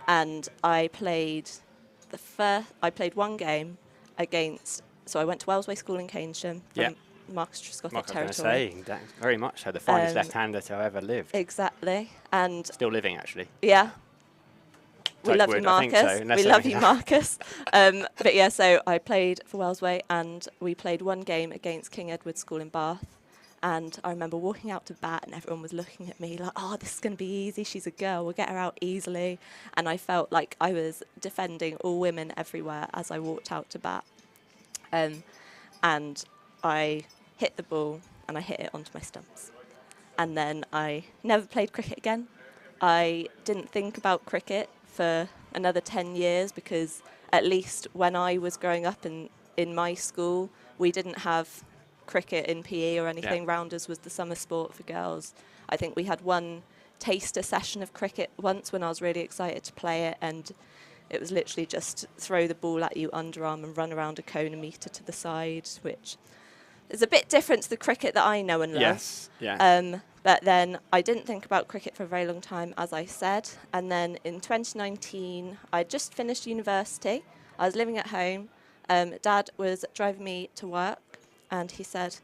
And I played one game against. So I went to Wellsway School in Keynsham from Marcus Trescothick territory. Very much so, the finest left-hander to have ever lived. Exactly. And still living, actually. Yeah. We love you, Marcus. We love you, Marcus. But yeah, so I played for Wellsway, and we played one game against King Edward School in Bath. And I remember walking out to bat, and everyone was looking at me like, oh, this is going to be easy. She's a girl. We'll get her out easily. And I felt like I was defending all women everywhere as I walked out to bat. And I hit the ball, and I hit it onto my stumps. And then I never played cricket again. I didn't think about cricket for another 10 years because at least when I was growing up in my school, we didn't have cricket in PE or anything. Yeah. Rounders was the summer sport for girls. I think we had one taster session of cricket once when I was really excited to play it, and it was literally just throw the ball at you underarm and run around a cone a metre to the side, which is a bit different to the cricket that I know and love. Yes, yeah. But then I didn't think about cricket for a very long time, as I said. And then in 2019, I just finished university. I was living at home. Dad was driving me to work, and he said,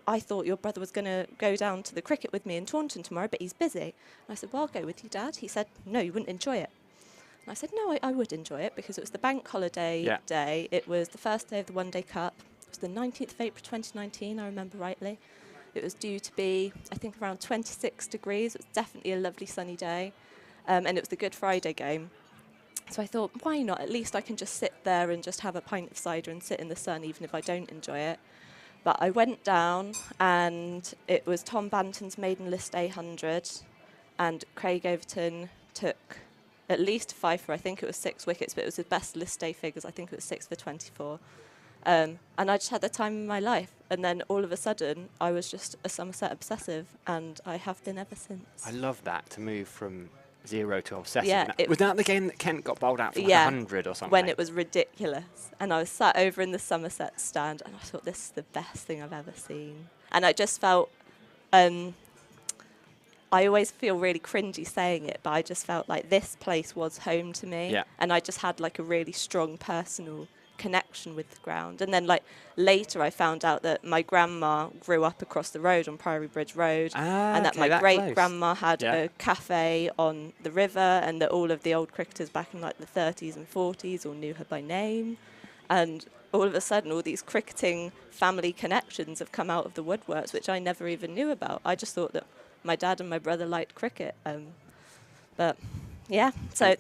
I thought your brother was going to go down to the cricket with me in Taunton tomorrow, but he's busy. And I said, well, I'll go with you, Dad. He said, no, you wouldn't enjoy it. And I said, no, I would enjoy it because it was the bank holiday day. It was the first day of the One Day Cup. was the 19th of April 2019, I remember rightly. It was due to be, I think, around 26 degrees. It was definitely a lovely sunny day. And it was the Good Friday game. So I thought, why not? At least I can just sit there and just have a pint of cider and sit in the sun, even if I don't enjoy it. But I went down, and it was Tom Banton's maiden list 800, and Craig Overton took at least 5 for, I think it was 6 wickets, but it was his best list day figures. I think it was 6 for 24. And I just had the time of my life. And then all of a sudden, I was just a Somerset obsessive, and I have been ever since. I love that, to move from 0 to obsessive. Yeah, Was that the game that Kent got bowled out for like 100 or something? When it was ridiculous. And I was sat over in the Somerset stand, and I thought, this is the best thing I've ever seen. And I just felt, I always feel really cringy saying it, but I just felt like this place was home to me. Yeah. And I just had like a really strong personal connection with the ground. And then like later I found out that my grandma grew up across the road on Priory Bridge Road, and that my great grandma had a cafe on the river, and that all of the old cricketers back in like the 30s and 40s all knew her by name. And all of a sudden all these cricketing family connections have come out of the woodworks, which I never even knew about. I just thought that my dad and my brother liked cricket, but yeah, so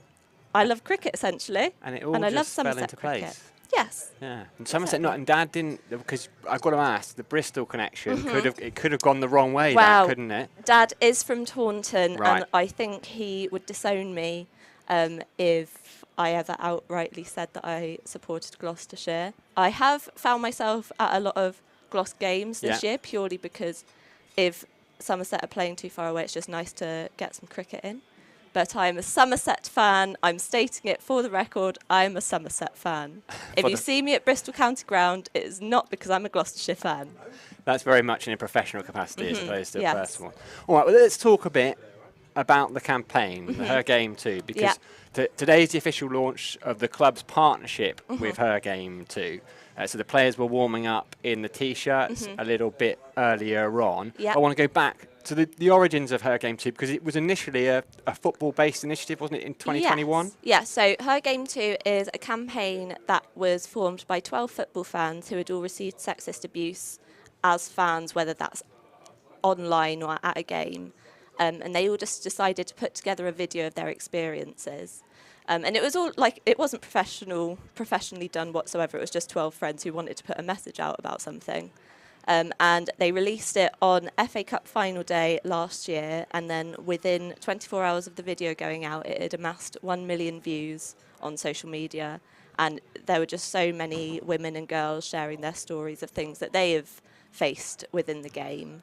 I love cricket essentially, and I love just fell Somerset into cricket. place. Yes. Yeah, and Somerset not, and Dad didn't, because I've got to ask, the Bristol connection could have gone the wrong way, that, couldn't it? Dad is from Taunton, Right. and I think he would disown me if I ever outrightly said that I supported Gloucestershire. I have found myself at a lot of Glos games this year, purely because if Somerset are playing too far away, it's just nice to get some cricket in. But I'm a Somerset fan. I'm stating it for the record. I'm a Somerset fan. If you see me at Bristol County Ground, it is not because I'm a Gloucestershire fan. That's very much in a professional capacity as opposed to a Yes. personal one. All right, well, let's talk a bit about the campaign, Her Game 2, because today's the official launch of the club's partnership with Her Game 2. So the players were warming up in the T-shirts a little bit earlier on. Yep. I want to go back to the origins of Her Game 2, because it was initially a football-based initiative, wasn't it, in 2021? Yes, so Her Game 2 is a campaign that was formed by 12 football fans who had all received sexist abuse as fans, whether that's online or at a game. And they all just decided to put together a video of their experiences. And it was all like, it wasn't professionally done whatsoever. It was just 12 friends who wanted to put a message out about something. And they released it on FA Cup final day last year, and then within 24 hours of the video going out, it had amassed 1 million views on social media, and there were just so many women and girls sharing their stories of things that they have faced within the game.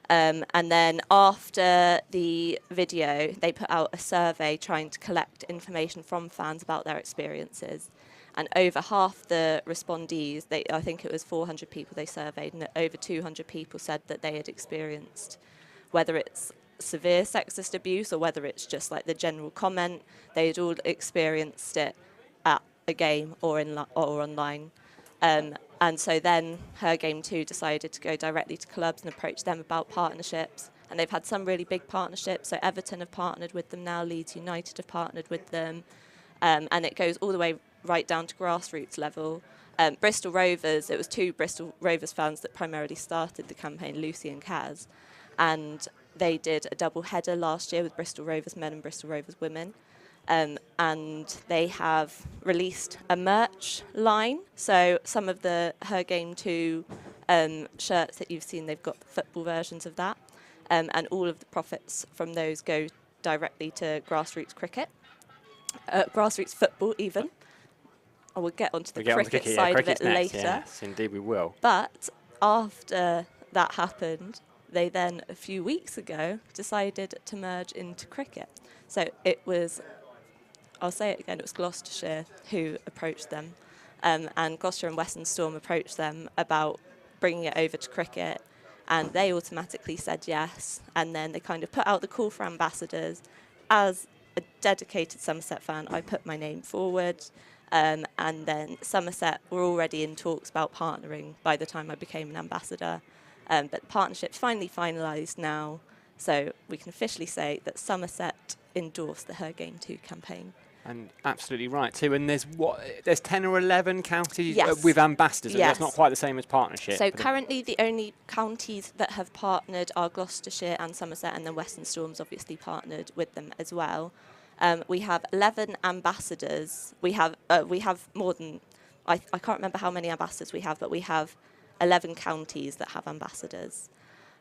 And then after the video, they put out a survey trying to collect information from fans about their experiences. And over half the respondees, I think it was 400 people they surveyed, and over 200 people said that they had experienced, whether it's severe sexist abuse or whether it's just like the general comment, they had all experienced it at a game or online. And so then Her Game 2 decided to go directly to clubs and approach them about partnerships. And they've had some really big partnerships. So Everton have partnered with them now, Leeds United have partnered with them. And it goes all the way right down to grassroots level. Bristol Rovers, it was 2 Bristol Rovers fans that primarily started the campaign, Lucy and Kaz. And they did a double header last year with Bristol Rovers men and Bristol Rovers women. And they have released a merch line. So some of the Her Game 2 shirts that you've seen, they've got football versions of that. And all of the profits from those go directly to grassroots cricket, grassroots football even. I will get onto the cricket side of it later. Yes, indeed we will. But after that happened, they then, a few weeks ago, decided to merge into cricket. So it was, I'll say it again, it was Gloucestershire who approached them. And Gloucestershire and Western Storm approached them about bringing it over to cricket. And they automatically said yes. And then they kind of put out the call for ambassadors. As a dedicated Somerset fan, I put my name forward. And then Somerset were already in talks about partnering by the time I became an ambassador. But the partnership's finally finalised now. So we can officially say that Somerset endorsed the Her Game 2 campaign. And absolutely right too. And there's 10 or 11 counties Yes. with ambassadors. Yes. That's not quite the same as partnership. So currently the only counties that have partnered are Gloucestershire and Somerset, and then Western Storm's obviously partnered with them as well. We have 11 ambassadors. We have more than, I can't remember how many ambassadors we have, but we have 11 counties that have ambassadors.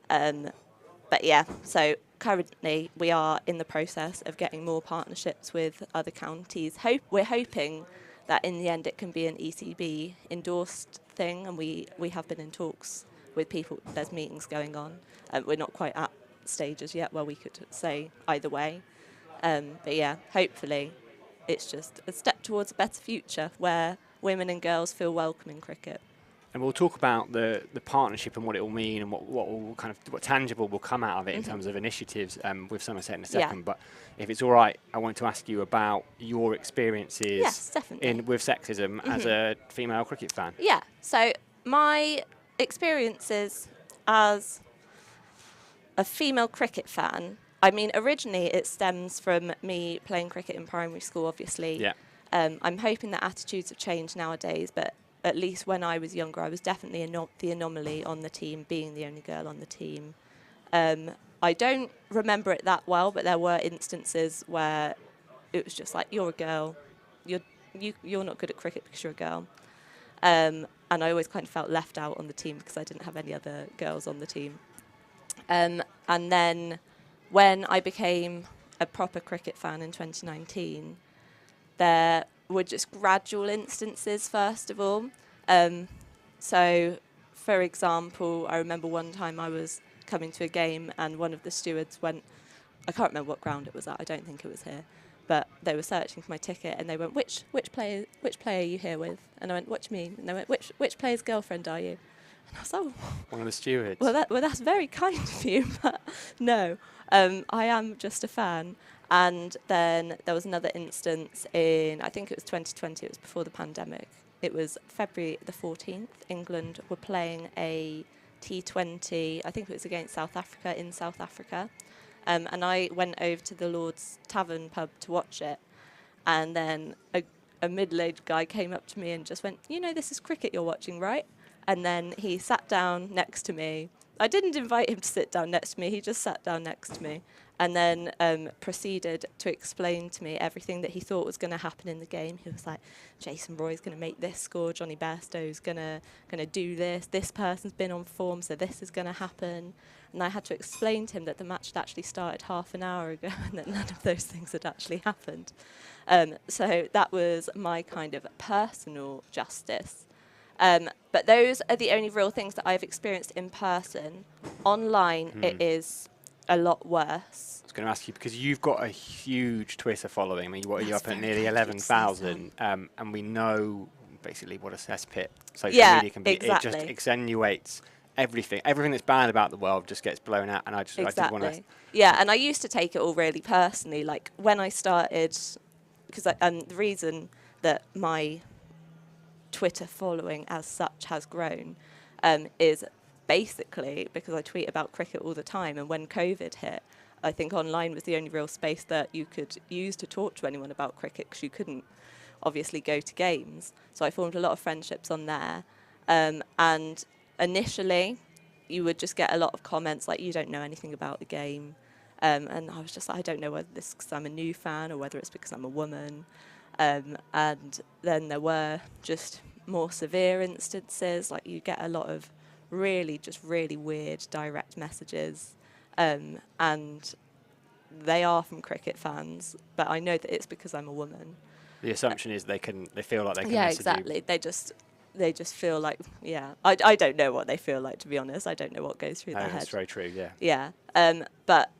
But yeah, so currently we are in the process of getting more partnerships with other counties. We're hoping that in the end it can be an ECB endorsed thing, and we have been in talks with people. There's meetings going on. We're not quite at stages yet where we could say either way. But yeah, hopefully it's just a step towards a better future where women and girls feel welcome in cricket. And we'll talk about the partnership and what it will mean, and what tangible will come out of it in terms of initiatives with Somerset in a second. But if it's all right, I want to ask you about your experiences with sexism as a female cricket fan. Yeah, so my experiences as a female cricket fan, I mean, originally it stems from me playing cricket in primary school, obviously. Yeah. I'm hoping that attitudes have changed nowadays, but at least when I was younger, I was definitely the anomaly on the team, being the only girl on the team. I don't remember it that well, but there were instances where it was just like, you're a girl, you're not good at cricket because you're a girl. And I always kind of felt left out on the team because I didn't have any other girls on the team. And then when I became a proper cricket fan in 2019, there were just gradual instances, first of all. So, for example, I remember one time I was coming to a game and one of the stewards went, I can't remember what ground it was at, I don't think it was here, but they were searching for my ticket and they went, which player are you here with? And I went, what do you mean? And they went, which player's girlfriend are you? And I was like, oh. One of the stewards. Well, that's very kind of you, but no, I am just a fan. And then there was another instance in, I think it was 2020, it was before the pandemic. It was February the 14th. England were playing a T20, I think it was against South Africa, in South Africa. And I went over to the Lord's Tavern pub to watch it. And then a middle-aged guy came up to me and just went, you know, this is cricket you're watching, right? And then he sat down next to me. I didn't invite him to sit down next to me, he just sat down next to me. And then proceeded to explain to me everything that he thought was going to happen in the game. He was like, Jason Roy's going to make this score, Johnny Bairstow's going to do this person's been on form, so this is going to happen. And I had to explain to him that the match had actually started half an hour ago and that none of those things had actually happened. So that was my kind of personal justice. But those are the only real things that I've experienced in person. Online, it is a lot worse. I was going to ask you, because you've got a huge Twitter following. I mean, what are you up at nearly 11,000? And we know basically what a cesspit social media can be. Exactly. It just accentuates everything. Everything that's bad about the world just gets blown out. And I just want to... Yeah, and I used to take it all really personally. Like when I started, because the reason that my Twitter following as such has grown is basically because I tweet about cricket all the time, and when COVID hit, I think online was the only real space that you could use to talk to anyone about cricket, because you couldn't obviously go to games. So I formed a lot of friendships on there, and initially you would just get a lot of comments like, you don't know anything about the game, and I was just like, I don't know whether this is because I'm a new fan or whether it's because I'm a woman. And then there were just more severe instances, like you get a lot of really weird direct messages, and they are from cricket fans, but I know that it's because I'm a woman. The assumption is they feel like they can yeah, message exactly. They just feel like, I don't know what they feel like, to be honest. I don't know what goes through their head. That's very true, yeah. Yeah. But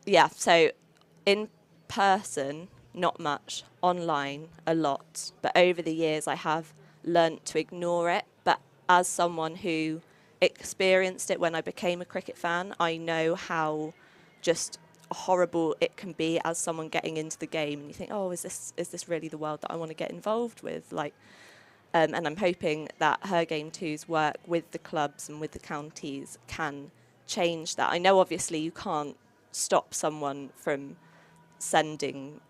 yeah, so in person, not much. Online, a lot. But over the years, I have learnt to ignore it. But as someone who experienced it when I became a cricket fan, I know how just horrible it can be as someone getting into the game, and you think, oh, is this really the world that I want to get involved with? Like, and I'm hoping that Her Game 2's work with the clubs and with the counties can change that. I know obviously you can't stop someone from sending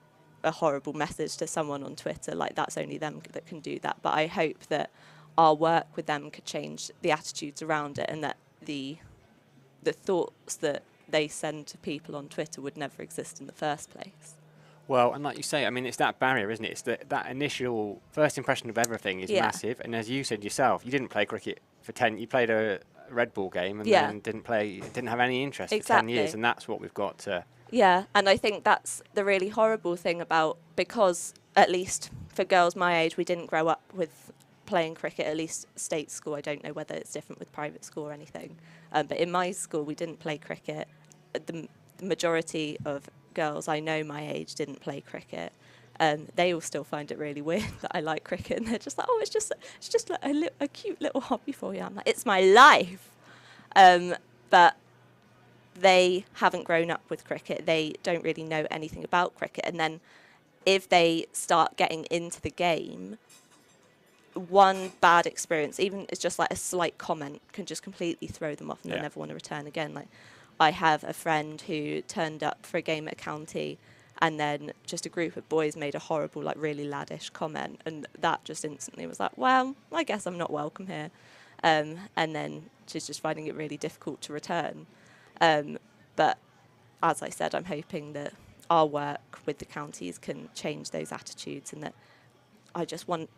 a horrible message to someone on Twitter. Like, that's only them that can do that. But I hope that our work with them could change the attitudes around it, and that the thoughts that they send to people on Twitter would never exist in the first place. Well, and like you say, I mean, it's that barrier, isn't it? It's that initial first impression of everything is massive. And as you said yourself, you didn't play cricket for 10. You played a Red Bull game and then didn't have any interest for 10 years, and that's what we've got to. Yeah, and I think that's the really horrible thing about, because at least for girls my age, we didn't grow up with playing cricket, at least state school. I don't know whether it's different with private school or anything. But in my school, we didn't play cricket. The majority of girls I know my age didn't play cricket. They all still find it really weird that I like cricket, and they're just like, oh, it's just like a cute little hobby for you. I'm like, it's my life. But they haven't grown up with cricket. They don't really know anything about cricket. And then if they start getting into the game, one bad experience, even it's just like a slight comment, can just completely throw them off and they never want to return again. Like, I have a friend who turned up for a game at county, and then just a group of boys made a horrible, like really laddish comment, and that just instantly was like, well, I guess I'm not welcome here. And then she's just finding it really difficult to return. But as I said, I'm hoping that our work with the counties can change those attitudes, and that I just want...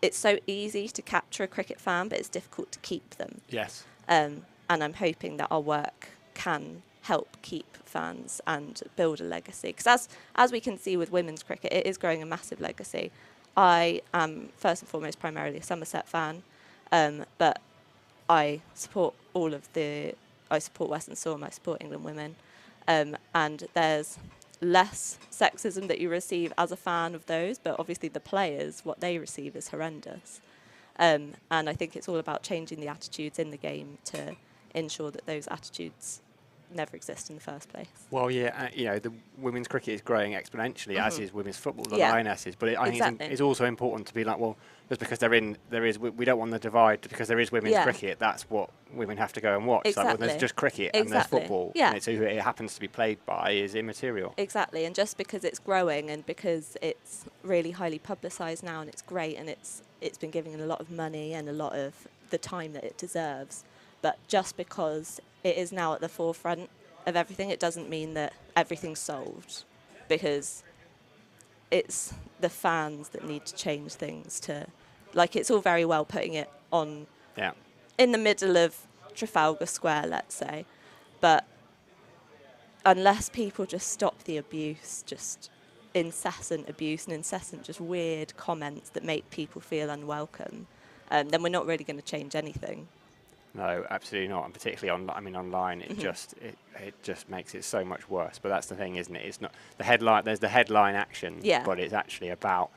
It's so easy to capture a cricket fan, but it's difficult to keep them. Yes. And I'm hoping that our work can help keep fans and build a legacy. Because as we can see with women's cricket, it is growing a massive legacy. I am, first and foremost, primarily a Somerset fan, but I support I support Western Storm, I support England Women, and there's less sexism that you receive as a fan of those, but obviously the players, what they receive is horrendous. And I think it's all about changing the attitudes in the game to ensure that those attitudes never exist in the first place. Well, yeah, the women's cricket is growing exponentially, as is women's football, the Yeah. Lionesses. But I think it's also important to be like, well, just because we don't want the divide because there is women's cricket. That's what women have to go and watch. Exactly. Like, well, there's just cricket and there's football. Yeah. And it's who it happens to be played by is immaterial. Exactly, and just because it's growing and because it's really highly publicised now and it's great and it's been giving it a lot of money and a lot of the time that it deserves, but just because it is now at the forefront of everything, it doesn't mean that everything's solved, because it's the fans that need to change things to, like, it's all very well putting it on in the middle of Trafalgar Square, let's say, but unless people just stop the abuse, just incessant abuse and incessant just weird comments that make people feel unwelcome, then we're not really going to change anything. No, absolutely not, and particularly online, it just makes it so much worse. But that's the thing, isn't it? It's not the headline. There's the headline action, but it's actually about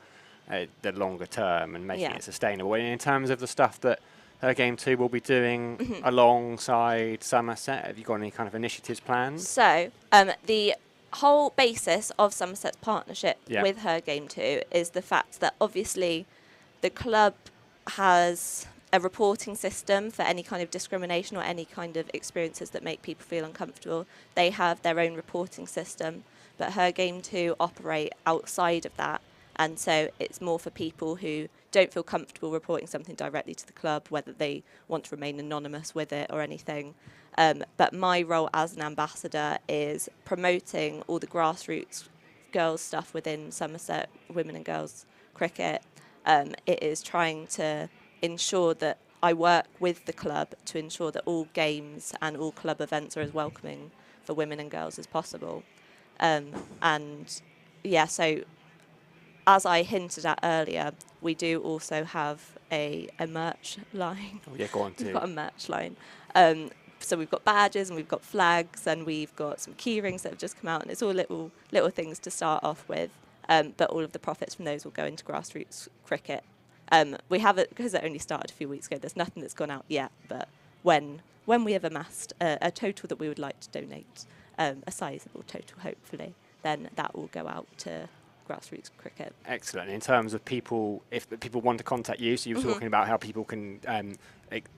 the longer term and making it sustainable. And in terms of the stuff that Her Game 2 will be doing alongside Somerset, have you got any kind of initiatives planned? So the whole basis of Somerset's partnership with Her Game 2 is the fact that obviously the club has a reporting system for any kind of discrimination or any kind of experiences that make people feel uncomfortable. They have their own reporting system, but Her Game 2 operate outside of that, and so it's more for people who don't feel comfortable reporting something directly to the club, whether they want to remain anonymous with it or anything. But my role as an ambassador is promoting all the grassroots girls stuff within Somerset women and girls cricket. It is trying to ensure that I work with the club to ensure that all games and all club events are as welcoming for women and girls as possible. So as I hinted at earlier, we do also have a merch line. Oh yeah, go on too. We've got a merch line. So we've got badges and we've got flags and we've got some key rings that have just come out, and it's all little things to start off with. But all of the profits from those will go into grassroots cricket. We have it because it only started a few weeks ago. There's nothing that's gone out yet, but when we have amassed a total that we would like to donate, a sizable total hopefully, then that will go out to grassroots cricket. Excellent. In terms of people, if people want to contact you, so you were talking about how people can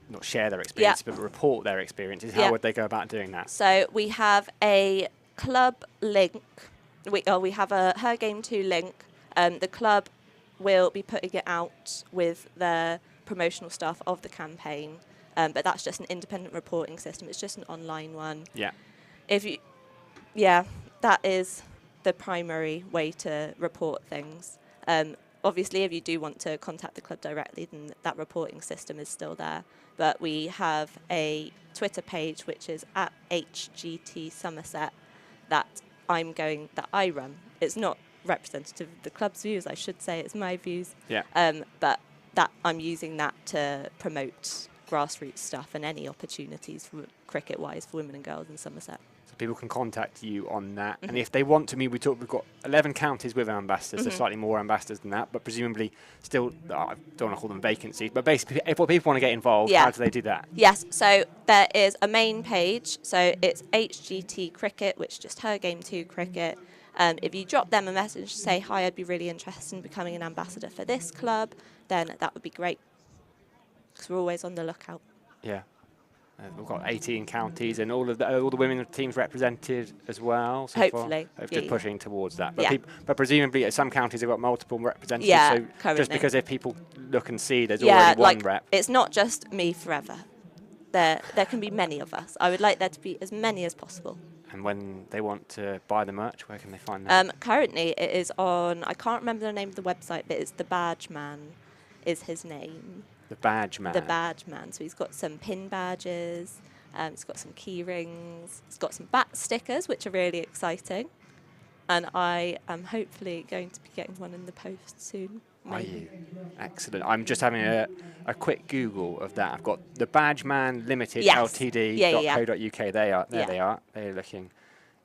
not share their experience, but report their experiences. How would they go about doing that? So we have a club link We have a Her Game 2 link. The club will be putting it out with their promotional stuff of the campaign, but that's just an independent reporting system. It's just an online one. Yeah. That is the primary way to report things. Obviously, if you do want to contact the club directly, then that reporting system is still there. But we have a Twitter page, which is at HGT Somerset, that I run. It's not representative of the club's views, I should say. It's my views. Yeah. But that I'm using that to promote grassroots stuff and any opportunities for cricket-wise for women and girls in Somerset. So people can contact you on that. And if they want to, we've got 11 counties with ambassadors, so slightly more ambassadors than that, but presumably still, I don't want to call them vacancies, but basically if people want to get involved, how do they do that? Yes, so there is a main page, so it's HGT Cricket, which is just Her Game 2 Cricket. If you drop them a message, say, hi, I'd be really interested in becoming an ambassador for this club, then that would be great, because we're always on the lookout. Yeah. We've got 18 counties and all the women teams represented as well. So Hopefully. Just pushing towards that. But, but presumably some counties have got multiple representatives. So currently. just because if people look and see there's already one rep. It's not just me forever. There can be many of us. I would like there to be as many as possible. And when they want to buy the merch, where can they find that? Currently it is on, I can't remember the name of the website, but it's The Badge Man is his name. The Badge Man. The Badge Man. So he's got some pin badges, he's got some key rings, he's got some bat stickers, which are really exciting. And I am hopefully going to be getting one in the post soon. Are you? Excellent. I'm just having a quick Google of that. I've got the Badge Man Limited Ltd.co.uk. There they are. They're looking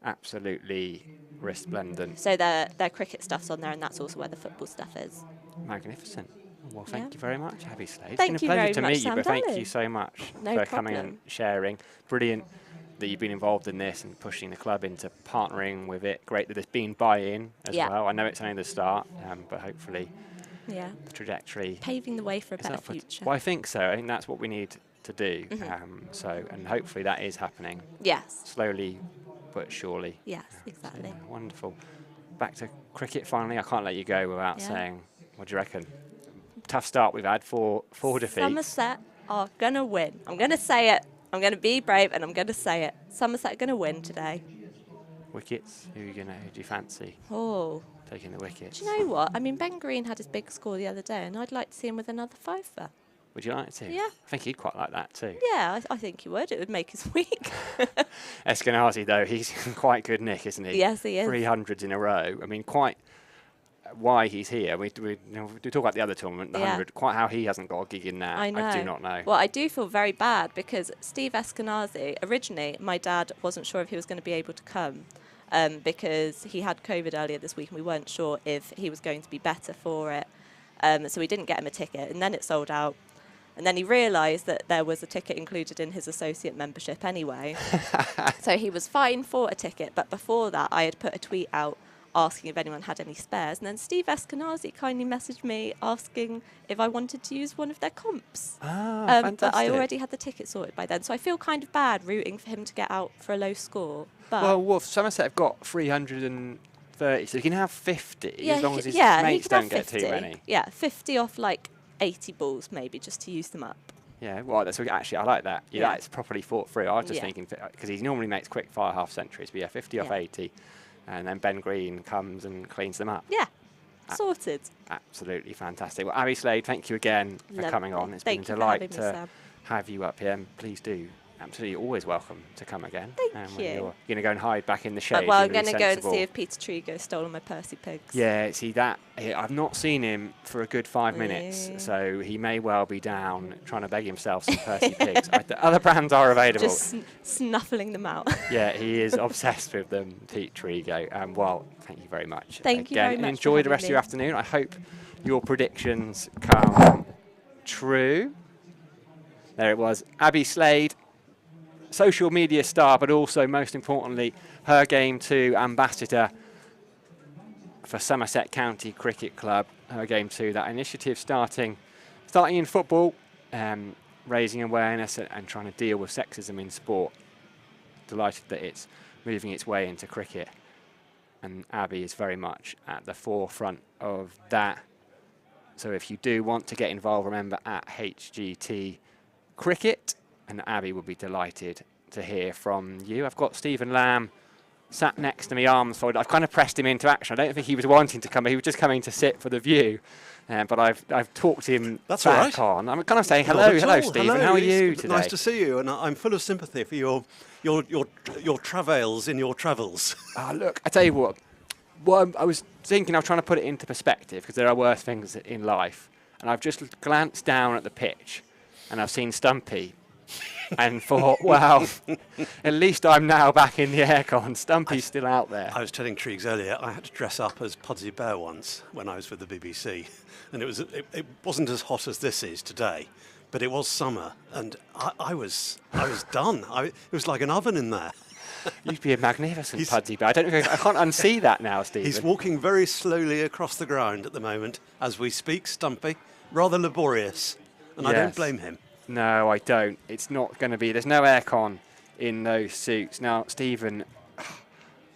absolutely resplendent. So their cricket stuff's on there, and that's also where the football stuff is. Magnificent. Well, thank you very much, Abby Slade. Thank you very It's been a pleasure to much, meet you, but Sam thank you so much for coming and sharing. Brilliant that you've been involved in this and pushing the club into partnering with it. Great that there's been buy-in as well. I know it's only the start, but hopefully the trajectory... Paving the way for a better future. Well, I think so. I think that's what we need to do. And hopefully that is happening. Yes. Slowly but surely. Yes, exactly. So, wonderful. Back to cricket finally. I can't let you go without saying, what do you reckon? Tough start we've had, four defeats. Somerset are going to win. I'm going to say it. I'm going to be brave and I'm going to say it. Somerset are going to win today. Wickets? Who do you fancy? Oh. Taking the wickets. Do you know what? I mean, Ben Green had his big score the other day and I'd like to see him with another fiver. Would you like to? Yeah. I think he'd quite like that too. Yeah, I think he would. It would make his week. Eskenazi, though, he's in quite good nick, isn't he? Yes, he is. 300s in a row. I mean, quite... why he's here. We talk about the other tournament, the 100, quite how he hasn't got a gig in that. I do not know. Well, I do feel very bad because Steve Eskenazi, originally, my dad wasn't sure if he was going to be able to come because he had COVID earlier this week and we weren't sure if he was going to be better for it. So we didn't get him a ticket and then it sold out. And then he realised that there was a ticket included in his associate membership anyway. So he was fine for a ticket. But before that, I had put a tweet out asking if anyone had any spares. And then Steve Eskenazi kindly messaged me asking if I wanted to use one of their comps. Fantastic. But I already had the ticket sorted by then. So I feel kind of bad rooting for him to get out for a low score. But well, Somerset have got 330, so you can have 50 as long as his mates don't get too many. Yeah, 50 off like 80 balls maybe, just to use them up. Yeah, well, actually, I like that. Yeah, that's properly thought through. I was just thinking, because he normally makes quick fire half centuries, but 50 off 80. And then Ben Green comes and cleans them up. Yeah, sorted. Absolutely fantastic. Well, Abby Slade, thank you again for coming on. It's been a delight to have you up here. Please do. Absolutely always welcome to come again. Thank you. You're going to go and hide back in the shade. Well, I'm going to go and see if Peter Trigo stole my Percy pigs. Yeah, see that. I've not seen him for a good 5 minutes, so he may well be down trying to beg himself some Percy pigs. Other brands are available. Just snuffling them out. Yeah, he is obsessed with them, Pete Trigo. Well, thank you very much. Thank you very much. Enjoy the rest of your afternoon. I hope your predictions come true. There it was, Abby Slade, social media star, but also, most importantly, Her Game 2 ambassador for Somerset County Cricket Club. Her Game 2, that initiative starting in football, raising awareness and trying to deal with sexism in sport. Delighted that it's moving its way into cricket. and Abbey is very much at the forefront of that. So if you do want to get involved, remember at HGT Cricket, and Abbey will be delighted to hear from you. I've got Stephen Lamb sat next to me, arms folded. I've kind of pressed him into action. I don't think he was wanting to come, he was just coming to sit for the view. But I've talked him back on. I'm kind of saying hello, Stephen. Hello. How are you today? Nice to see you, and I'm full of sympathy for your travails in your travels. Look, I tell you what. Well, I was thinking, I was trying to put it into perspective because there are worse things in life, and I've just glanced down at the pitch, and I've seen Stumpy, and thought, well, at least I'm now back in the aircon. Stumpy's still out there. I was telling Triggs earlier, I had to dress up as Pudsey Bear once when I was with the BBC, and it wasn't as hot as this is today, but it was summer, and I was done. It was like an oven in there. You'd be a magnificent Pudsey Bear. I can't unsee that now, Stephen. He's walking very slowly across the ground at the moment as we speak, Stumpy. Rather laborious, and yes. I don't blame him. No, I don't. It's not going to be. There's no aircon in those suits. Now, Stephen,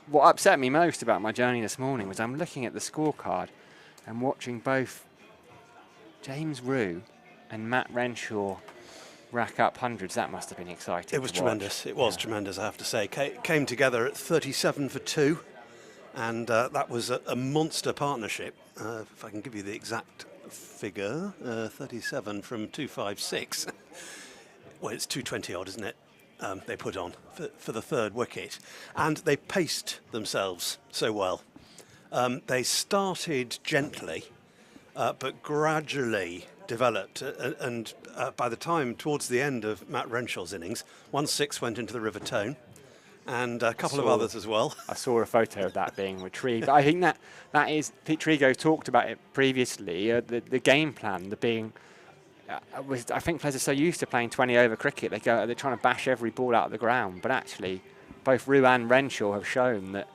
what upset me most about my journey this morning was I'm looking at the scorecard and watching both James Rue and Matt Renshaw rack up hundreds. That must have been exciting. It was tremendous. It was tremendous, I have to say. Came together at 37 for 2, and that was a monster partnership. If I can give you the exact figure, 37 from 256. Well, it's 220 odd, isn't it? They put on for the third wicket, and they paced themselves so well. They started gently, but gradually developed, and by the time towards the end of Matt Renshaw's innings, 1 6 went into the River Tone, and a couple of others as well. I saw a photo of that being retrieved. I think that is, Pete Trigo talked about it previously, the game plan, I think players are so used to playing 20-over cricket, they're trying to bash every ball out of the ground, but actually both Rue and Renshaw have shown that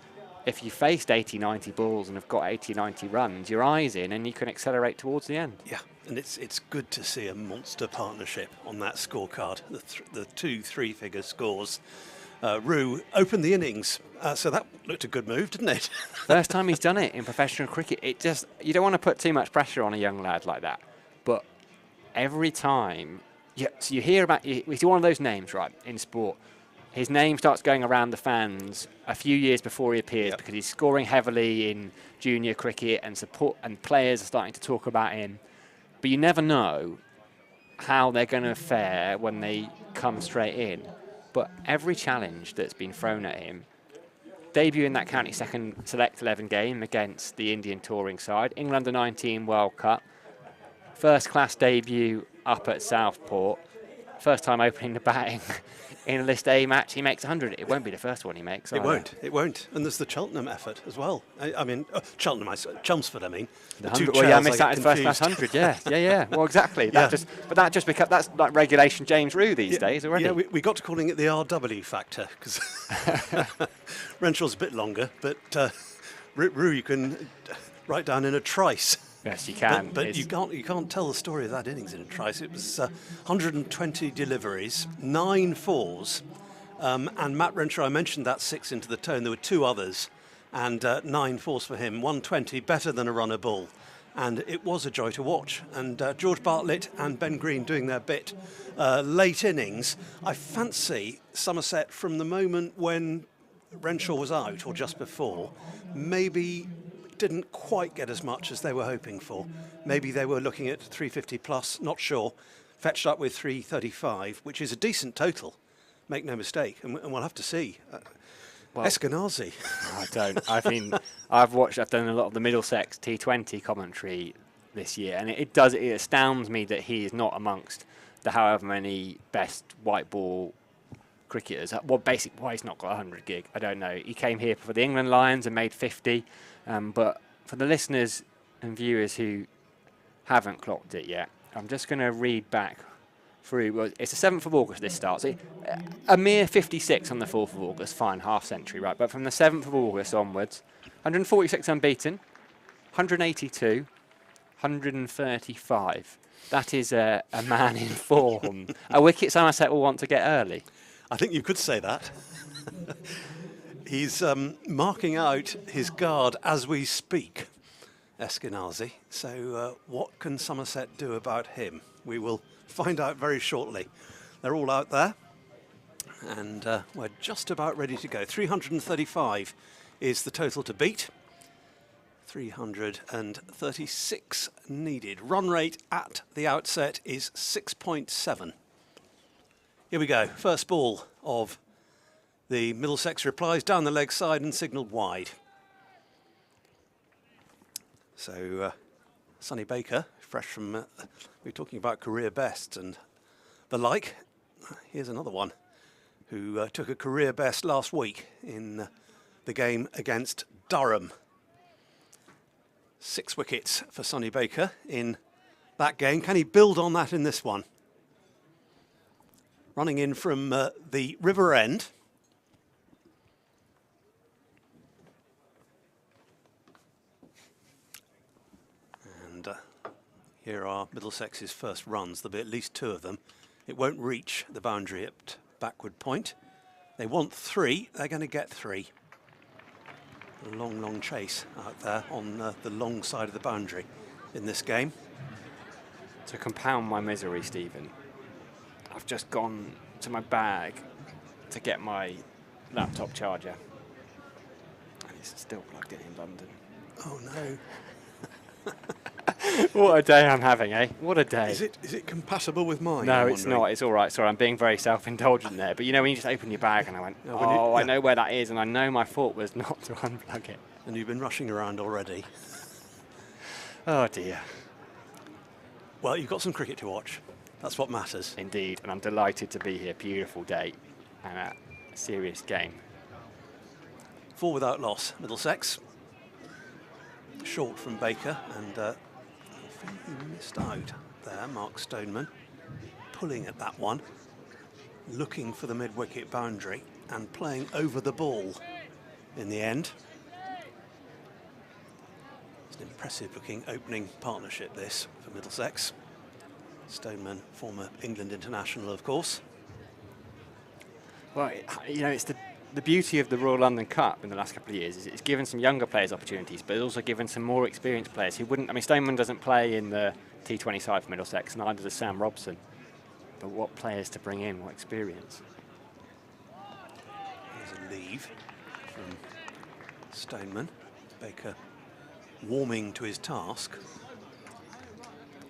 if you faced 80-90 balls and have got 80-90 runs, your eyes in and you can accelerate towards the end. Yeah, and it's good to see a monster partnership on that scorecard, the 2 3-figure scores. Rue opened the innings, so that looked a good move, didn't it? First time he's done it in professional cricket. You don't want to put too much pressure on a young lad like that, but every time, so you hear about, he's one of those names, right, in sport. His name starts going around the fans a few years before he appears because he's scoring heavily in junior cricket, and players are starting to talk about him. But you never know how they're going to fare when they come straight in. But every challenge that's been thrown at him, debut in that county second select 11 game against the Indian touring side, England under-19 World Cup, first class debut up at Southport, first time opening the batting in a List A match, he makes 100. It won't be the first one he makes. It won't. And there's the Cheltenham effort as well. Chelmsford, I mean. I missed that as first class 100, yeah. Well, exactly. That's like regulation James Rue these days already. Yeah, we got to calling it the RW factor, because Renshaw's a bit longer, but Rue you can write down in a trice. Yes, you can. But you can't tell the story of that innings in a trice. It was 120 deliveries, 9 fours, and Matt Renshaw, I mentioned that 6 into the Tone. There were 2 others, and 9 fours for him. 120, better than a runner ball, and it was a joy to watch. And George Bartlett and Ben Green doing their bit. Late innings, I fancy Somerset from the moment when Renshaw was out, or just before, maybe didn't quite get as much as they were hoping for. Maybe they were looking at 350 plus, not sure. Fetched up with 335, which is a decent total, make no mistake, and we'll have to see. Eskenazi. I've done a lot of the Middlesex T20 commentary this year, and it astounds me that he is not amongst the however many best white ball cricketers. Why he's not got 100 gig, I don't know. He came here for the England Lions and made 50. But for the listeners and viewers who haven't clocked it yet, I'm just going to read back through. Well, it's the 7th of August this starts. A mere 56 on the 4th of August, fine, half century, right? But from the 7th of August onwards, 146 unbeaten, 182, 135. That is a man in form. A wicket Somerset will want to get early. I think you could say that. He's marking out his guard as we speak, Eskenazi. So what can Somerset do about him? We will find out very shortly. They're all out there, and we're just about ready to go. 335 is the total to beat. 336 needed. Run rate at the outset is 6.7. Here we go. First ball of the Middlesex replies, down the leg side and signalled wide. So Sonny Baker, fresh from, we're talking about career bests and the like. Here's another one who took a career best last week in the game against Durham. 6 wickets for Sonny Baker in that game. Can he build on that in this one? Running in from the river end. And here are Middlesex's first runs. There'll be at least 2 of them. It won't reach the boundary at backward point. They want 3. They're going to get 3. A long, long chase out there on the long side of the boundary in this game. To compound my misery, Stephen, I've just gone to my bag to get my laptop charger. And it's still plugged in London. Oh no. What a day I'm having, eh? What a day. Is it compatible with mine? No, it's not. It's all right. Sorry, I'm being very self-indulgent there. But you know, when you just open your bag and I went, I know where that is, and I know my thought was not to unplug it. And you've been rushing around already. Oh dear. Well, you've got some cricket to watch. That's what matters. Indeed, and I'm delighted to be here. Beautiful day and a serious game. 4 without loss, Middlesex. Short from Baker, and I think he missed out there, Mark Stoneman. Pulling at that one, looking for the mid-wicket boundary and playing over the ball in the end. It's an impressive-looking opening partnership, this, for Middlesex. Stoneman, former England international, of course. Well, you know, it's the beauty of the Royal London Cup in the last couple of years is it's given some younger players opportunities, but it's also given some more experienced players who wouldn't. I mean, Stoneman doesn't play in the T20 side for Middlesex, neither does Sam Robson. But what players to bring in, what experience. There's a leave from Stoneman. Baker warming to his task.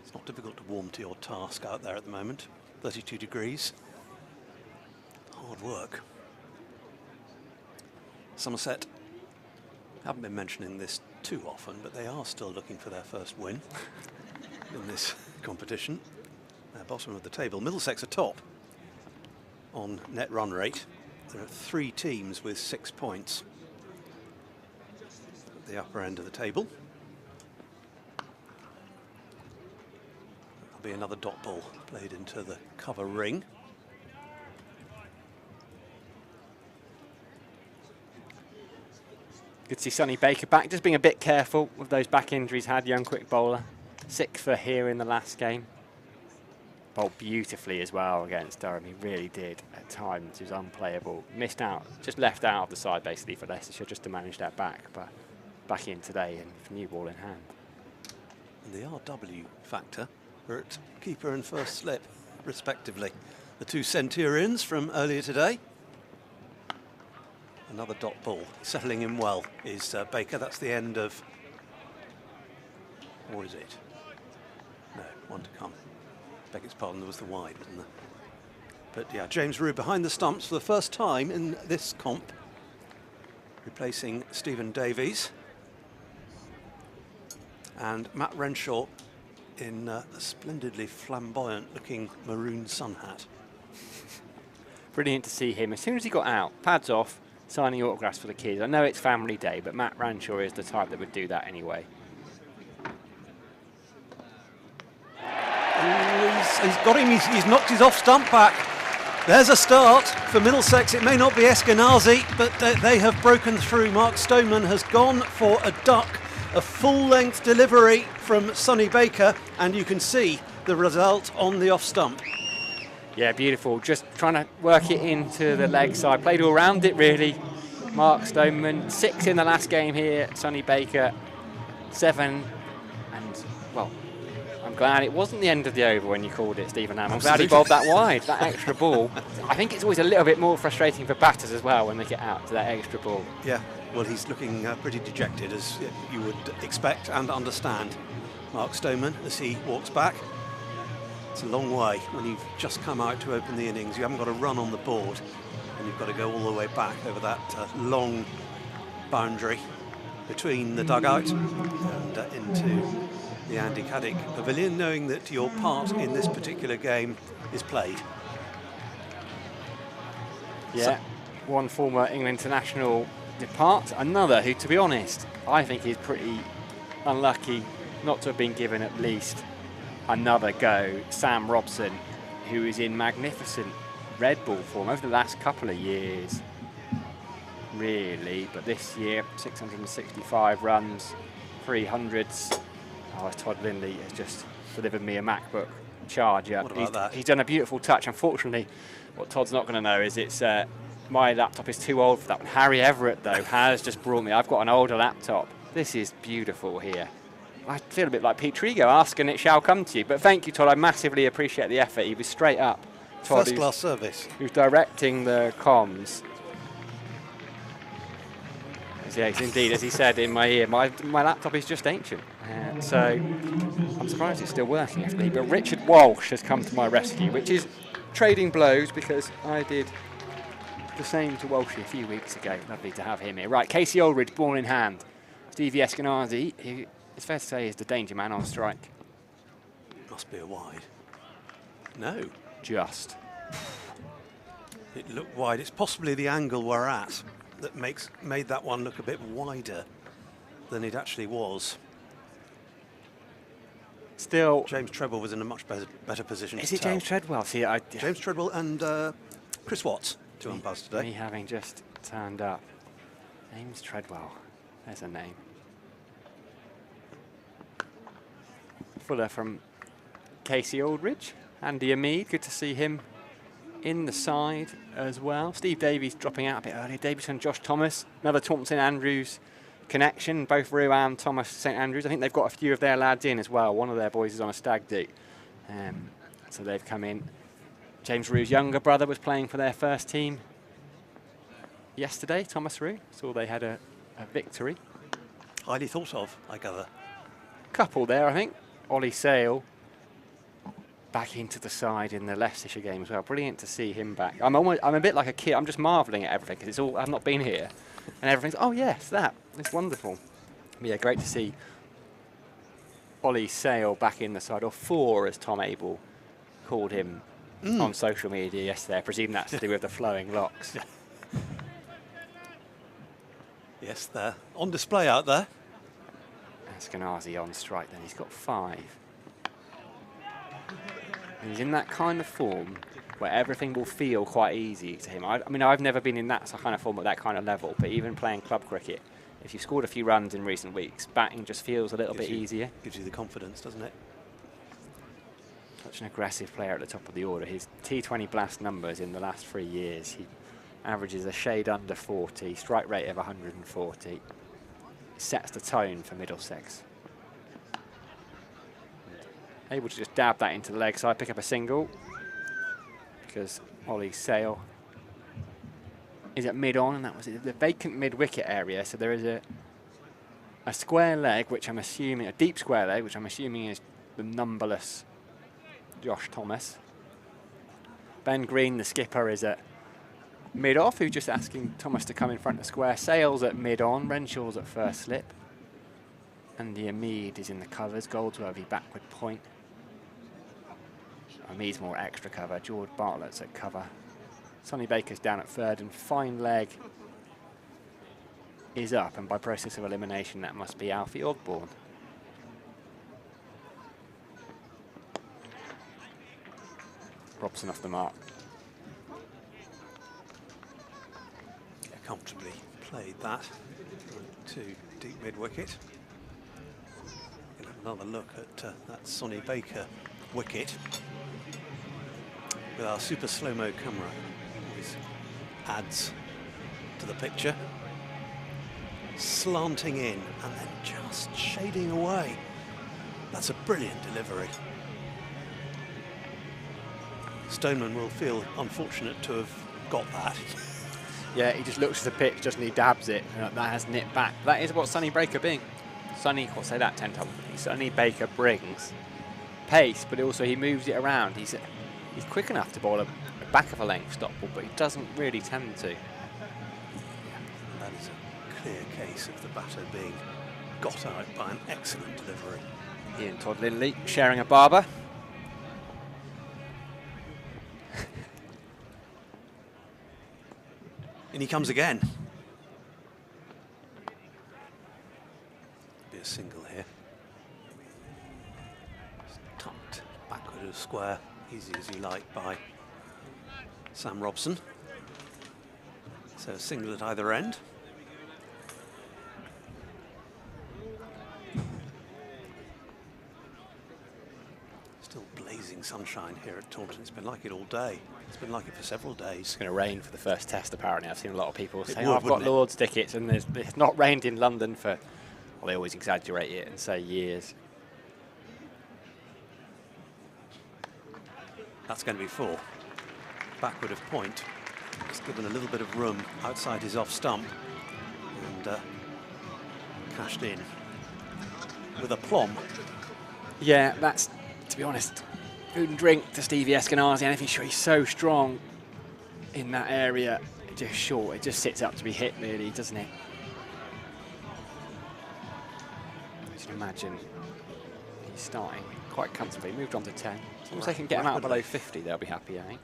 It's not difficult to warm to your task out there at the moment. 32 degrees. Hard work. Somerset haven't been mentioning this too often, but they are still looking for their first win in this competition. Bottom of the table. Middlesex are top on net run rate. There are 3 teams with 6 points at the upper end of the table. There'll be another dot ball played into the cover ring. Good to see Sonny Baker back, just being a bit careful with those back injuries had, young quick bowler. 6 for here in the last game. Bowled beautifully as well against Durham, he really did at times. He was unplayable, missed out, just left out of the side basically for Leicestershire just to manage that back, but back in today and with new ball in hand. And the RW factor are at keeper and first slip respectively. The 2 Centurions from earlier today. Another dot ball, settling in well is Baker. That's the end of, or is it? No, one to come. Beg its pardon, there was the wide, wasn't there? But yeah, James Rew behind the stumps for the first time in this comp, replacing Stephen Davies. And Matt Renshaw in a splendidly flamboyant looking maroon sun hat. Brilliant to see him. As soon as he got out, pads off, signing autographs for the kids. I know it's family day, but Matt Renshaw is the type that would do that anyway. He's got him, he's knocked his off stump back. There's a start for Middlesex. It may not be Eskenazi, but they have broken through. Mark Stoneman has gone for a duck, a full-length delivery from Sonny Baker, and you can see the result on the off stump. Yeah, beautiful. Just trying to work it into the leg side. Played all around it, really. Mark Stoneman, 6 in the last game here. Sonny Baker, 7. And, well, I'm glad it wasn't the end of the over when you called it, Stephen Ham. I'm glad he bowled that wide, that extra ball. I think it's always a little bit more frustrating for batters as well when they get out to that extra ball. Yeah, well, he's looking pretty dejected, as you would expect and understand. Mark Stoneman, as he walks back. It's a long way when you've just come out to open the innings. You haven't got a run on the board, and you've got to go all the way back over that long boundary between the dugout and into the Andy Caddick Pavilion, knowing that your part in this particular game is played. Yeah, one former England international depart, another who, to be honest, I think is pretty unlucky not to have been given at least another go. Sam Robson, who is in magnificent red ball form over the last couple of years, really, but this year 665 runs, 300s. Oh, Todd Lindley has just delivered me a MacBook charger. What about that? He's done a beautiful touch. Unfortunately, what Todd's not going to know is it's my laptop is too old for that one. Harry Everett, though, has just brought me. I've got an older laptop. This is beautiful here. I feel a bit like Pete Trigo, ask and it shall come to you. But thank you, Todd. I massively appreciate the effort. He was straight up. Todd, First class service. Who's directing the comms. Yes, indeed, as he said in my ear, my laptop is just ancient. So I'm surprised it's still working, actually. But Richard Walsh has come to my rescue, which is trading blows because I did the same to Walshy a few weeks ago. Lovely to have him here. Right, Casey Aldridge, ball in hand. Stevie Eskenazi, who it's fair to say is the danger man on strike. Must be a wide. No. Just. It looked wide. It's possibly the angle we're at that made that one look a bit wider than it actually was. Still, James Treadwell was in a much better position. Is to it tell. James Treadwell? See, James Treadwell and Chris Watts, 2 umpires today. Me having just turned up. James Treadwell. There's a name. Fuller from Casey Aldridge. Andy Amid, good to see him in the side as well. Steve Davies dropping out a bit earlier. Davison, Josh Thomas, another Thompson Andrews connection. Both Rue and Thomas St Andrews. I think they've got a few of their lads in as well. One of their boys is on a stag do. So they've come in. James Rue's younger brother was playing for their first team yesterday, Thomas Rue. Saw they had a victory. Highly thought of, I gather. Couple there, I think. Ollie Sale back into the side in the Leicestershire game as well. Brilliant to see him back. I'm a bit like a kid. I'm just marvelling at everything because it's all. I've not been here, and everything's. Oh yes, that. It's wonderful. But yeah, great to see Ollie Sale back in the side, or 4 as Tom Abel called him on social media yesterday. I presume that's to do with the flowing locks. Yes, they're on display out there. Eskenazi on strike then. He's got 5. And he's in that kind of form where everything will feel quite easy to him. I mean, I've never been in that kind of form at that kind of level, but even playing club cricket, if you've scored a few runs in recent weeks, batting just feels a little bit easier. Gives you the confidence, doesn't it? Such an aggressive player at the top of the order. His T20 blast numbers in the last 3 years, he averages a shade under 40, strike rate of 140. Sets the tone for Middlesex. Able to just dab that into the leg side, pick up a single because Ollie Sale is at mid-on, and that was the vacant mid-wicket area. So there is a square leg, which I'm assuming, a deep square leg, which I'm assuming is the numberless Josh Thomas. Ben Green, the skipper, is at mid-off, who's just asking Thomas to come in front of the square. Sale's at mid-on, Renshaw's at first slip. Andy Amid is in the covers, Goldsworthy backward point. Amid's more extra cover, George Bartlett's at cover. Sonny Baker's down at third, and fine leg is up, and by process of elimination that must be Alfie Osborne. Robson off the mark. Comfortably played that to deep mid-wicket. Another look at that Sonny Baker wicket with our super slow-mo camera. Always adds to the picture. slanting in and then just shading away. That's a brilliant delivery. Stoneman will feel unfortunate to have got that. Yeah, he just looks at the pitch, doesn't he? Dabs it, and that has nipped back. That is what Sonny Baker brings. I'll say that 10 times. Sonny Baker brings pace, but also he moves it around. He's quick enough to bowl a back of a length stop ball, but he doesn't really tend to. That is a clear case of the batter being got out by an excellent delivery. Ian Todd Lindley sharing a barber. And he comes again. Be a single here. Just tucked backward of square, easy as you like, by Sam Robson. So a single at either end. Still blazing sunshine here at Taunton. It's been like it all day. It's been like it for several days. It's going to rain for the first test, apparently. I've seen a lot of people say, would, I've got wouldn't it? Lord's tickets, and it's not rained in London for, well, they always exaggerate it and say years. That's going to be 4. Backward of point. Just given a little bit of room outside his off stump. And cashed in with aplomb. Yeah, that's, to be honest, food and drink to Stevie Eskenazi. And if he's so strong in that area, just short, it just sits up to be hit, really, doesn't it? You can imagine he's starting quite comfortably, moved on to 10. As long as they can get him out below 50, they'll be happy, eh?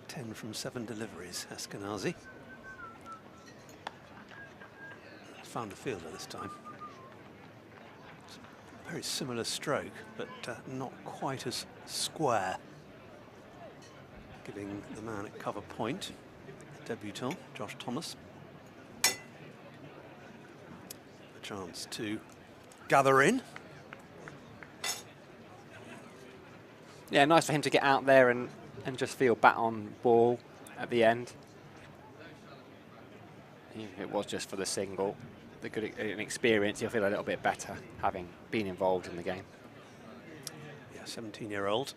10 from 7 deliveries, Eskenazi. Found a fielder this time. Very similar stroke, but not quite as square. Giving the man at cover point, debutant, Josh Thomas, a chance to gather in. Yeah, nice for him to get out there and just feel bat on ball at the end. Even if it was just for the single, the good experience, he'll feel a little bit better having been involved in the game. Yeah, 17-year-old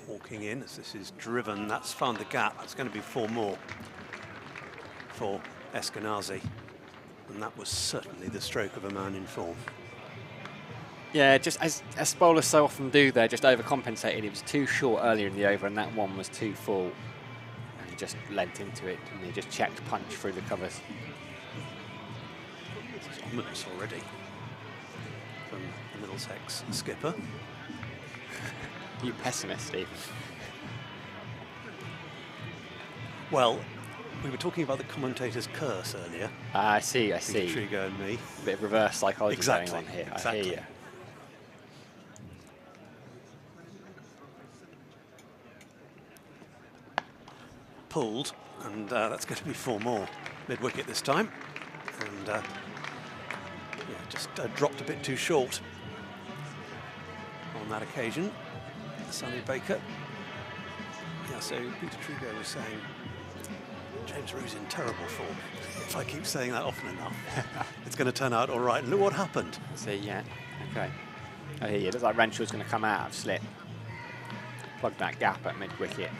walking in as this is driven. That's found the gap. That's going to be 4 more for Eskenazi. And that was certainly the stroke of a man in form. Yeah, just as bowlers so often do there, just overcompensated. He was too short earlier in the over and that one was too full. And he just leant into it and he just checked punch through the covers. It's ominous already from the Middlesex skipper. You pessimist, Steve. Well, we were talking about the commentator's curse earlier. I see. Trigo and me. A bit of reverse psychology Exactly, going on here. exactly. I hear you. Pulled, and that's going to be 4 more mid-wicket this time. And yeah, just dropped a bit too short on that occasion. Sonny Baker. Yeah, so Peter Trigo was saying James Rew's in terrible form. If I keep saying that often enough, it's going to turn out all right. And look what happened. See, yeah, okay. I hear you. It looks like Renshaw's going to come out of slip. Plug that gap at mid-wicket.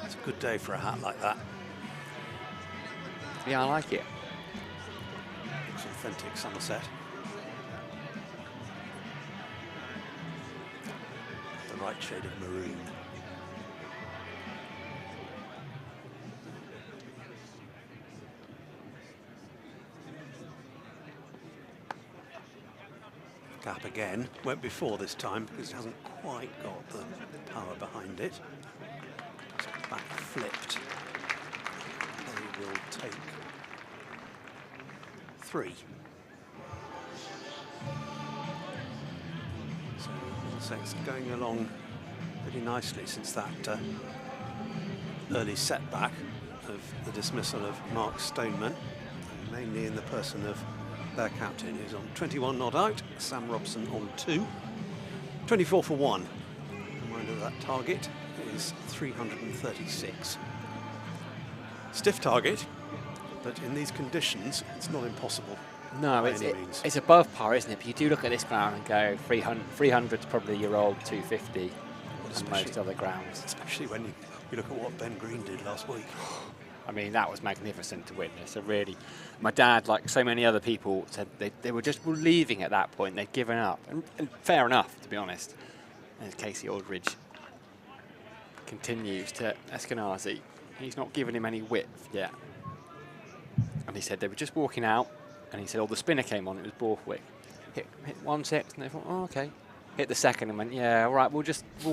It's a good day for a hat like that. Yeah, I like it. It's authentic Somerset. The right shade of maroon. Gap again. Went before this time because it hasn't quite got the power behind it. It's back flipped. They will take 3. So Middlesex going along pretty nicely since that early setback of the dismissal of Mark Stoneman, mainly in the person of their captain, who's on 21 not out, Sam Robson on 2, 24 for 1. Reminder that target is 336. Stiff target, but in these conditions, it's not impossible. No, by any means. it's above par, isn't it? But you do look at this ground and go, 300's probably your old 250 on most other grounds. Especially when you look at what Ben Green did last week. I mean, that was magnificent to witness. So really, my dad, like so many other people, said they were just leaving at that point. They'd given up. And fair enough, to be honest. And Casey Aldridge continues to Eskenazi. He's not given him any width yet. And he said they were just walking out. And he said, oh, the spinner came on. It was Borthwick. Hit 1-6. And they thought, oh, OK. Hit the second and went, yeah, all right, we'll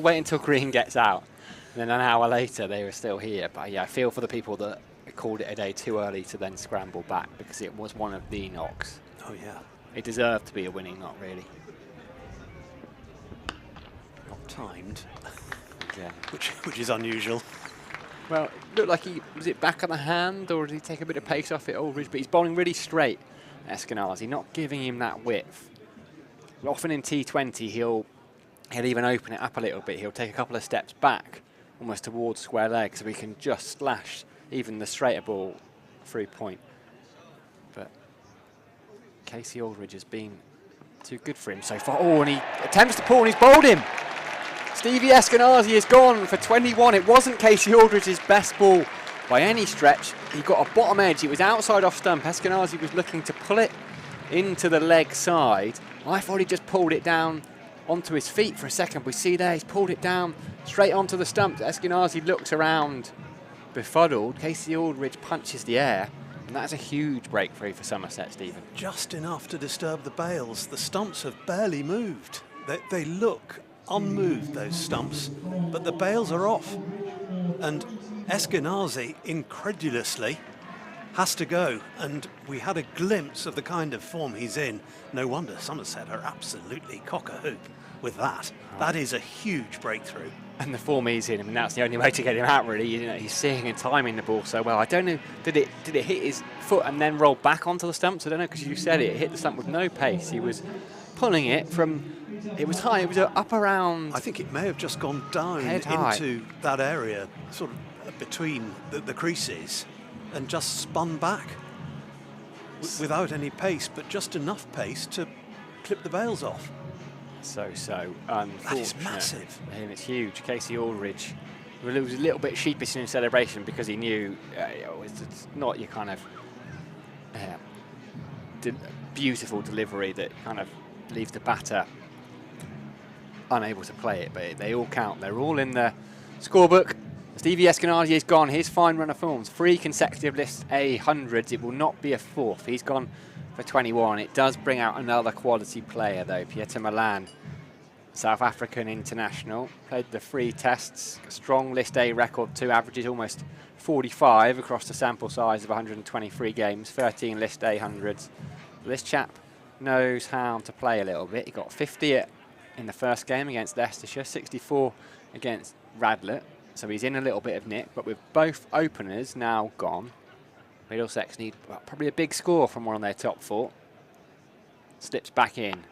wait until Green gets out. And then an hour later, they were still here. But yeah, I feel for the people that called it a day too early to then scramble back, because it was one of the knocks. Oh, yeah. It deserved to be a winning knock, really. Not timed. Yeah. Which is unusual. Well, it looked like was it back of the hand, or did he take a bit of pace off it, Aldridge? But he's bowling really straight, Eskenazi, not giving him that width. Often in T20, he'll even open it up a little bit. He'll take a couple of steps back, almost towards square leg, so he can just slash even the straighter ball through point. But Casey Aldridge has been too good for him so far. Oh, and he attempts to pull, and he's bowled him. Stevie Eskenazi is gone for 21. It wasn't Casey Aldridge's best ball by any stretch. He got a bottom edge. It was outside off stump. Eskenazi was looking to pull it into the leg side. I thought he just pulled it down onto his feet for a second. We see there, he's pulled it down straight onto the stump. Eskenazi looks around befuddled. Casey Aldridge punches the air. And that's a huge breakthrough for Somerset, Stephen. Just enough to disturb the bails. The stumps have barely moved. They look unmoved, those stumps, but the bails are off. And Eskenazi, incredulously, has to go. And we had a glimpse of the kind of form he's in. No wonder Somerset are absolutely cock-a-hoop with that. That is a huge breakthrough. And the form he's in, I mean, that's the only way to get him out, really. You know, he's seeing and timing the ball so well. I don't know, did it hit his foot and then roll back onto the stumps? I don't know, because you said it hit the stump with no pace. He was pulling it from, it was high, it was up around. I think it may have just gone down into that area, sort of between the creases, and just spun back without any pace, but just enough pace to clip the bails off. So unfortunate. That is massive. And it's huge. Casey Aldridge was a little bit sheepish in celebration because he knew it's not your kind of beautiful delivery that kind of leaves the batter unable to play it, but they all count. They're all in the scorebook. Stevie Eskenazi is gone. His fine run of forms, 3 consecutive list A hundreds. It will not be a 4th. He's gone for 21. It does bring out another quality player, though. Pieter Malan, South African international, played the 3 tests. Strong list A record, 2 averages, almost 45 across the sample size of 123 games, 13 list A hundreds. This chap knows how to play a little bit. He got 50 in the first game against Leicestershire, 64 against Radlett. So he's in a little bit of nick, but with both openers now gone, Middlesex need probably a big score from one of their top 4. Slips back in.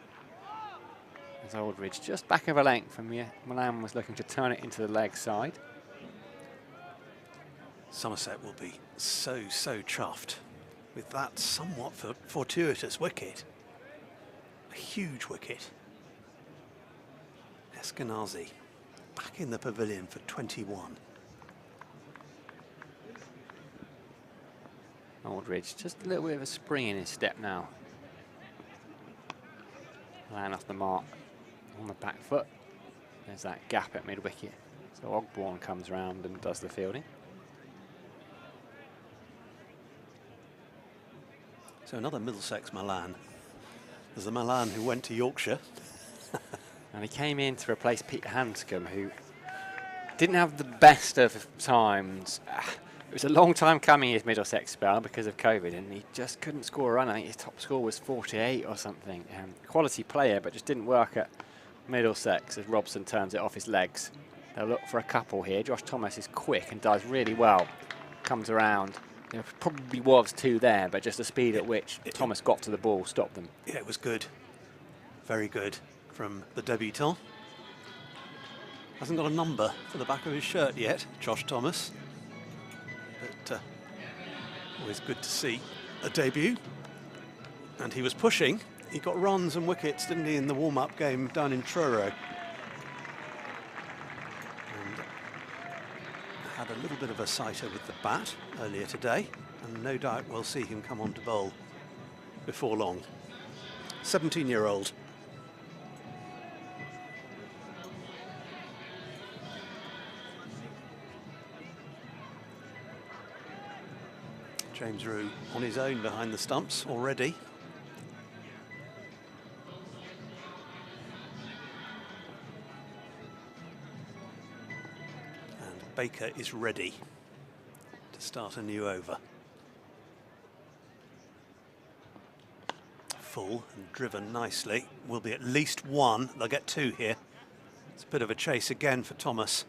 As Aldridge just back of a length from Milan was looking to turn it into the leg side. Somerset will be so chuffed with that somewhat fortuitous wicket. A huge wicket. Eskenazi back in the pavilion for 21. Aldridge, just a little bit of a spring in his step now. Land off the mark on the back foot. There's that gap at mid-wicket. So Ogborn comes round and does the fielding. So another Middlesex Malan. There's a Malan who went to Yorkshire. And he came in to replace Peter Hanscom, who didn't have the best of times. It was a long time coming, his Middlesex spell, because of COVID, and he just couldn't score a run. I think his top score was 48 or something. Quality player, but just didn't work at Middlesex as Robson turns it off his legs. They'll look for a couple here. Josh Thomas is quick and does really well. Comes around. There probably was 2 there, but just the speed at which Thomas got to the ball stopped them. Yeah, it was good. Very good from the debutant. Hasn't got a number for the back of his shirt yet, Josh Thomas. But Always good to see a debut. And he was pushing. He got runs and wickets, didn't he, in the warm-up game down in Truro. And had a little bit of a sighter with the bat earlier today, and no doubt we'll see him come on to bowl before long. 17-year-old. James Rue on his own behind the stumps already. And Baker is ready to start a new over. Full and driven nicely. Will be at least one. They'll get two here. It's a bit of a chase again for Thomas.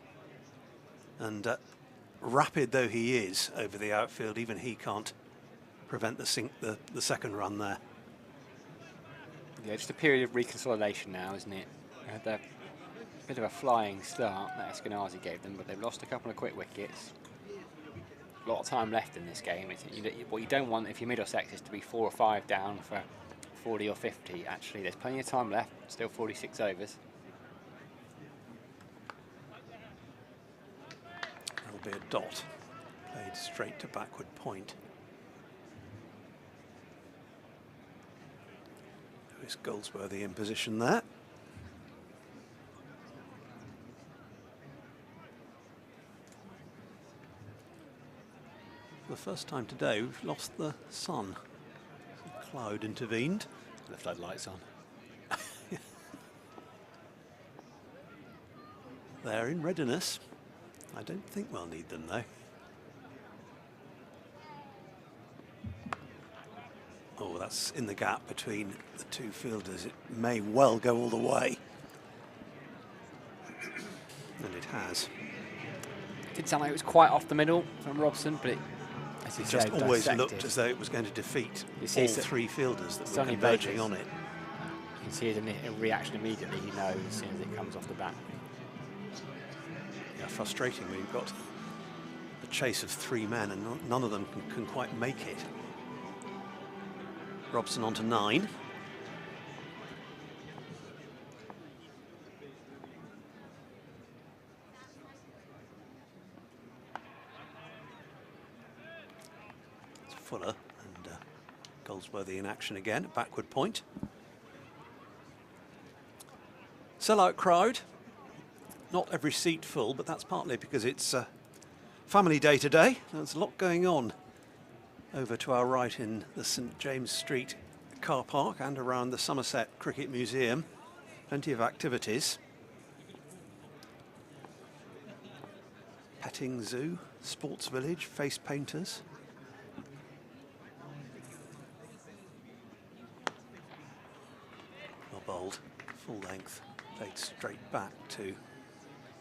And rapid though he is over the outfield, even he can't prevent the second run there. Yeah, just a period of reconsolidation now, isn't it? Had a bit of a flying start that Eskenazi gave them, but they've lost a couple of quick wickets. A lot of time left in this game. What you don't want if you're Middlesex is to be 4 or 5 down for 40 or 50. Actually, there's plenty of time left, still 46 overs. That'll be a dot, played straight to backward point. Lewis Goldsworthy in position there. For the first time today, we've lost the sun. Some cloud intervened. The floodlights on. They're in readiness. I don't think we'll need them though. Oh, that's in the gap between the two fielders. It may well go all the way. And it has. It didn't sound like it was quite off the middle from Robson, but as you It just said, always dissected. looked as though it was going to defeat You see all it's three fielders that were Sonny converging Baker's. on it. You can see it in a reaction immediately. He knows as soon as it comes off the bat. Yeah, frustrating when you've got the chase of 3 men and none of them can quite make it. Robson on to 9. It's Fuller and Goldsworthy in action again at backward point. Sellout crowd. Not every seat full, but that's partly because it's family day today. There's a lot going on over to our right in the St James Street car park and around the Somerset Cricket Museum. Plenty of activities. Petting zoo, sports village, face painters. Well bowled, full length, played straight back to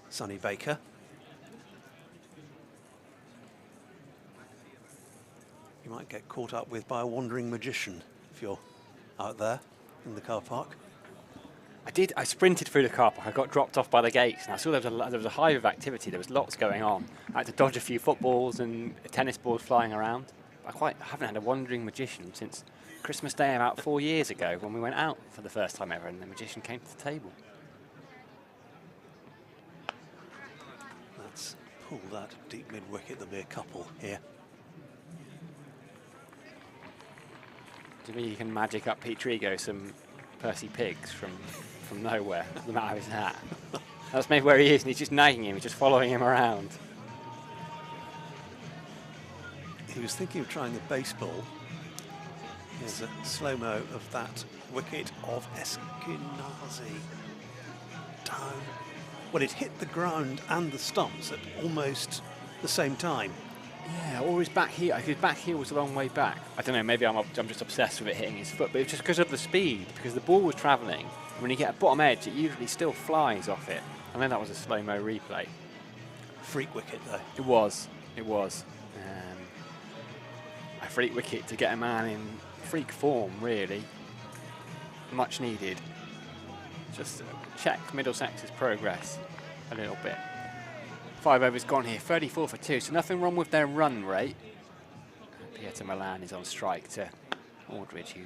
Sonny Baker. You might get caught up with by a wandering magician if you're out there in the car park. I sprinted through the car park. I got dropped off by the gates, and I saw there was a hive of activity. There was lots going on. I had to dodge a few footballs and tennis balls flying around. I haven't had a wandering magician since Christmas Day about 4 years ago when we went out for the first time ever, and the magician came to the table. Let's pull that deep mid-wicket. There'll be a couple here. To me, you can magic up Pete Trigo some Percy Pigs from nowhere, the out of his hat. That's maybe where he is, and he's just nagging him, he's just following him around. He was thinking of trying the baseball. Here's a slow-mo of that wicket of Eskenazi. Down. Well, it hit the ground and the stumps at almost the same time. Yeah, or his back heel. His back heel was a long way back. I don't know, maybe I'm just obsessed with it hitting his foot, but it's just because of the speed, because the ball was travelling. When you get a bottom edge, it usually still flies off it. And then that was a slow-mo replay. Freak wicket, though. It was. A freak wicket to get a man in freak form, really. Much needed. Just check Middlesex's progress a little bit. 5 overs gone here, 34 for 2, so nothing wrong with their run rate. Pieter Milan is on strike to Aldridge, who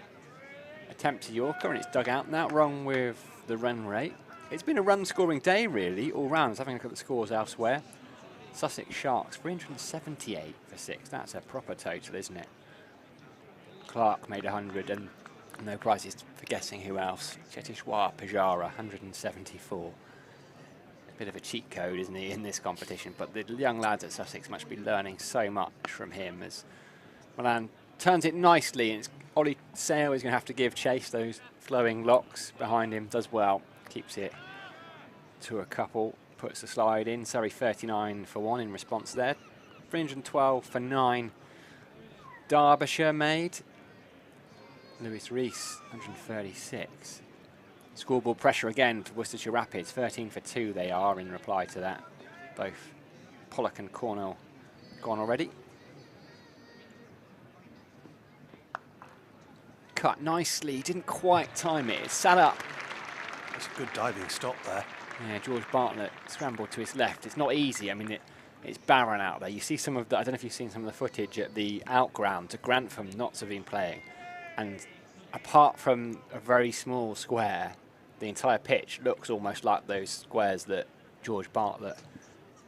attempted Yorker, and it's dug out now. Wrong with the run rate. It's been a run-scoring day, really, all round. I was having a look at the scores elsewhere. Sussex Sharks, 378 for 6. That's a proper total, isn't it? Clark made 100, and no prizes for guessing who else. Chetishwar Pajara, 174. A bit of a cheat code, isn't he, in this competition? But the young lads at Sussex must be learning so much from him as Milan turns it nicely, and it's Ollie Sale is going to have to give chase. Those flowing locks behind him, does well, keeps it to a couple, puts the slide in. Surrey 39 for 1 in response there. 312 for 9. Derbyshire made. Lewis Rees 136. Scoreboard pressure again for Worcestershire Rapids. 13 for 2 they are in reply to that. Both Pollock and Cornell gone already. Cut nicely, didn't quite time it. It's sat up. That's a good diving stop there. Yeah, George Bartlett scrambled to his left. It's not easy. I mean, it's barren out there. You see some of the, I don't know if you've seen some of the footage at the outground to Grantham. Notts have been playing. And apart from a very small square, the entire pitch looks almost like those squares that George Bartlett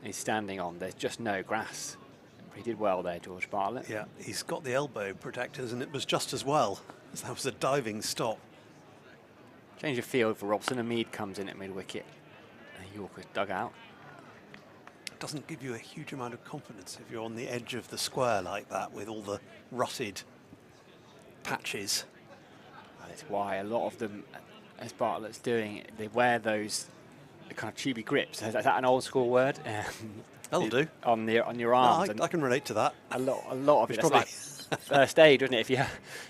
is standing on. There's just no grass. He did well there, George Bartlett. Yeah, he's got the elbow protectors, and it was just as well, as that was a diving stop. Change of field for Robson, and Mead comes in at mid-wicket. Yorker's dug out. Doesn't give you a huge amount of confidence if you're on the edge of the square like that with all the rutted patches. That's why a lot of them, as Bartlett's doing, they wear those kind of tubey grips. Is that an old school word? That'll do. On your arms. No, I can relate to that. A lot of it. It's like first aid, isn't it? If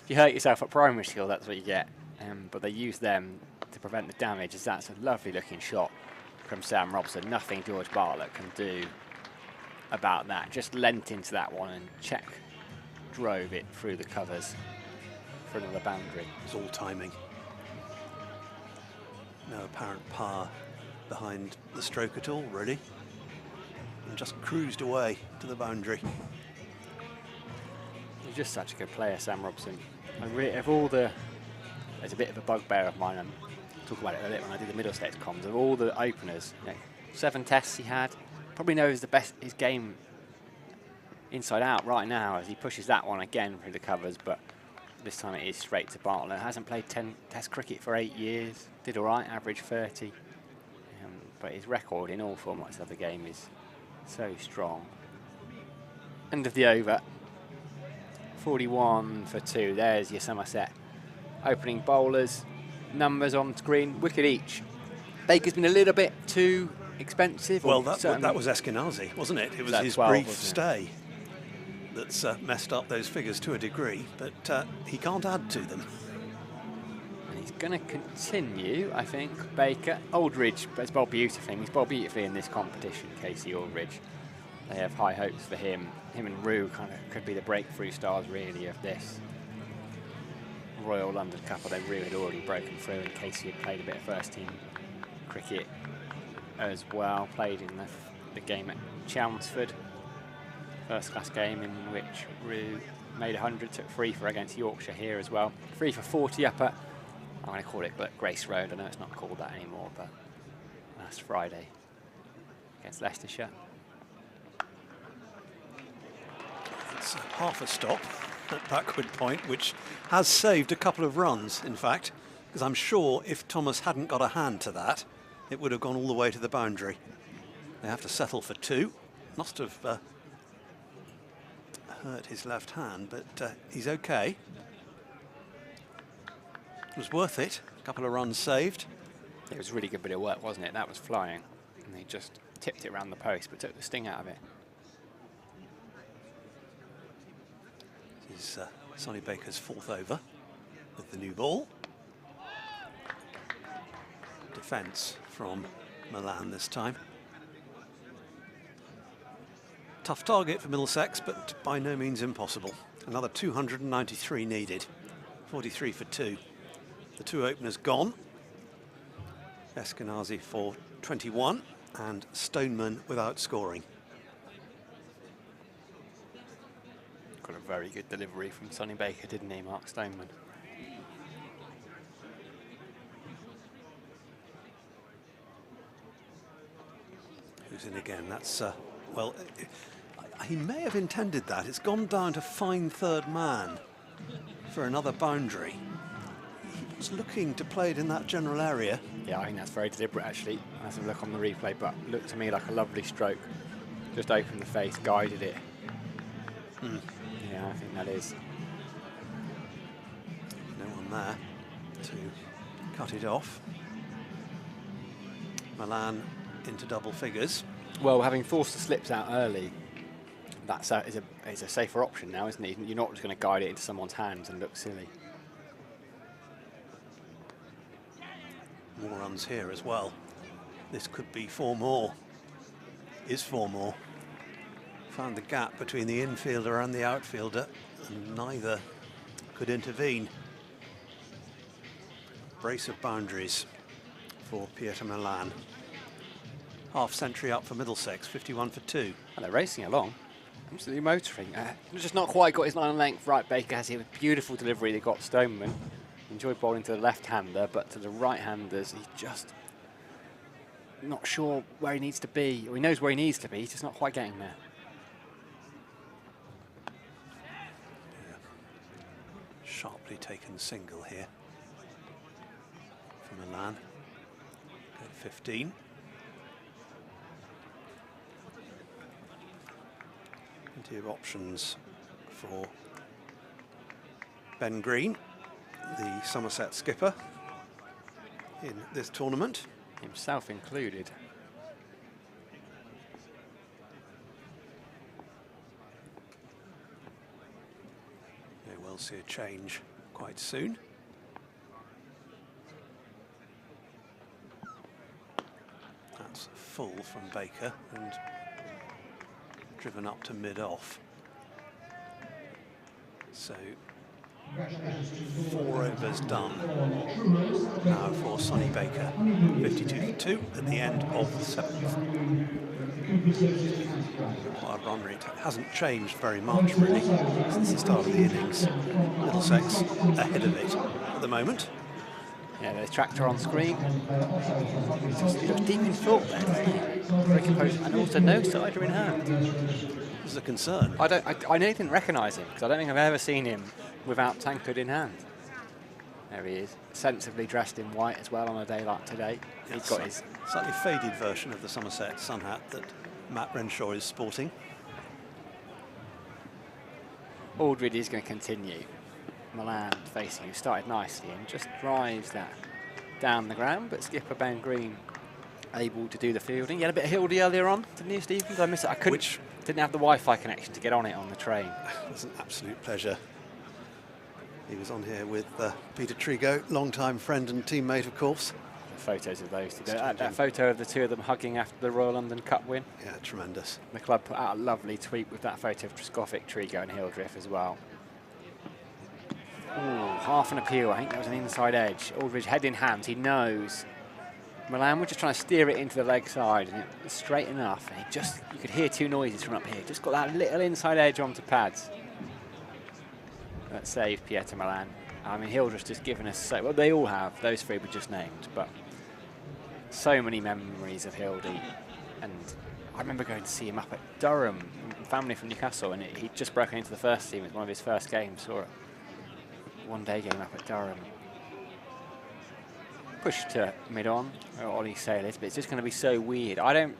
you hurt yourself at primary school, that's what you get. But they use them to prevent the damage. As that's a lovely looking shot from Sam Robson. Nothing George Bartlett can do about that. Just leant into that one and drove it through the covers for another boundary. It's all timing. No apparent power behind the stroke at all, really. And just cruised away to the boundary. He's just such a good player, Sam Robson. There's a bit of a bugbear of mine. I'll talk about it a bit when I did the Middlesex comms. Of all the openers, 7 tests he had, probably knows his game inside out right now as he pushes that one again through the covers, but this time it is straight to Bartlett. Hasn't played Test cricket for 8 years. Did all right, average 30. But his record in all formats of the game is so strong. End of the over. 41 for 2. There's your Somerset opening bowlers. Numbers on screen, wicket each. Baker's been a little bit too expensive. Well, that was Eskenazi, wasn't it? It was his 12, brief stay that's messed up those figures to a degree, but he can't add to them. And he's going to continue, I think. Baker, Aldridge has bowled beautifully. He's bowled beautifully in this competition, Casey Aldridge. They have high hopes for him. Him and Rue kind of could be the breakthrough stars, really, of this Royal London Cup. Although Rue had already broken through, and Casey had played a bit of first-team cricket as well. Played in the game at Chelmsford, first-class game in which Rue made 100, took 3 for against Yorkshire here as well. 3 for 40 up at, I'm going to call it Grace Road. I know it's not called that anymore, but last Friday against Leicestershire. It's half a stop at backward point, which has saved a couple of runs, in fact, because I'm sure if Thomas hadn't got a hand to that, it would have gone all the way to the boundary. They have to settle for 2. Must have hurt his left hand, but he's okay. It was worth it. A couple of runs saved. It was a really good bit of work, wasn't it? That was flying. And he just tipped it around the post, but took the sting out of it. This is Sonny Baker's 4th over with the new ball. Defence from Milan this time. Tough target for Middlesex, but by no means impossible. Another 293 needed. 43 for 2. The 2 openers gone. Eskenazi for 21 and Stoneman without scoring. Got a very good delivery from Sonny Baker, didn't he, Mark Stoneman? Who's in again? That's, well, he may have intended that. It's gone down to fine third man for another boundary. He was looking to play it in that general area. Yeah, I think that's very deliberate, actually. Let's have a look on the replay, but looked to me like a lovely stroke. Just opened the face, guided it. Yeah, I think that is. No one there to cut it off. Milan into double figures. Well, having forced the slips out early, that's is a safer option now, isn't it? You're not just going to guide it into someone's hands and look silly. More runs here as well. This could be 4 more. Is 4 more. Found the gap between the infielder and the outfielder, and neither could intervene. Brace of boundaries for Pieter Milan. Half century up for Middlesex, 51 for 2. And they're racing along. Absolutely motoring. Just not quite got his line of length right. Baker has a beautiful delivery. They got Stoneman. Enjoyed bowling to the left-hander, but to the right-handers, he's just not sure where he needs to be. Or he knows where he needs to be, he's just not quite getting there. Yeah. Sharply taken single here for Milan. At 15. Plenty of options for Ben Green, the Somerset skipper in this tournament. Himself included. May well see a change quite soon. That's full from Baker and driven up to mid-off. So 4 overs done now for Sonny Baker. 52 for 2 at the end of the 7th. Our run rate hasn't changed very much really since the start of the innings. Middlesex ahead of it at the moment. Yeah, there's Tractor on screen. He looks deep in thought there, doesn't he? Very composed, and also no sider in hand. This is a concern. I nearly didn't recognise him, because I don't think I've ever seen him without tankard in hand. There he is, sensibly dressed in white as well on a day like today. He's got his slightly faded version of the Somerset sun hat that Matt Renshaw is sporting. Aldridge is going to continue. Milan facing, who started nicely and just drives that down the ground, but skipper Ben Green able to do the fielding. You had a bit of Hildy earlier on, didn't you, Stephen? Did I miss it? I couldn't. Didn't have the Wi-Fi connection to get on it on the train. It was an absolute pleasure. He was on here with Peter Trigo, long-time friend and teammate, of course. The photos of those two. That photo of the two of them hugging after the Royal London Cup win. Yeah, tremendous. The club put out a lovely tweet with that photo of Trescothick, Trigo and Hildreth as well. Ooh, half an appeal. I think that was an inside edge. Aldridge head in hand. He knows Milan were just trying to steer it into the leg side, and it was straight enough. And you could hear 2 noises from up here. Just got that little inside edge onto pads. That saved Pieter Milan. I mean, Hildreth's just given us well, they all have. Those 3 were just named, but so many memories of Hildy. And I remember going to see him up at Durham, family from Newcastle, and he'd just broken into the first team. It was one of his first games. Saw it. One-day game up at Durham. Pushed to mid-on, Ollie Sailors, but it's just going to be so weird. When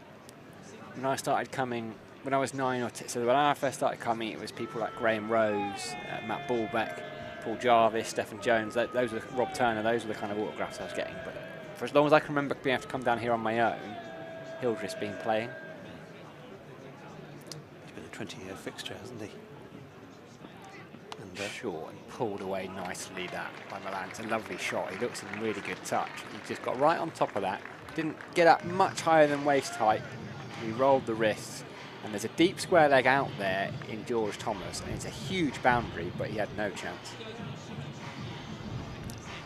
I started coming, when I was 9 or 10, so when I first started coming, it was people like Graham Rose, Matt Ballbeck, Paul Jarvis, Stephen Jones, those were Rob Turner, those were the kind of autographs I was getting. But for as long as I can remember being able to come down here on my own, Hildreth's been playing. It's been a 20-year fixture, hasn't he? Short and pulled away nicely that by Milan. It's a lovely shot. He looks in really good touch. He just got right on top of that. Didn't get up much higher than waist height. He rolled the wrists. And there's a deep square leg out there in George Thomas. And it's a huge boundary, but he had no chance.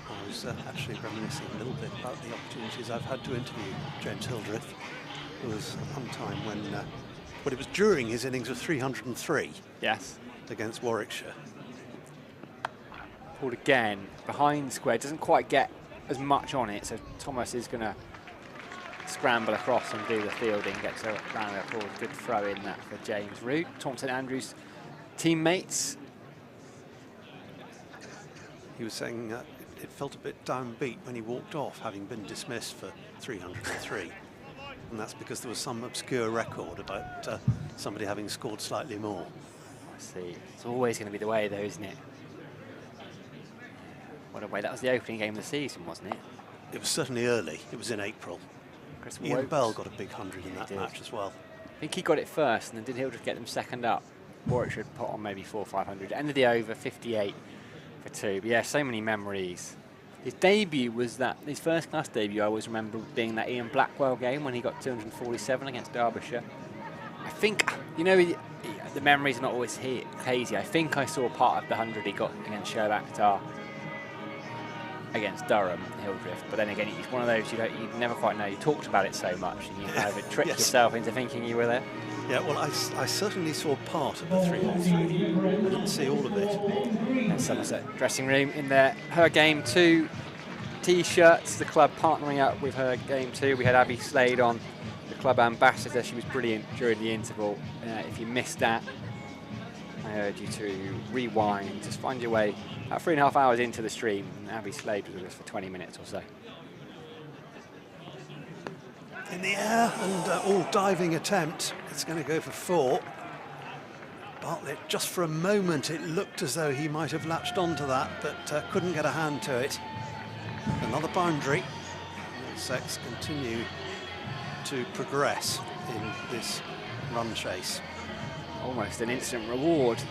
I was actually reminiscing a little bit about the opportunities I've had to interview James Hildreth. There was one time when, it was during his innings of 303. Yes. against Warwickshire. Pulled again, behind square, doesn't quite get as much on it, so Thomas is going to scramble across and do the fielding, gets a round of applause. Good throw in that for James Root. Taunton Andrews' teammates. He was saying it felt a bit downbeat when he walked off, having been dismissed for 303. And that's because there was some obscure record about somebody having scored slightly more. I see. It's always going to be the way, though, isn't it? What a way. That was the opening game of the season, wasn't it? It was certainly early. It was in April. Chris Ian Wokes. Bell got a big 100 in that match as well. I think he got it first, and then did Hildreth get them second up? Warwickshire put on maybe 400 or 500. Ended the over 58 for 2. But yeah, so many memories. His debut was that, his first class debut, I always remember being that Ian Blackwell game when he got 247 against Derbyshire. I think, you know, the memories are not always hazy. I think I saw part of the 100 he got against Shoaib Akhtar against Durham, Hildreth. But then again, it's one of those you never quite know. You talked about it so much and you kind of tricked yourself into thinking you were there. Yeah, well, I certainly saw part of the 303. I didn't see all of it. And Somerset dressing room in there. Her Game 2 T-shirts, the club partnering up with Her Game 2. We had Abby Slade on, the club ambassador. She was brilliant during the interval. If you missed that, I urge you to rewind. Just find your way about 3.5 hours into the stream. And Abby Slade was with us for 20 minutes or so. In the air and diving attempt. It's going to go for 4. Bartlett, just for a moment, it looked as though he might have latched onto that, but couldn't get a hand to it. Another boundary. Middlesex continue to progress in this run chase. Almost an instant reward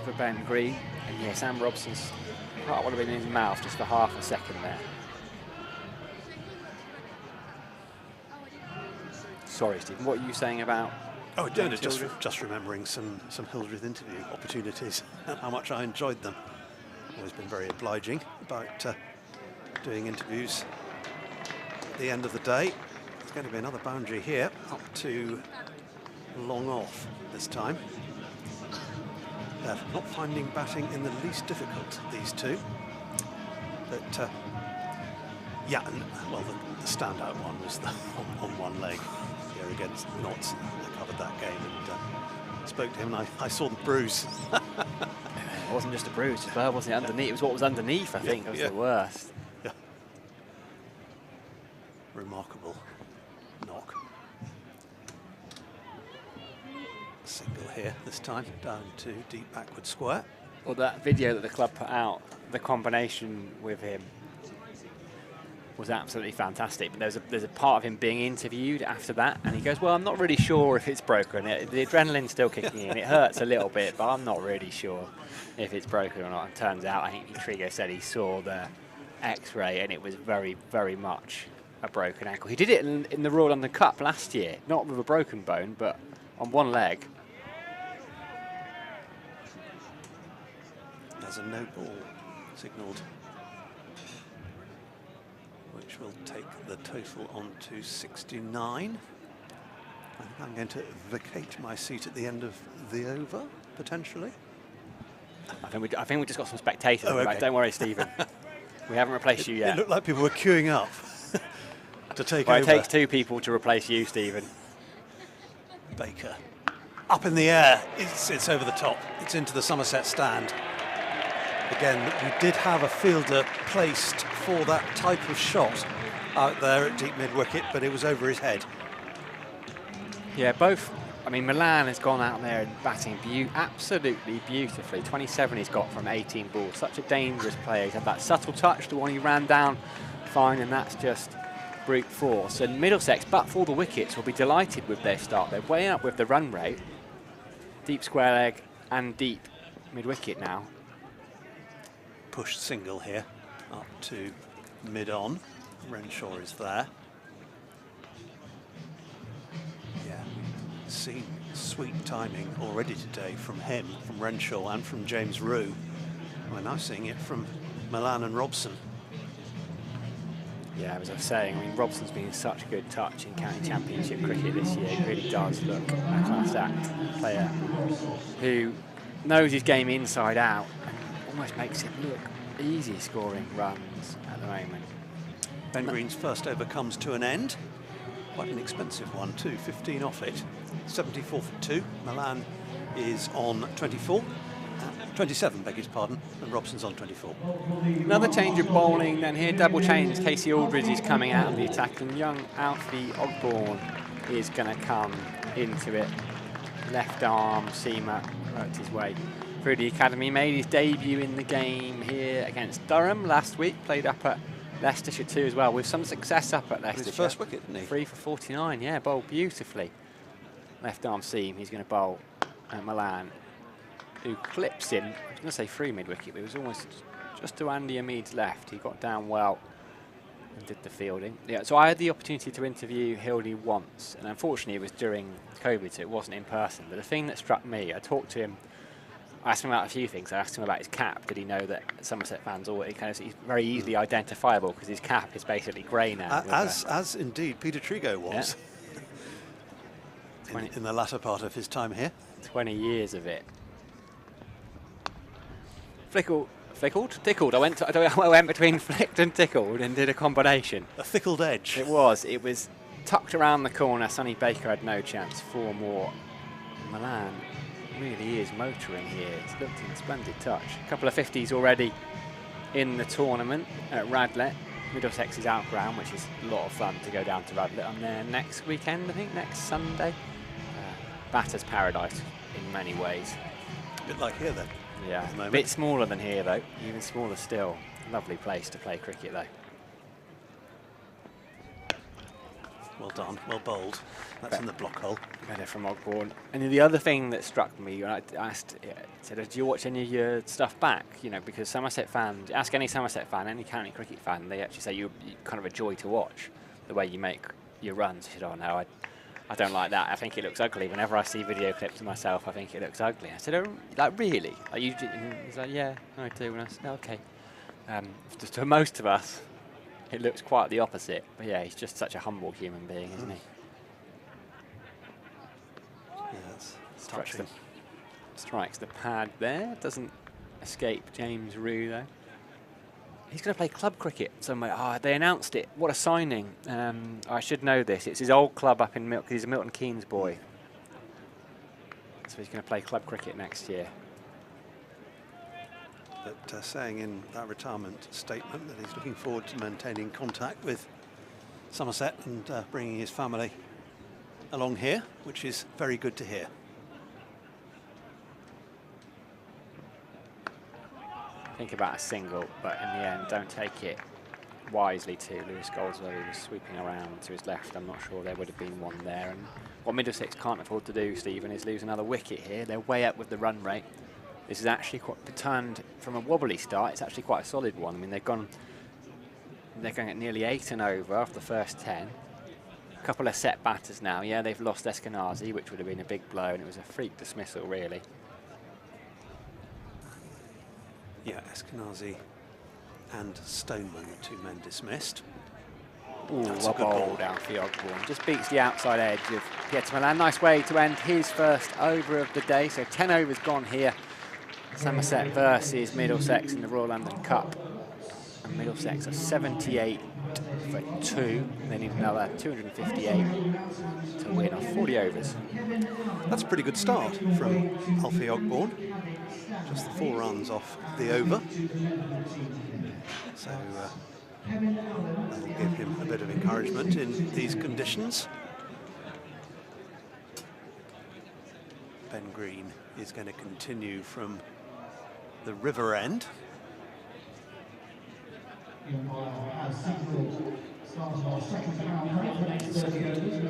for Ben Green. And yes, Sam Robson's heart would have been in his mouth just for half a second there. Sorry, Stephen, what are you saying about... Oh, just remembering some Hildreth interview opportunities and how much I enjoyed them. Always been very obliging about doing interviews at the end of the day. There's going to be another boundary here, up to long off this time. They're not finding batting in the least difficult, these two. But, yeah, and, well, the standout one was on one leg here against Notts. I covered that game and spoke to him, and I saw the bruise. It wasn't just a bruise as well, wasn't it? Underneath, it was what was underneath, I think, was the worst. Yeah. Remarkable knock. Single here this time, down to deep backward square. Well, that video that the club put out, the combination with him was absolutely fantastic. But there's a part of him being interviewed after that, and he goes, well, I'm not really sure if it's broken. The adrenaline's still kicking in. It hurts a little bit, but I'm not really sure if it's broken or not. And turns out, I think Trigger said he saw the X-ray, and it was very, very much a broken ankle. He did it in the Royal London Cup last year, not with a broken bone, but on one leg. There's a no ball signalled, which will take the total on to 69. I think I'm going to vacate my seat at the end of the over, potentially. I think we just got some spectators. Oh, okay. Don't worry, Stephen. We haven't replaced you yet. It looked like people were queuing up to take over. It takes 2 people to replace you, Stephen. Baker. Up in the air. It's over the top. It's into the Somerset stand. Again, we did have a fielder placed for that type of shot out there at deep mid-wicket, but it was over his head. Yeah, both. I mean, Milan has gone out there and batting absolutely beautifully. 27 he's got from 18 balls. Such a dangerous player. He's had that subtle touch, the one he ran down fine, and that's just brute force. And Middlesex, but for the wickets, will be delighted with their start. They're way up with the run rate. Deep square leg and deep mid-wicket now. Push single here, up to mid-on. Renshaw is there. Yeah, we've seen sweet timing already today from him, from Renshaw and from James Roux. We're now seeing it from Milan and Robson. Yeah, as I was saying, I mean, Robson's been such a good touch in county championship cricket this year. He really does look a class act player who knows his game inside out and almost makes it look easy scoring runs at the moment. Ben Green's first over comes to an end. Quite an expensive one too, 15 off it. 74 for 2. Milan is on 24. 27, beg his pardon, and Robson's on 24. Another change of bowling then here, double change. Casey Aldridge is coming out of the attack and young Alfie Ogborn is going to come into it. Left arm seamer worked his way through the academy, made his debut in the game here against Durham last week, played up at Leicestershire too as well, with some success up at Leicestershire. His first wicket, didn't he? 3 for 49, yeah, bowled beautifully. Left arm seam, he's going to bowl at Milan, who clips him, I was going to say free mid-wicket, but it was almost just to Andy Hamid's left. He got down well and did the fielding. Yeah, so I had the opportunity to interview Hildy once, and unfortunately it was during COVID, so it wasn't in person. But the thing that struck me, I talked to him, I asked him about a few things. I asked him about his cap. Did he know that Somerset fans always he's very easily identifiable because his cap is basically grey now. As indeed Peter Trigo was in the latter part of his time here. 20 years of it. Tickled. I went between flicked and tickled and did a combination. A tickled edge. It was tucked around the corner. Sonny Baker had no chance. 4 more. Milan really is motoring here. It's looked in a splendid touch. A couple of 50s already in the tournament at Radlett. Middlesex's outground, which is a lot of fun to go down to Radlett on there next weekend, I think, next Sunday. Batter's paradise in many ways. A bit like here then. Yeah, a bit smaller than here though, even smaller still. Lovely place to play cricket though. Well done, well bowled. That's in the block hole. Better from Ogborn. And the other thing that struck me, I asked, said, do you watch any of your stuff back? You know, because Somerset fans, ask any Somerset fan, any county cricket fan, they actually say you're kind of a joy to watch, the way you make your runs. He said, oh no, I don't like that. I think it looks ugly. Whenever I see video clips of myself, I think it looks ugly. I said, oh, like really? Like you? He's like, yeah, I do. And I said, okay. Just to most of us, it looks quite the opposite. But yeah, he's just such a humble human being, isn't he? Yeah, strikes the pad there. Doesn't escape James Rue though. He's going to play club cricket somewhere. They announced it. What a signing. I should know this. It's his old club up in Milton. He's a Milton Keynes boy. So he's going to play club cricket next year. But saying in that retirement statement that he's looking forward to maintaining contact with Somerset and bringing his family along here, which is very good to hear. Think about a single, but in the end, don't take it wisely too. Lewis Goldsworthy was sweeping around to his left. I'm not sure there would have been one there. And what Middlesex can't afford to do, Stephen, is lose another wicket here. They're way up with the run rate. This is actually quite turned from a wobbly start. It's actually quite a solid one. I mean, they're going at nearly 8 and over after the first 10. A couple of set batters now. Yeah, they've lost Eskenazi, which would have been a big blow, and it was a freak dismissal, really. Yeah, Eskenazi and Stoneman, the 2 men dismissed. Ooh, well bowled down for Ogborn. Just beats the outside edge of Pieter Milan. Nice way to end his first over of the day. So 10 overs gone here. Somerset versus Middlesex in the Royal London Cup. And Middlesex are 78 for 2. They need another 258 to win off 40 overs. That's a pretty good start from Alfie Ogborn. Just the 4 runs off the over. So that'll give him a bit of encouragement in these conditions. Ben Green is going to continue from the river end. The second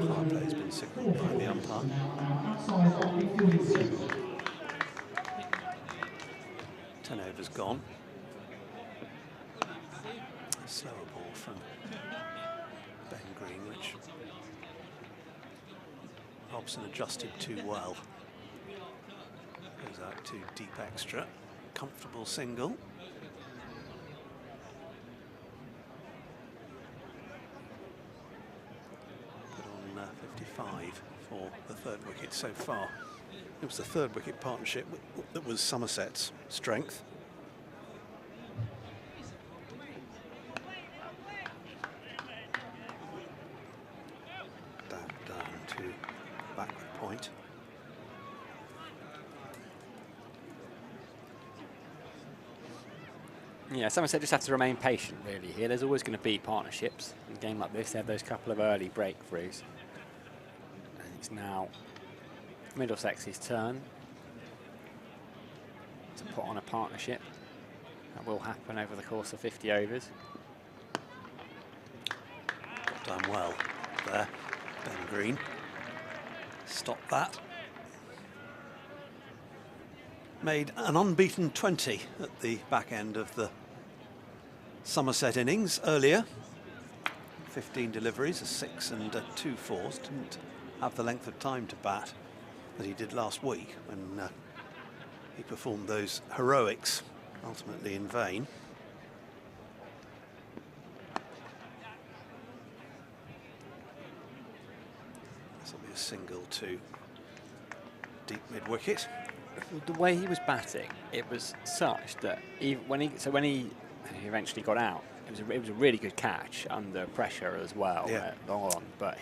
hard play has been signalled by the umpire. 10 overs gone. A slower ball from Ben Green, which Robson adjusted too well. Goes out to deep extra. Comfortable single. Put on 55 for the 3rd wicket so far. It was the third wicket partnership that was Somerset's strength. Down to backward point. Yeah, Somerset just have to remain patient really here. There's always going to be partnerships in a game like this. They have those couple of early breakthroughs. And it's now Middlesex's turn to put on a partnership. That will happen over the course of 50 overs. Done well there, Ben Green. Stop that. Made an unbeaten 20 at the back end of the Somerset innings earlier. 15 deliveries, a 6 and 2 fours. Didn't have the length of time to bat that he did last week when he performed those heroics, ultimately in vain. This will be a single to deep mid-wicket. The way he was batting, it was such that when he eventually got out, it was a really good catch under pressure as well. Yeah. Long on, but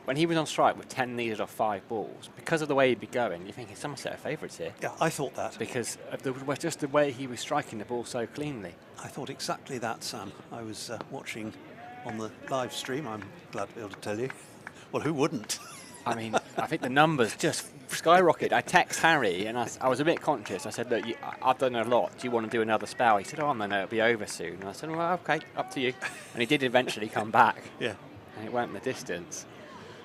when he was on strike with 10 needed off 5 balls, because of the way he'd be going, you're thinking Somerset are favourites here. Yeah, I thought that. Because of just the way he was striking the ball so cleanly. I thought exactly that, Sam. I was watching on the live stream, I'm glad to be able to tell you. Well, who wouldn't? I mean, I think the numbers just skyrocketed. I text Harry and I was a bit conscious. I said, look, I've done a lot. Do you want to do another spell? He said, oh, no, it'll be over soon. And I said, well, okay, up to you. And he did eventually come back. Yeah. And it went the distance.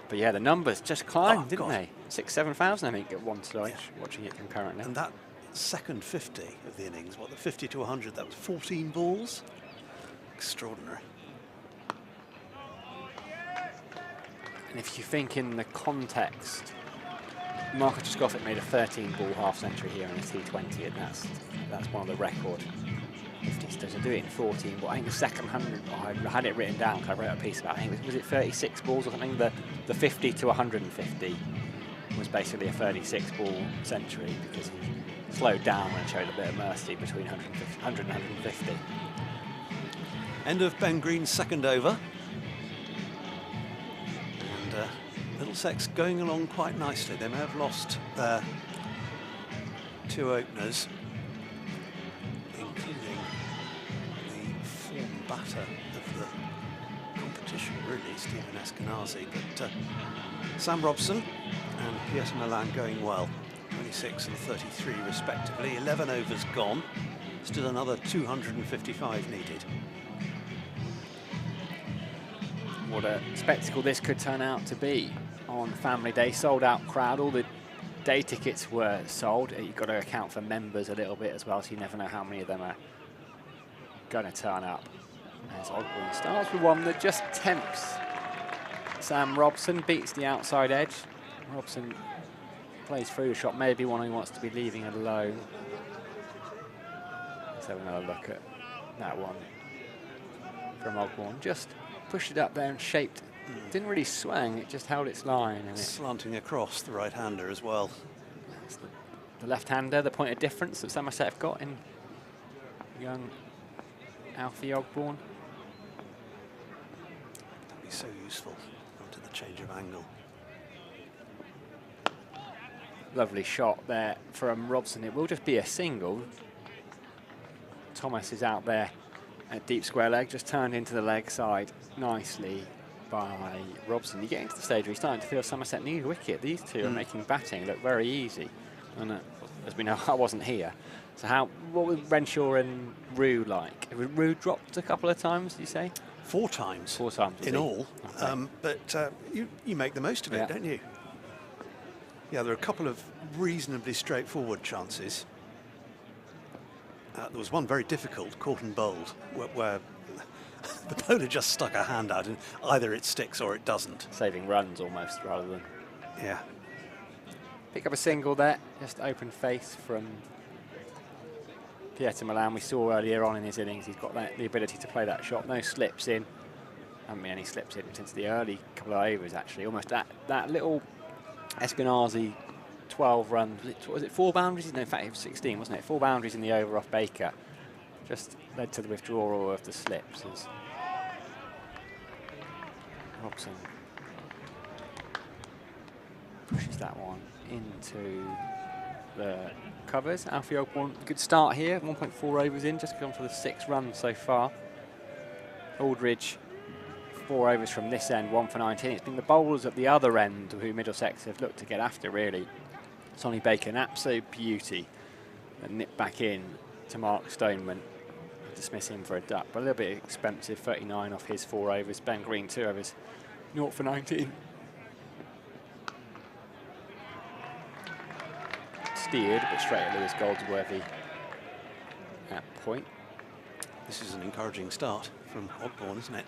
But yeah, the numbers just climbed, didn't God. they? 7,000, I think, at one stage, watching it concurrently. And that second 50 of the innings, what, the 50 to 100, that was 14 balls? Extraordinary. And if you think in the context, Marcus Scofitt made a 13-ball half-century here in a T20, and that's one of the record 50s. To do it in 14, but I think the second 100, I had it written down because I wrote a piece about it. I think was it 36 balls or something? The 50 to 150 was basically a 36-ball century because he slowed down and showed a bit of mercy between 100 and 150. End of Ben Green's second over. Middlesex going along quite nicely. They may have lost their 2 openers, including the form batter of the competition, really, Stephen Eskenazi. But Sam Robson and Pieter Milan going well, 26 and 33 respectively. 11 overs gone, still another 255 needed. What a spectacle this could turn out to be on Family Day. Sold out crowd. All the day tickets were sold. You've got to account for members a little bit as well, so you never know how many of them are going to turn up. As Ogburn starts with one that just tempts Sam Robson, beats the outside edge. Robson plays through the shot, maybe one who wants to be leaving it alone. Let's have another look at that one from Ogburn. Just pushed it up there and shaped. Didn't really swing, it just held its line. And slanting across the right-hander as well. That's the left-hander, the point of difference that Somerset have got in young Alfie Ogburn. That'd be so useful onto the change of angle. Lovely shot there from Robson. It will just be a single. Thomas is out there at deep square leg, just turned into the leg side nicely by Robson. You get into the stage where you're starting to feel Somerset need a wicket. These two are making batting look very easy. And as we know, I wasn't here. So what was Renshaw and Rue like? Rue dropped a couple of times, you say? 4 times. 4 times in all. Okay. But you make the most of it, don't you? Yeah, there are a couple of reasonably straightforward chances. There was one very difficult, caught and bowled, where the bowler just stuck a hand out and either it sticks or it doesn't. Saving runs almost, rather than... Yeah. Pick up a single there, just open face from Pieter Milan. We saw earlier on in his innings, he's got the ability to play that shot. No slips in. Haven't been any slips in since the early couple of overs, actually. Almost that little Eskenazi 12 runs. Was it 4 boundaries? No, in fact, it was 16, wasn't it? 4 boundaries in the over off Baker. Just led to the withdrawal of the slips as Robson pushes that one into the covers. Alfie Ogborn, good start here. 1.4 overs in, just gone for the 6 runs so far. Aldridge, 4 overs from this end, 1 for 19. It's been the bowlers at the other end who Middlesex have looked to get after, really. Sonny Baker, an absolute beauty. And nip back in to Mark Stoneman. Dismiss him for a duck, but a little bit expensive. 39 off his 4 overs. Ben Green, 2 overs, 0 for 19. Steered, but straight at Lewis Goldsworthy at point. This is an encouraging start from Ogborn, isn't it?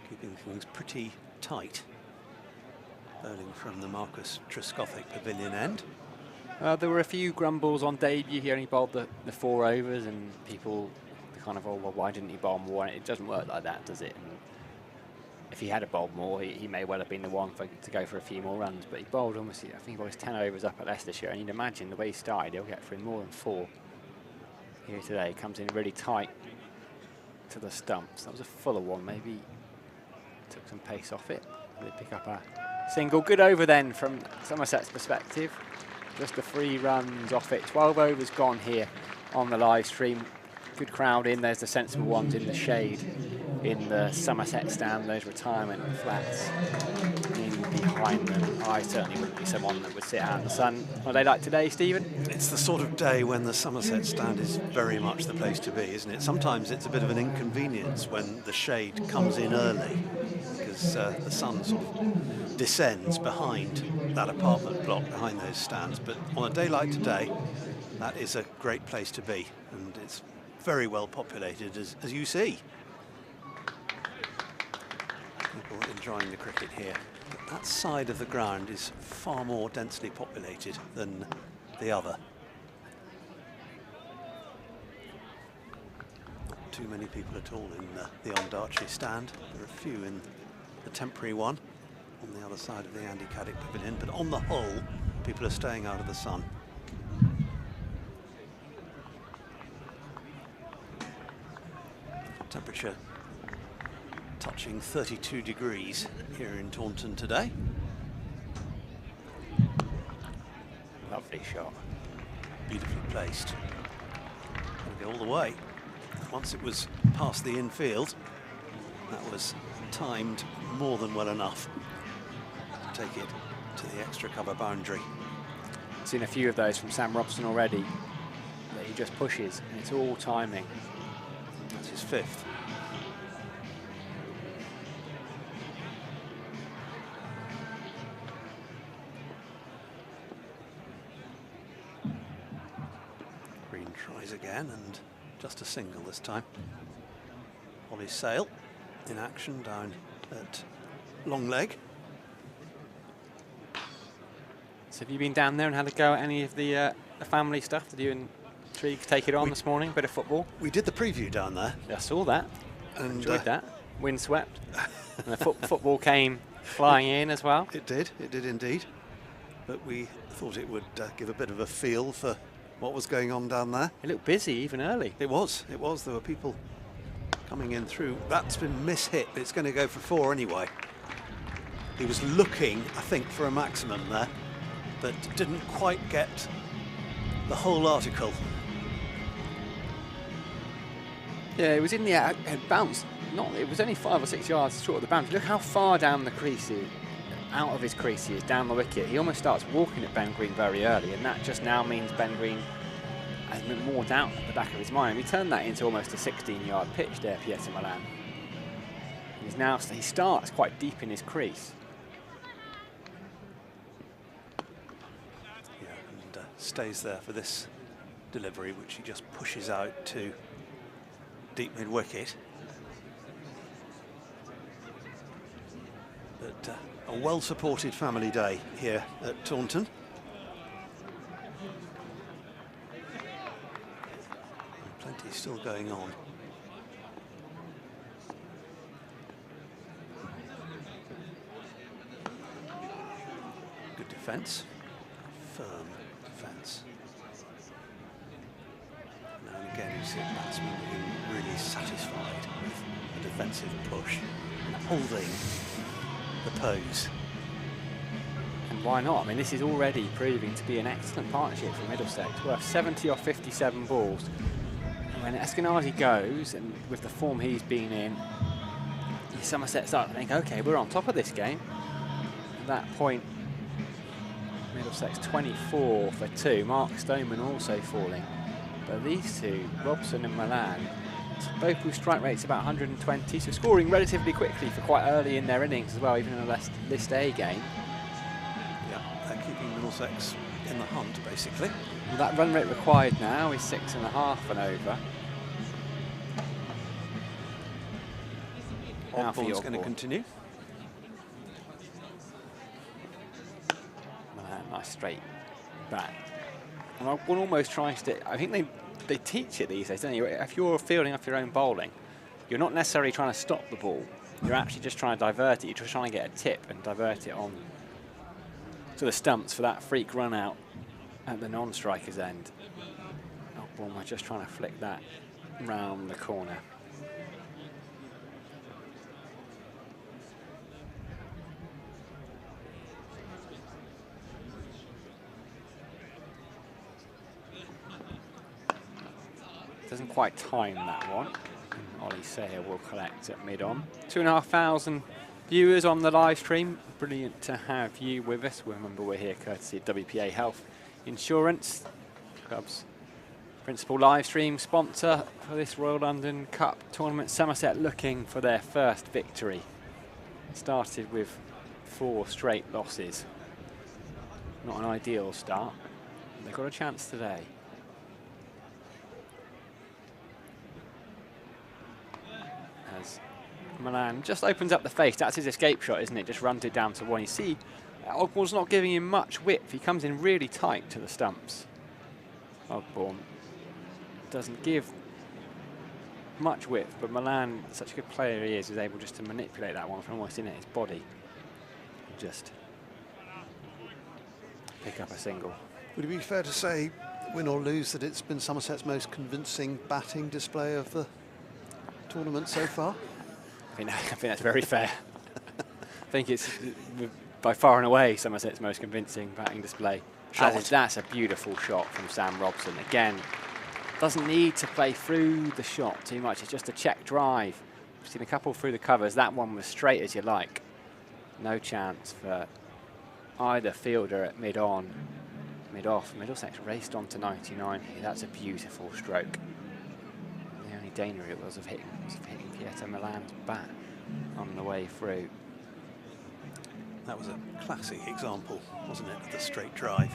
Keeping things pretty tight. Bowling from the Marcus Trescothick Pavilion end. There were a few grumbles on debut. He only bowled the 4 overs, and people kind of, oh, well, why didn't he bowl more? And it doesn't work like that, does it? And if he had bowled more, he may well have been the one to go for a few more runs. But he bowled almost, I think he bowled 10 overs up at Leicestershire, and you'd imagine the way he started, he'll get through more than 4 here today. Comes in really tight to the stumps. That was a fuller one, maybe took some pace off it. They pick up a single. Good over then from Somerset's perspective. Just the 3 runs off it. 12 overs gone here on the live stream. Good crowd in. There's the sensible ones in the shade in the Somerset stand, those retirement flats in behind them. I certainly wouldn't be someone that would sit out in the sun on a day like today, Stephen. It's the sort of day when the Somerset stand is very much the place to be, isn't it? Sometimes it's a bit of an inconvenience when the shade comes in early, because the sun sort of descends behind that apartment block, behind those stands. But on a day like today, that is a great place to be, and it's very well populated, as you see. People enjoying the cricket here. But that side of the ground is far more densely populated than the other. Not too many people at all in the Ondarchie stand. There are a few in the temporary one on the other side of the Andy Caddick Pavilion, but on the whole, people are staying out of the sun. Temperature touching 32 degrees here in Taunton today. Lovely shot. Beautifully placed. Gonna go all the way. Once it was past the infield, that was timed more than well enough to take it to the extra cover boundary. Seen a few of those from Sam Robson already that he just pushes, and it's all timing. That's his 5th. Green tries again, and just a single this time. Ollie Sale in action down at long leg. So have you been down there and had a go at any of the family stuff? Did you and Triggs take it on this morning? Bit of football? We did the preview down there. I saw that. And enjoyed that. Windswept. And the football came flying in as well. It did indeed. But we thought it would give a bit of a feel for what was going on down there. It looked busy even early. It was. There were people coming in through. That's been mishit, but it's going to go for 4 anyway. He was looking, I think, for a maximum there, but didn't quite get the whole article. Yeah, it was in the air. It bounced. It was only 5 or 6 yards short of the boundary. Look how far down the crease out of his crease he is, down the wicket. He almost starts walking at Ben Green very early, and that just now means Ben Green has more doubt at the back of his mind. We turned that into almost a 16-yard pitch there, Pieter Malan. He starts quite deep in his crease. Yeah, and stays there for this delivery, which he just pushes out to deep mid-wicket. But a well-supported family day here at Taunton. And plenty still going on. Good defence. Associate batsmen looking really satisfied with a defensive push and holding the pose. And why not? I mean, this is already proving to be an excellent partnership for Middlesex, worth 70 off 57 balls. And when Eskenazi goes, and with the form he's been in, Somerset start to think, okay, we're on top of this game. At that point, Middlesex 24 for 2. Mark Stoneman also falling. But these two, Robson and Milan, both with strike rates about 120, so scoring relatively quickly for quite early in their innings as well, even in a List A game. Yeah, they're keeping Middlesex in the hunt, basically. Well, that run rate required now is 6.5 and over. Odd ball's going to continue. Nice straight bat. And one almost tries to, I think they teach it these days, don't you? If you're fielding off your own bowling, you're not necessarily trying to stop the ball. You're actually just trying to divert it. You're just trying to get a tip and divert it on to the stumps for that freak run out at the non-striker's end. Oddborn was just trying to flick that round the corner. Doesn't quite time that one. Ollie Sayer will collect at mid-on. 2,500 viewers on the live stream. Brilliant to have you with us. Remember, we're here courtesy of WPA Health Insurance, club's principal live stream sponsor for this Royal London Cup tournament. Somerset looking for their first victory. Started with 4 straight losses. Not an ideal start. They've got a chance today. As Milan just opens up the face. That's his escape shot, isn't it? Just runs it down to one. You see, Ogborn's not giving him much width. He comes in really tight to the stumps. Ogborn doesn't give much width, but Milan, such a good player he is able just to manipulate that one from almost in at his body. Just pick up a single. Would it be fair to say, win or lose, that it's been Somerset's most convincing batting display of the tournament so far? I think that's very fair. I think it's by far and away Somerset's most convincing batting display. That's a beautiful shot from Sam Robson. Again, doesn't need to play through the shot too much. It's just a check drive. We've seen a couple through the covers. That one was straight as you like. No chance for either fielder at mid-on, mid-off. Middlesex raced on to 99 here. That's a beautiful stroke. The only danger it was of hitting Pieter Milan's bat on the way through. That was a classic example, wasn't it, of the straight drive.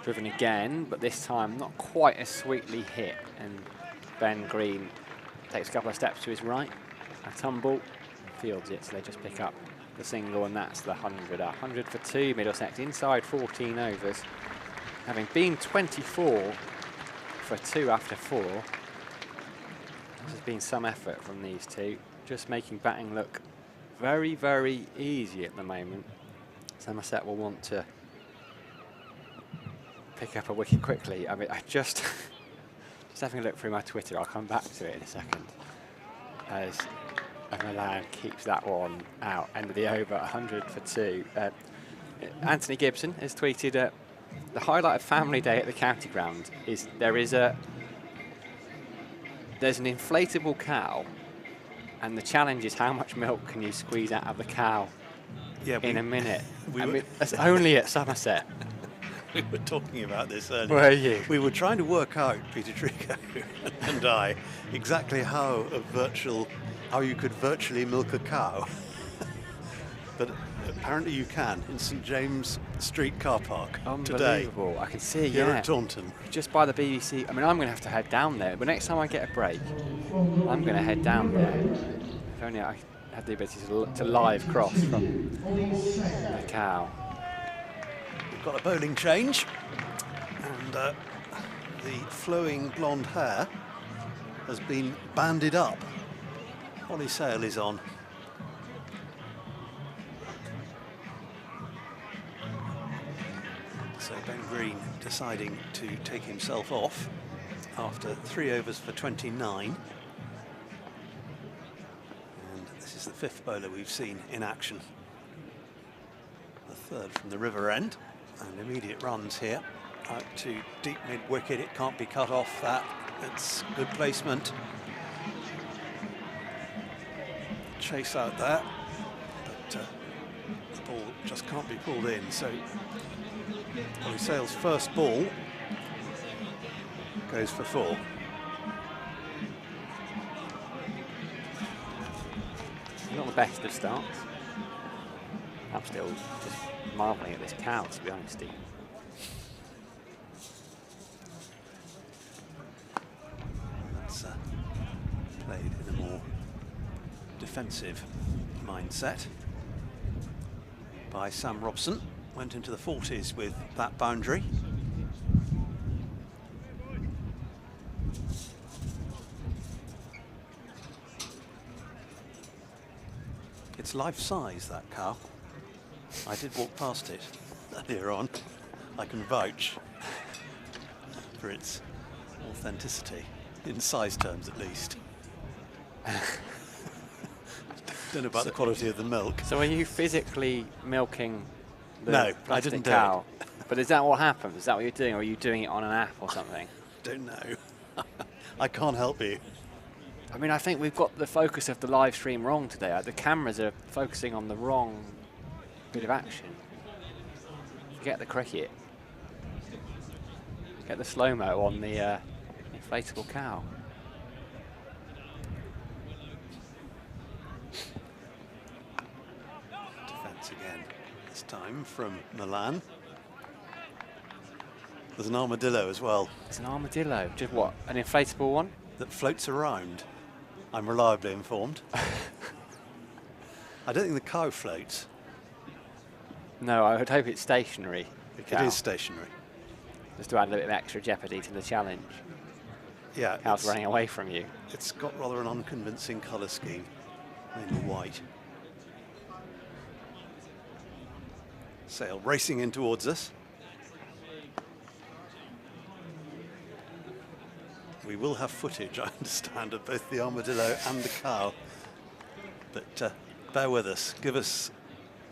Driven again, but this time not quite as sweetly hit, and Ben Green takes a couple of steps to his right, a tumble, fields it, so they just pick up the single, and that's the 100. 100 for 2, Middlesex inside 14 overs, having been 24 for 2 after 4. This has been some effort from these two, just making batting look very, very easy at the moment. Somerset will want to pick up a wicket quickly. I mean, I just having a look through my Twitter, I'll come back to it in a second, as Milan keeps that one out. End of the over, 100 for 2. Anthony Gibson has tweeted, the highlight of family day at the county ground is there's an inflatable cow, and the challenge is how much milk can you squeeze out of the cow in a minute. I mean, that's only at Somerset. We were talking about this earlier. Were you? We were trying to work out, Peter Trico and I, exactly how you could virtually milk a cow. But apparently you can in St James Street car park today. Unbelievable. I can see, here at Taunton. Just by the BBC. I mean, I'm going to have to head down there. But next time I get a break, I'm going to head down there. If only I had the ability to live cross from the cow. We've got a bowling change, and the flowing blonde hair has been banded up. Ollie Sale is on. So Ben Green deciding to take himself off after 3 overs for 29. And this is the 5th bowler we've seen in action. The 3rd from the river end, and immediate runs here. Out to deep mid-wicket, it can't be cut off that. It's good placement. Chase out there, but the ball just can't be pulled in. So Ollie Sale's first ball goes for 4. Not the best of starts. I'm still just marvelling at this cow, to be honest, Steve. That's played in a more defensive mindset by Sam Robson. Went into the 40s with that boundary. It's life-size, that cow. I did walk past it earlier on. I can vouch for its authenticity, in size terms at least. Don't know about the quality of the milk. So are you physically milking the No, I plastic didn't do cow? it. But is that what happens? Is that what you're doing, or are you doing it on an app or something? Don't know. I can't help you. I mean, I think we've got the focus of the live stream wrong today. The cameras are focusing on the wrong bit of action. Forget the cricket. Get the slow-mo on the inflatable cow. Defence again, this time from Milan. There's an armadillo as well. It's an armadillo. Just what? An inflatable one? That floats around. I'm reliably informed. I don't think the cow floats. No, I would hope it's stationary. The cow. It is stationary. Just to add a little bit of extra jeopardy to the challenge. Yeah. Cow's running away from you. It's got rather an unconvincing colour scheme, mainly white. Sale racing in towards us. We will have footage, I understand, of both the armadillo and the cow. But bear with us, give us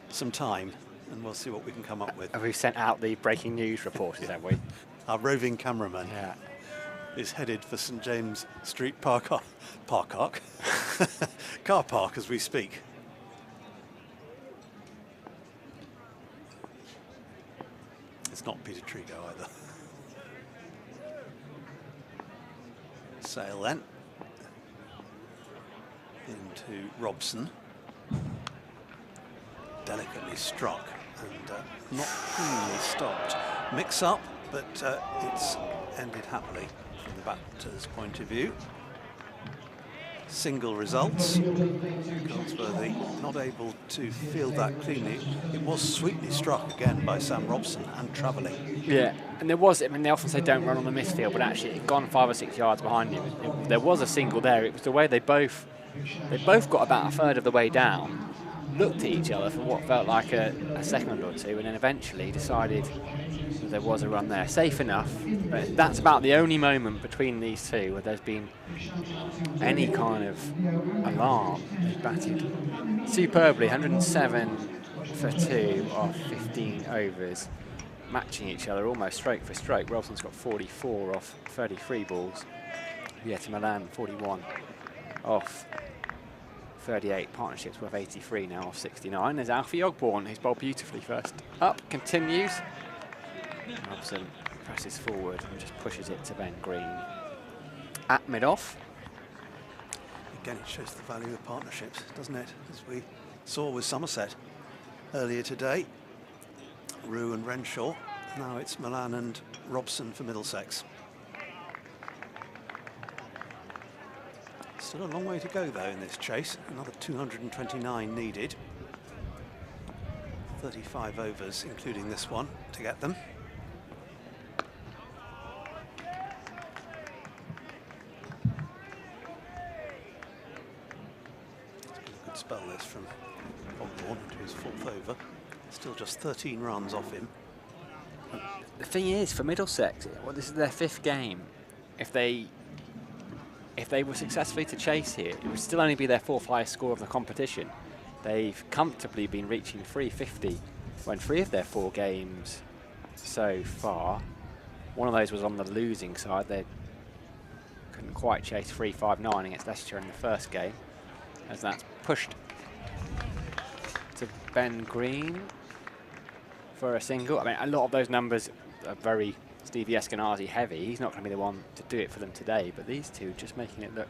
some time, and we'll see what we can come up with. Have we sent out the breaking news reporters, have we? Our roving cameraman Yeah. is headed for St James Street car park as we speak. It's not Peter Trigo either. Sale then into Robson, delicately struck and not cleanly stopped. Mix up, but it's ended happily from the batter's point of view. Single results. Goldsworthy not able to field that cleanly. It was sweetly struck again by Sam Robson and travelling. Yeah, and there was, I mean, they often say don't run on the misfield, but actually it had gone 5 or 6 yards behind him. There was a single there. It was the way they both got about a third of the way down, looked at each other for what felt like a second or two, and then eventually decided that there was a run there. Safe enough, but that's about the only moment between these two where there's been any kind of alarm. They batted superbly, 107 for 2 off 15 overs, matching each other almost stroke for stroke. Robson's got 44 off 33 balls. Yet Milan 41 off 38. Partnerships worth 83 now off 69. There's Alfie Ogborn, who's bowled beautifully first. Up, continues. Robson presses forward and just pushes it to Ben Green. At mid-off. Again, it shows the value of partnerships, doesn't it? As we saw with Somerset earlier today. Rue and Renshaw. Now it's Milan and Robson for Middlesex. Still a long way to go, though, in this chase. Another 229 needed. 35 overs, including this one, to get them. Good spell this from Ogborn into his 4th over. Still just 13 runs off him. The thing is, for Middlesex, well, this is their 5th game. If they were successfully to chase here, it would still only be their 4th highest score of the competition. They've comfortably been reaching 350 when 3 of their 4 games so far. One of those was on the losing side. They couldn't quite chase 359 against Leicester in the first game, as that's pushed to Ben Green for a single. I mean, a lot of those numbers are very Stevie Eskenazi heavy. He's not going to be the one to do it for them today, but these two just making it look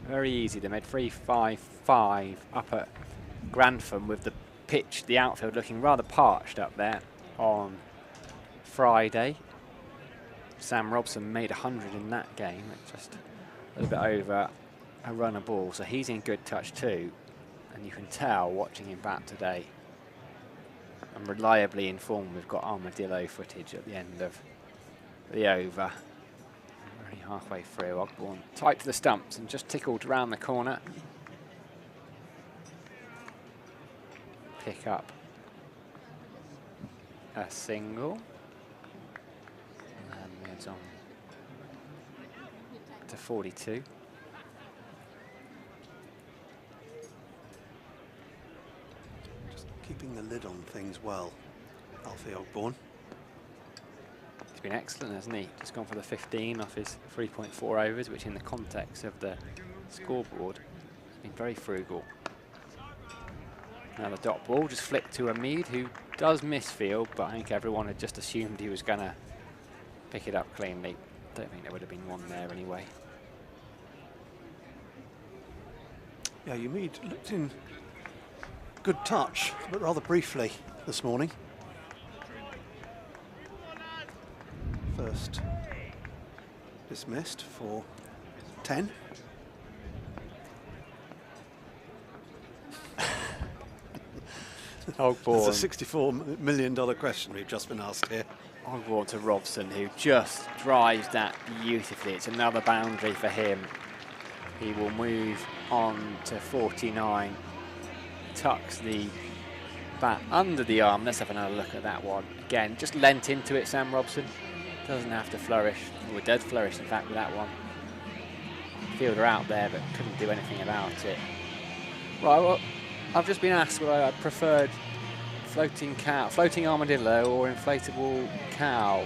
very easy. They made 3-5-5 up at Grantham with the pitch, the outfield looking rather parched up there on Friday. Sam Robson made 100 in that game, just a little bit over a run a ball, so he's in good touch too, and you can tell watching him bat today. I'm reliably informed we've got armadillo footage at the end of the over. Already halfway through, Ogborn tight to the stumps and just tickled around the corner. Pick up a single. And moves on to 42. Keeping the lid on things well, Alfie Ogborn. He's been excellent, hasn't he? Just gone for the 15 off his 3.4 overs, which in the context of the scoreboard has been very frugal. Now the dot ball just flicked to Hamid, who does misfield, but I think everyone had just assumed he was going to pick it up cleanly. Don't think there would have been one there anyway. Yeah, Hamid looked in good touch, but rather briefly this morning. First dismissed for 10. Ogborn. It's a $64 million question we've just been asked here. Ogborn to Robson, who just drives that beautifully. It's another boundary for him. He will move on to 49. Tucks the bat under the arm. Let's have another look at that one. Again, just lent into it, Sam Robson. Doesn't have to flourish. Or did flourish, in fact, with that one. Fielder out there, but couldn't do anything about it. Right, well, I've just been asked whether I preferred floating armadillo or inflatable cow.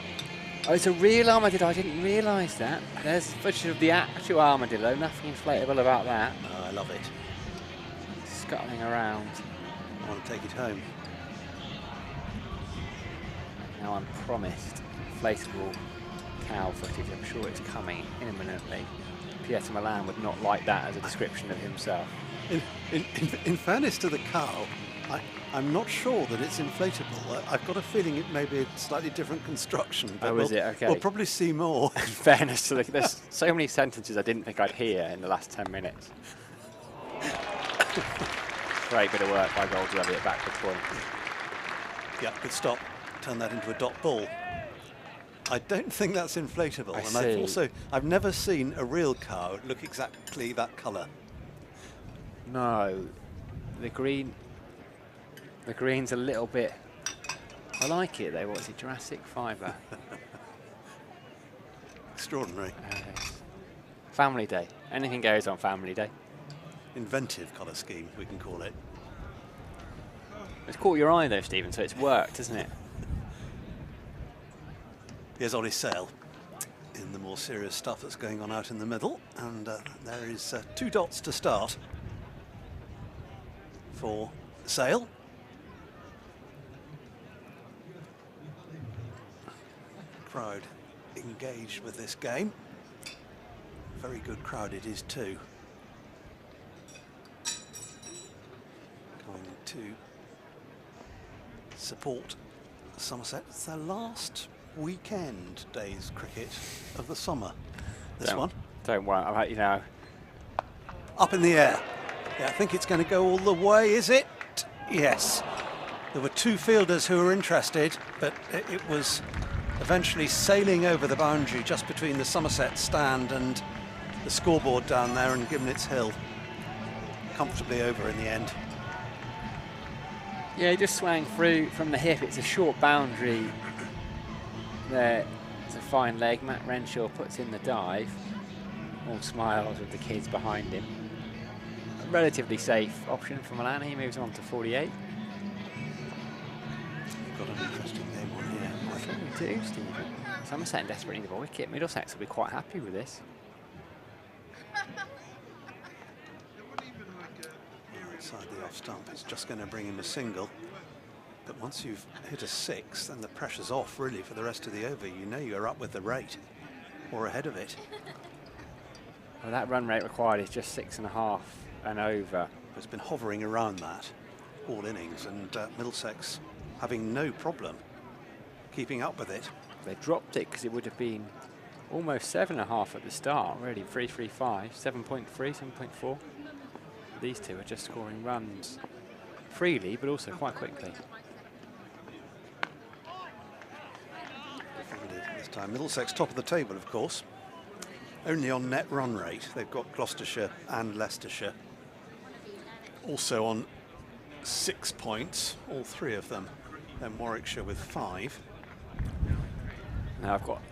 Oh, it's a real armadillo. I didn't realise that. There's footage of the actual armadillo. Nothing inflatable about that. Oh, I love it. Scuttling around. I want to take it home. Now I'm promised inflatable cow footage. I'm sure it's coming imminently. Pieter Milan would not like that as a description of himself. In fairness to the cow, I'm not sure that it's inflatable. I've got a feeling it may be a slightly different construction. But is it? Okay. We'll probably see more. In fairness to there's so many sentences I didn't think I'd hear in the last 10 minutes. Great bit of work by Gold to have it back to point. Yeah, good stop. Turn that into a dot ball. I don't think that's inflatable. I've never seen a real cow look exactly that colour. No, the green's a little bit. I like it though. What's it? Jurassic fibre. Extraordinary. Family Day. Anything goes on Family Day. Inventive colour scheme, we can call it. It's caught your eye though, Stephen. So it's worked, hasn't it? Here's Ollie Sale in the more serious stuff that's going on out in the middle, and there is 2 dots to start for Sale. Crowd engaged with this game. Very good crowd it is too. Going to support Somerset. It's their last weekend day's cricket of the summer. Don't worry, you know. Up in the air. Yeah, I think it's going to go all the way, is it? Yes. There were 2 fielders who were interested, but it was eventually sailing over the boundary just between the Somerset stand and the scoreboard down there and Gimlet's Hill. Comfortably over in the end. Yeah, he just swang through from the hip. It's a short boundary there. It's a fine leg. Matt Renshaw puts in the dive. All smiles with the kids behind him. A relatively safe option for Milan. He moves on to 48. We've got an interesting game on here. I think we do, Stephen. Somerset in desperate need of a wicket. Middlesex will be quite happy with this. Outside the off stump, it's just going to bring him a single. But once you've hit a 6, then the pressure's off really for the rest of the over. You know you're up with the rate or ahead of it. Well, that run rate required is just 6.5 and over. It's been hovering around that all innings, and Middlesex having no problem keeping up with it. They dropped it because it would have been almost 7.5 at the start, really. 3.35, 7.3, 7.4. These two are just scoring runs freely, but also quite quickly. This time, Middlesex top of the table, of course. Only on net run rate. They've got Gloucestershire and Leicestershire. Also on 6 points, all 3 of them. Then Warwickshire with 5. Now I've got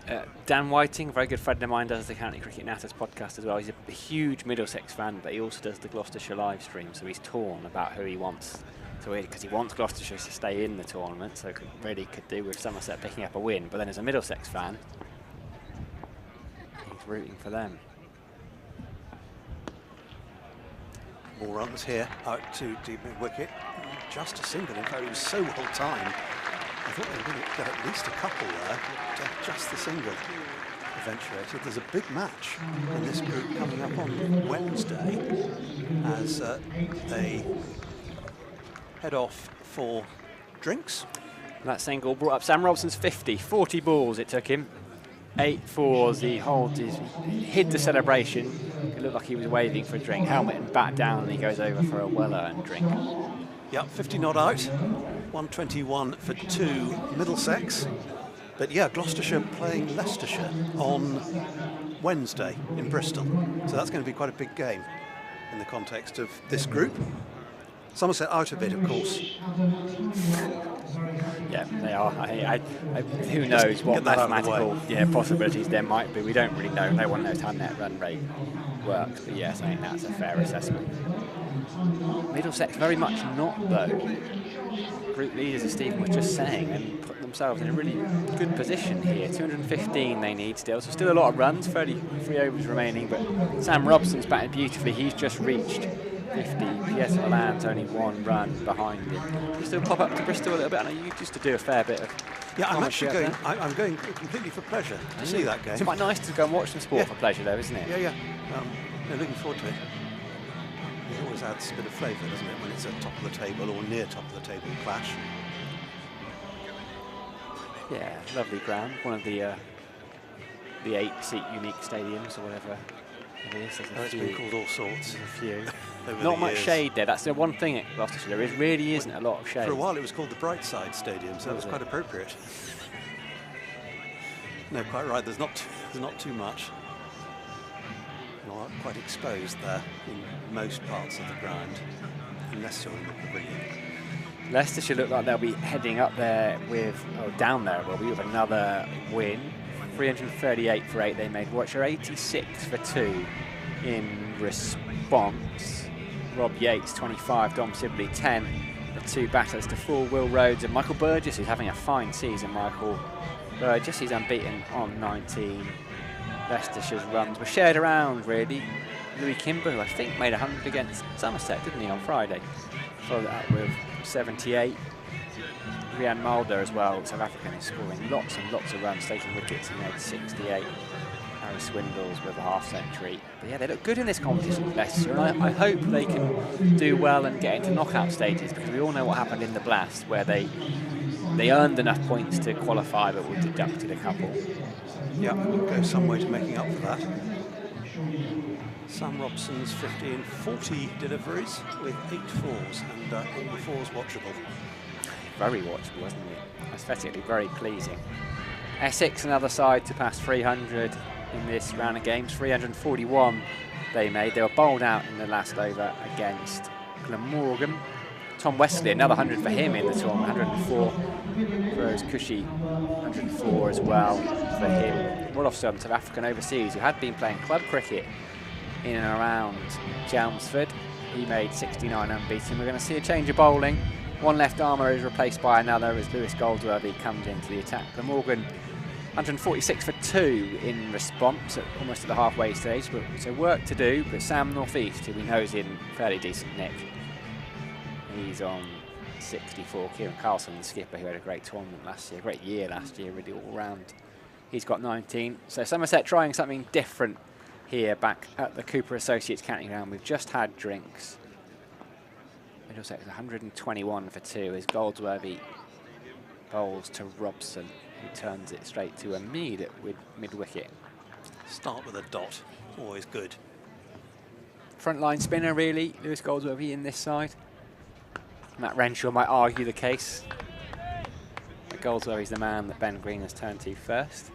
Dan Whiting, a very good friend of mine, does the County Cricket Natters podcast as well. He's a huge Middlesex fan, but he also does the Gloucestershire live stream, so he's torn about who he wants. So because he wants Gloucestershire to stay in the tournament, so really could do with Somerset picking up a win. But then as a Middlesex fan, he's rooting for them. More runs here, out to deep mid wicket. Just a single, in fact it was so well timed. I thought they were going to get at least a couple there, but just the single eventuated. There's a big match in this group coming up on Wednesday as they head off for drinks. That single brought up Sam Robson's 50, 40 balls it took him. 8 fours, he hid the celebration. It looked like he was waving for a drink. Helmet and bat down, and he goes over for a well-earned drink. Yep, 50 not out. 121 for 2 Middlesex. But yeah, Gloucestershire playing Leicestershire on Wednesday in Bristol. So that's going to be quite a big game in the context of this group. Somerset out of it, of course. Yeah, they are. Who knows what mathematical possibilities there might be. We don't really know. No one knows how net run rate works. But yes, I think that's a fair assessment. Middlesex very much not, though. Group leaders, as Stephen was just saying, and put themselves in a really good position here. 215 they need still, so still a lot of runs, 33 overs remaining, but Sam Robson's batted beautifully. He's just reached 50. Yes, Milan's only 1 run behind him. You still pop up to Bristol a little bit. I know you used to do a fair bit of. Yeah, I'm actually going. I'm going completely for pleasure to see that game. It's quite nice to go and watch some sport for pleasure, though, isn't it? Yeah. Looking forward to it. It always adds a bit of flavour, doesn't it, when it's a top of the table or near top of the table clash. Yeah, lovely ground. One of the 8-seat unique stadiums or whatever it is. It's been called all sorts. There's a few. Not much shade there. That's the one thing at Gloucestershire. There really isn't a lot of shade. For a while it was called the Brightside Stadium, so that was quite appropriate. No, quite right. There's not too much. Not quite exposed there in most parts of the ground, unless you're in the pavilion. Leicestershire look like they'll be heading up there with, down there will be with another win. 338 for 8 they made. Watcher 86 for 2 in response. Rob Yates 25, Dom Sibley 10. The 2 batters to 4, Will Rhodes and Michael Burgess, who's having a fine season. Michael Burgess, he's unbeaten on 19. Leicestershire's runs were shared around, really. Louis Kimber, who I think made 100 against Somerset, didn't he, on Friday? Followed that up with 78. Rian Mulder as well, South African, is scoring lots and lots of runs, taking wickets. He made 68. Harry Swindles with a half-century. But yeah, they look good in this competition, Leicester, and I hope they can do well and get into knockout stages, because we all know what happened in the Blast, where they earned enough points to qualify, but were deducted a couple. Yeah, it would go some way to making up for that. Sam Robson's 50 and 40 deliveries with 8 fours, and all the fours watchable. Very watchable, wasn't it? Aesthetically very pleasing. Essex, another side to pass 300 in this round of games. 341 they made. They were bowled out in the last over against Glamorgan. Tom Wesley, another 100 for him in the tournament, 104 for his Cushy, 104 as well for him. Wolofsson, South African overseas, who had been playing club cricket in and around Chelmsford. He made 69 unbeaten. We're going to see a change of bowling. One left armour is replaced by another as Lewis Goldsworthy comes into the attack. Glamorgan, 146 for 2 in response, almost at the halfway stage. But, so work to do, but Sam Northeast, who we know is in fairly decent nick, he's on 64. Kieran Carlson, the skipper, who had a great tournament last year, great year last year, really all round. He's got 19. So Somerset trying something different here back at the Cooper Associates county ground. We've just had drinks. Middlesex 121 for 2 as Goldsworthy bowls to Robson, who turns it straight to a Mead at mid-wicket. Start with a dot, always good. Frontline spinner, really, Lewis Goldsworthy in this side. Matt Renshaw might argue the case. But Goldsworthy's the man that Ben Green has turned to first.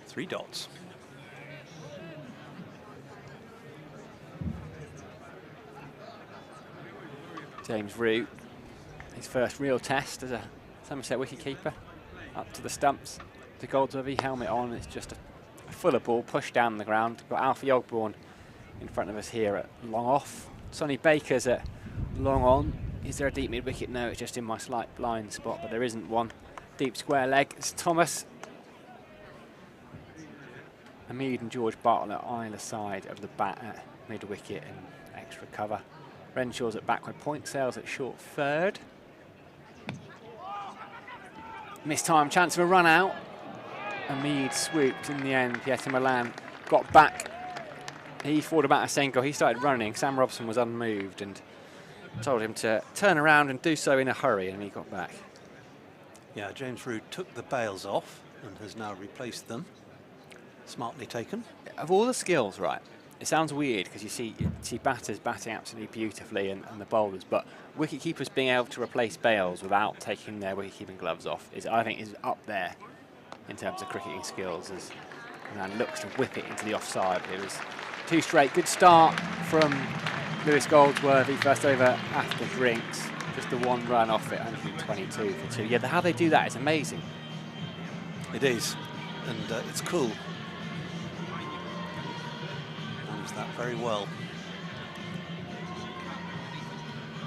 Three dots. James Rue, his first real test as a Somerset wicketkeeper. Up to the stumps to Goldsworthy, helmet on. It's just a fuller ball pushed down the ground. Got Alfie Ogborn in front of us here at long off. Sonny Baker's at long on. Is there a deep mid wicket? No, it's just in my slight blind spot, but there isn't one. Deep square leg. It's Thomas. Hamid and George Bartlett either side of the bat at mid wicket and extra cover. Renshaw's at backward point, Sales at short third. Missed time, chance of a run out. Hamid swooped in the end. Pieter Milan got back. He thought about a single. He started running. Sam Robson was unmoved and told him to turn around and do so in a hurry, and he got back. Yeah, James Rue took the bails off and has now replaced them. Smartly taken. Of all the skills, right, it sounds weird because you see batters batting absolutely beautifully and the bowlers, but wicketkeepers being able to replace bails without taking their wicketkeeping gloves off is, I think, is up there in terms of cricketing skills. As man looks to whip it into the offside. It was 2 straight. Good start from Lewis Goldsworthy, first over after drinks. Just the 1 run off it, 122 for 2. Yeah, how they do that is amazing. It is, and it's cool. That very well.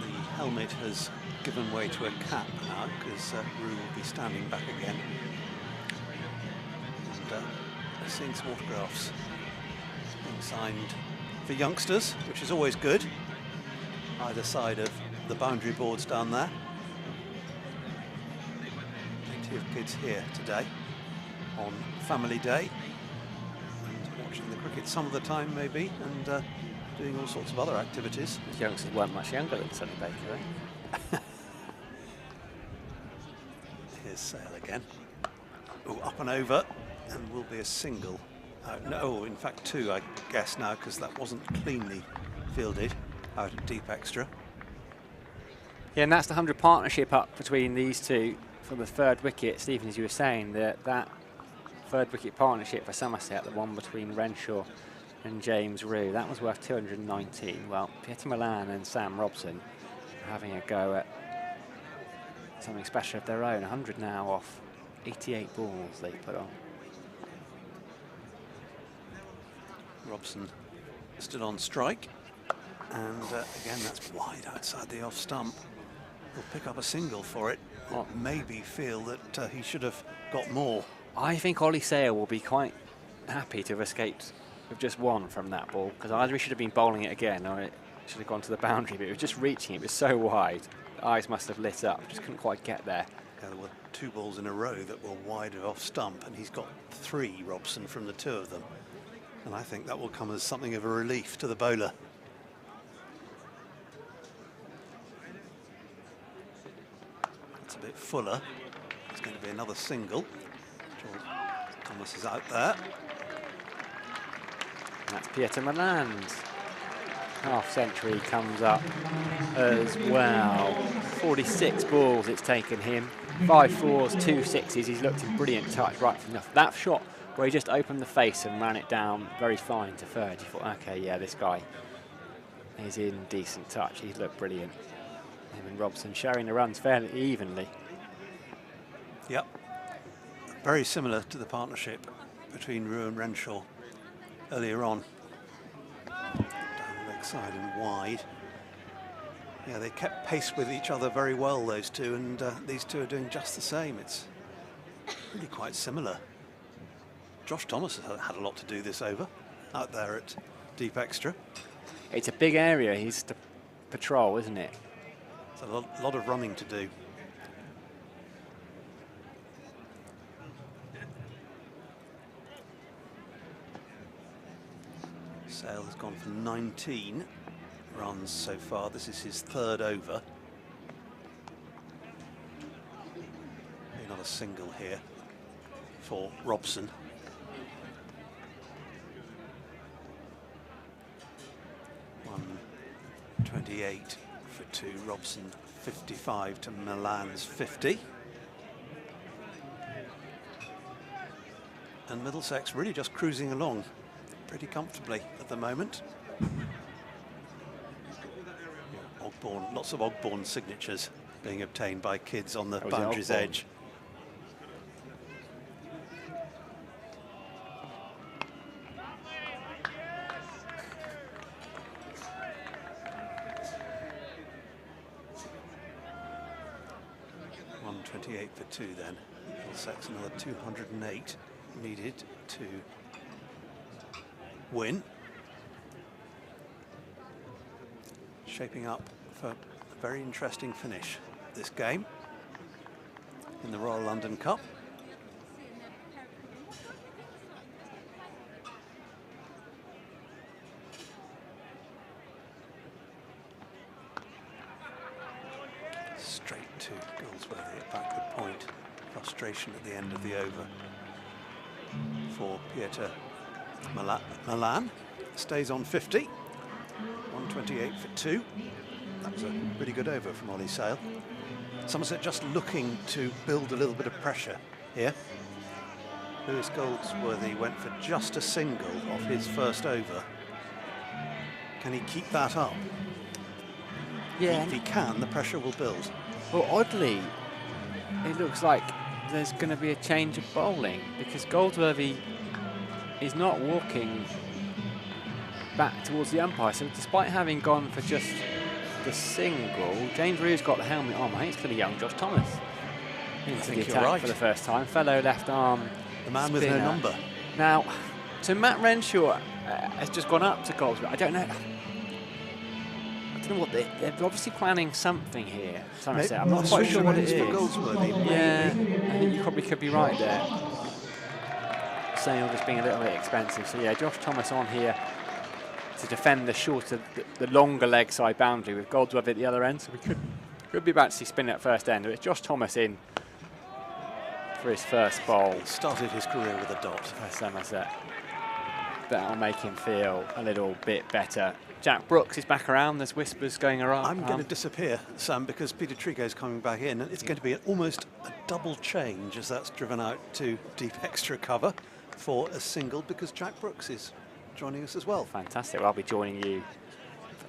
The helmet has given way to a cap now because Rue will be standing back again. And seeing some autographs being signed for youngsters, which is always good. Either side of the boundary boards down there. Plenty of kids here today on Family Day. Watching the cricket some of the time maybe, and doing all sorts of other activities. These youngsters weren't much younger than Sonny Baker, eh? Here's Sale again. Oh, up and over, and will be a single. No, in fact 2 I guess now, because that wasn't cleanly fielded out of deep extra. Yeah, and that's the 100 partnership up between these two for the 3rd wicket. Stephen, as you were saying, that 3rd wicket partnership for Somerset, the one between Renshaw and James Rue, that was worth 219. Well, Pieter Milan and Sam Robson are having a go at something special of their own. 100 now off 88 balls they put on. Robson stood on strike, and again that's wide outside the off stump. He'll pick up a single for it, or maybe feel that he should have got more. I think Ollie Sayer will be quite happy to have escaped with just 1 from that ball, because either he should have been bowling it again or it should have gone to the boundary, but it was just reaching. It was so wide. The eyes must have lit up, just couldn't quite get there. Yeah, there were 2 balls in a row that were wide of off stump, and he's got 3, Robson, from the 2 of them. And I think that will come as something of a relief to the bowler. It's a bit fuller. It's going to be another single. Thomas is out there. And that's Pieter Milan's half century comes up as well. 46 balls it's taken him. 5 4s, 2 6s. He's looked in brilliant touch right from that shot where he just opened the face and ran it down very fine to third. You thought, okay, yeah, this guy is in decent touch. He's looked brilliant. Him and Robson sharing the runs fairly evenly. Yep. Very similar to the partnership between Rue and Renshaw earlier on. Down the leg side and wide. Yeah, they kept pace with each other very well, those two, and these two are doing just the same. It's really quite similar. Josh Thomas has had a lot to do this over out there at deep extra. It's a big area he's to patrol, isn't it? It's a lot of running to do. Sale has gone for 19 runs so far. This is his third over. Not a single here for Robson. $128 for 2. Robson 55 to Milan's 50. And Middlesex really just cruising along pretty comfortably at the moment. Ogbourne, lots of Ogbourne signatures being obtained by kids on the boundary's edge. $128 for 2 then. Middlesex another 208 needed to win. Shaping up for a very interesting finish this game in the Royal London Cup. Straight to Goldsworthy at backward point. Frustration at the end of the over for Pieter Milan. Stays on 50. 128 for 2. That was a pretty good over from Ollie Sale. Somerset just looking to build a little bit of pressure here. Lewis Goldsworthy went for just a single off his first over. Can he keep that up? Yeah. If he can, the pressure will build. Well, oddly, it looks like there's going to be a change of bowling because Goldsworthy is not walking back towards the umpire. So despite having gone for just the single, James Rue's got the helmet on. I think it's going to be young Josh Thomas into the attack for the first time. Fellow left arm The man spinner. with no number. Now, so Matt Renshaw has just gone up to Goldsworthy. I don't know what they're obviously planning something here. Somerset. I'm not quite sure what it is. Yeah, I think you probably could be right there. Sale just being a little bit expensive. So yeah, Josh Thomas on here to defend the shorter, the longer leg side boundary with Goldsworthy at the other end. So we could be about to see spin at first end. But it's Josh Thomas in for his first bowl. He started his career with a dot. For Somerset. That'll make him feel a little bit better. Jack Brooks is back around. There's whispers going around. I'm going to disappear, Sam, because Peter Trico's coming back in. And it's going to be almost a double change as that's driven out to deep extra cover for a single, because Jack Brooks is joining us as well. Fantastic. Well, I'll be joining you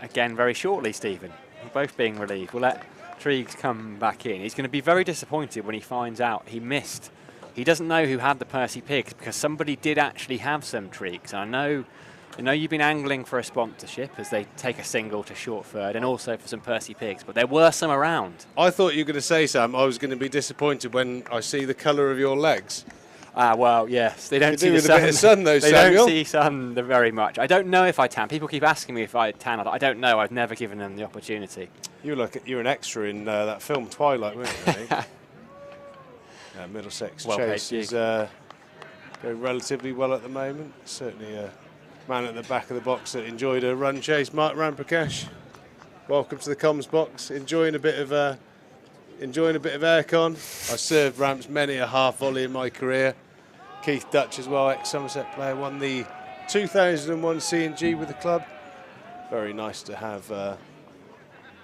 again very shortly, Stephen. We're both being relieved. We'll let Triggs come back in. He's going to be very disappointed when he finds out he missed. He doesn't know who had the Percy Pigs because somebody did actually have some Triggs. And I know you've been angling for a sponsorship as they take a single to short third and also for some Percy Pigs, but there were some around. I thought you were going to say, Sam, I was going to be disappointed when I see the colour of your legs. Well, yes, they don't see the with sun. A bit of sun, though, they Samuel. don't see sun very much. I don't know if I tan. People keep asking me if I tan. I don't know. I've never given them the opportunity. You're an extra in that film Twilight, weren't you? I think? Middlesex Chase is going relatively well at the moment. Certainly a man at the back of the box that enjoyed a run chase. Mark Ramprakash, welcome to the comms box. Enjoying a bit of aircon. I served ramps many a half volley in my career. Keith Dutch as well, ex-Somerset player, won the 2001 C&G with the club. very nice to have a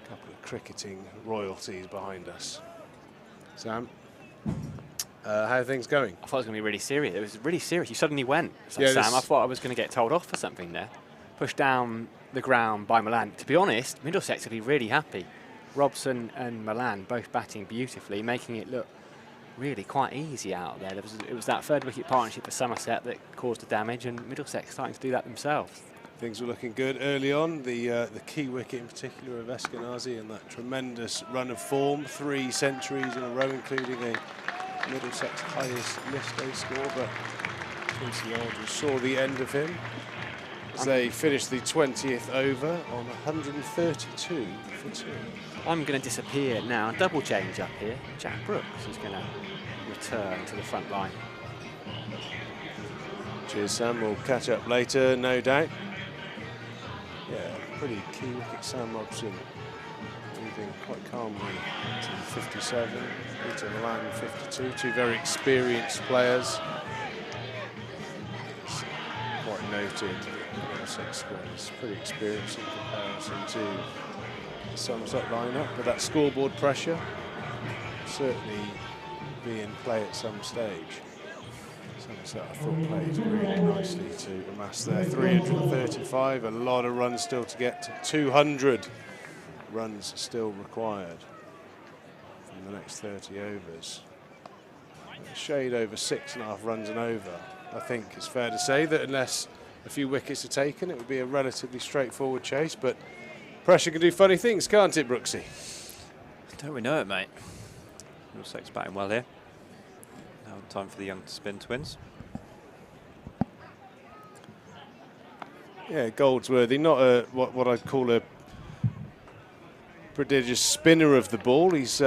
couple of cricketing royalties behind us. Sam, how are things going? I thought it was going to be really serious. It was really serious. You suddenly went. So Yeah, Sam, I thought I was going to get told off for something there. Pushed down the ground by Milan. To be honest, Middlesex will be really happy. Robson and Milan both batting beautifully, making it look really quite easy out there. It was that third wicket partnership for Somerset that caused the damage, and Middlesex starting to do that themselves. Things were looking good early on. The key wicket in particular of Eskenazi and that tremendous run of form, 3 centuries in a row, including a Middlesex highest list day score, but Quincy Aldridge saw the end of him as they finished the 20th over on 132 for 2. I'm going to disappear now. Double change up here. Jack Brooks is going to return to the front line. Cheers, Sam. We'll catch up later, no doubt. Yeah, pretty key wicket. Sam Robson moving quite calmly to 57. Peter Milan 52. 2 very experienced players. It's quite noted that Middlesex squad is pretty experienced in comparison to the Somerset lineup, but that scoreboard pressure certainly be in play at some stage. Somerset, I thought, played really nicely to amass their 335. A lot of runs still to get to 200 runs still required from the next 30 overs. A shade over 6.5 runs and over. I think it's fair to say that unless a few wickets are taken, it would be a relatively straightforward chase, but pressure can do funny things, can't it, Brooksy? Don't we know it, mate? Middlesex batting well here. Now time for the young spin twins. Yeah, Goldsworthy, not a what I'd call a prodigious spinner of the ball. He's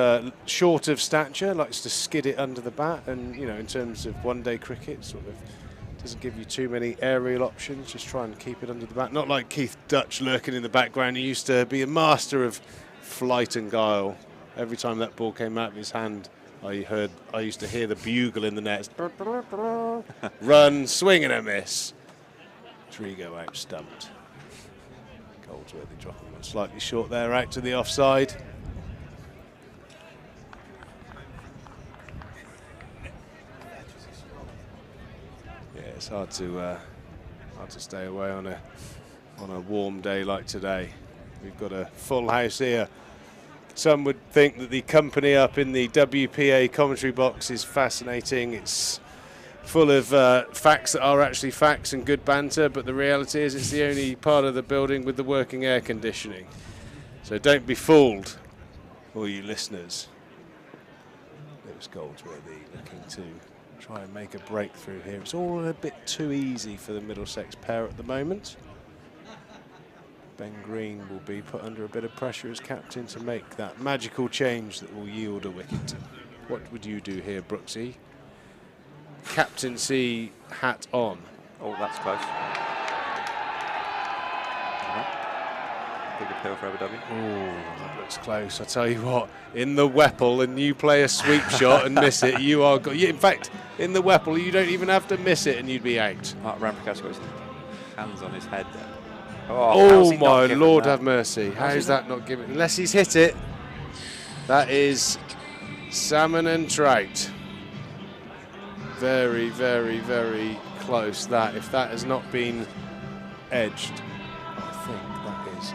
short of stature, likes to skid it under the bat, and you know, in terms of one-day cricket, sort of doesn't give you too many aerial options. Just try and keep it under the bat. Not like Keith Dutch lurking in the background. He used to be a master of flight and guile. Every time that ball came out of his hand, I used to hear the bugle in the nets. Run, swing and a miss. Trigo out stumped. Goldsworthy dropping one slightly short there, out to the offside. Yeah, it's hard to stay away on a warm day like today. We've got a full house here. Some would think that the company up in the WPA commentary box is fascinating. It's full of facts that are actually facts and good banter, but the reality is it's the only part of the building with the working air conditioning. So don't be fooled, all you listeners. It was Goldsworthy looking to try and make a breakthrough here. It's all a bit too easy for the Middlesex pair at the moment. Ben Green will be put under a bit of pressure as captain to make that magical change that will yield a wicket. What would you do here, Brooksy? Captaincy hat on. Oh, that's close. Big appeal for Abu Dhabi. Oh, that looks close. I tell you what, in the Weppel, and you play a sweep shot and miss it, you are. In fact, in the Weppel, you don't even have to miss it, and you'd be out. Mark Rampraka's got his hands on his head there. Oh my Lord, have mercy! How's that not given? Unless he's hit it. That is salmon and trout. Very, very, very close. That, if that has not been edged, I think that is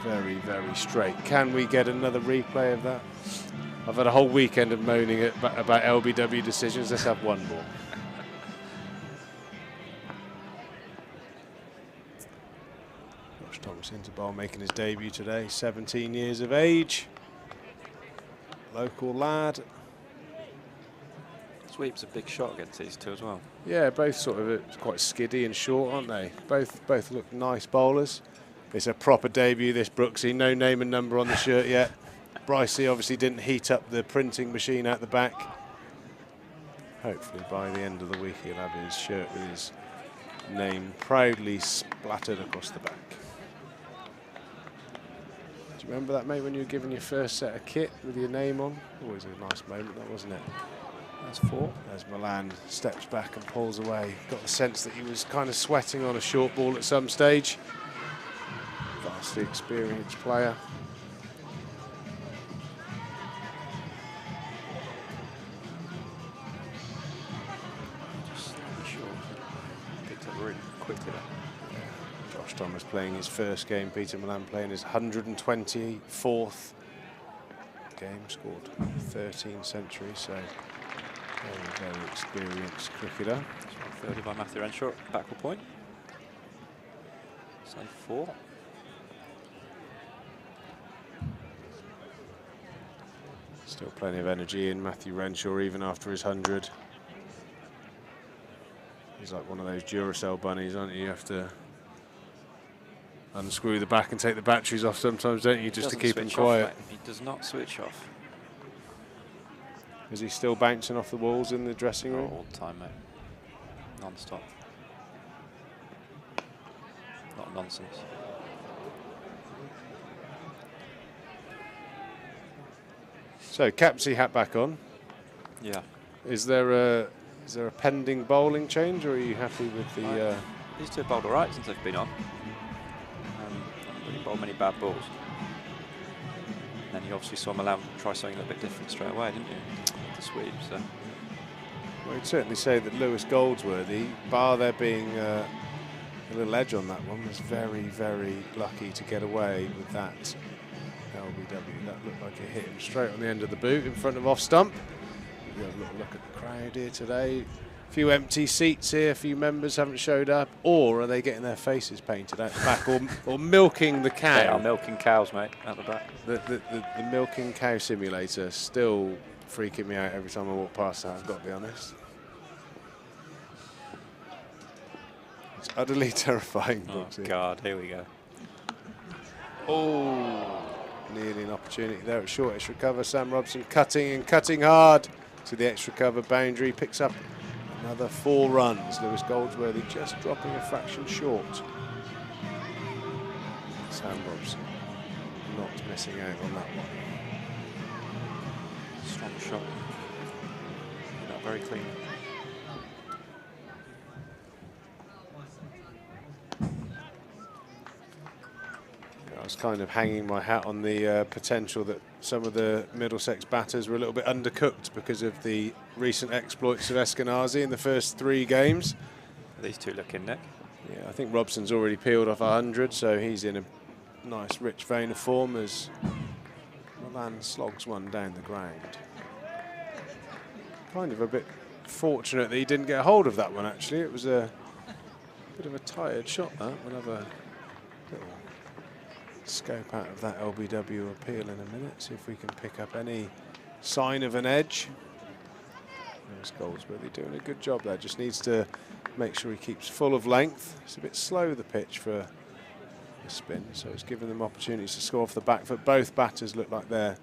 very, very straight. Can we get another replay of that? I've had a whole weekend of moaning about LBW decisions. Let's have one more. Josh Thomas Interball making his debut today, 17 years of age. Local lad. Sweep's a big shot against these two as well. Yeah, both sort of quite skiddy and short, aren't they? Both look nice bowlers. It's a proper debut, this Brooksy. No name and number on the shirt yet. Brycey obviously didn't heat up the printing machine out the back. Hopefully by the end of the week he'll have his shirt with his name proudly splattered across the back. Do you remember that, mate, when you were given your first set of kit with your name on? Always a nice moment, that, wasn't it? That's 4. As Milan steps back and pulls away. Got the sense that he was kind of sweating on a short ball at some stage. That's the experienced player. Just slightly short. Picked up really quickly there. Josh Thomas playing his first game, Peter Milan playing his 124th game, scored 13 centuries, so very experienced cricketer. This one fielded by Matthew Renshaw, backward point. Save 4. Still plenty of energy in Matthew Renshaw even after his 100. He's like one of those Duracell bunnies, aren't you? You have to unscrew the back and take the batteries off sometimes, don't you, just to keep him quiet. He does not switch off. Is he still bouncing off the walls in the dressing room? All the time, mate. Non-stop. Not nonsense. So, captaincy hat back on. Yeah. Is there a pending bowling change, or are you happy with the? These two have bowled all right since they've been on. Haven't really bowled many bad balls. And you obviously saw Milan try something a little bit different straight away, didn't you? The sweep. So. Well, I'd certainly say that Lewis Goldsworthy, bar there being a little edge on that one, was very, very lucky to get away with that LBW. That looked like it hit him straight on the end of the boot in front of off stump. We have a little look at the crowd here today. A few empty seats here, a few members haven't showed up, or are they getting their faces painted out the back, or milking the cow? They are milking cows, mate, out the back. The milking cow simulator still freaking me out every time I walk past that, I've got to be honest. It's utterly terrifying. Oh, God, here we go. Oh, nearly an opportunity there at short extra cover. Sam Robson cutting and cutting hard to the extra cover boundary. Picks up another 4 runs. Lewis Goldsworthy just dropping a fraction short. Sam Robson not missing out on that one. Strong shot. Not very clean. I was kind of hanging my hat on the potential that some of the Middlesex batters were a little bit undercooked because of the recent exploits of Eskenazi in the first 3 games. These two look in, Nick. Yeah, I think Robson's already peeled off 100, so he's in a nice rich vein of form as Milan slogs one down the ground. Kind of a bit fortunate that he didn't get a hold of that one, actually. It was a bit of a tired shot, that. We'll have a little scope out of that LBW appeal in a minute, see if we can pick up any sign of an edge. Lewis Goldsworthy doing a good job there, just needs to make sure he keeps full of length. It's a bit slow, the pitch, for a spin, so it's giving them opportunities to score off the back foot. Both batters look like they're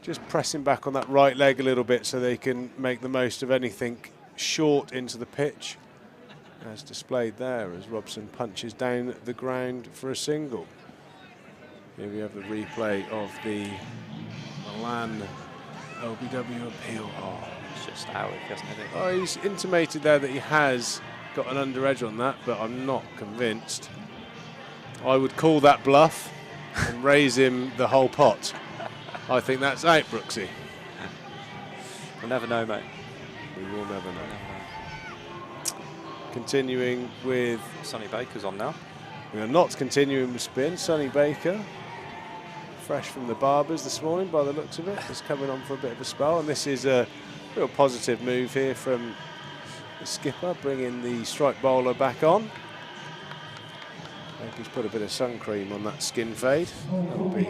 just pressing back on that right leg a little bit so they can make the most of anything short into the pitch, as displayed there as Robson punches down the ground for a single. Here we have the replay of the Milan LBW appeal. Oh, it's just Howick, hasn't it? Oh, he's intimated there that he has got an under edge on that, but I'm not convinced. I would call that bluff and raise him the whole pot. I think that's out, Brooksy. We'll never know, mate. We will never know. Continuing with... Sonny Baker's on now. We are not continuing with spin. Sonny Baker, fresh from the barbers this morning by the looks of it, is coming on for a bit of a spell, and this is a real positive move here from the skipper, bringing the strike bowler back on. Maybe he's put a bit of sun cream on that skin fade. That'll be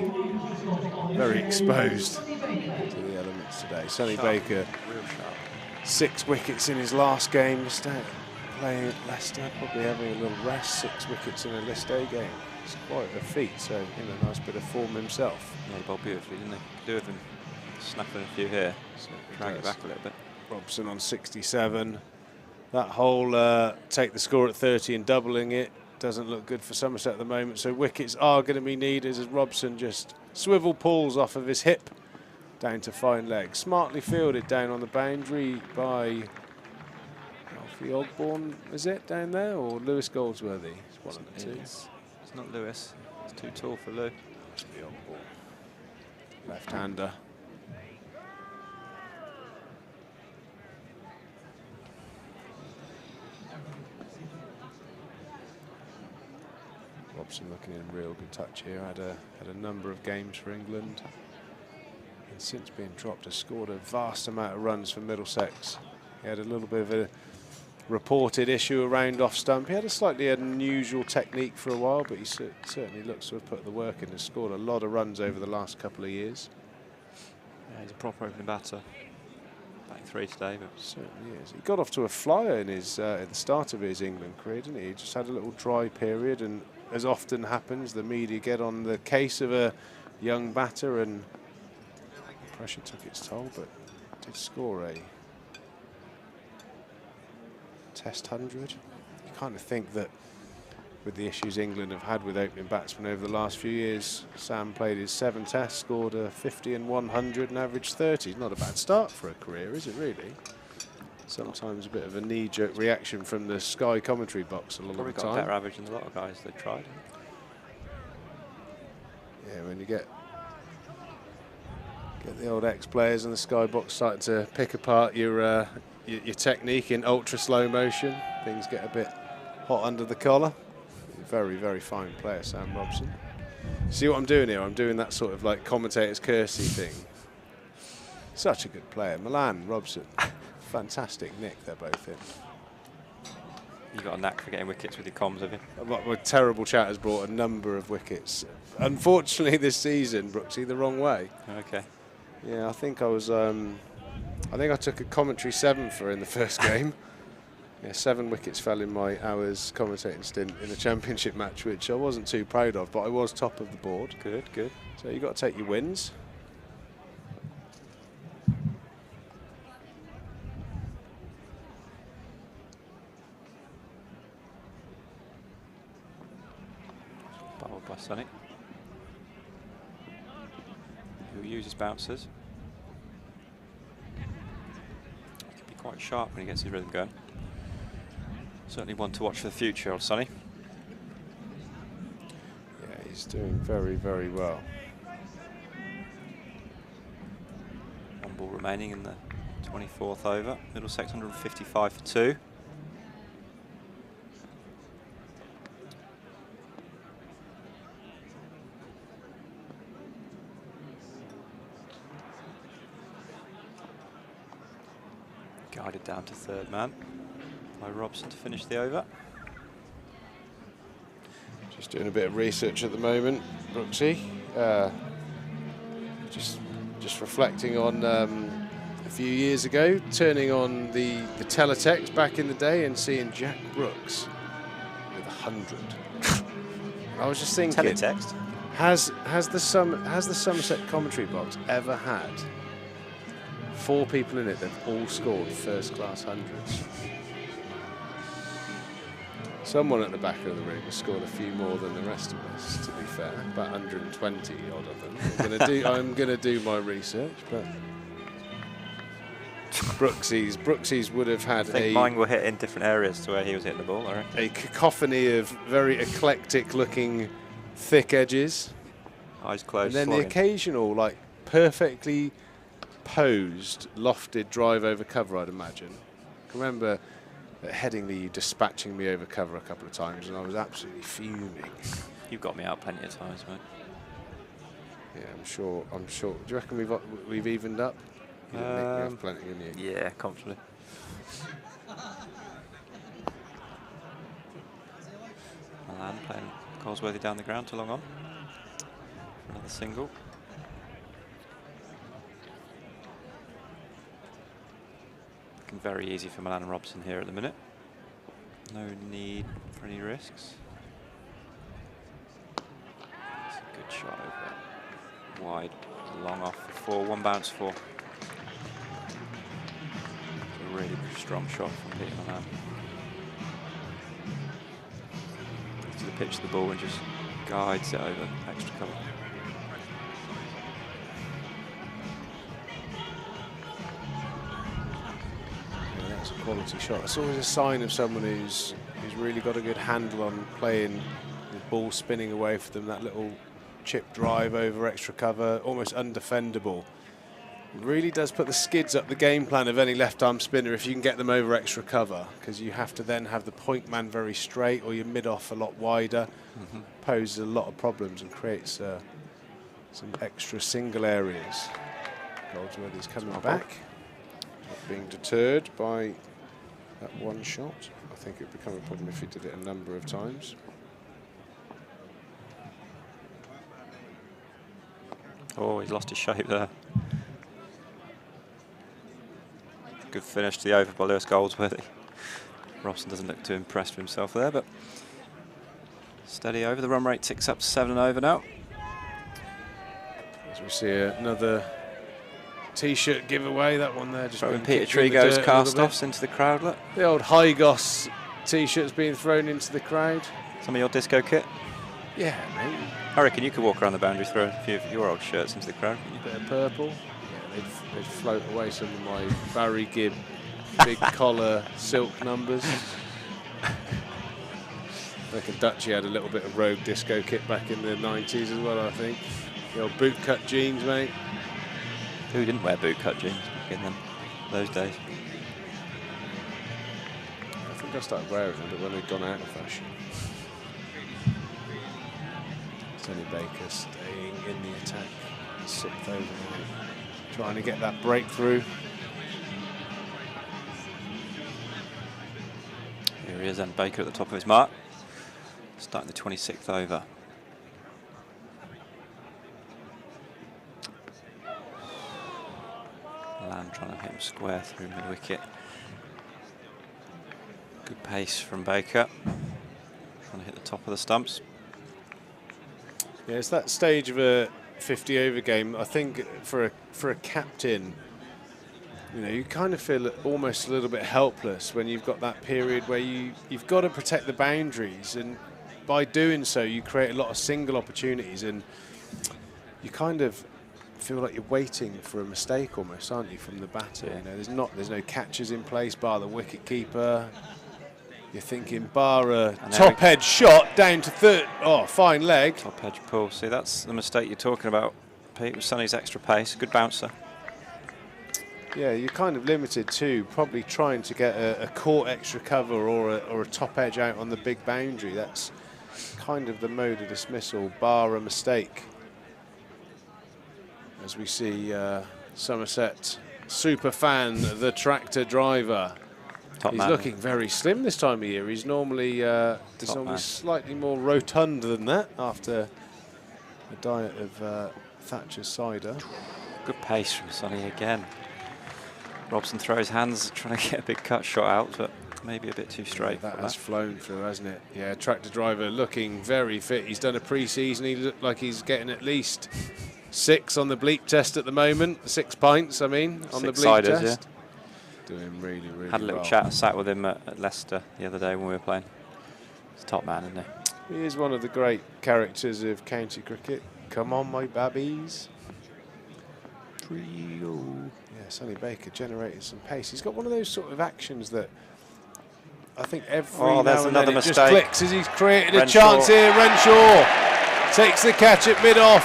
very exposed to the elements today. Sonny Baker, Real sharp. 6 wickets in his last game. Playing at Leicester, probably having a little rest. 6 wickets in a List A game. It's quite a feat, so in a nice bit of form himself. Yeah, he bowled beautifully, didn't he? Could do with him snapping a few here. Drag it back a little bit. Robson on 67. That whole take the score at 30 and doubling it doesn't look good for Somerset at the moment, so wickets are going to be needed as Robson just swivel pulls off of his hip down to fine leg. Smartly fielded down on the boundary by Alfie Ogborn, is it, down there, or Lewis Goldsworthy? It's one of the two. It's not Lewis. It's too tall for Lou. It's the old ball. Left-hander. Robson looking in real good touch here. Had a number of games for England, and since being dropped has scored a vast amount of runs for Middlesex. He had a little bit of a reported issue around off stump. He had a slightly unusual technique for a while, but he certainly looks to have put the work in and scored a lot of runs over the last couple of years. Yeah, he's a proper opening batter. Batting 3 today, but certainly is. He got off to a flyer in his at the start of his England career, didn't he? He just had a little dry period, and as often happens, the media get on the case of a young batter, and pressure took its toll, but did score a Test 100. You kind of think that with the issues England have had with opening batsmen over the last few years, Sam played his 7 tests, scored a 50 and 100 and averaged 30. Not a bad start for a career, is it really? Sometimes a bit of a knee-jerk reaction from the Sky commentary box a lot of the time. Probably got a better average than a lot of guys they tried. Yeah, when you get the old ex-players in the Sky box starting to pick apart your technique in ultra slow motion, things get a bit hot under the collar. Very, very fine player, Sam Robson. See what I'm doing here? I'm doing that sort of like commentator's cursey thing. Such a good player. Milan, Robson. Fantastic nick they're both in. You've got a knack for getting wickets with your comms, have you? My terrible chat has brought a number of wickets. Unfortunately this season, Brooksy, the wrong way. Okay. Yeah, I think I was... I think I took a commentary 7 for in the first game. Yeah, 7 wickets fell in my hours commentating stint in a championship match, which I wasn't too proud of, but I was top of the board. Good, good. So you've got to take your wins. Bowled by Sonny, who uses bouncers. He can be quite sharp when he gets his rhythm going. Certainly one to watch for the future, old Sonny. Yeah, he's doing very, very well. 1 ball remaining in the 24th over. Middlesex 155 for 2. Guided down to 3rd man by Robson to finish the over. Just doing a bit of research at the moment, Brooksy. Just reflecting on a few years ago, turning on the teletext back in the day and seeing Jack Brooks with 100. I was just thinking, teletext. Has the Somerset commentary box ever had 4 people in it that've all scored first-class hundreds? Someone at the back of the ring has scored a few more than the rest of us, to be fair. About 120 odd of them. I'm gonna do my research, but Brooksy's would have had I think mine were hit in different areas to where he was hitting the ball, I reckon. A cacophony of very eclectic-looking thick edges. Eyes closed. And then the occasional, like, perfectly posed, lofted drive over cover, I'd imagine. I can remember at Headingley dispatching me over cover a couple of times, and I was absolutely fuming. You've got me out plenty of times, mate. Yeah, I'm sure. Do you reckon we've evened up? You didn't nick me off plenty, didn't you? Yeah, comfortably. Milan playing Goldsworthy down the ground to long on. Another single. Looking very easy for Milan and Robson here at the minute. No need for any risks. That's a good shot over. Wide, long off for 4, 1 bounce for. It's a really strong shot from Peter Milan. To the pitch of the ball and just guides it over extra cover. Yeah, that's a quality shot. It's always a sign of someone who's really got a good handle on playing ball spinning away for them, that little chip drive over extra cover, almost undefendable. It really does put the skids up the game plan of any left-arm spinner if you can get them over extra cover, because you have to then have the point man very straight or your mid-off a lot wider. Poses a lot of problems and creates some extra single areas. Goldsworthy's coming back, not being deterred by that one shot. I think it would become a problem if he did it a number of times. Oh, he's lost his shape there. Good finish to the over by Lewis Goldsworthy. Robson doesn't look too impressed with himself there, but steady over. The run rate ticks up to 7 over now. As we see another T-shirt giveaway, that one there. Just Peter Trigo's cast-offs into the crowd, look. The old Hygos T-shirts being thrown into the crowd. Some of your disco kit? Yeah, mate. I reckon you could walk around the boundary, throw a few of your old shirts into the crowd. A bit of purple. Yeah, they'd float away some of my Barry Gibb big collar silk numbers. I reckon Dutchy had a little bit of rogue disco kit back in the 90s as well, I think. The old boot-cut jeans, mate. Who didn't wear boot-cut jeans back in those days? I think I started wearing them, but when they'd gone out of fashion. Sonny Baker staying in the attack, 6th over now, trying to get that breakthrough. Here he is, and Baker at the top of his mark, starting the 26th over. Lamb trying to hit him square through mid-wicket. Good pace from Baker, trying to hit the top of the stumps. Yeah, it's that stage of a 50 over game. I think for a captain, you know, you kind of feel almost a little bit helpless when you've got that period where you've got to protect the boundaries, and by doing so you create a lot of single opportunities, and you kind of feel like you're waiting for a mistake almost, aren't you, from the batter? Yeah. You know, there's no catches in place bar the wicket keeper. You're thinking bar a top edge shot down to third. Oh, fine leg. Top edge pull. See, that's the mistake you're talking about, Pete, with Sonny's extra pace. Good bouncer. Yeah, you're kind of limited to probably trying to get a court extra cover or a top edge out on the big boundary. That's kind of the mode of dismissal, bar a mistake. As we see Somerset super fan, the tractor driver. He's looking very slim this time of year. He's normally slightly more rotund than that after a diet of Thatcher's cider. Good pace from Sonny again. Robson throws hands, trying to get a big cut shot out, but maybe a bit too straight. Yeah, that has flown through, hasn't it? Yeah, tractor driver looking very fit. He's done a pre-season. He looked like he's getting at least 6 on the bleep test at the moment. 6 pints, I mean, on the bleep test. Yeah. Doing really, really Had a little well. chat, sat with him at Leicester the other day when we were playing. He's a top man, isn't he? He is one of the great characters of county cricket. Come on, my babbies. Trio. Yeah, Sonny Baker generating some pace. He's got one of those sort of actions that I think every now and then it just clicks as he's created a chance here. Renshaw takes the catch at mid-off.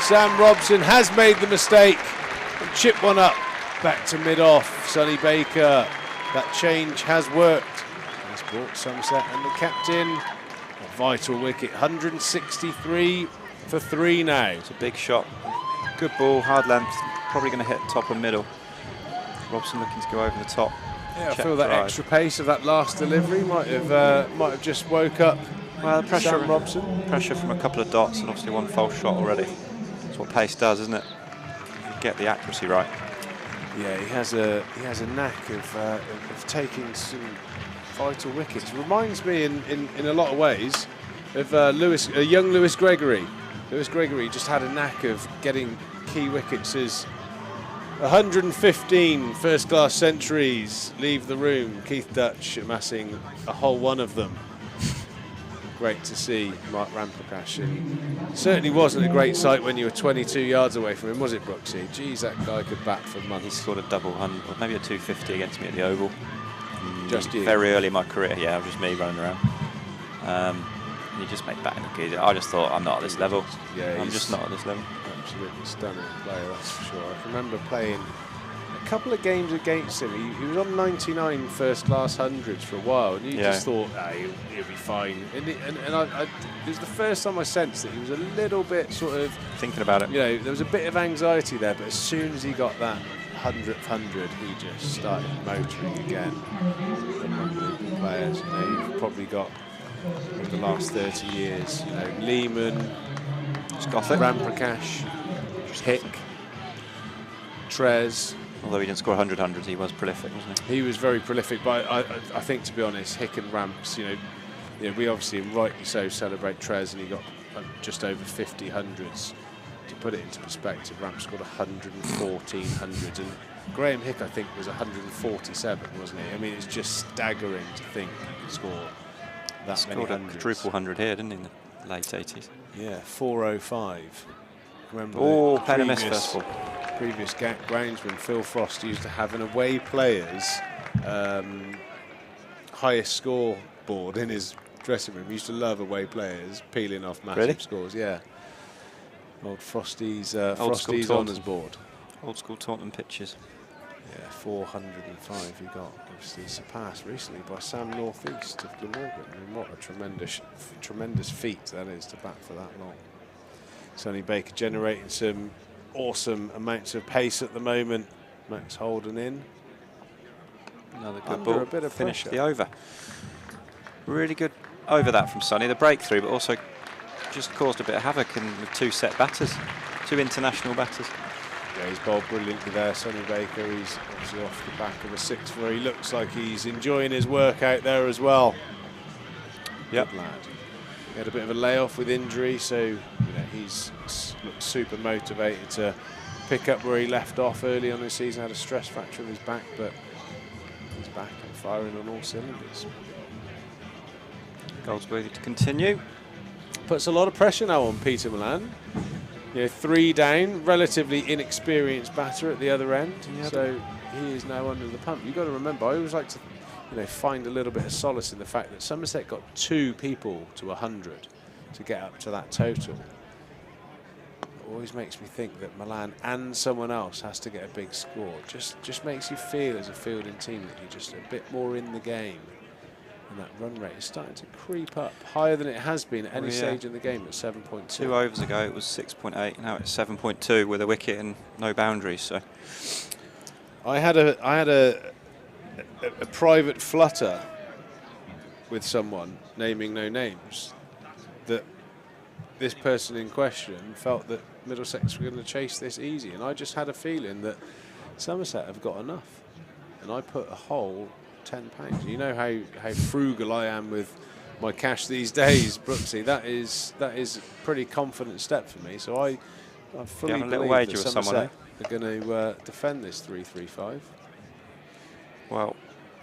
Sam Robson has made the mistake and chipped one up back to mid-off. Sonny Baker, that change has worked. He's brought Somerset and the captain a vital wicket. 163 for 3 now. It's a big shot. Good ball, hard length, probably going to hit top and middle. Robson looking to go over the top. Yeah, I feel that extra pace of that last delivery might have just woke up. Well, the pressure, Sam Robson. Pressure from a couple of dots and obviously one false shot already. That's what pace does, isn't it? You get the accuracy right. Yeah, he has a knack of taking some vital wickets. Reminds me in a lot of ways of young Lewis Gregory. Lewis Gregory just had a knack of getting key wickets as 115 first-class centuries leave the room. Keith Dutch amassing a whole one of them. Great to see Mark Ramprakash. And certainly wasn't a great sight when you were 22 yards away from him, was it, Brooksy? Geez, that guy could bat for months. He scored a double 100, or maybe a 250 against me at the Oval. Just you? Very early in my career, yeah, it was just me running around. And he just made batting look easy. I just thought, I'm not at this level. Yeah, I'm he's just not at this level. Absolutely stunning player, that's for sure. I can remember playing a couple of games against him. He was on 99 first class hundreds for a while, and you just thought, he'll be fine. And it was the first time I sensed that he was a little bit sort of thinking about it. You know, there was a bit of anxiety there, but as soon as he got that 100th 100, he just started motoring again. Unbelievable players. You know, you've probably got over the last 30 years, you know, Lehman, Ramprakash, Hick, Trez. Although he didn't score 100 hundreds, he was prolific, wasn't he? He was very prolific, but I think, to be honest, Hick and Ramps, you know, we obviously, and rightly so, celebrate Trez, and he got just over 50 hundreds. To put it into perspective, Ramps scored 114 hundreds, and Graham Hick, I think, was 147, wasn't he? I mean, it's just staggering to think he could score that many hundreds. Scored a quadruple 100 here, didn't he, in the late 80s? Yeah, 405. Remember playing a miss first ball. Previous groundsman Phil Frost used to have an away player's highest score board in his dressing room. He used to love away players peeling off massive scores. Yeah, old Frosty's honours board. Old school Taunton pitches. Yeah, 405 he got, obviously surpassed recently by Sam Northeast of Glamorgan. I mean, what a tremendous feat that is to bat for that long. Sonny Baker generating some awesome amounts of pace at the moment. Max Holden in. Another good Under ball. a bit of Finished pressure. the over. Really good over that from Sonny. The breakthrough, but also just caused a bit of havoc with two set batters, two international batters. Yeah, he's bowled brilliantly there, Sonny Baker. He's obviously off the back of a 6 where he looks like he's enjoying his work out there as well. Yep. Good lad. He had a bit of a layoff with injury, so you know, he's looked super motivated to pick up where he left off early on this season. Had a stress fracture of his back, but he's back and firing on all cylinders. Goldsworthy to continue. Puts a lot of pressure now on Peter Milan. You know, 3 down, relatively inexperienced batter at the other end, so he is now under the pump. You've got to remember, I always like to, you know, find a little bit of solace in the fact that Somerset got 2 people to 100 to get up to that total. It always makes me think that Milan and someone else has to get a big score. Just makes you feel as a fielding team that you're just a bit more in the game. And that run rate is starting to creep up higher than it has been at any stage in the game at 7.2. 2 overs ago it was 6.8, now it's 7.2 with a wicket and no boundaries. So I had a private flutter with someone, naming no names, that this person in question felt that Middlesex were going to chase this easy, and I just had a feeling that Somerset have got enough, and I put a whole £10. You know how frugal I am with my cash these days, Brooksy. That is a pretty confident step for me. So I fully believe that Somerset are going to defend this 3-3-5. Well,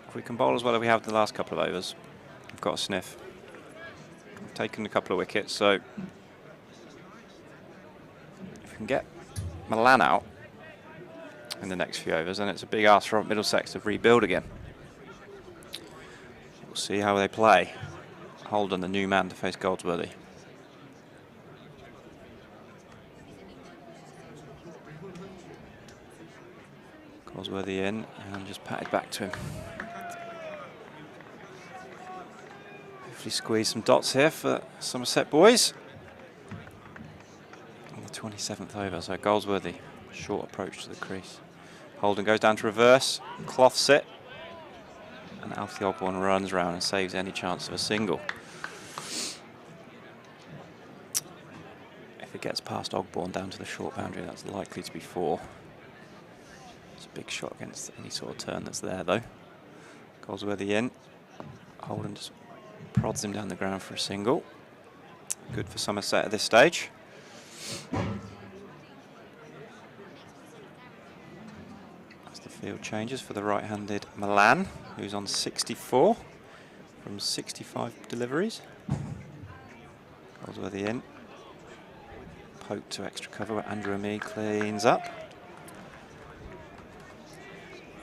if we can bowl as well as we have the last couple of overs, we've got a sniff. We've taken a couple of wickets, so if we can get Milan out in the next few overs, then it's a big ask for Middlesex to rebuild again. We'll see how they play. Holden, the new man to face Goldsworthy. Goldsworthy in and just patted back to him. Hopefully squeeze some dots here for Somerset boys. On the 27th over, so Goldsworthy, short approach to the crease. Holden goes down to reverse, cloths it. And Alfie Ogborn runs around and saves any chance of a single. If it gets past Ogborn down to the short boundary, that's likely to be 4. It's a big shot against any sort of turn that's there, though. Goldsworthy in. Holden just prods him down the ground for a single. Good for Somerset at this stage. Field changes for the right-handed Milan, who's on 64 from 65 deliveries. Goldsworthy in. Poke to extra cover where Andrew Amee cleans up.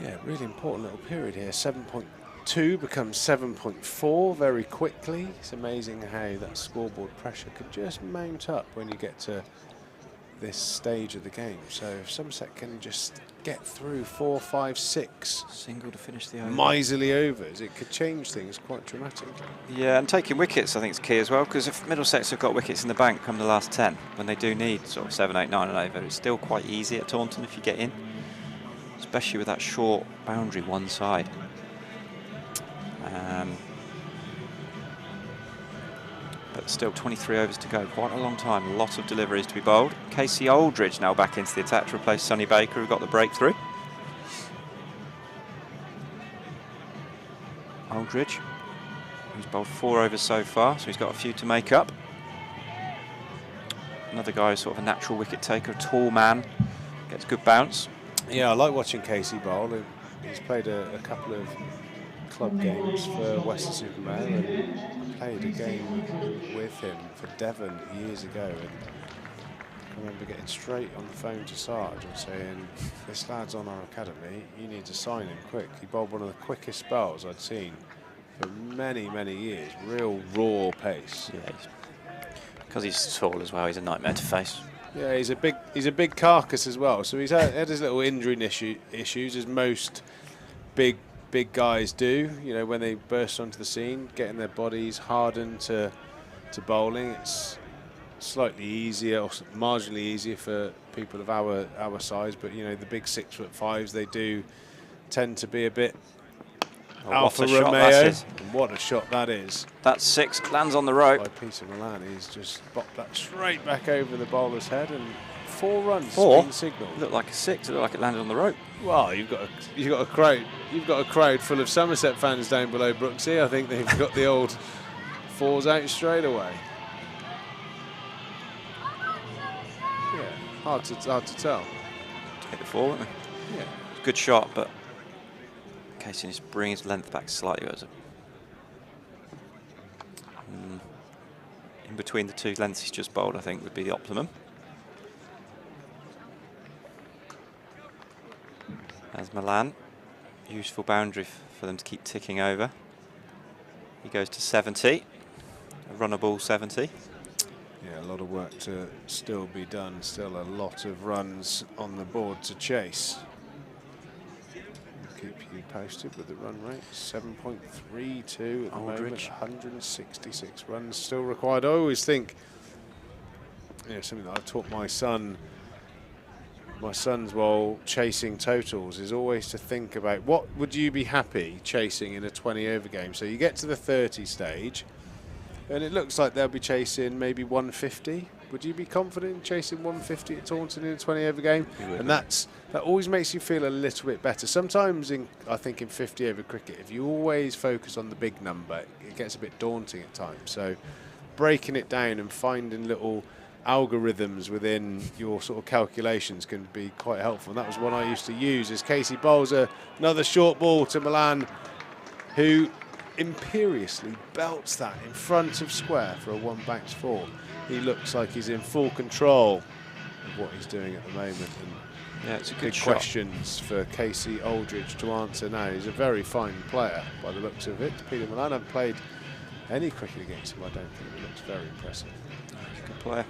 Yeah, really important little period here. 7.2 7.2 becomes 7.4 very quickly. It's amazing how that scoreboard pressure could just mount up when you get to this stage of the game. So if Somerset can just get through 4, 5, 6 single to finish the over. Miserly overs, it could change things quite dramatically. Yeah, and taking wickets I think is key as well, because if Middlesex have got wickets in the bank come the last 10, when they do need sort of 7, 8, 9 and over, it's still quite easy at Taunton if you get in, especially with that short boundary one side. But still 23 overs to go, quite a long time, a lot of deliveries to be bowled. Casey Aldridge now back into the attack to replace Sonny Baker, who got the breakthrough. Aldridge, who's bowled 4 overs so far, so he's got a few to make up. Another guy who's sort of a natural wicket taker, a tall man, gets good bounce. Yeah, I like watching Casey bowl. He's played a couple of club games for Western-super-Mare, and played a game with him for Devon years ago. And I remember getting straight on the phone to Sarge and saying, "This lad's on our academy, you need to sign him quick." He bowled one of the quickest spells I'd seen for many, many years. Real raw pace. Yeah, because he's tall as well, he's a nightmare to face. Yeah, he's a big carcass as well. So he's had his little injury issues, as most big guys do. You know, when they burst onto the scene, getting their bodies hardened to bowling, it's slightly easier or marginally easier for people of our size. But you know, the big 6'5", they do tend to be a bit Alfa Romeo. And what a shot that is! That's 6, lands on the rope. By Peter Milan, he's just bopped that straight back over the bowler's head, and 4 runs. 4 signal. Looked like a 6. It looked like it landed on the rope. Well, you've got a crowd full of Somerset fans down below Brooksea. I think they've got the old 4s out straight away. Yeah, hard to tell. Take the 4, won't they? Yeah, good shot, but Casey just brings his length back slightly. In between the 2 lengths he's just bowled, I think would be the optimum. As Milan, useful boundary for them to keep ticking over. He goes to 70, a runnable 70. Yeah, a lot of work to still be done. Still a lot of runs on the board to chase. We'll keep you posted with the run rate. 7.32 at the moment. 166 runs still required. I always think, you know, something that I've taught my son. My son's while chasing totals is always to think about what would you be happy chasing in a 20 over game. So you get to the 30 stage and it looks like they'll be chasing maybe 150. Would you be confident in chasing 150 at Taunton in a 20 over game? And that always makes you feel a little bit better. Sometimes I think in 50 over cricket, if you always focus on the big number, it gets a bit daunting at times. So breaking it down and finding little algorithms within your sort of calculations can be quite helpful, and that was one I used to use. As Casey bowls another short ball to Milan, who imperiously belts that in front of square for a 1 bounce 4. He looks like he's in full control of what he's doing at the moment, and yeah, it's a good big shot. Questions for Casey Aldridge to answer now. He's a very fine player by the looks of it. Peter Milan hasn't played any cricket against him, I don't think. He looks very impressive. He's a good player.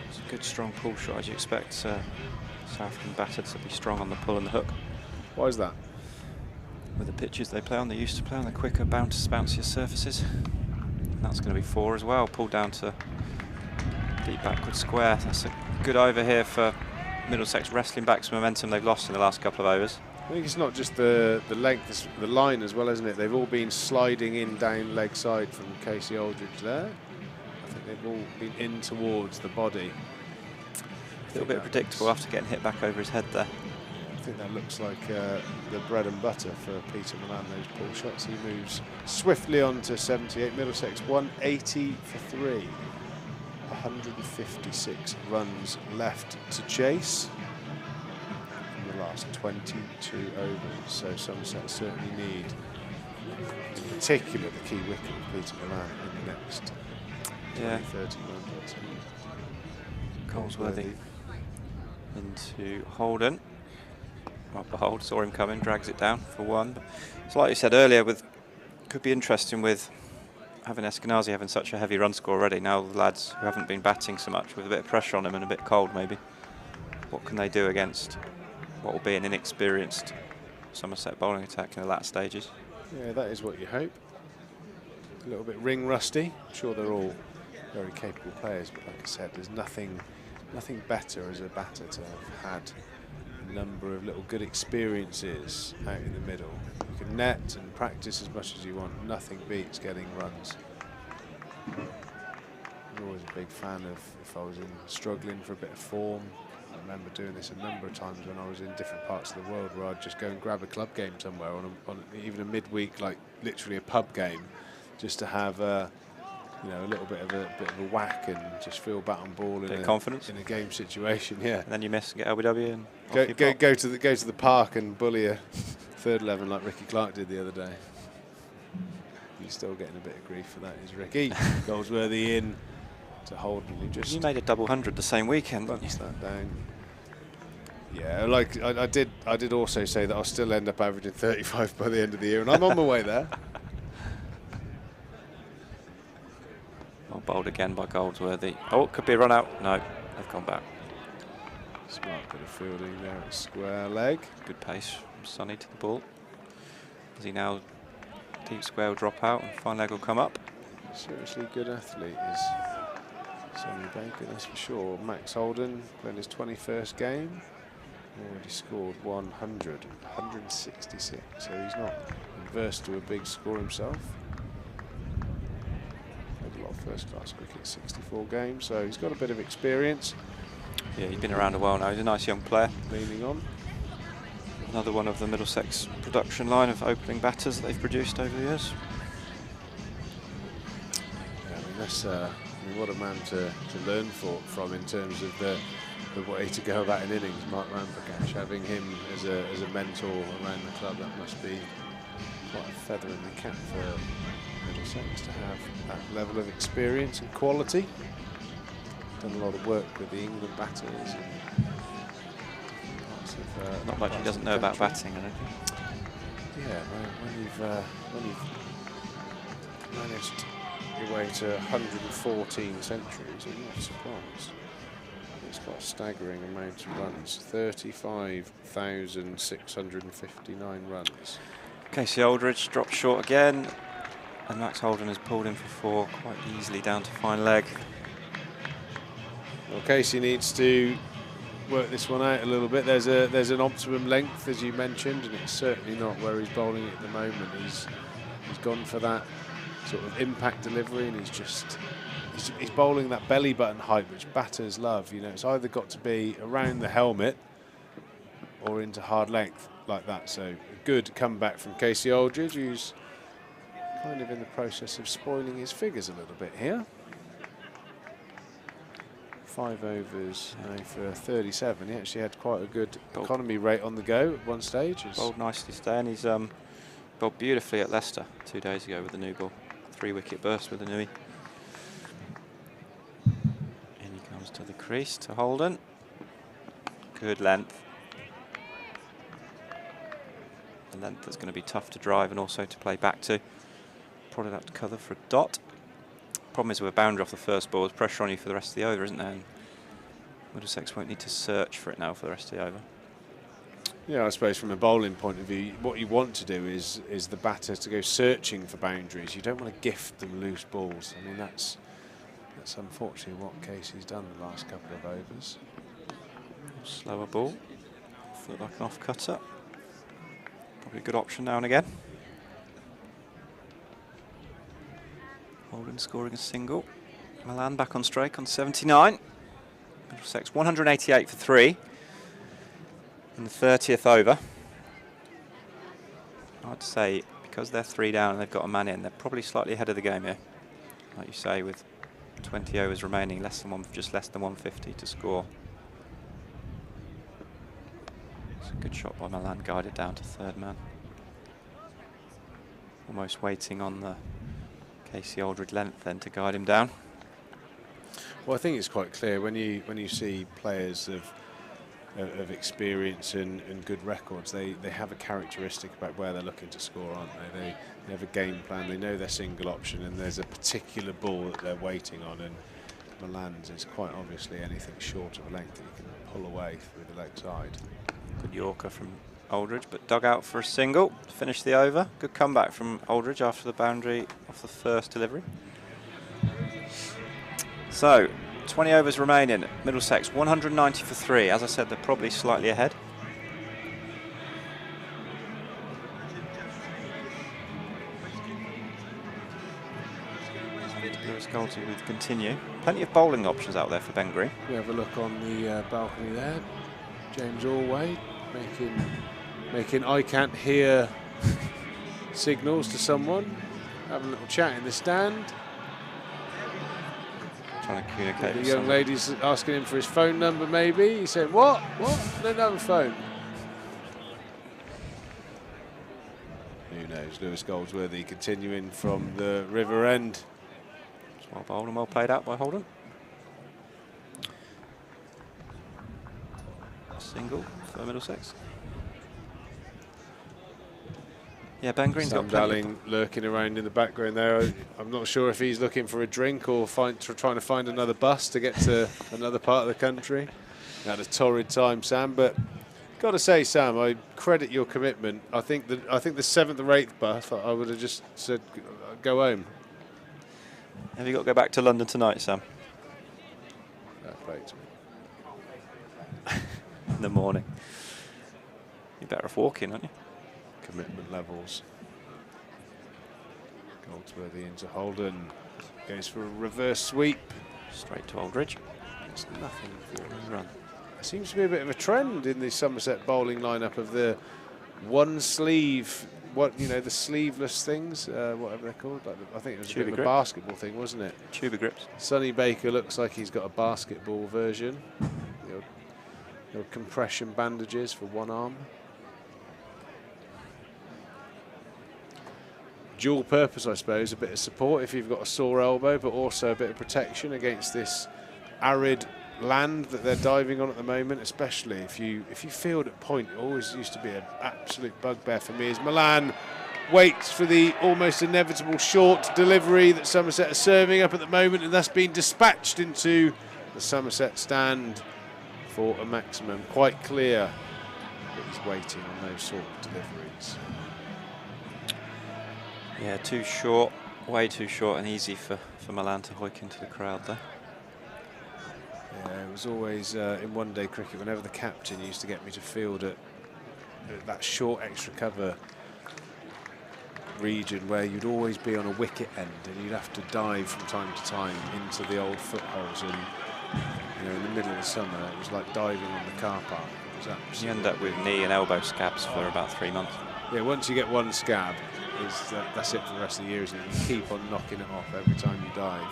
It's a good strong pull shot, as you expect South African batter to be strong on the pull and the hook. Why is that? With the pitches they play on, they used to play on the quicker, bouncier surfaces. And that's going to be 4 as well, pulled down to deep backward square. That's a good over here for Middlesex, wrestling back some momentum they've lost in the last couple of overs. I think it's not just the length, it's the line as well, isn't it? They've all been sliding in down leg side from Casey Aldridge there. I think they've all been in towards the body. A little bit predictable after getting hit back over his head there. I think that looks like the bread and butter for Peter Milan, those pull shots. He moves swiftly on to 78. Middlesex 180 for 3. 156 runs left to chase from the last 22 overs. So Somerset certainly need, in particular, the key wicket of Peter Milan in the next 30 moments. Goldsworthy into Holden. Up the hold, saw him coming, drags it down for 1. But it's like you said earlier, with Could be interesting with having Eskenazi having such a heavy run score already. Now the lads who haven't been batting so much with a bit of pressure on them and a bit cold maybe. What can they do against what will be an inexperienced Somerset bowling attack in the latter stages? Yeah, that is what you hope. A little bit ring rusty. I'm sure they're all very capable players, but like I said, there's nothing better as a batter to have had a number of little good experiences out in the middle. You can net and practice as much as you want. Nothing beats getting runs. I'm always a big fan of if I was struggling for a bit of form. I remember doing this a number of times when I was in different parts of the world, where I'd just go and grab a club game somewhere on even a midweek, like literally a pub game, just to have you know, a little bit of a whack and just feel bat on ball in confidence in a game situation. Yeah. And then you miss and get LBW and go to the park and bully a third 11 like Ricky Clark did the other day. He's still getting a bit of grief for that, is Ricky. Goldsworthy in to Holden, who just... You made a double 100 the same weekend, didn't you? That down. Yeah, like I did also say that I'll still end up averaging 35 by the end of the year, and I'm on my way there. Well bowled again by Goldsworthy. Oh, it could be a run out. No, they've gone back. Smart bit of fielding there at square leg. Good pace from Sonny to the ball. As he now deep square will drop out and fine leg will come up. Seriously good athlete is Sonny Baker, that's for sure. Max Holden playing his 21st game. Already scored 166, so he's not adverse to a big score himself. Played a lot of first-class cricket, 64 games, so he's got a bit of experience. Yeah, he's been around a while now. He's a nice young player. Leaning on. Another one of the Middlesex production line of opening batters that they've produced over the years. Yeah, I mean, that's what a man to learn from in terms of the way to go about an innings. Mark Ramprakash, having him as a mentor around the club, that must be quite a feather in the cap for Middlesex to have that level of experience and quality. Done a lot of work with the England batters and parts of, not much he doesn't know about batting, I don't think. Yeah, when you've managed your way to 114 centuries, I'm not surprised. It's got a staggering amount of runs, 35,659 runs. Casey Aldridge dropped short again, and Max Holden has pulled in for 4 quite easily down to fine leg. Well, Casey needs to work this one out a little bit. There's an optimum length, as you mentioned, and it's certainly not where he's bowling at the moment. He's gone for that sort of impact delivery, and he's bowling that belly button height, which batters love. You know, it's either got to be around the helmet or into hard length like that. So a good comeback from Casey Aldridge, who's kind of in the process of spoiling his figures a little bit here. 5 overs for 37. He actually had quite a good economy rate on the go at one stage. Bowled nicely today, and he's bowled beautifully at Leicester 2 days ago with the new ball. 3-wicket burst with the newie. In he comes to the crease to Holden. Good length. The length that's going to be tough to drive and also to play back to. Prodded out to cover for a dot. Problem is with a boundary off the first ball, there's pressure on you for the rest of the over, isn't there? And Middlesex won't need to search for it now for the rest of the over. Yeah, I suppose from a bowling point of view, what you want to do is the batter to go searching for boundaries. You don't want to gift them loose balls. I mean, that's unfortunately what Casey's done the last couple of overs. Slower ball, look like an off cutter. Probably a good option now and again. Holden scoring a single. Milan back on strike on 79. Middlesex 188 for 3 in the 30th over. I'd say because they're 3 down and they've got a man in, they're probably slightly ahead of the game here. Like you say, with 20 overs remaining, just less than 150 to score. It's a good shot by Milan, guided down to third man. Almost waiting on the Casey Aldridge length then to guide him down. Well, I think it's quite clear when you see players of of experience and good records. They have a characteristic about where they're looking to score, aren't they? They have a game plan. They know their single option, and there's a particular ball that they're waiting on. And Milan's is quite obviously anything short of a length that you can pull away through the leg side. Good Yorker from Aldridge, but dug out for a single to finish the over. Good comeback from Aldridge after the boundary off the first delivery. So, 20 overs remaining. Middlesex 190 for 3. As I said, they're probably slightly ahead. Lewis Goldie with continue. Plenty of bowling options out there for Ben Green. We have a look on the balcony there. James Allway making I can't hear signals to someone. Having a little chat in the stand. Trying to communicate The with young someone. lady's asking him for his phone number, maybe. He said, what? What? I don't have a phone. Who knows? Lewis Goldsworthy continuing from the river end. It's well bowled and well played out by Holden. Single for Middlesex. Yeah, Ben Green's Sam got plenty. Dalling lurking around in the background there. I'm not sure if he's looking for a drink or trying to find another bus to get to another part of the country. Had a torrid time, Sam, but got to say, Sam, I credit your commitment. I think the 7th or 8th bus, I would have just said, go home. Have you got to go back to London tonight, Sam? Fair play to me. In the morning. You're better off walking, aren't you? Commitment levels. Goldsworthy into Holden. Goes for a reverse sweep. Straight to Aldridge. It's nothing for his run. There seems to be a bit of a trend in the Somerset bowling lineup of the one sleeve, the sleeveless things, whatever they're called. Like I think it was a bit of a basketball thing, wasn't it? Tuba grips. Sonny Baker looks like he's got a basketball version. Your compression bandages for one arm. Dual purpose, I suppose, a bit of support if you've got a sore elbow, but also a bit of protection against this arid land that they're diving on at the moment, especially if you field at point. It always used to be an absolute bugbear for me as Milan waits for the almost inevitable short delivery that Somerset are serving up at the moment, and that's been dispatched into the Somerset stand for a maximum. Quite clear that he's waiting on those sort of deliveries. Yeah, too short, way too short and easy for Milan to hoik into the crowd there. Yeah, it was always in one-day cricket, whenever the captain used to get me to field at that short extra cover region where you'd always be on a wicket end and you'd have to dive from time to time into the old footholes, and in the middle of the summer it was like diving on the car park. It was You end up with knee and elbow scabs for about 3 months. Yeah, once you get one scab, that's it for the rest of the year, isn't it? You keep on knocking it off every time you dive.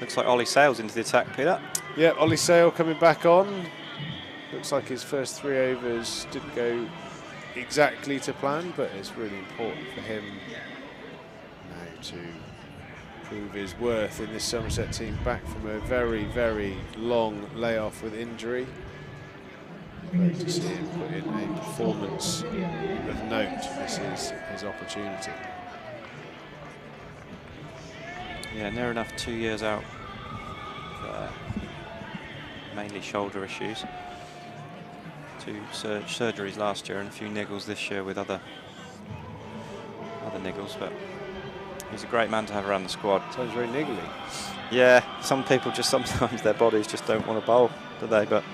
Looks like Ollie Sale's into the attack, Peter. Yeah, Ollie Sale coming back on. Looks like his first 3 overs didn't go exactly to plan, but it's really important for him now to prove his worth in this Somerset team, back from a very, very long layoff with injury. Great to see him put in a performance of note. This is his opportunity. Yeah, near enough 2 years out. Mainly shoulder issues. 2 surgeries last year and a few niggles this year with other niggles, but he's a great man to have around the squad. Sounds very niggly. Yeah, some people just sometimes their bodies just don't want to bowl, do they? But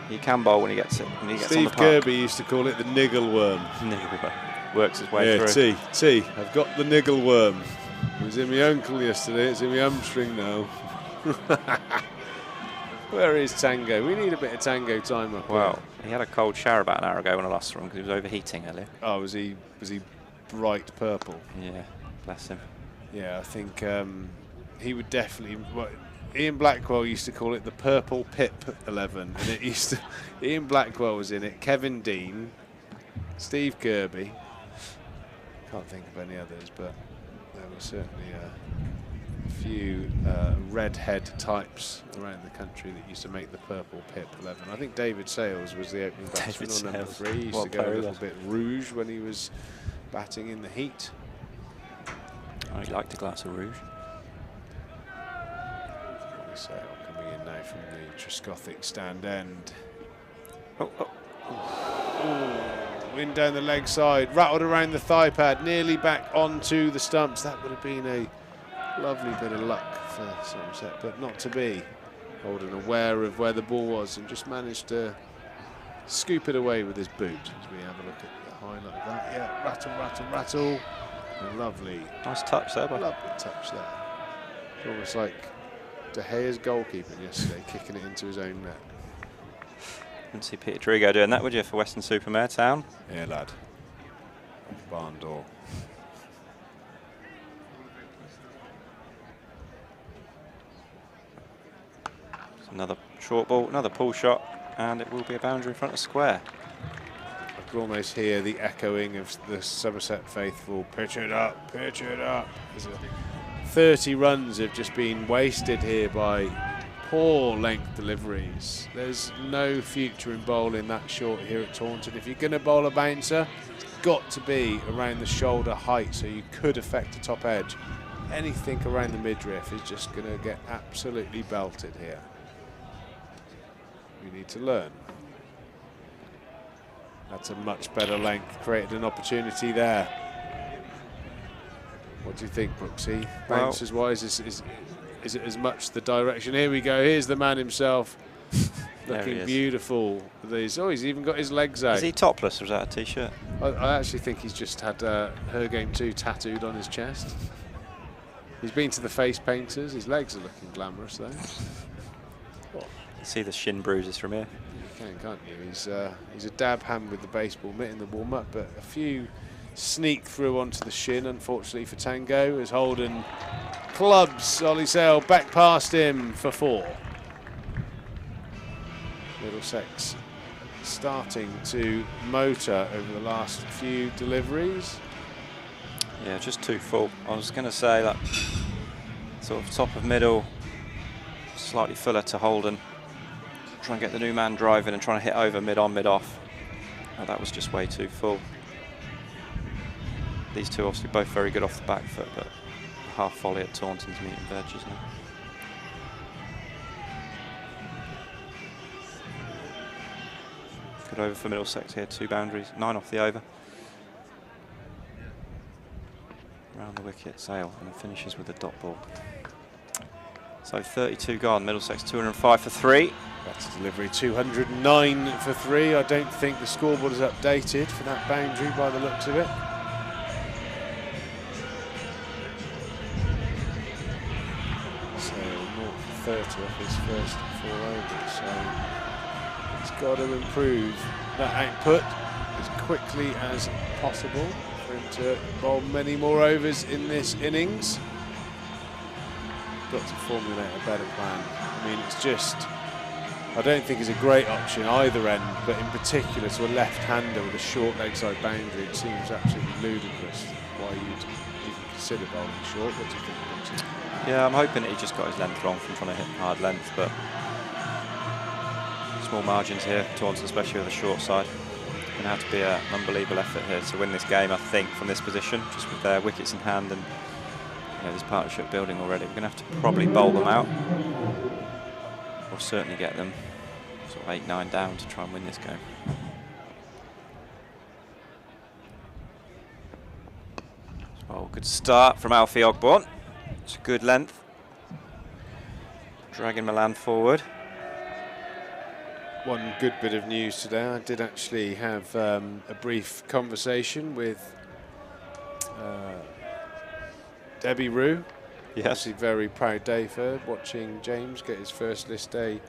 he can bowl when he gets it. When he gets on the Steve park. Kirby used to call it the niggle worm. Niggle worm. Works his way through. T, I've got the niggle worm. It was in my ankle yesterday, it's in my hamstring now. Where is Tango? We need a bit of Tango time up Well, here. he had a cold shower about an hour ago when I last saw him because he was overheating earlier. Oh, was he bright purple? Yeah, bless him. Yeah, I think he would definitely. Well, Ian Blackwell used to call it the Purple Pip 11, and it used to. Ian Blackwell was in it. Kevin Dean, Steve Kirby. Can't think of any others, but there was certainly a few redhead types around the country that used to make the purple Pip 11. I think David Sales was the opening batsman on number 3. He used to go a little bit rouge when he was batting in the heat. Oh, he liked a glass of rouge. Sale coming in now from the Trescothic stand end. Wind down the leg side, rattled around the thigh pad, nearly back onto the stumps. That would have been a lovely bit of luck for Somerset, but not to be. Holden aware of where the ball was and just managed to scoop it away with his boot. As we have a look at the highlight of that. Yeah, rattle, rattle, rattle. A lovely, nice touch there, but lovely touch there. It's almost like De Gea's goalkeeper yesterday, kicking it into his own net. Wouldn't see Peter Trigo doing that, would you, for Weston-super-Mare Town? Yeah, lad. Barn door. Another short ball, another pull shot, and it will be a boundary in front of square. I can almost hear the echoing of the Somerset faithful, pitch it up, pitch it up. 30 runs have just been wasted here by poor length deliveries. There's no future in bowling that short here at Taunton. If you're going to bowl a bouncer, it's got to be around the shoulder height so you could affect the top edge. Anything around the midriff is just going to get absolutely belted here. We need to learn. That's a much better length, created an opportunity there. What do you think, Brooksy? Bouncers wise, is it as much the direction? Here we go, here's the man himself. Looking beautiful. He's even got his legs out. Is he topless or is that a t-shirt? I actually think he's just had Her Game 2 tattooed on his chest. He's been to the face painters. His legs are looking glamorous though. See the shin bruises from here. You can't you? He's a dab hand with the baseball mitt in the warm-up, but a few sneak through onto the shin, unfortunately for Tango, as Holden clubs Ollie Sale back past him for 4. Middlesex starting to motor over the last few deliveries. Yeah, just too full. I was going to say that sort of top of middle, slightly fuller to Holden. Try and get the new man driving and trying to hit over mid-on, mid-off. Oh, that was just way too full. These two obviously both very good off the back foot, but half volley at Taunton's meat and veg, isn't it? Good over for Middlesex here, 2 boundaries, 9 off the over. Round the wicket, Sale, and it finishes with a dot ball. So 32 gone, Middlesex 205 for 3. Better delivery, 209 for 3. I don't think the scoreboard is updated for that boundary by the looks of it. So 0 for 30 off his first 4 overs. So he's got to improve that output as quickly as possible for him to bowl many more overs in this innings. Got to formulate a better plan. I mean, it's just, I don't think it's a great option either end, but in particular to a left-hander with a short leg side boundary, it seems absolutely ludicrous why you'd even consider bowling short. What do you think, Brooksy? Yeah, I'm hoping that he just got his length wrong from trying to hit hard length, but small margins here, Taunton especially with a short side. Going to have to be an unbelievable effort here to win this game, I think, from this position, just with their wickets in hand and this partnership building already. We're going to have to probably bowl them out, or certainly get them sort of 8-9 down to try and win this game. Oh, good start from Alfie Ogborn. It's a good length. Dragging Milan forward. One good bit of news today. I did actually have a brief conversation with Debbie Rue. Yes. Obviously very proud day for her, watching James get his first list day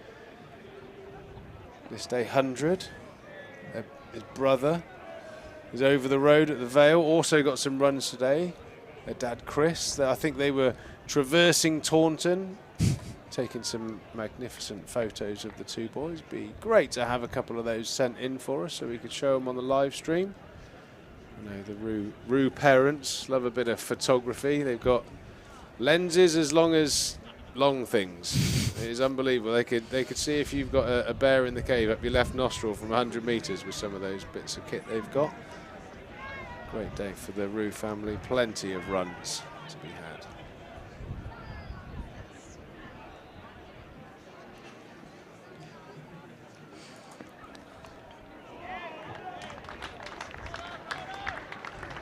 100. His brother is over the road at the Vale, also got some runs today. Their dad Chris, I think they were traversing Taunton, taking some magnificent photos of the two boys. Be great to have a couple of those sent in for us so we could show them on the live stream. I know the Rue parents love a bit of photography. They've got lenses as long as long things. It is unbelievable. They could see if you've got a bear in the cave up your left nostril from 100 metres with some of those bits of kit they've got. Great day for the Roux family. Plenty of runs to be had.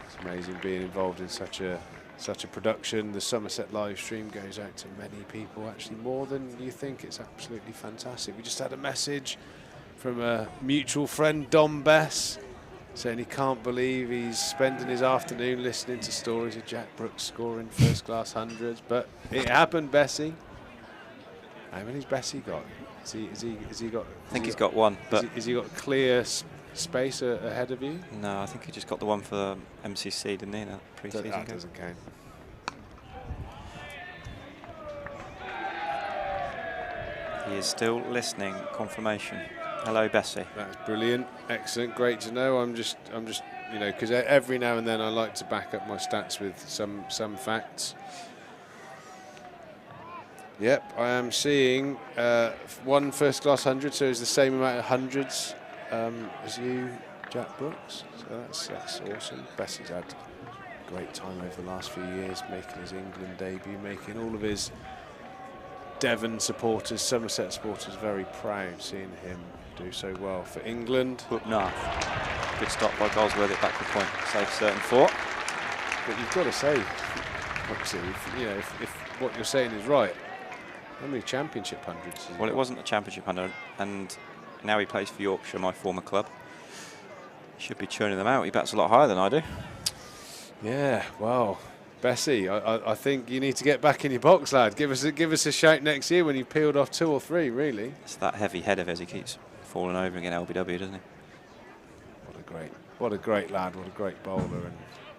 It's amazing being involved in such a production. The Somerset live stream goes out to many people, actually more than you think. It's absolutely fantastic. We just had a message from a mutual friend, Dom Bess, saying he can't believe he's spending his afternoon listening to stories of Jack Brooks scoring first-class hundreds, but it happened, Bessie. How many's Bessie got? Has he got? I think he's got one, but has he got clear space ahead of you? No, I think he just got the one for MCC, didn't he? That pre-season That doesn't count. He is still listening. Confirmation. Hello, Bessie. That's brilliant, excellent, great to know. I'm just, you know, because every now and then I like to back up my stats with some facts. Yep, I am seeing one first-class 100, so it's the same amount of hundreds as you, Jack Brooks. So that's awesome. Bessie's had a great time over the last few years, making his England debut, making all of his Devon supporters, Somerset supporters very proud, seeing him do so well for England. No. Good stop by Goldsworthy at backward point. Save certain fought. But you've got to say, obviously, if what you're saying is right, how many championship hundreds? Well, it wasn't a championship 100, and now he plays for Yorkshire, my former club. He should be churning them out. He bats a lot higher than I do. Yeah, well, Bessie, I think you need to get back in your box, lad. Give us a shout next year when you've peeled off 2 or 3, really. It's that heavy head of his. He keeps falling over again, LBW, doesn't he? What a great lad, what a great bowler, and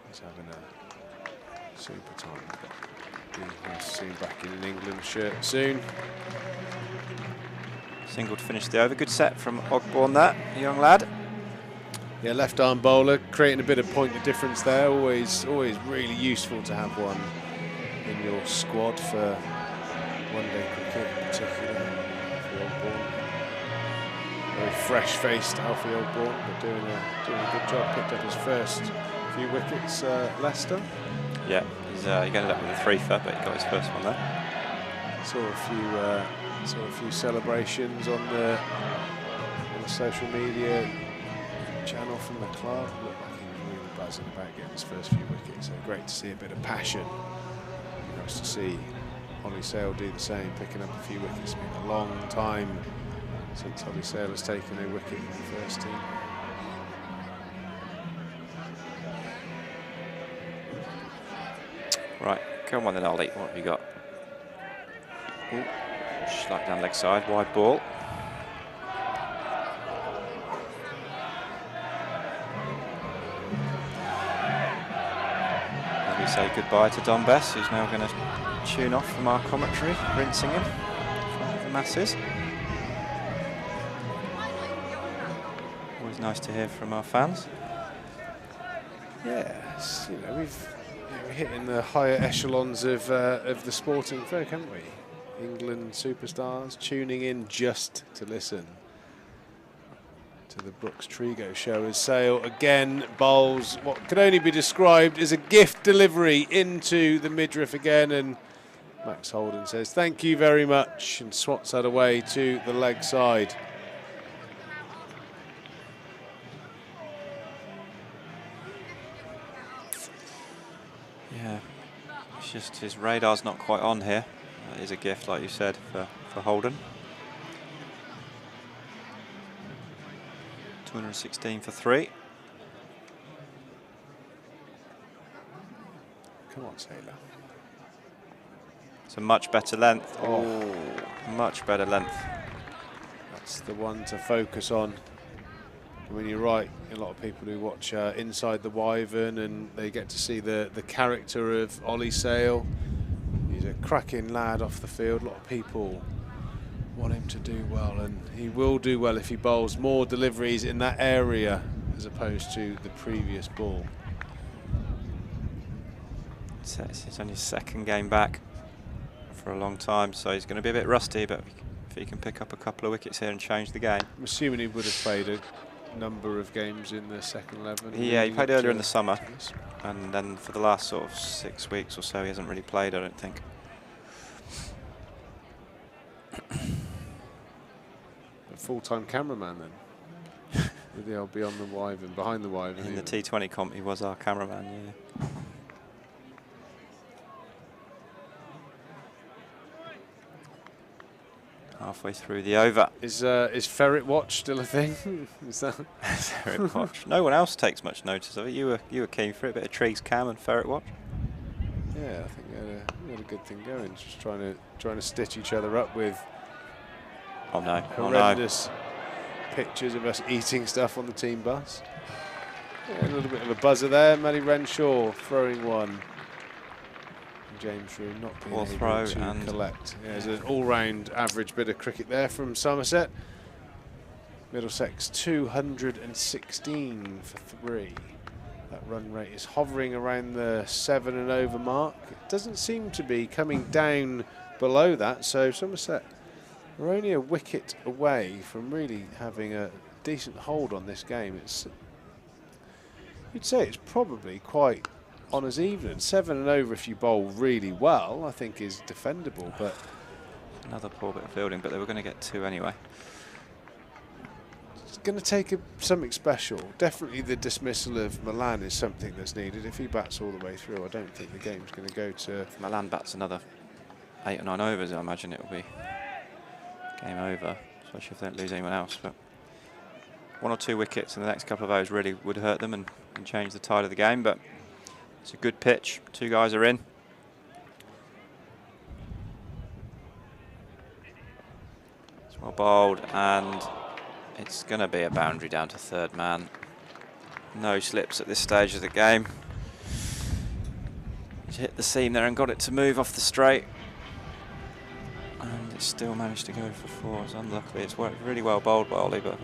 he's having a super time. Be nice to see him back in an England shirt soon. Single to finish the over. Good set from Ogborn, that young lad. Yeah, left arm bowler, creating a bit of point of difference there. Always really useful to have one in your squad for one-day cricket in particular. Alfie Ogborn, very fresh-faced Alfie Ogborn, but doing a good job. Picked up his first few wickets, Leicester. Yeah, he ended up with a 3-fer, but he got his first one there. Saw a few celebrations on the social media channel from the club. Looked like he was really buzzing about getting his first few wickets. So great to see a bit of passion. Nice to see Ollie Sale do the same, picking up a few wickets. It's been a long time since Ollie Sale has taken a wicket in the first team. Right, come on then, Ollie. What have you got? Ooh, slight down leg side, wide ball. And we say goodbye to Don Bess, who's now going to tune off from our commentary, rinsing him in front of the masses. Always nice to hear from our fans. Yes, you know, we're hitting the higher echelons of the sporting folk, haven't we? England superstars tuning in just to listen to the Brooks Trigo show as Sale again bowls what could only be described as a gift delivery into the midriff again, and Max Holden says thank you very much and swats that away to the leg side. Yeah, it's just his radar's not quite on here. That is a gift, like you said, for Holden. 216 for 3. Come on, Sailor. It's a much better length. Oh, much better length. That's the one to focus on. When you're right, a lot of people who watch Inside the Wyvern and they get to see the character of Ollie Sale. He's a cracking lad off the field. A lot of people want him to do well, and he will do well if he bowls more deliveries in that area as opposed to the previous ball. It's only his second game back for a long time, so he's going to be a bit rusty, but if he can pick up a couple of wickets here and change the game. I'm assuming he would have played a number of games in the second 11. Yeah, he played earlier in the summer, and then for the last sort of 6 weeks or so he hasn't really played, I don't think. A full-time cameraman then. With the old beyond the Wyvern, behind the Wyvern. In the T20 comp he was our cameraman, yeah. Halfway through the over. Is ferret watch still a thing? Is that ferret watch? No one else takes much notice of it. You were keen for it, a bit of trees cam and ferret watch. Yeah, I think we had a good thing going. Just trying to stitch each other up with horrendous pictures of us eating stuff on the team bus. Yeah, a little bit of a buzzer there. Matty Renshaw throwing one. James Rew not being able throw to and collect. Yeah, there's an all-round average bit of cricket there from Somerset. Middlesex 216 for 3. That run rate is hovering around the 7 and over mark. It doesn't seem to be coming down below that, so Somerset are only a wicket away from really having a decent hold on this game. You'd say it's probably quite honours even. 7 and over if you bowl really well, I think is defendable, but another poor bit of fielding, but they were going to get 2 anyway. It's going to take something special. Definitely the dismissal of Milan is something that's needed. If he bats all the way through, I don't think the game's going to go to... If Milan bats another 8 or 9 overs, I imagine it will be game over, especially if they don't lose anyone else. But 1 or 2 wickets in the next couple of overs really would hurt them and change the tide of the game, but it's a good pitch. 2 guys are in. It's well bowled, and it's going to be a boundary down to third man. No slips at this stage of the game. He's hit the seam there and got it to move off the straight. And it still managed to go for 4. It's unlucky. It's worked really well bowled by Ollie, but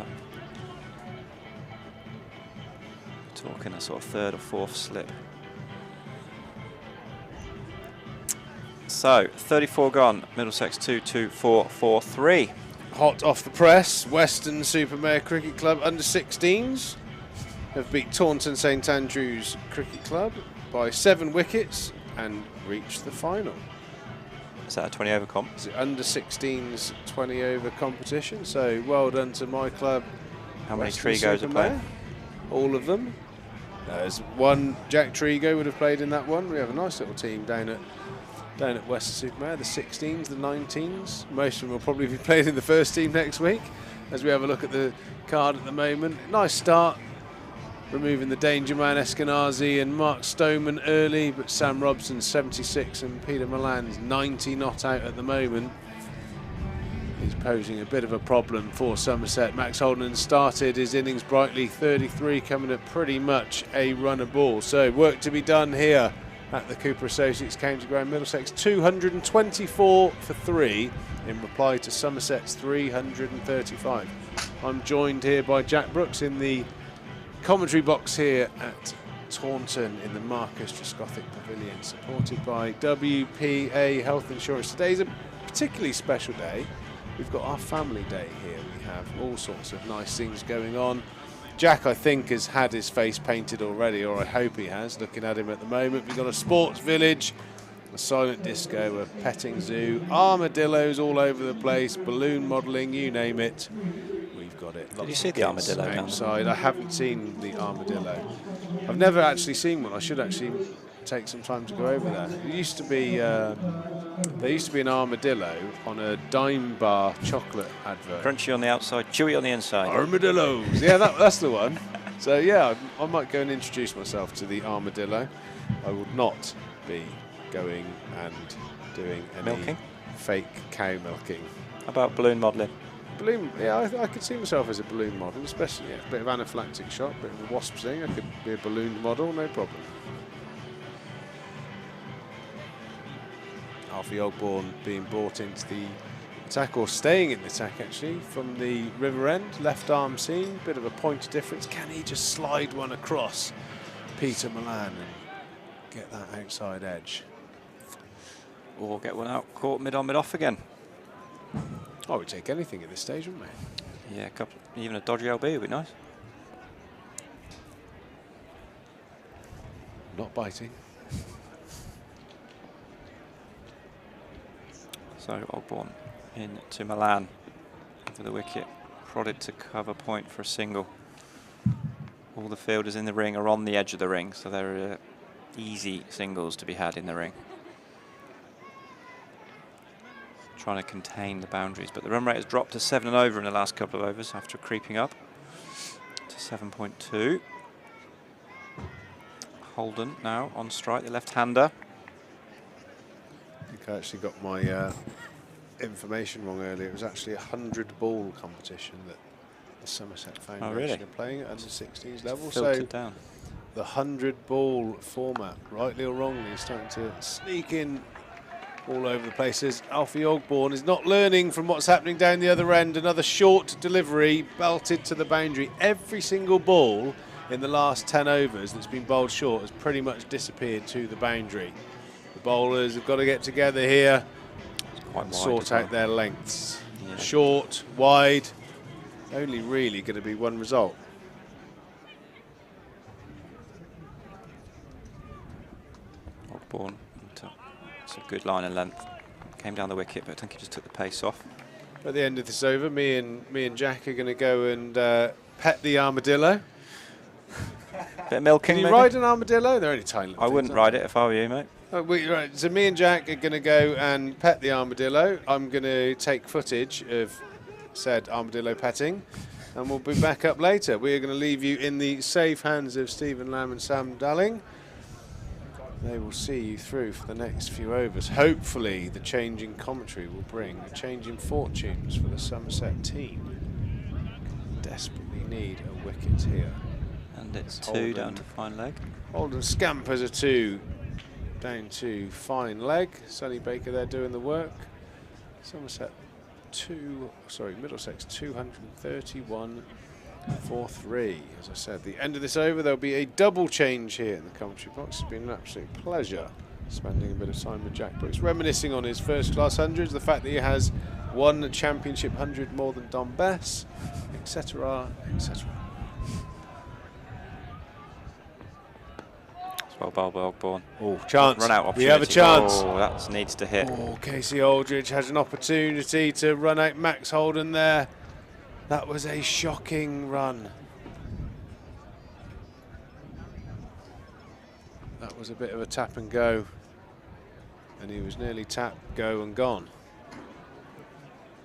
talking a sort of 3rd or 4th slip. So 34 gone. Middlesex 2-2-4-4-3. Hot off the press, Weston-super-Mare Cricket Club under-16s have beat Taunton St Andrews Cricket Club by 7 wickets and reached the final. Is that a 20 over comp? It's under-16s 20 over competition, so well done to my club. How many Trigos are playing? All of them. There's one Jack Trigo would have played in that one. We have a nice little team down at Weston-super-Mare, the 16s, the 19s. Most of them will probably be played in the first team next week as we have a look at the card at the moment. Nice start, removing the danger man Eskenazi and Mark Stoneman early, but Sam Robson's 76 and Peter Milan's 90 not out at the moment. He's posing a bit of a problem for Somerset. Max Holden started his innings brightly, 33 coming at pretty much a run a ball. So work to be done here at the Cooper Associates County Ground. Middlesex 224 for 3 in reply to Somerset's 335. I'm joined here by Jack Brooks in the commentary box here at Taunton in the Marcus Trescothick Pavilion, supported by WPA Health Insurance. Today's a particularly special day. We've got our family day here. We have all sorts of nice things going on. Jack, I think, has had his face painted already, or I hope he has, looking at him at the moment. We've got a sports village, a silent disco, a petting zoo, armadillos all over the place, balloon modelling, you name it. We've got it. Did you see the armadillo outside? I haven't seen the armadillo. I've never actually seen one. I should actually take some time to go over there. It used to be, there used to be an armadillo on a Dime Bar chocolate advert. Crunchy on the outside, chewy on the inside. Armadillos. Yeah, that's the one. So yeah, I might go and introduce myself to the armadillo. I would not be going and doing any milking? Fake cow milking. How about balloon modelling? Balloon, yeah, I could see myself as a balloon model, especially a bit of anaphylactic shock, a bit of a wasp sting. I could be a balloon model, no problem. Alfie Ogborn being brought into the attack, or staying in the attack actually, from the river end. Left arm seen, bit of a point of difference. Can he just slide one across Peter Milan and get that outside edge. Or get one out, caught mid on, mid off again. Oh, we'd take anything at this stage, wouldn't we? Yeah, even a dodgy LB would be nice. Not biting. So Ogborn in to Milan for the wicket, prodded to cover point for a single. All the fielders in the ring are on the edge of the ring, so there are easy singles to be had in the ring. Trying to contain the boundaries, but the run rate has dropped to 7 and over in the last couple of overs after creeping up to 7.2. Holden now on strike, the left-hander. I think I actually got my information wrong earlier. It was actually a 100-ball competition that the Somerset Foundation are playing at under 16s level. So down. The 100-ball format, rightly or wrongly, is starting to sneak in all over the places. Alfie Ogborn is not learning from what's happening down the other end. Another short delivery belted to the boundary. Every single ball in the last 10 overs that's been bowled short has pretty much disappeared to the boundary. The bowlers have got to get together here and sort out their lengths. Yeah. Short, wide, only really going to be one result. Ogborn, it's a good line of length. Came down the wicket, but I think he just took the pace off. At the end of this over, me and Jack are going to go and pet the armadillo. Bit of milking. Can you ride an armadillo? They're only tiny. I wouldn't ride it if I were you, mate. Oh, right. So me and Jack are going to go and pet the armadillo. I'm going to take footage of said armadillo petting, and we'll be back up later. We are going to leave you in the safe hands of Stephen Lamb and Sam Dalling. They will see you through for the next few overs. Hopefully the changing commentary will bring a change in fortunes for the Somerset team. Desperately need a wicket here. And it's 2 down to fine leg. Holden scampers a 2 down to fine leg. Sonny Baker there doing the work. Somerset Middlesex 231 for 3. As I said, the end of this over, there'll be a double change here in the commentary box. It's been an absolute pleasure spending a bit of time with Jack Brooks, reminiscing on his first class hundreds, the fact that he has won a championship 100 more than Don Bess, etc., etc. Well bowled by Ogborn. Oh, chance. Run out opportunity. We have a chance. Oh, that needs to hit. Oh, Casey Aldridge has an opportunity to run out Max Holden there. That was a shocking run. That was a bit of a tap and go. And he was nearly tap, go and gone.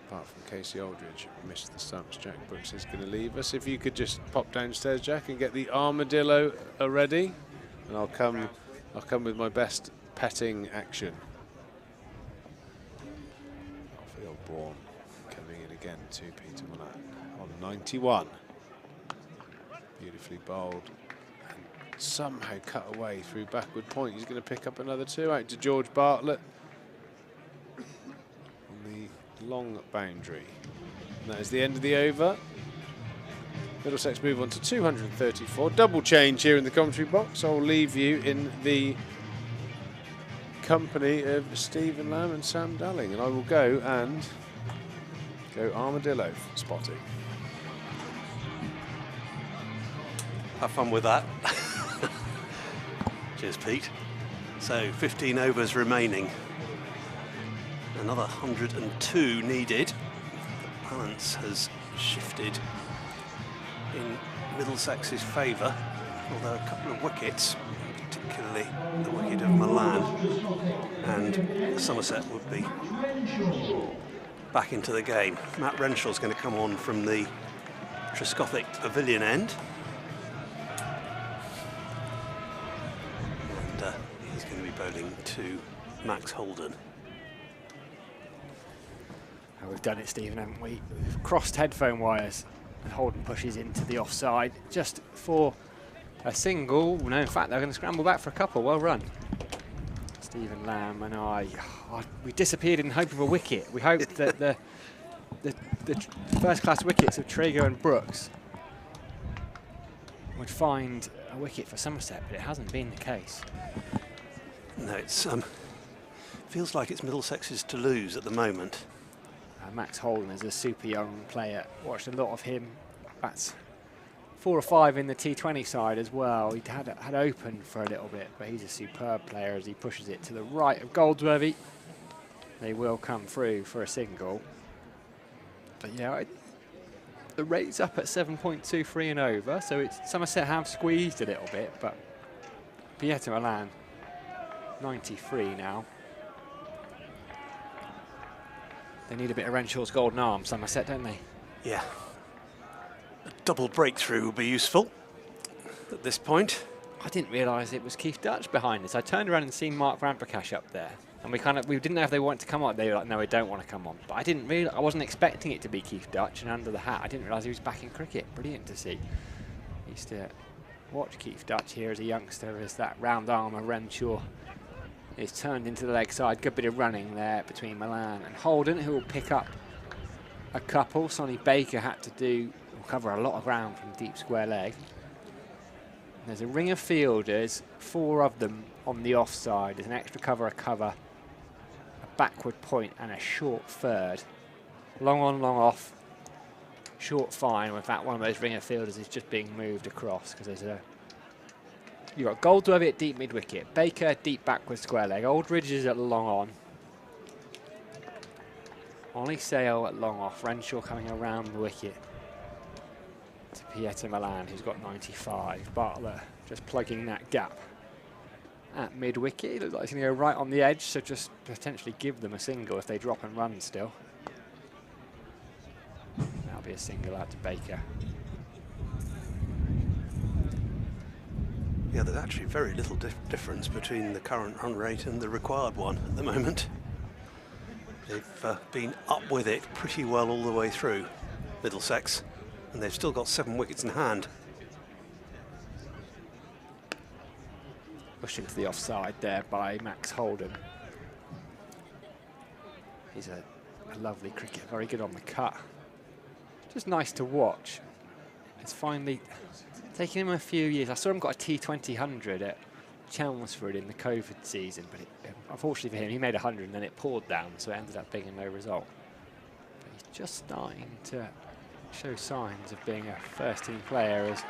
Apart from Casey Aldridge, missed the stumps. Jack Brooks is going to leave us. If you could just pop downstairs, Jack, and get the armadillo ready. And I'll come with my best petting action. Alfie Ogborn coming in again to Peter Milan on 91. Beautifully bowled and somehow cut away through backward point. He's going to pick up another 2 out to George Bartlett on the long boundary. And that is the end of the over. Middlesex move on to 234. Double change here in the commentary box. I'll leave you in the company of Stephen Lamb and Sam Dalling, and I will go and go armadillo spotting. Have fun with that. Cheers, Pete. So 15 overs remaining. Another 102 needed. The balance has shifted in Middlesex's favour, although a couple of wickets, particularly the wicket of Milan and Somerset, would be back into the game. Matt Renshaw's going to come on from the Trescothick Pavilion end. And he's going to be bowling to Max Holden. We've done it, Stephen, haven't we? We've crossed headphone wires. And Holden pushes into the offside just for a single. No, in fact, they're going to scramble back for a couple. Well run. Stephen Lamb and we disappeared in hope of a wicket. We hoped that the first-class wickets of Traeger and Brooks would find a wicket for Somerset, but it hasn't been the case. No, it's feels like it's Middlesex's to lose at the moment. Max Holden is a super young player. Watched a lot of him. That's 4 or 5 in the T20 side as well. He had opened for a little bit, but he's a superb player as he pushes it to the right of Goldsworthy. They will come through for a single. But yeah, the rate's up at 7.23 and over, so Somerset have squeezed a little bit, but Pieter Milan, 93 now. They need a bit of Renshaw's golden arm, Somerset, don't they? Yeah. A double breakthrough would be useful at this point. I didn't realise it was Keith Dutch behind us. I turned around and seen Mark Ramprakash up there, and we didn't know if they wanted to come on. They were like, no, we don't want to come on. But I wasn't expecting it to be Keith Dutch, and under the hat, I didn't realise he was back in cricket. Brilliant to see. Used to watch Keith Dutch here as a youngster, as that round arm of Renshaw is turned into the leg side. Good bit of running there between Milan and Holden, who will pick up a couple. Sonny Baker had to cover a lot of ground from deep square leg. There's a ring of fielders, 4 of them on the offside. There's an extra cover, a backward point and a short third. Long on, long off, short fine. In fact, one of those ring of fielders is just being moved across because there's you've got Goldsworthy at deep mid-wicket, Baker deep backward square leg, Aldridge is at long on, Ollie Sale at long off, Renshaw coming around the wicket to Pieter Milan, who's got 95. Bartler just plugging that gap at mid-wicket. It looks like he's going to go right on the edge, so just potentially give them a single if they drop and run still. That'll be a single out to Baker. Yeah, there's actually very little difference between the current run rate and the required one at the moment. They've been up with it pretty well all the way through, Middlesex, and they've still got 7 wickets in hand. Pushed into the offside there by Max Holden. He's a lovely cricketer, very good on the cut. Just nice to watch. It's finally taken him a few years. I saw him got a T20 100 at Chelmsford in the COVID season, but unfortunately for him, he made 100 and then it poured down, so it ended up being a no result. But he's just starting to show signs of being a first-team player, as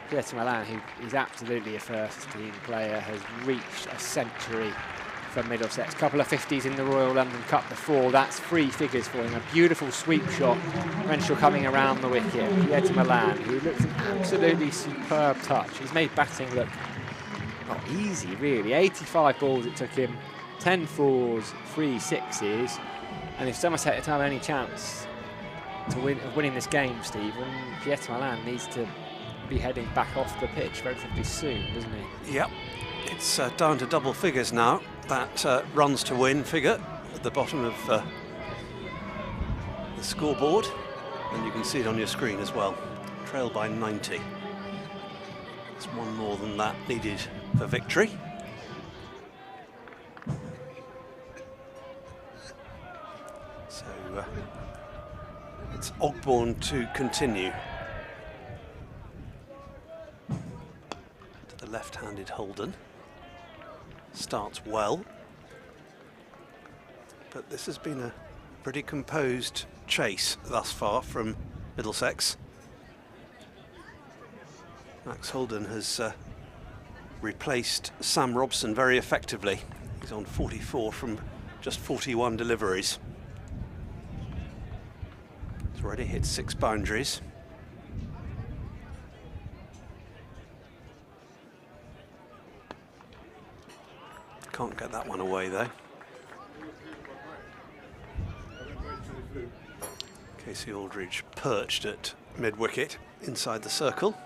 Pieter Milan, who is absolutely a first-team player, has reached a century for Middlesex. A couple of 50s in the Royal London Cup before. That's 3 figures for him. A beautiful sweep shot. Renshaw coming around the wicket. Pieter Milan, who looks an absolutely superb touch. He's made batting look not easy, really. 85 balls it took him, 10 fours, 3 sixes. And if Somerset had to have any chance to winning this game, Stephen, Pieter Milan needs to be heading back off the pitch relatively soon, doesn't he? Yep, it's down to double figures now. That runs to win figure at the bottom of the scoreboard, and you can see it on your screen as well. Trail by 90. There's 1 more than that needed for victory. So it's Ogbourne to continue. To the left-handed Holden. Starts well, but this has been a pretty composed chase thus far from Middlesex. Max Holden has replaced Sam Robson very effectively. He's on 44 from just 41 deliveries. He's already hit 6 boundaries. Can't get that one away though. Casey Aldridge perched at mid-wicket inside the circle.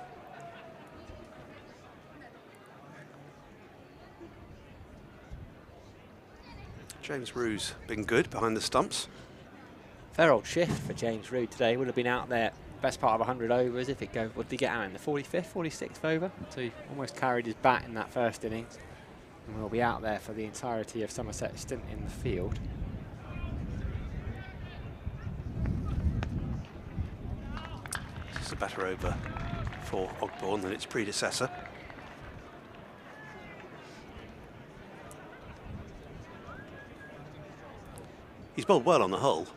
James Rue's been good behind the stumps. Fair old shift for James Root today. Would have been out there best part of 100 overs if it go. Would he get out in the 45th, 46th over? So he almost carried his bat in that first innings. And will be out there for the entirety of Somerset's stint in the field. This is a better over for Ogbourne than its predecessor. He's bowled well on the whole.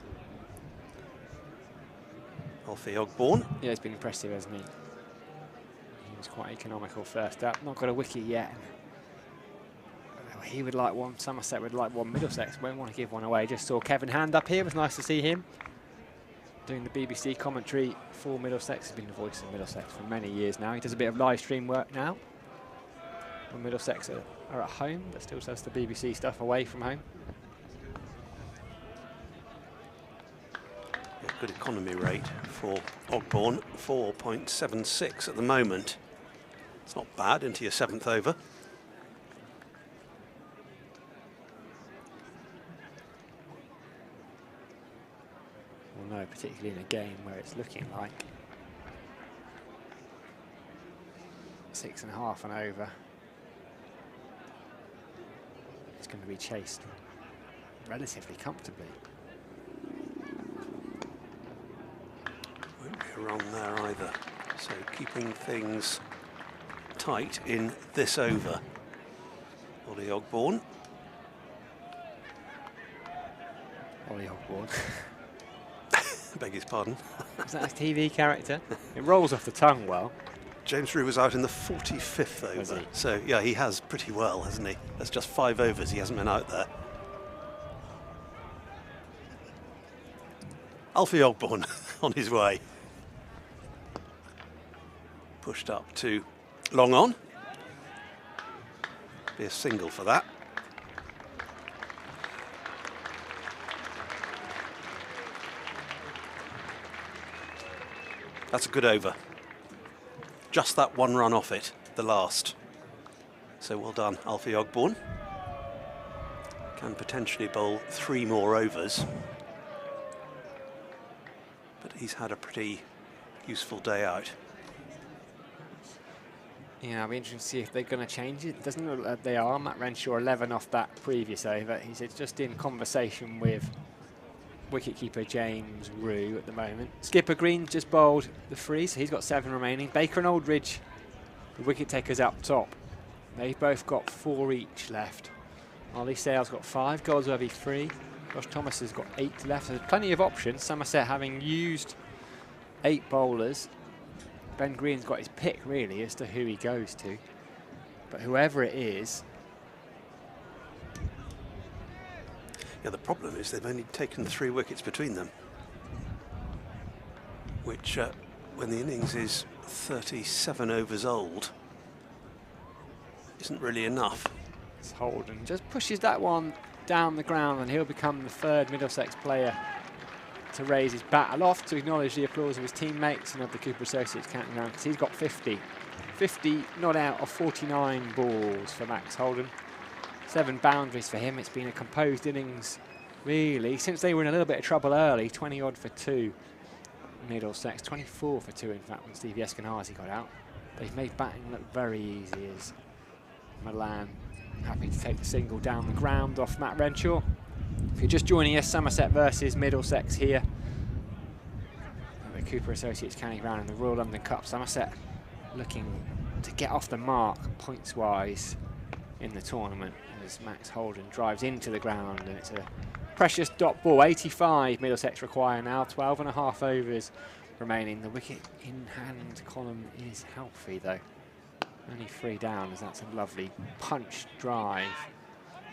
Alfie Ogborn. Yeah, he's been impressive, hasn't he? He was quite economical first up. Not got a wicket yet. He would like one. Somerset would like one. Middlesex won't want to give one away. Just saw Kevin Hand up here. It was nice to see him doing the BBC commentary for Middlesex. He's been the voice of Middlesex for many years now. He does a bit of live stream work now. When Middlesex are at home, but still does the BBC stuff away from home. Yeah, good economy rate for Ogborn, 4.76 at the moment. It's not bad into your 7th over. Well, no, particularly in a game where it's looking like 6.5 and over. It's going to be chased relatively comfortably. Won't be a run there either. So keeping things tight in this over. Ollie Ogborn. Ollie Ogborn. Beg his pardon. Is that a TV character? It rolls off the tongue well. James Rew was out in the 45th over. So, yeah, he has pretty well, hasn't he? That's just 5 overs. He hasn't been out there. Alfie Ogborn on his way. Pushed up to long on. Be a single for that. That's a good over. Just that one run off it, the last. So well done, Alfie Ogborn. Can potentially bowl 3 more overs. But he's had a pretty useful day out. Yeah, I'll be interested to see if they're going to change it. It doesn't look like they are. Matt Renshaw 11 off that previous over. He's just in conversation with wicketkeeper James Rew at the moment. Skipper Green just bowled the free, so he's got 7 remaining. Baker and Aldridge, the wicket takers up top. They've both got 4 each left. Ollie Sale's got 5, Goldsworthy 3. Josh Thomas has got 8 left. There's plenty of options. Somerset having used 8 bowlers. Ben Green's got his pick really as to who he goes to. But whoever it is, yeah, the problem is they've only taken 3 wickets between them, which when the innings is 37 overs old isn't really enough. it's Holden just pushes that one down the ground and he'll become the 3rd Middlesex player to raise his bat aloft to acknowledge the applause of his teammates and of the Cooper Associates counting round, because he's got 50 not out of 49 balls for Max Holden. 7 boundaries for him. It's been a composed innings really since they were in a little bit of trouble early. 20 odd for 2 Middlesex, 24 for 2 in fact when Stevie Eskenazi got out. They've made batting look very easy as Milan happy to take the single down the ground off Matt Renshaw. If you're just joining us, Somerset versus Middlesex here at the Cooper Associates County Ground in the Royal London Cup. Somerset looking to get off the mark points-wise in the tournament as Max Holden drives into the ground, and it's a precious dot ball. 85 Middlesex require now, 12.5 overs remaining. The wicket in hand column is healthy though. Only 3 down as that's a lovely punch drive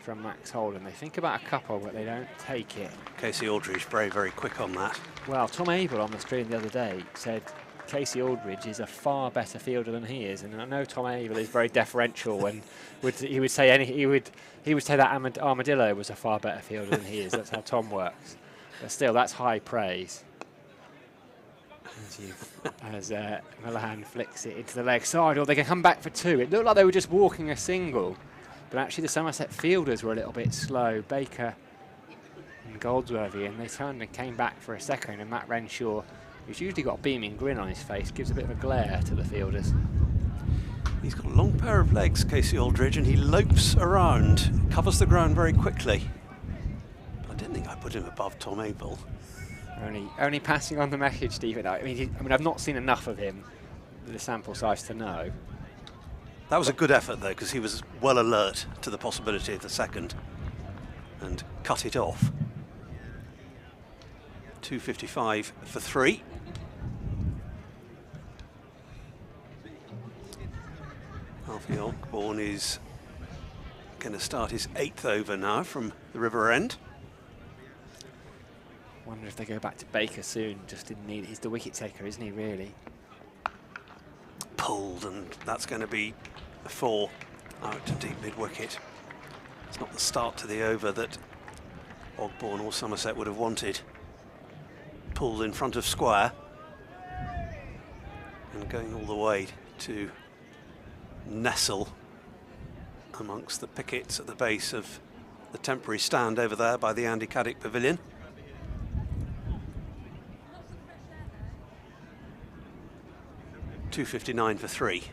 from Max Holden. They think about a couple, but they don't take it. Casey Aldridge very, very quick on that. Well, Tom Abel on the stream the other day said Casey Aldridge is a far better fielder than he is, and I know Tom Abel is very deferential, and he would say that Armadillo was a far better fielder than he is. That's how Tom works. But still, that's high praise. As Milan flicks it into the leg side, or they can come back for 2. It looked like they were just walking a single, but actually the Somerset fielders were a little bit slow. Baker and Goldsworthy, and they turned and came back for a second, and Matt Renshaw, who's usually got a beaming grin on his face, gives a bit of a glare to the fielders. He's got a long pair of legs, Casey Aldridge, and he lopes around, covers the ground very quickly. I didn't think I put him above Tom Abel. Only passing on the message, Stephen. I mean, I've not seen enough of him, the sample size, to know. That was a good effort, though, because he was well alert to the possibility of the second and cut it off. 2.55 for 3. Alfie Ogborn is going to start his 8th over now from the River End. Wonder if they go back to Baker soon. Just didn't need. He's the wicket taker, isn't he? Really. Pulled, and that's going to be a 4 out to deep mid wicket. It's not the start to the over that Ogborn or Somerset would have wanted. Pulled in front of square and going all the way to nestle amongst the pickets at the base of the temporary stand over there by the Andy Caddick Pavilion. .259 for 3.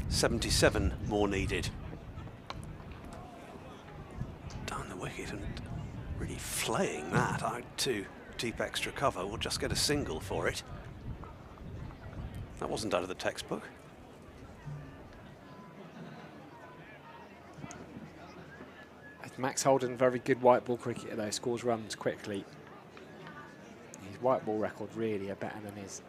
77 more needed. Down the wicket and really flaying that out to deep extra cover. We'll just get a single for it. That wasn't out of the textbook. Max Holden, very good white ball cricketer though, scores runs quickly. His white ball record really are better than his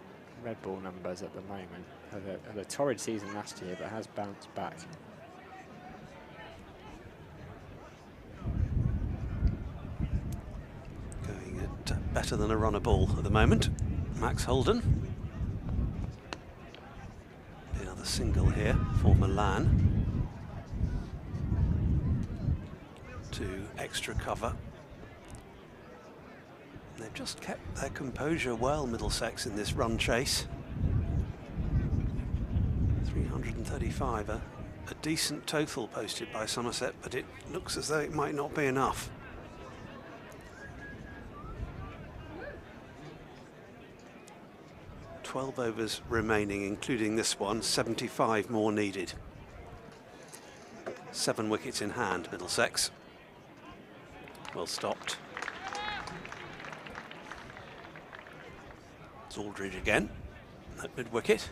red ball numbers at the moment. Had a torrid season last year, but has bounced back. Going at better than a runner ball at the moment. Max Holden. Another single here for Milan. To extra cover. And they've just kept their composure well, Middlesex, in this run chase. 335, a decent total posted by Somerset, but it looks as though it might not be enough. .12 overs remaining, including this one, 75 more needed. 7 wickets in hand, Middlesex. Well stopped. It's Aldridge again at mid wicket.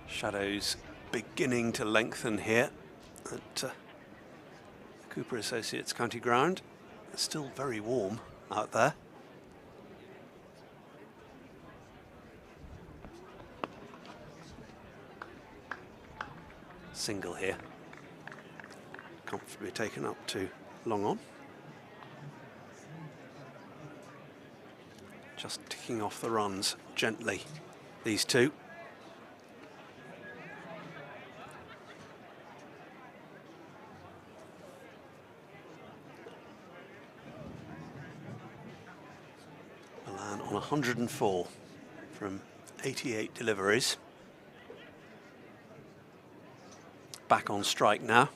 Shadows beginning to lengthen here at Cooper Associates County Ground. It's still very warm out there. Single here, comfortably taken up to long on. Just ticking off the runs gently, these two. Milan on 104 from 88 deliveries. Back on strike now.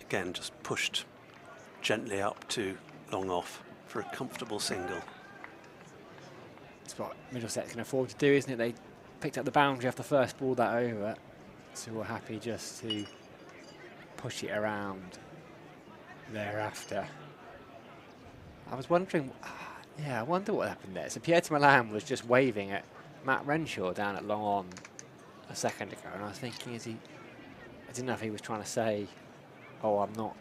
Again, just pushed gently up to long off for a comfortable single. It's what Middlesex can afford to do, isn't it? They picked up the boundary off the first ball that over, so we're happy just to push it around thereafter. I was wondering, yeah, I wonder what happened there. So Pierre Milan was just waving at Matt Renshaw down at long on a second ago, and I was thinking, I didn't know if he was trying to say, oh, I'm not,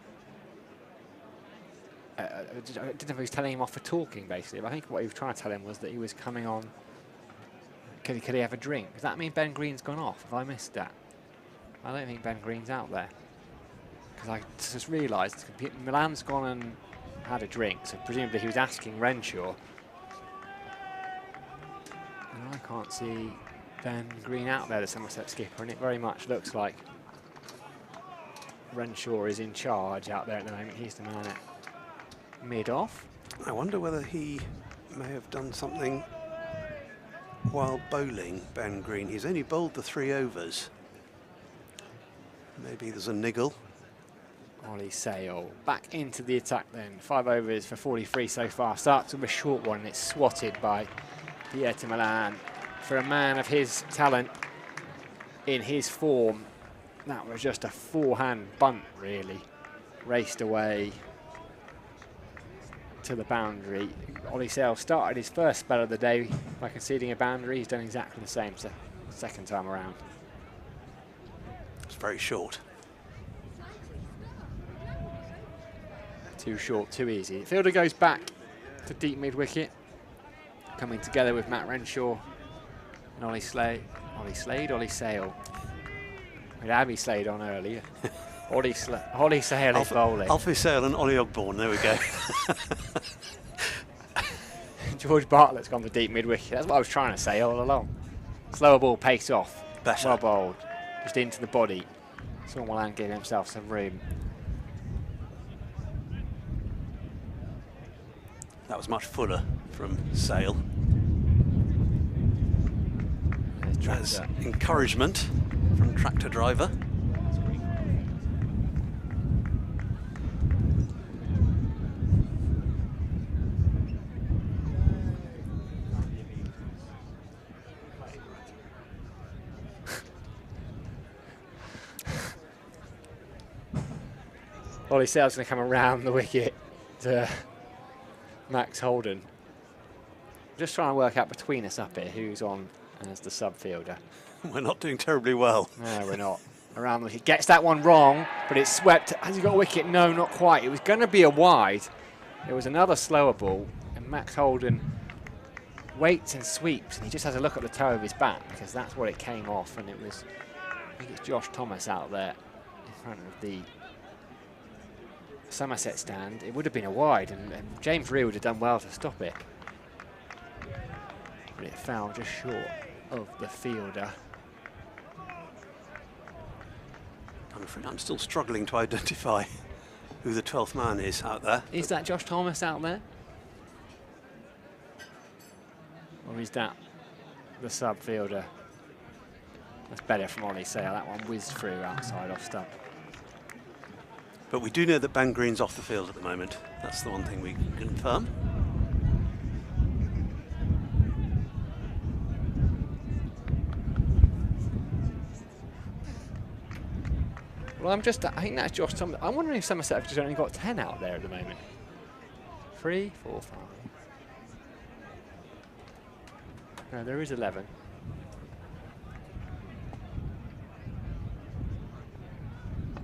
I didn't know if he was telling him off for talking, basically, but I think what he was trying to tell him was that he was coming on, could he have a drink? Does that mean Ben Green's gone off? Have I missed that? I don't think Ben Green's out there. Because I just realised Milan's gone and had a drink, so presumably he was asking Renshaw. And I can't see Ben Green out there, the Somerset skipper, and it very much looks like Renshaw is in charge out there at the moment. He's the man at mid-off. I wonder whether he may have done something while bowling, Ben Green. He's only bowled the 3 overs. Maybe there's a niggle. Ollie Sale back into the attack then. 5 overs for 43 so far. Starts with a short one and it's swatted by Pierre Milan. For a man of his talent, in his form, that was just a forehand bunt really. Raced away. to the boundary. Ollie Sale started his first spell of the day by conceding a boundary. He's done exactly the same second time around. It's very short. Too short, too easy. The fielder goes back to deep mid-wicket, coming together with Matt Renshaw and Ollie Sale. We had Abby Slade on earlier. Ollie Sale is bowling. Alfie Sale and Ollie Ogborn, there we go. George Bartlett's gone to deep mid-wicket. That's what I was trying to say all along. Slower ball, pace off. Better. Well bowled. Just into the body. Saw Milan give himself some room. That was much fuller from Sale. There's encouragement from tractor driver. Ollie Sale's going to come around the wicket to Max Holden. Just trying to work out between us up here who's on as the sub fielder. We're not doing terribly well. No, we're not. Around the wicket. Gets that one wrong, but it's swept. Has he got a wicket? No, not quite. It was going to be a wide. It was another slower ball, and Max Holden waits and sweeps, and he just has a look at the toe of his bat because that's what it came off, and it was, I think it's Josh Thomas out there in front of the Somerset stand. It would have been a wide, and James Ree would have done well to stop it. But it fell just short of the fielder. I'm afraid I'm still struggling to identify who the 12th man is out there. Is that Josh Thomas out there? Or is that the sub fielder? That's better from Ollie Sale. That one whizzed through outside off stump. But we do know that Ben Green's off the field at the moment. That's the one thing we can confirm. Well, I think that's Josh Thomas. I'm wondering if Somerset have just only got 10 out there at the moment. 3, 4, 5. No, there is 11.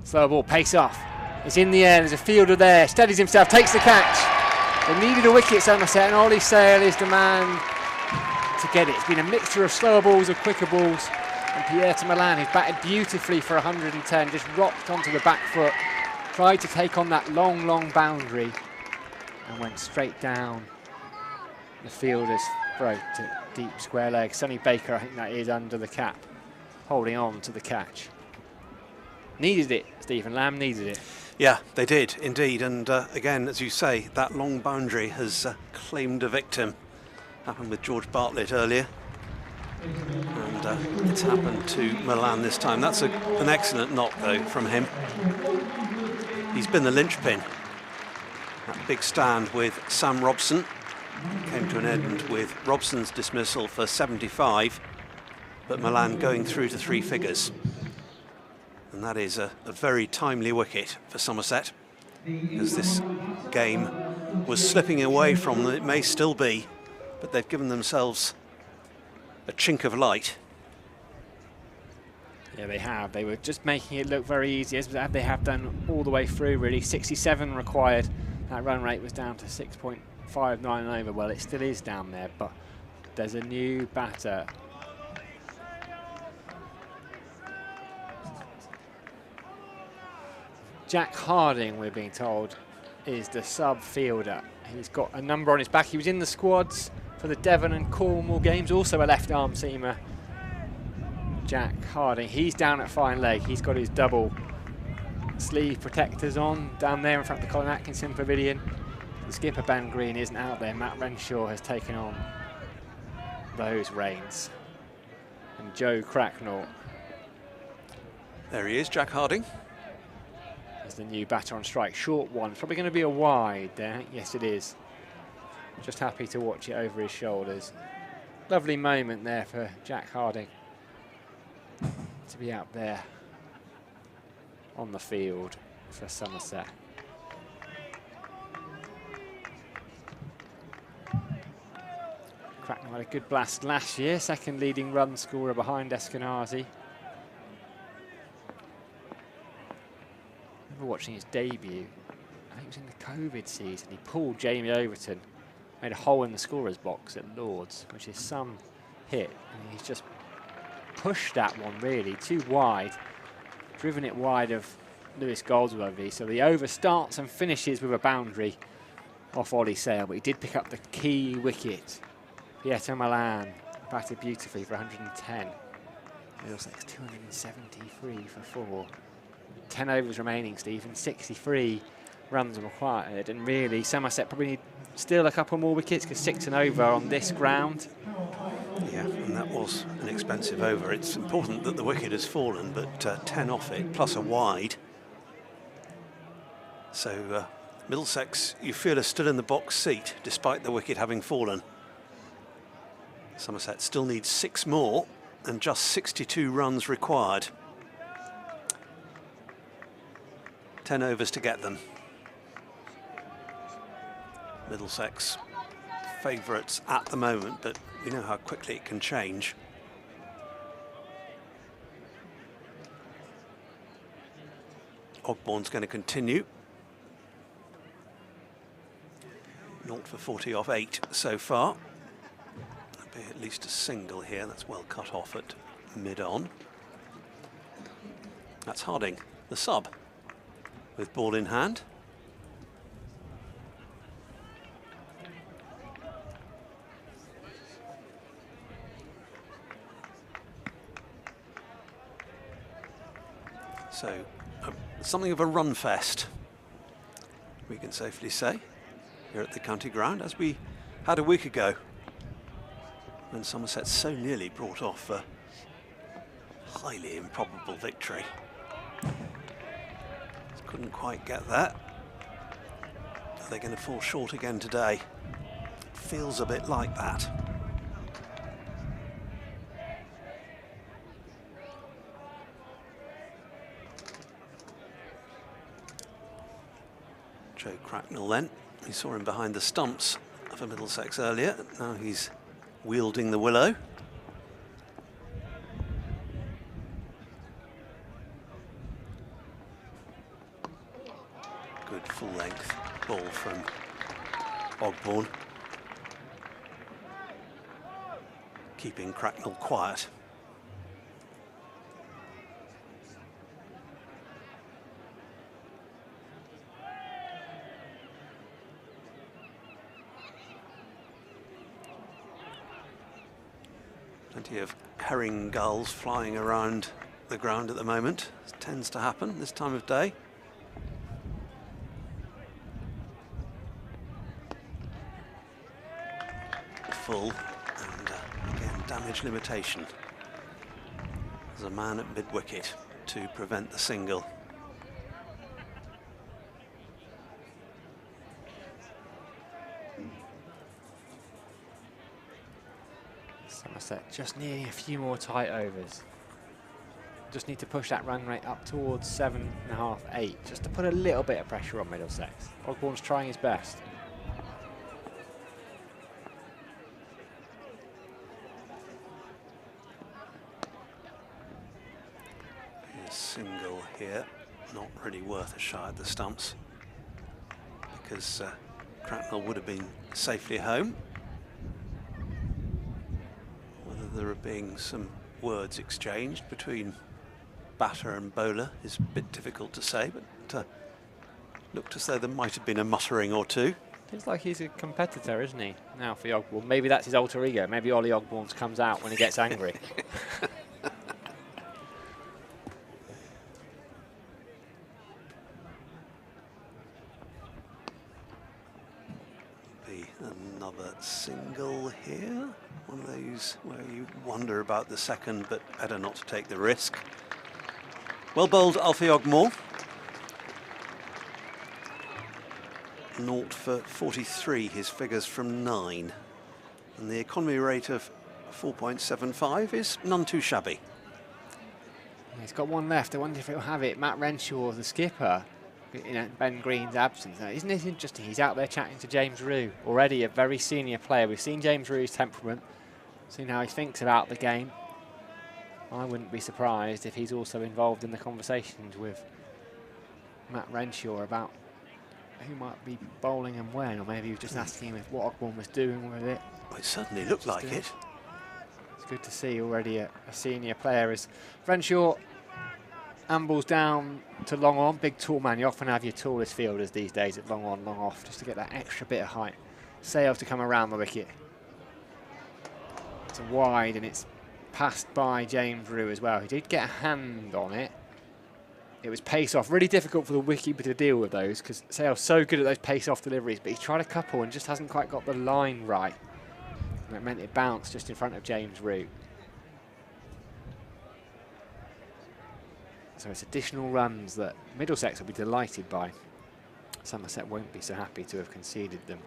Slow ball, pace off. It's in the air, there's a fielder there, steadies himself, takes the catch. They needed a wicket, Somerset, and Ollie Sale is the man to get it. It's been a mixture of slower balls, of quicker balls. And Pierre to Milan, who's batted beautifully for 110, just rocked onto the back foot, tried to take on that long, long boundary, and went straight down the fielder's throat to deep square leg. Sonny Baker, I think that is under the cap, holding on to the catch. Needed it, Stephen Lamb needed it. Yeah, they did indeed. And again, as you say, that long boundary has claimed a victim. Happened with George Bartlett earlier. And it's happened to Milan this time. That's an excellent knock, though, from him. He's been the linchpin. That big stand with Sam Robson came to an end with Robson's dismissal for 75, but Milan going through to 3 figures. And that is a very timely wicket for Somerset, as this game was slipping away from them. It may still be, but they've given themselves a chink of light. Yeah, they have. They were just making it look very easy, as they have done all the way through, really. 67 required. That run rate was down to 6.59 over. Well, it still is down there, but there's a new batter. Jack Harding, we're being told, is the sub fielder. He's got a number on his back. He was in the squads for the Devon and Cornwall games, also a left arm seamer. Jack Harding, he's down at fine leg. He's got his double sleeve protectors on down there in front of the Colin Atkinson pavilion. The skipper Ben Green isn't out there. Matt Renshaw has taken on those reins. And Joe Cracknell. There he is, Jack Harding. Is the new batter on strike. Short one. Probably going to be a wide there. Yes, it is. Just happy to watch it over his shoulders. Lovely moment there for Jack Harding to be out there on the field for Somerset. Cracknell had a good blast last year, second leading run scorer behind Eskenazi. I remember watching his debut. I think it was in the COVID season. He pulled Jamie Overton, made a hole in the scorer's box at Lords, which is some hit. And he's just pushed that one really too wide, driven it wide of Lewis Goldsworthy. So the over starts and finishes with a boundary off Ollie Sale, but he did pick up the key wicket. Pietro Milan batted beautifully for 110. Middlesex 273 for 4. 10 overs remaining, Stephen, 63 runs required, and really Somerset probably need still a couple more wickets because 6 and over on this ground. Yeah, and that was an expensive over. It's important that the wicket has fallen, but 10 off it, plus a wide. So Middlesex, you feel, are still in the box seat, despite the wicket having fallen. Somerset still needs 6 more, and just 62 runs required. 10 overs to get them. Middlesex favourites at the moment, but we know how quickly it can change. Ogbourne's going to continue. 0 for 40 off 8 so far. There'll be at least a single here. That's well cut off at mid-on. That's Harding, the sub, with ball in hand. So, something of a run fest, we can safely say, here at the county ground, as we had a week ago, when Somerset so nearly brought off a highly improbable victory. Couldn't quite get that. Are they going to fall short again today? Feels a bit like that. Joe Cracknell then. We saw him behind the stumps for Middlesex earlier. Now he's wielding the willow. Good full-length ball from Ogbourne, keeping Cracknell quiet. Plenty of herring gulls flying around the ground at the moment. It tends to happen this time of day. Full, and again, damage limitation. There's a man at mid-wicket to prevent the single. Somerset just needing a few more tight overs. Just need to push that run rate up towards 7.5, 8, just to put a little bit of pressure on Middlesex. Ogbourne's trying his best. A single here, not really worth a shot at the stumps, because Cracknell would have been safely home. There are being some words exchanged between batter and bowler is a bit difficult to say, but looked as though there might have been a muttering or two. Feels like he's a competitor, isn't he, now for Ogbourne? Maybe that's his alter ego. Maybe Ollie Ogbourne comes out when he gets angry. Be another single here. One of those where you wonder about the second, but better not to take the risk. Well bowled, Alfie Ogmore. 0 for 43, his figures from 9. And the economy rate of 4.75 is none too shabby. He's got one left. I wonder if he'll have it. Matt Renshaw, the skipper, in Ben Green's absence. Now, isn't it interesting? He's out there chatting to James Rue, already a very senior player. We've seen James Rue's temperament, seen how he thinks about the game. I wouldn't be surprised if he's also involved in the conversations with Matt Renshaw about who might be bowling and when, or maybe he was just asking him if what Ogborn was doing with it. Well, it certainly looked like it. It's good to see already a senior player as Renshaw ambles down to long on. Big tall man, you often have your tallest fielders these days at long on, long off, just to get that extra bit of height. Sales to come around the wicket. It's a wide and it's passed by James Rue as well. He did get a hand on it. It was pace off. Really difficult for the wicketkeeper to deal with those because Sale's so good at those pace off deliveries, but he's tried a couple and just hasn't quite got the line right. And that meant it bounced just in front of James Rue. So it's additional runs that Middlesex will be delighted by. Somerset won't be so happy to have conceded them.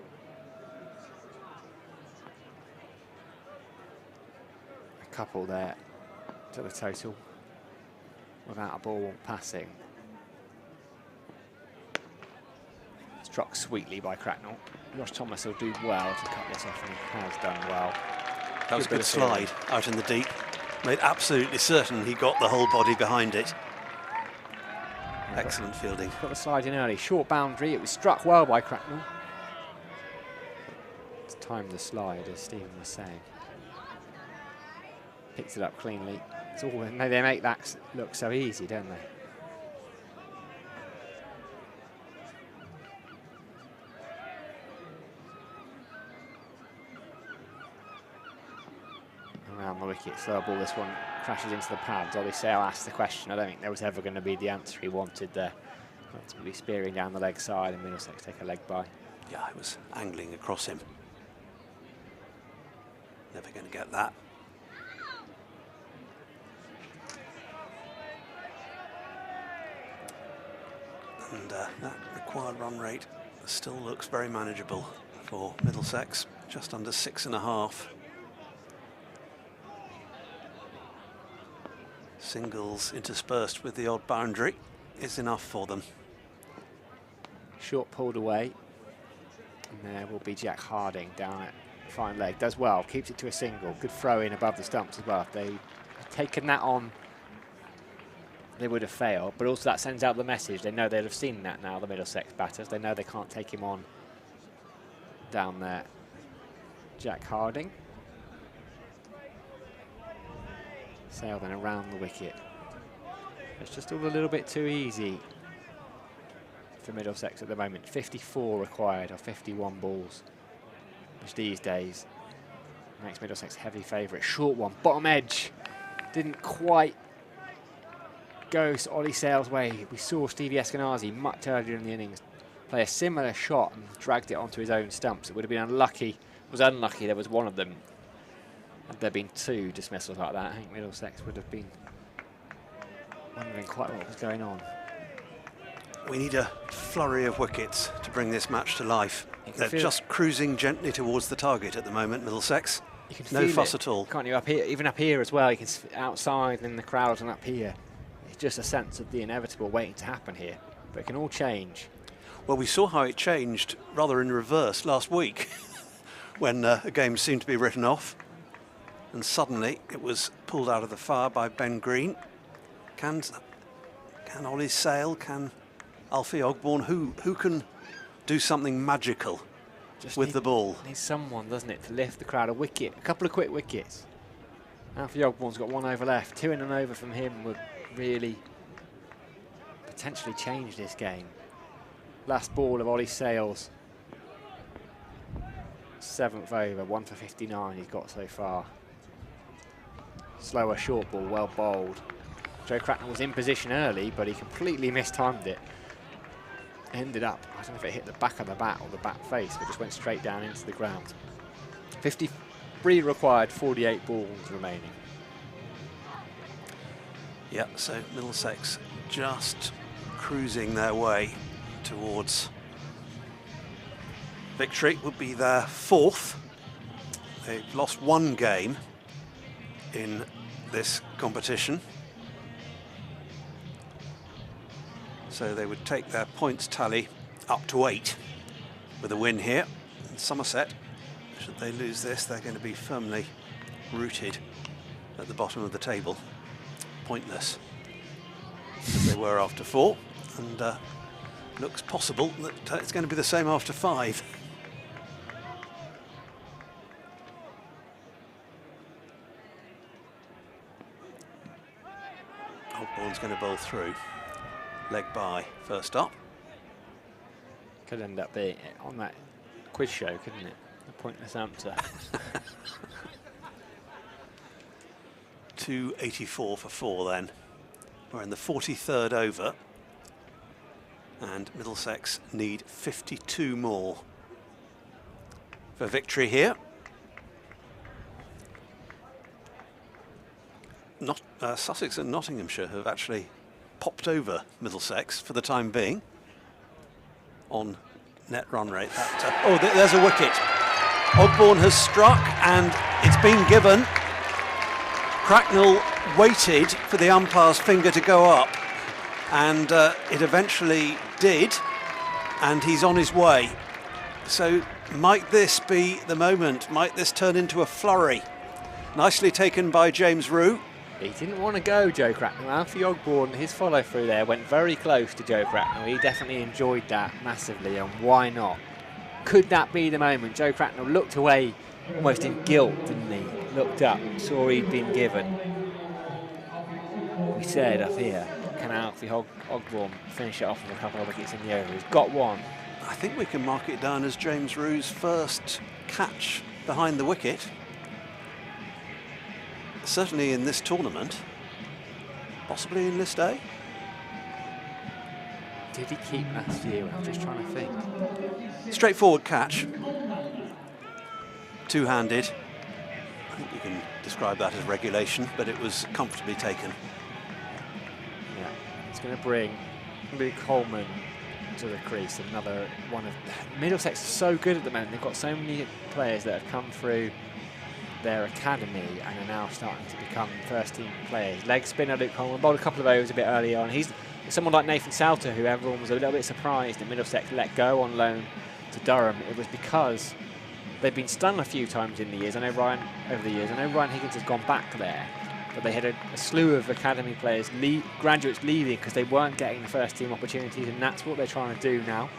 A couple there to the total without a ball passing. Struck sweetly by Cracknell. Josh Thomas will do well to cut this off, and he has done well. That was a good slide out in the deep. Made absolutely certain he got the whole body behind it. Excellent fielding. Got the slide in early. Short boundary. It was struck well by Cracknell. It's timed the slide, as Stephen was saying. Picks it up cleanly. It's all, they make that look so easy, don't they? Around the wicket, slow ball. This one crashes into the pads. Ollie Sale asked the question. I don't think there was ever going to be the answer he wanted there. Ultimately spearing down the leg side, and Middlesex take a leg by. Yeah, it was angling across him. Never going to get that. And that required run rate still looks very manageable for Middlesex, just under 6.5. Singles interspersed with the odd boundary is enough for them. Short pulled away, and there will be Jack Harding down at fine leg. Does well, keeps it to a single. Good throw in above the stumps as well. If they had taken that on, they would have failed, but also that sends out the message. They know they'll have seen that now, the Middlesex batters. They know they can't take him on down there. Jack Harding. Sail then around the wicket. It's just all a little bit too easy for Middlesex at the moment. 54 required, or 51 balls, which these days makes Middlesex heavy favourite. Short one, bottom edge. Didn't quite go Ollie Sale's way. We saw Stevie Eskenazi much earlier in the innings play a similar shot and dragged it onto his own stumps. It would have been unlucky. It was unlucky there was one of them. Had there been two dismissals like that, I think Middlesex would have been wondering quite what was going on. We need a flurry of wickets to bring this match to life. They're just cruising gently towards the target at the moment, Middlesex. You can no feel fuss it, at all. Can't you? Up here, even up here as well. You can outside in the crowd and up here. It's just a sense of the inevitable waiting to happen here. But it can all change. Well, we saw how it changed rather in reverse last week when a game seemed to be written off. And suddenly it was pulled out of the fire by Ben Green. Can Ollie Sale, can Alfie Ogborn, who can do something magical with the ball? Needs someone, doesn't it, to lift the crowd. A wicket, a couple of quick wickets. Alfie Ogborn's got one over left. 2 in and over from him would really potentially change this game. Last ball of Ollie Sale's 7th over, 1 for 59 he's got so far. Slower short ball, well bowled. Joe Cracknell was in position early, but he completely mistimed it. Ended up, I don't know if it hit the back of the bat or the bat face, but just went straight down into the ground. 53 required, 48 balls remaining. Yeah, so Middlesex just cruising their way towards victory. Would be their 4th. They've lost 1 game in this competition. So they would take their points tally up to 8 with a win here. And Somerset, should they lose this, they're going to be firmly rooted at the bottom of the table. Pointless, as they were after 4. And looks possible that it's going to be the same after 5. Ogbourne's going to bowl through. Leg by, first up. Could end up being on that quiz show, couldn't it? A pointless answer. 284 for 4 then. We're in the 43rd over. And Middlesex need 52 more for victory here. Sussex and Nottinghamshire have actually popped over Middlesex for the time being on net run rate. There's a wicket. Ogbourne has struck and it's been given. Cracknell waited for the umpire's finger to go up, and it eventually did, and he's on his way. So might this be the moment? Might this turn into a flurry? Nicely taken by James Rue. He didn't want to go, Joe Cracknell. Alfie Ogbourne, his follow through there went very close to Joe Cracknell. He definitely enjoyed that massively, and why not? Could that be the moment? Joe Cracknell looked away almost in guilt, didn't he? Looked up, saw he'd been given. We said up here, can Alfie Ogbourne finish it off with a couple of wickets in the over? He's got one. I think we can mark it down as James Rue's first catch behind the wicket. Certainly in this tournament, possibly in list A. Did he keep last year? I'm just trying to think. Straightforward catch. Two-handed. I think you can describe that as regulation, but it was comfortably taken. Yeah, it's going to bring Coleman to the crease. Another one of Middlesex is so good at the moment. They've got so many players that have come through their academy and are now starting to become first-team players. Leg spinner Luke Coleman bowled a couple of overs a bit early on. He's someone like Nathan Salter, who everyone was a little bit surprised that Middlesex let go on loan to Durham. It was because they've been stung a few times in the years. I know Ryan Higgins has gone back there, but they had a slew of academy players, graduates leaving because they weren't getting the first-team opportunities, and that's what they're trying to do now.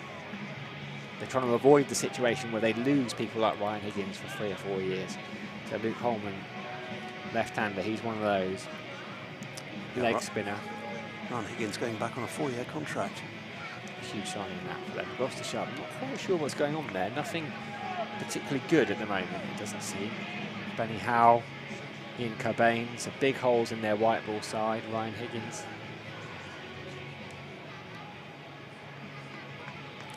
They're trying to avoid the situation where they lose people like Ryan Higgins for 3 or 4 years. So Luke Coleman, left-hander, he's one of those. Leg spinner. Ryan Higgins going back on a 4-year contract. Huge signing that for them. Gloucestershire, I'm not quite sure what's going on there. Nothing particularly good at the moment, it doesn't seem. Benny Howe, Ian Cobain, some big holes in their white ball side. Ryan Higgins.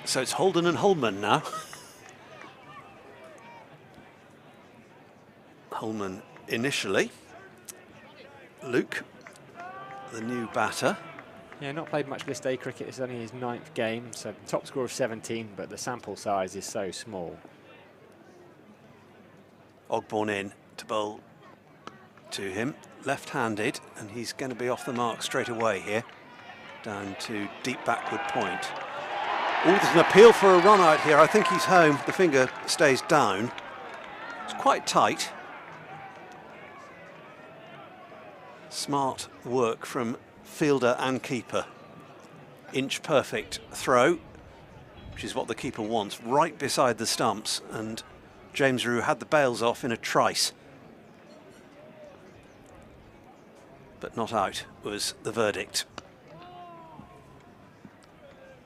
So it's Holden and Holman now. Holman initially. Luke, the new batter. Yeah, not played much List A cricket. It's only his 9th game, so top score of 17, but the sample size is so small. Ogbourne in to bowl to him, left-handed, and he's going to be off the mark straight away here, down to deep backward point. Oh, there's an appeal for a run out here. I think he's home. The finger stays down. It's quite tight. Smart work from fielder and keeper. Inch perfect throw, which is what the keeper wants, right beside the stumps, and James Rue had the bails off in a trice. But not out was the verdict.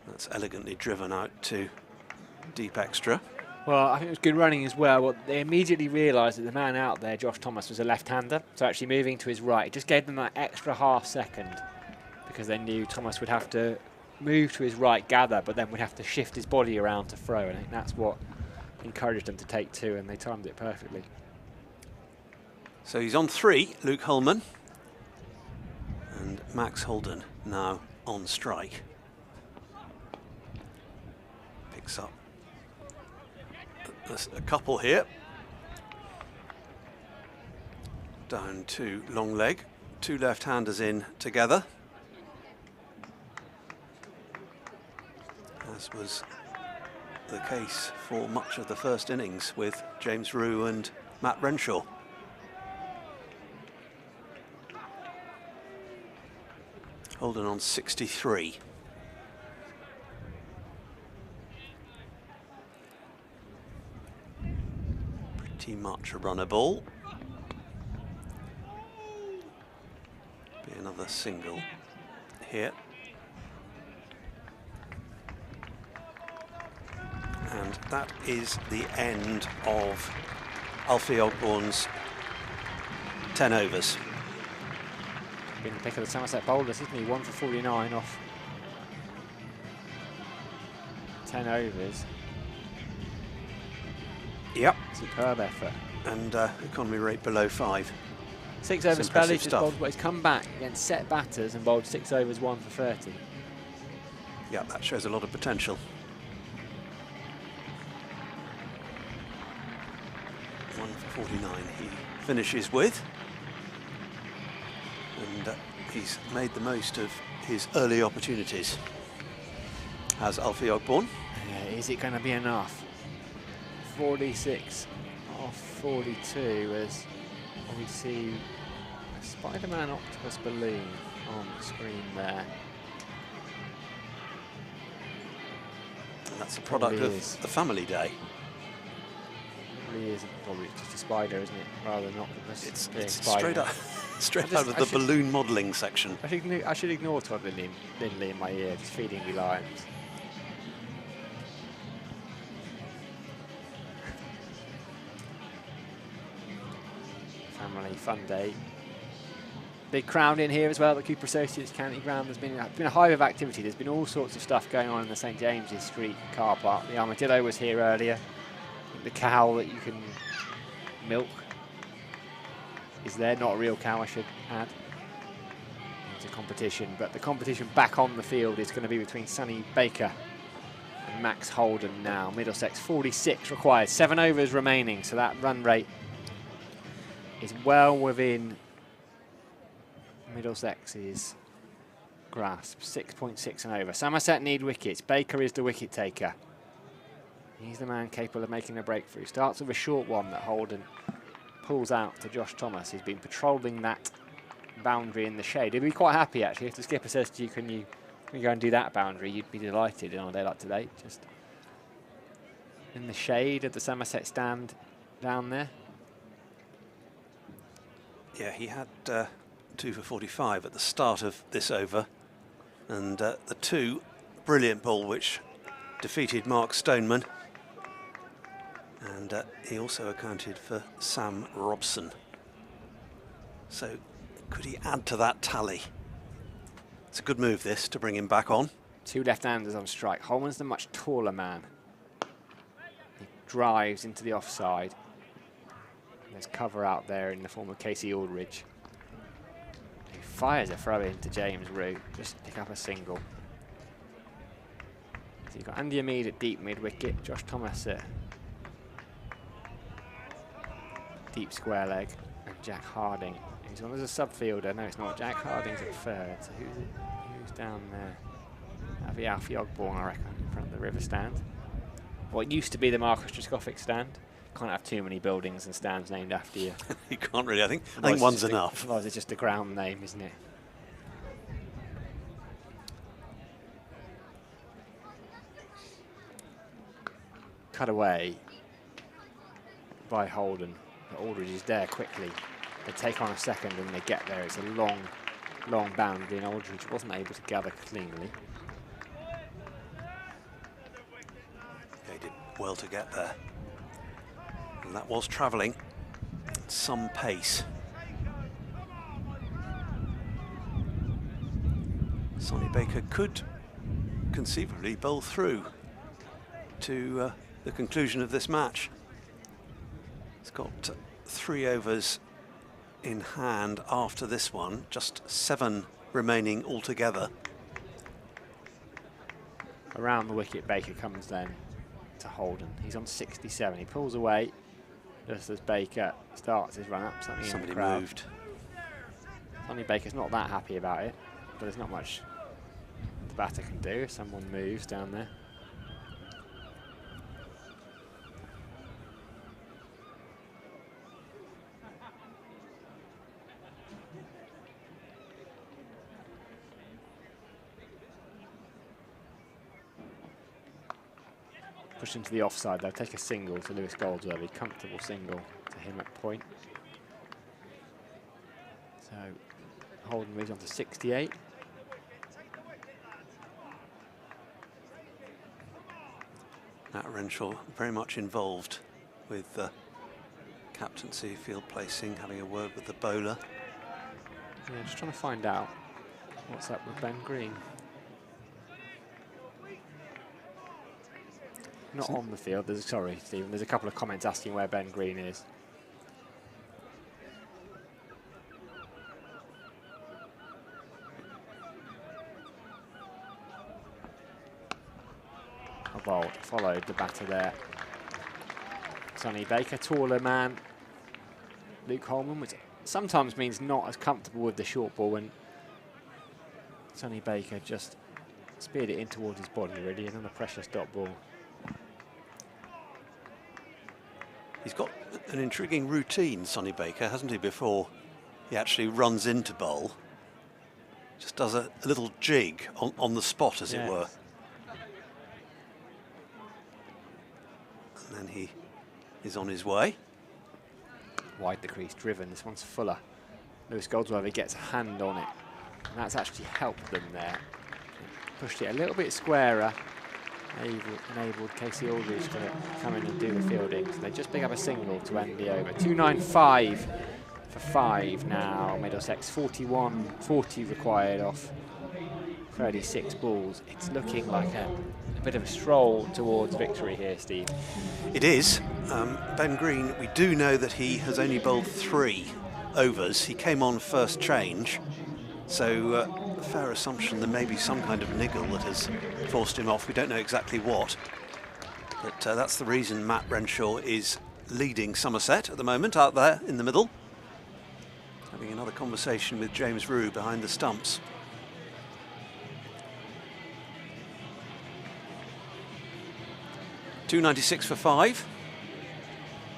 That's elegantly driven out to deep extra. Well, I think it was good running as well. Well, they immediately realised that the man out there, Josh Thomas, was a left-hander, so actually moving to his right. It just gave them that extra half second because they knew Thomas would have to move to his right, gather, but then would have to shift his body around to throw, and I think that's what encouraged them to take 2, and they timed it perfectly. So he's on 3, Luke Holman, and Max Holden now on strike. Picks up a couple here. Down to long leg, 2 left-handers in together. as was the case for much of the first innings with James Rue and Matt Renshaw. Holden on 63. Pretty much a runner ball. Be another single here. And that is the end of Alfie Ogborn's 10 overs. Been the pick of the Somerset bowlers, isn't he? 1 for 49 off 10 overs. Yep. Superb effort. And economy rate below 5. 6 over It's spell, impressive he's just stuff. bowled, but he's come back against set batters and bowled 6 overs, 1 for 30. Yeah, that shows a lot of potential. 1 for 49 he finishes with. And he's made the most of his early opportunities. Has Alfie Ogborn. Yeah, is it going to be enough? 46 off 42 as we see a Spider-Man octopus balloon on the screen there. And that's a product Probably of is. the family day. Probably is, probably just a spider, isn't it? Rather than an octopus. It's being straight Spider-Man. up, straight I out of I the should- balloon modelling section. I should ignore Todd Lindley in my ear, just feeding me lines. Family fun day. Big crowd in here as well at the Cooper Associates County Ground. There's been a hive of activity. There's been all sorts of stuff going on in the St James's Street car park. The armadillo was here earlier. I think the cow that you can milk is there. Not a real cow, I should add. It's a competition, but the competition back on the field is going to be between Sonny Baker and Max Holden now. Middlesex 46 required, 7 overs remaining, so that run rate is well within Middlesex's grasp. 6.6 and over. Somerset need wickets. Baker is the wicket taker. He's the man capable of making a breakthrough. Starts with a short one that Holden pulls out to Josh Thomas. He's been patrolling that boundary in the shade. He'd be quite happy actually if the skipper says to you, can you go and do that boundary? You'd be delighted on a day like today. Just in the shade of the Somerset stand down there. Yeah, he had 2 for 45 at the start of this over. And the 2 brilliant ball which defeated Mark Stoneman. And he also accounted for Sam Robson. So could he add to that tally? It's a good move this to bring him back on. 2 left-handers on strike. Holman's the much taller man. He drives into the offside. There's cover out there in the form of Casey Aldridge. He fires a throw into James Rue, just to pick up a single. So you've got Andy Amid at deep mid-wicket, Josh Thomas at deep square leg, and Jack Harding. He's on as a sub-fielder. No, it's not. Jack Harding's at third. So who's down there? That'll be Alfie Ogborn, I reckon, in front of the river stand. What used to be the Marcus Trescothick stand. Can't have too many buildings and stands named after you. You can't really, I think Otherwise one's it's just enough. Otherwise it's just a ground name, isn't it? Cut away by Holden. But Aldridge is there quickly. They take on a second and they get there. It's a long, long boundary and Aldridge wasn't able to gather cleanly. They did well to get there. And that was travelling at some pace. Sonny Baker could conceivably bowl through to the conclusion of this match. He's got 3 overs in hand after this one, just 7 remaining altogether. Around the wicket, Baker comes then to Holden. He's on 67. He pulls away just as Baker starts his run up. Somebody crowd. moved. Sonny Baker's not that happy about it, but there's not much the batter can do if someone moves down there. Push into the offside. They'll take a single to Lewis Goldsworthy. Comfortable single to him at point. So Holden moves on to 68. Matt Renshaw very much involved with captaincy, field placing, having a word with the bowler. Yeah, just trying to find out what's up with Ben Green. Not on the field. Sorry, Stephen. There's a couple of comments asking where Ben Green is. A bolt followed the batter there. Sonny Baker, taller man. Luke Holman, which sometimes means not as comfortable with the short ball, and Sonny Baker just speared it in towards his body, really, and on a precious dot ball. He's got an intriguing routine, Sonny Baker, hasn't he, before he actually runs into bowl. Just does a little jig on the spot, as it were. And then he is on his way. Wide the crease, driven. This one's fuller. Lewis Goldsworthy gets a hand on it, and that's actually helped them there. Pushed it a little bit squarer, enabled Casey Aldridge to come in and do the fielding. So they just pick up a single to end the over. 295 for 5 now. Middlesex 41-40 required off 36 balls. It's looking like a bit of a stroll towards victory here, Steve. It is. Ben Green, we do know that he has only bowled 3 overs. He came on first change, so a fair assumption there may be some kind of niggle that has forced him off. We don't know exactly what, but that's the reason Matt Renshaw is leading Somerset at the moment, out there in the middle, having another conversation with James Rue behind the stumps. .296 for 5.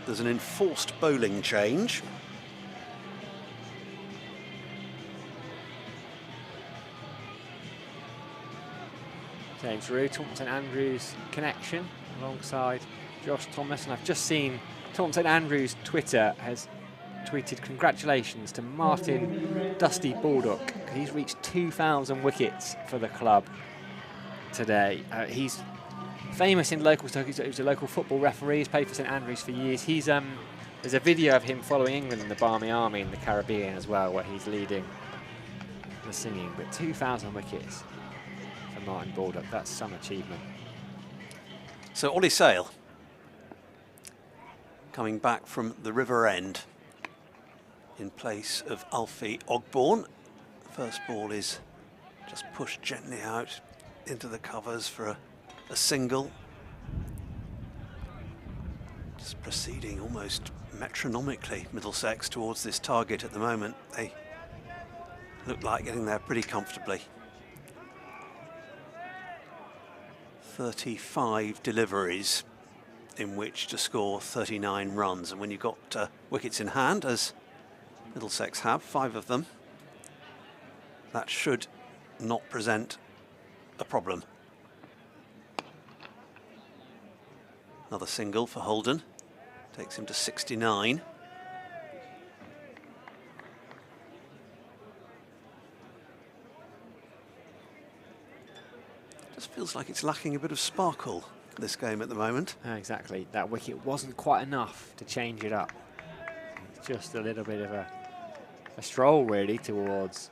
There's an enforced bowling change. James Rue, Thompson Andrews connection alongside Josh Thomas, and I've just seen Thompson Andrews' Twitter has tweeted congratulations to Martin Dusty Baldock. He's reached 2,000 wickets for the club today. He's famous in local circles. He was a local football referee. He's played for St Andrews for years. He's there's a video of him following England in the Barmy Army in the Caribbean as well, where he's leading the singing. But 2,000 wickets for Martin Baldock, that's some achievement. So Ollie Sale coming back from the River End in place of Alfie Ogborn. First ball is just pushed gently out into the covers for a single. Just proceeding almost metronomically, Middlesex, towards this target at the moment. They look like getting there pretty comfortably. 35 deliveries in which to score 39 runs, and when you've got wickets in hand, as Middlesex have, 5 of them, that should not present a problem. Another single for Holden, takes him to 69. Just feels like it's lacking a bit of sparkle, this game at the moment. Exactly, that wicket wasn't quite enough to change it up. It's just a little bit of a stroll really towards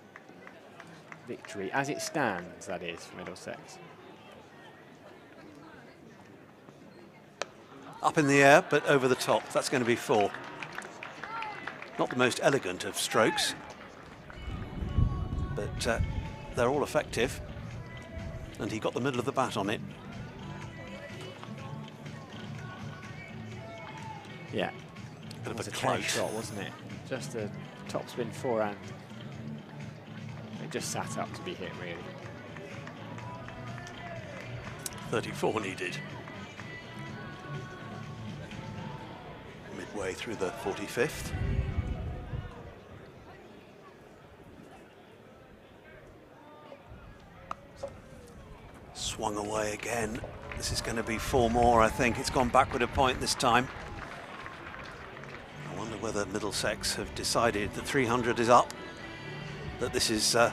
victory, as it stands, that is, for Middlesex. Up in the air, but over the top. That's going to be 4. Not the most elegant of strokes, but they're all effective. And he got the middle of the bat on it. Yeah, Bit of was a a close tight shot, wasn't it? Just a topspin forehand. It just sat up to be hit, really. 34 needed. Midway through the 45th. Swung away again This is going to be 4 more, I think. It's gone backward a point this time. I wonder whether Middlesex have decided that 300 is up, that this is the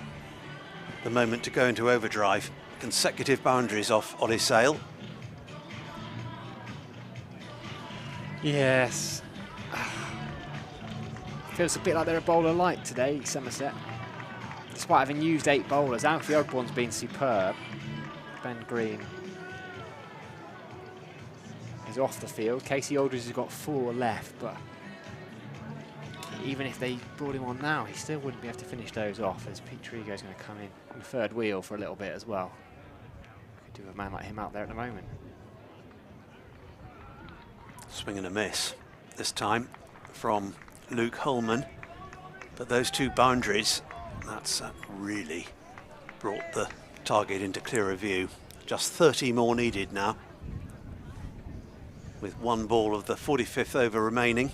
moment to go into overdrive. Consecutive boundaries off Ollie Sale. Yes. Feels a bit like they're a bowler light today, Somerset. Despite having used 8 bowlers, Alfie Ogborn's been superb. Ben Green is off the field. Casey Aldridge has got 4 left, but even if they brought him on now, he still wouldn't be able to finish those off, as Pete Trigo's going to come in third wheel for a little bit as well. Could do a man like him out there at the moment. Swing and a miss this time from Luke Holman, but those 2 boundaries, that's really brought the target into clearer view. Just 30 more needed now, with 1 ball of the 45th over remaining.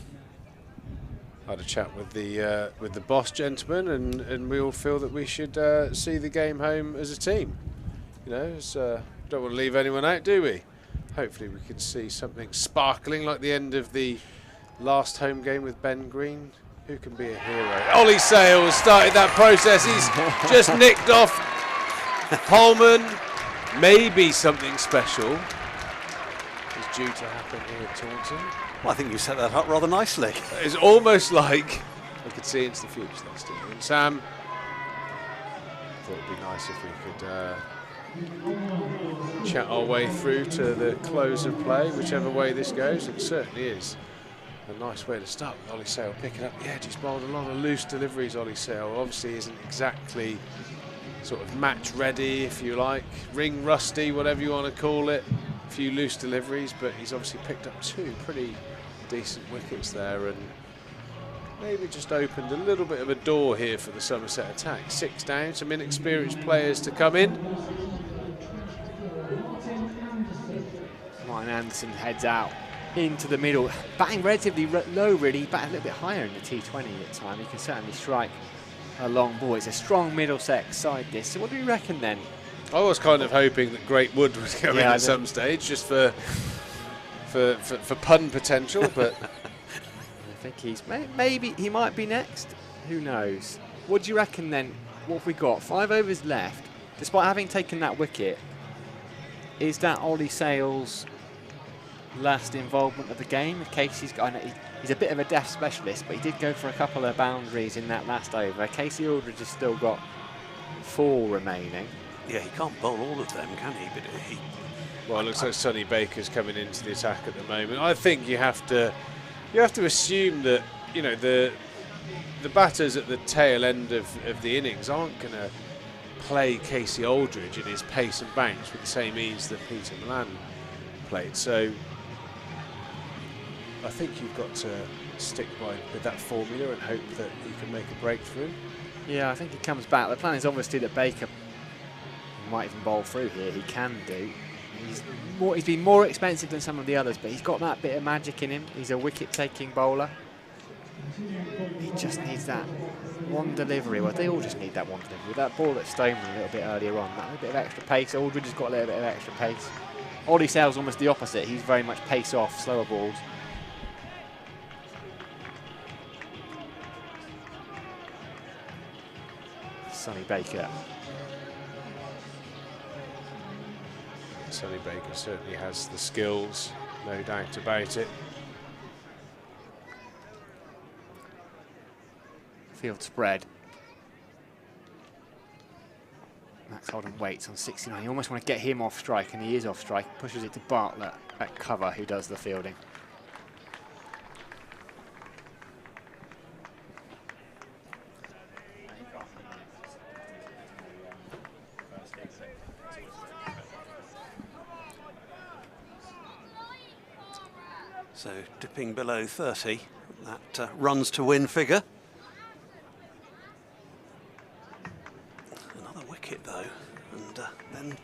I had a chat with the boss gentleman, and we all feel that we should see the game home as a team. You know, don't want to leave anyone out, do we? Hopefully we can see something sparkling like the end of the last home game with Ben Green. Who can be a hero? Ollie Sale started that process. He's just nicked off Holman. Maybe something special is due to happen here at Taunton. Well, I think you set that up rather nicely. It's almost like I could see into the future there, Stephen. And Sam, thought it'd be nice if we could chat our way through to the close of play, whichever way this goes. It certainly is a nice way to start with Ollie Sale picking up the edge. He's bowled a lot of loose deliveries, Ollie Sale. Obviously isn't exactly sort of match ready, if you like, ring rusty, whatever you want to call it. A few loose deliveries, but he's obviously picked up 2 pretty decent wickets there, and maybe just opened a little bit of a door here for the Somerset attack. 6 down, some inexperienced players to come in. Martin Anderson heads out into the middle, batting relatively low really, batting a little bit higher in the T20 at time. He can certainly strike a long ball. It's a strong Middlesex side this. So what do you reckon then? I was kind of hoping that Great Wood would come in at some stage, just for pun potential, but I think he's maybe he might be next. Who knows? What do you reckon then? What have we got? 5 overs left. Despite having taken that wicket, is that Ollie Sale's last involvement of the game? Casey's got, he's a bit of a deaf specialist, but he did go for a couple of boundaries in that last over. Casey Aldridge has still got 4 remaining. Yeah, he can't bowl all of them, can he? But he. Well, it looks like Sonny Baker's coming into the attack at the moment. I think you have to assume that, you know, the batters at the tail end of the innings aren't going to play Casey Aldridge in his pace and bounce with the same ease that Peter Milan played. So I think you've got to stick with that formula and hope that you can make a breakthrough. Yeah, I think he comes back. The plan is obviously that Baker might even bowl through here. He can do. He's been more expensive than some of the others, but he's got that bit of magic in him. He's a wicket-taking bowler. He just needs that one delivery. Well, they all just need that one delivery. That ball at Stoneman a little bit earlier on, that little bit of extra pace. Aldridge has got a little bit of extra pace. Ollie Sale's almost the opposite. He's very much pace off, slower balls. Sonny Baker. Sonny Baker certainly has the skills, no doubt about it. Field spread. Max Holden waits on 69. You almost want to get him off strike, and he is off strike. Pushes it to Bartlett at cover, who does the fielding. So dipping below 30, that runs to win figure. Another wicket though, and then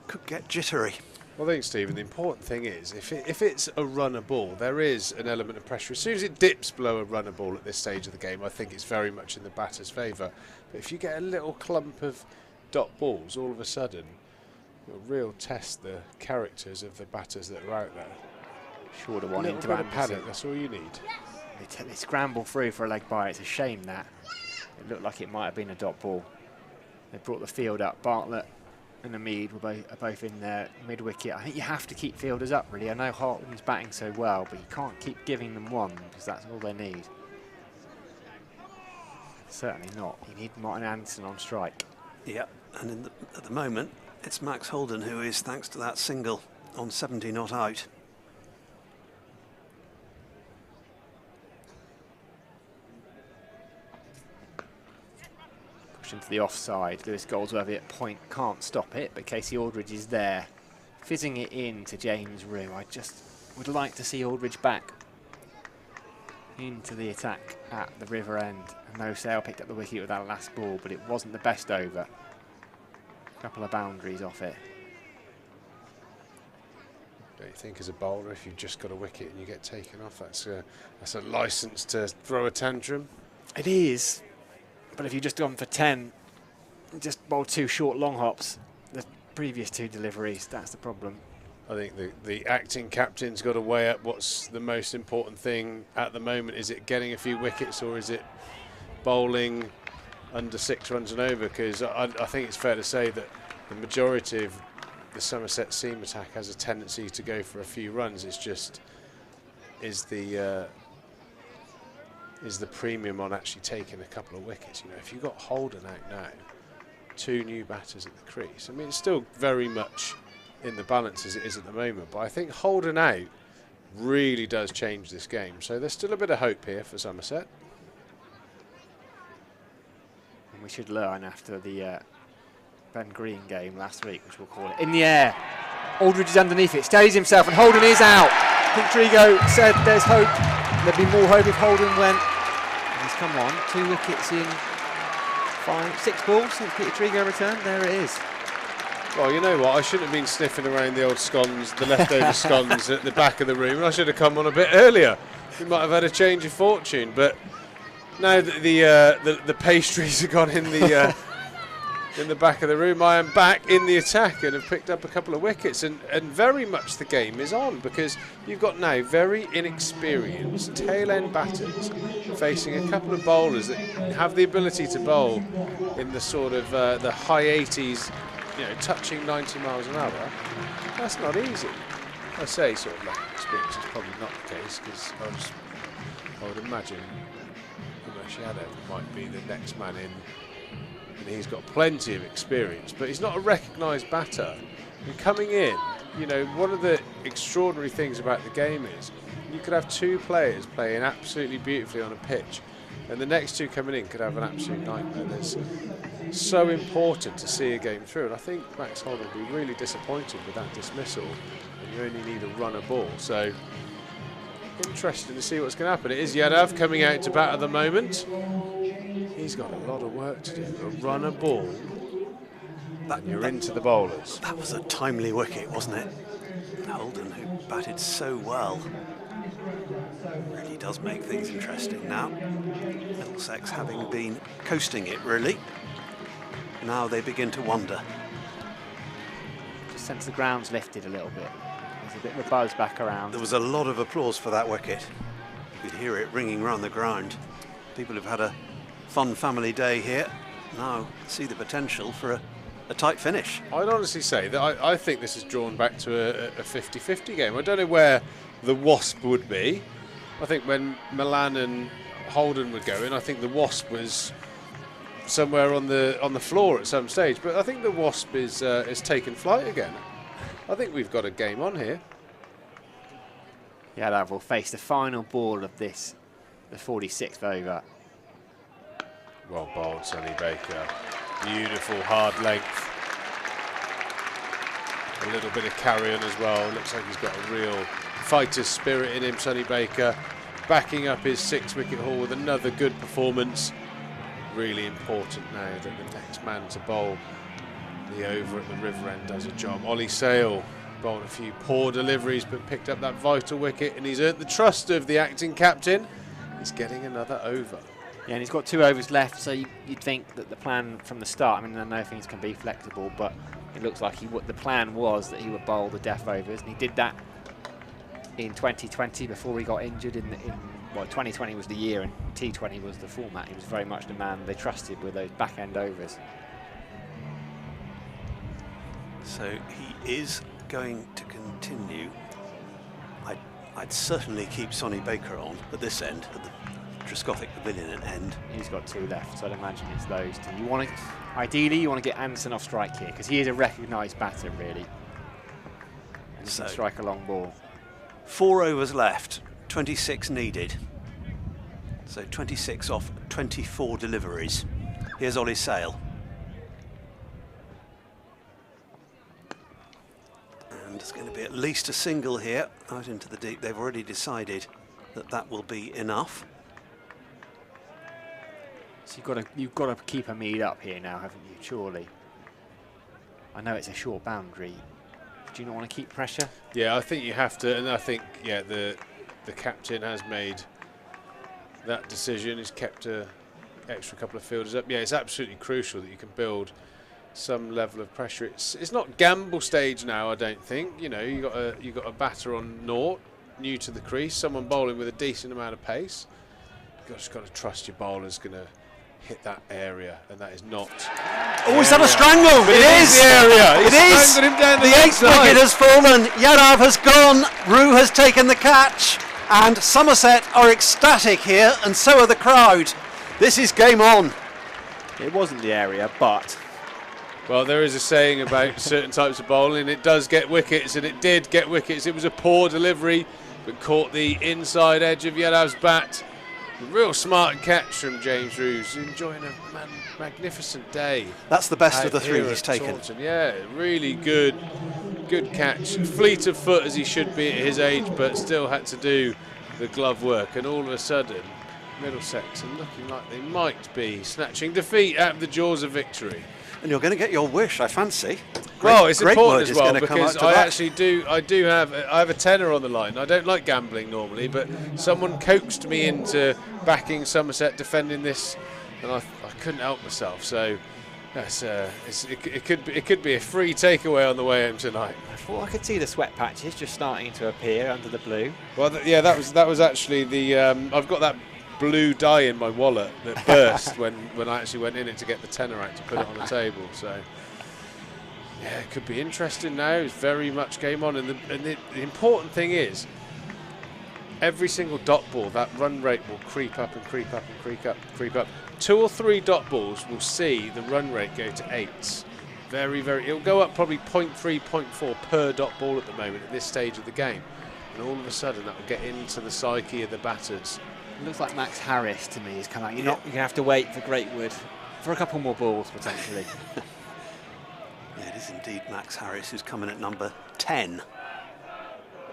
could get jittery. Well, I think, Stephen, the important thing is if it's a runner ball, there is an element of pressure. As soon as it dips below a runner ball at this stage of the game, I think it's very much in the batter's favour. But if you get a little clump of dot balls, all of a sudden, A real test the characters of the batters that are out there. Shorter one into Anderson. Anderson. Paddock, that's all you need. They scramble through for a leg bye. It's a shame that. It looked like it might have been a dot ball. They brought the field up. Bartlett and Hamid are both in their mid-wicket. I think you have to keep fielders up, really. I know Hartland's batting so well, but you can't keep giving them one because that's all they need. Certainly not. You need Martin Anderson on strike. Yep, and at the moment, it's Max Holden who is, thanks to that single, on 70 not out. Into the offside. Lewis Goldsworthy at point can't stop it, but Casey Aldridge is there, fizzing it in to James Rue. I just would like to see Aldridge back into the attack at the river end. And No Sale picked up the wicket with that last ball, but it wasn't the best over. A couple of boundaries off it. Don't you think as a bowler, if you've just got a wicket and you get taken off, that's a licence to throw a tantrum? It is. But if you've just gone for 10, just bowled 2 short long hops, the previous 2 deliveries, that's the problem. I think the acting captain's got to weigh up what's the most important thing at the moment. Is it getting a few wickets or is it bowling under 6 runs and over? Because I think it's fair to say that the majority of the Somerset seam attack has a tendency to go for a few runs. It's just is the premium on actually taking a couple of wickets. You know, if you've got Holden out now, 2 new batters at the crease, I mean, it's still very much in the balance as it is at the moment, but I think Holden out really does change this game. So there's still a bit of hope here for Somerset. And we should learn after the Ben Green game last week, which we'll call it. In the air, Aldridge is underneath it, steadies himself, and Holden is out. I think Trigo said there's hope. There'd be more hope if Holden went. And he's come on, 2 wickets in 6 balls since Peter Trigo returned. There it is. Well, you know what? I shouldn't have been sniffing around the old scones, the leftover scones at the back of the room. I should have come on a bit earlier. We might have had a change of fortune. But now that the pastries have gone in the back of the room, I am back in the attack and have picked up a couple of wickets. And very much the game is on, because you've got now very inexperienced tail-end batters facing a couple of bowlers that have the ability to bowl in the sort of the high 80s, you know, touching 90 miles an hour. That's not easy. I say sort of lack of experience is probably not the case, because I would imagine Umesh Yadav might be the next man in, and he's got plenty of experience, but he's not a recognised batter. And coming in, you know, one of the extraordinary things about the game is you could have 2 players playing absolutely beautifully on a pitch, and the next 2 coming in could have an absolute nightmare. It's so important to see a game through, and I think Max Holden will be really disappointed with that dismissal, and you only need a runner ball. So interesting to see what's going to happen. It is Yadav coming out to bat at the moment. He's got a lot of work to do. A runner ball, and you're into the bowlers. That was a timely wicket, wasn't it? Holden, who batted so well, really does make things interesting now. Middlesex having been coasting it, really. Now they begin to wonder. Just sense the ground's lifted a little bit. There's a bit of a buzz back around. There was a lot of applause for that wicket. You could hear it ringing round the ground. People have had a fun family day here. Now see the potential for a tight finish. I'd honestly say that I think this is drawn back to a 50-50 game. I don't know where the Wasp would be. I think when Milan and Holden were going, I think the Wasp was somewhere on the floor at some stage. But I think the Wasp is taken flight again. I think we've got a game on here. Yadav will face the final ball of this, the 46th over. Well bowled, Sonny Baker. Beautiful hard length. A little bit of carry on as well. Looks like he's got a real fighter's spirit in him, Sonny Baker. Backing up his 6-wicket haul with another good performance. Really important now that the next man to bowl the over at the river end does a job. Ollie Sale bowled a few poor deliveries but picked up that vital wicket, and he's earned the trust of the acting captain. He's getting another over. Yeah, and he's got 2 overs left, so you'd think that the plan from the start, I mean, I know things can be flexible, but It looks like the plan was that he would bowl the death overs, and he did that in 2020 before he got injured. Well, 2020 was the year, and T20 was the format. He was very much the man they trusted with those back-end overs. So he is going to continue. I'd certainly keep Sonny Baker on at this end, at the Trescothic Pavilion at end. He's got 2 left, so I'd imagine it's those 2. Ideally, you want to get Anderson off strike here, because he is a recognised batter, really. And he can strike a long ball. 4 overs left, 26 needed. So 26 off 24 deliveries. Here's Ollie Sale. And it's going to be at least a single here, out into the deep. They've already decided that that will be enough. So you've got to keep a mead up here now, haven't you? Surely. I know it's a short boundary. Do you not want to keep pressure? Yeah, I think you have to, and I think the captain has made that decision. He's kept a extra couple of fielders up. Yeah, it's absolutely crucial that you can build some level of pressure. It's not gamble stage now, I don't think. You know, you got a batter on naught, new to the crease, someone bowling with a decent amount of pace. You've just got to trust your bowler's going to hit that area, and that is not. Oh, is that a strangle? It is the area. It is. The 8th wicket has fallen. Yadav has gone. Rue has taken the catch, and Somerset are ecstatic here, and so are the crowd. This is game on. It wasn't the area, but. Well, there is a saying about certain types of bowling. It does get wickets, and it did get wickets. It was a poor delivery, but caught the inside edge of Yadav's bat. A real smart catch from James Rue. Enjoying a magnificent day. That's the best of the 3 he's taken. Taunton. Yeah, really good catch. Fleet of foot as he should be at his age, but still had to do the glove work. And all of a sudden, Middlesex are looking like they might be snatching defeat out of the jaws of victory. And you're going to get your wish, I fancy. Well, it's important as well, because I have a tenner on the line. I don't like gambling normally, but someone coaxed me into backing Somerset defending this, and I couldn't help myself. So it could be a free takeaway on the way home tonight. I thought I could see the sweat patches just starting to appear under the blue. Well, that was actually the. I've got that blue dye in my wallet that burst when I actually went in it to get the tenner out to put it on the table. So yeah, it could be interesting now. It's very much game on, and the important thing is every single dot ball, that run rate will creep up and creep up and creep up. 2 or 3 dot balls will see the run rate go to 8s. It'll go up probably 0.3, 0.4 per dot ball at the moment at this stage of the game, and all of a sudden that will get into the psyche of the batters. It looks like Max Harris to me is coming out. You're going to have to wait for Greatwood for a couple more balls potentially. Yeah, it is indeed Max Harris who's coming at number 10.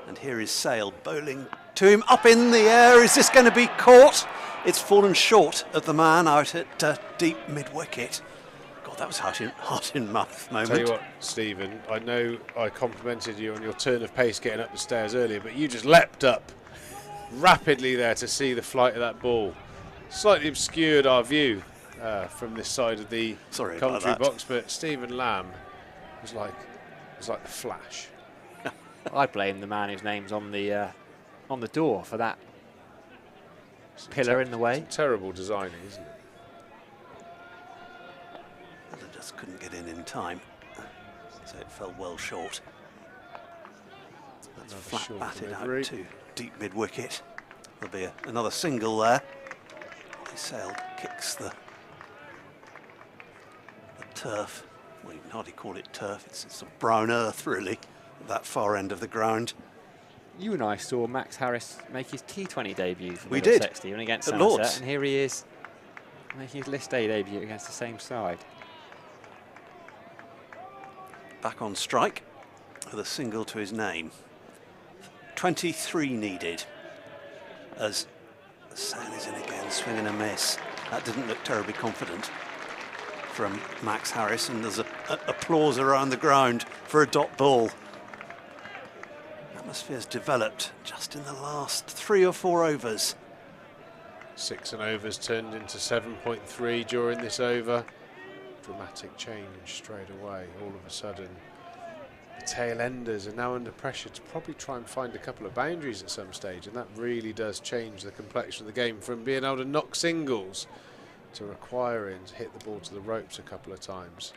And here is Sale bowling to him up in the air. Is this going to be caught? It's fallen short of the man out at deep mid-wicket. God, that was heart in mouth moment. Tell you what, Stephen, I know I complimented you on your turn of pace getting up the stairs earlier, but you just leapt up rapidly there to see the flight of that ball. Slightly obscured our view from this side of the commentary box, but Stephen Lamb was like the Flash. I blame the man whose name's on the door for that pillar in the way. Terrible designing, isn't it? Well, it just couldn't get in time, so it fell well short. That's flat batted out to deep mid-wicket. There'll be another single there. Sale kicks the turf. Well, you can hardly call it turf. It's some brown earth, really, at that far end of the ground. You and I saw Max Harris make his T20 debut for Middlesex Stephen against at Somerset, Lords. And here he is making his List A debut against the same side. Back on strike with a single to his name. 23 needed as Sale is in again, swing and a miss. That didn't look terribly confident from Max Harris, and there's applause around the ground for a dot ball. Atmosphere's developed just in the last 3 or 4 overs. 6 and overs turned into 7.3 during this over. dramatic change straight away. All of a sudden, the tail enders are now under pressure to probably try and find a couple of boundaries at some stage, and that really does change the complexion of the game from being able to knock singles to requiring to hit the ball to the ropes a couple of times.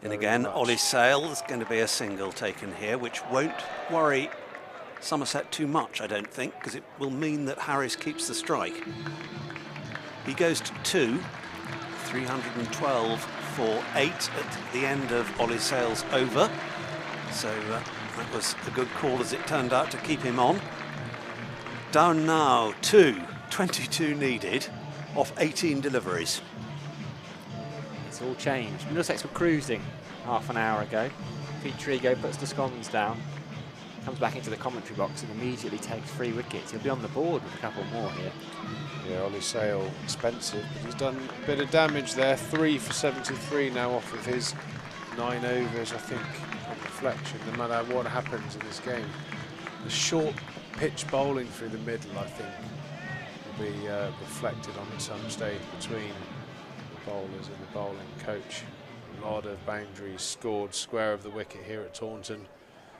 And again, Ollie Sale, there's going to be a single taken here, which won't worry Somerset too much, I don't think, because it will mean that Harris keeps the strike. He goes to 2, 312 for 8 at the end of Ollie Sale's over. So that was a good call, as it turned out, to keep him on. Down now 2, 22 needed off 18 deliveries. It's all changed. Middlesex were cruising half an hour ago. Trigo puts the scones down, comes back into the commentary box and immediately takes 3 wickets. He'll be on the board with a couple more here. Yeah, Ollie Sale, expensive, but he's done a bit of damage there. 3 for 73 now off of his 9 overs, I think, on reflection, no matter what happens in this game. The short pitch bowling through the middle, I think, will be reflected on at some stage between the bowlers and the bowling coach. A lot of boundaries scored square of the wicket here at Taunton.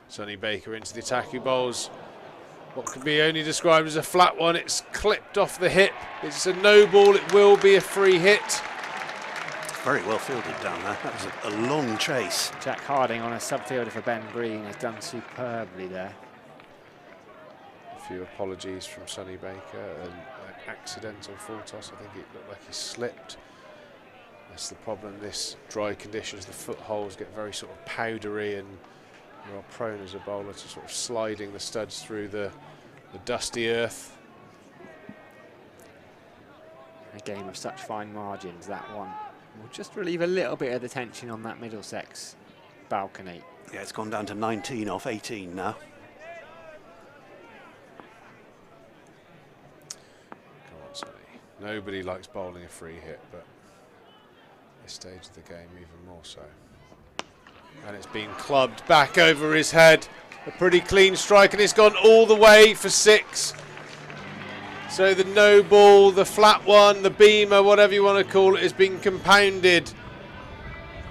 Sonny Baker into the attack, who bowls what can be only described as a flat one. It's clipped off the hip. It's a no ball. It will be a free hit. Very well fielded down there. That was a long chase. Jack Harding on a subfielder for Ben Green has done superbly there. A few apologies from Sonny Baker. An accidental full toss. I think it looked like he slipped. That's the problem. This dry conditions, the footholes get very sort of powdery, and you are prone as a bowler to sort of sliding the studs through the dusty earth. A game of such fine margins, that one will just relieve a little bit of the tension on that Middlesex balcony. Yeah, it's gone down to 19 off 18 now. Come on, Sonny. Nobody likes bowling a free hit, but this stage of the game even more so. And it's been clubbed back over his head. A pretty clean strike, and it's gone all the way for 6. So the no ball, the flat one, the beamer, whatever you want to call it, has been compounded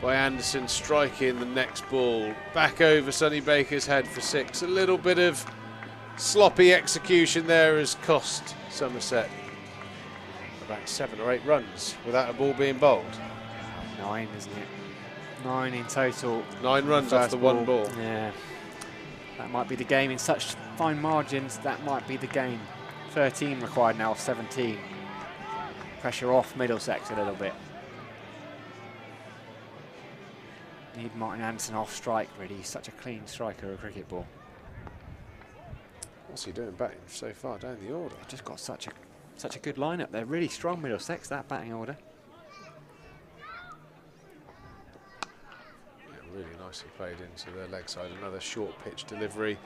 by Anderson striking the next ball back over Sonny Baker's head for 6. A little bit of sloppy execution there has cost Somerset about 7 or 8 runs without a ball being bowled. 9, isn't it? 9 in total. 9 runs after one ball. Yeah, that might be the game in such fine margins. That might be the game. 13 required now off 17. Pressure off Middlesex a little bit. Need Martin Anderson off strike, really. He's such a clean striker of a cricket ball. What's he doing batting so far down the order? Just got such a good lineup. They're really strong, Middlesex, that batting order. Really nicely played into their leg side. Another short pitch delivery,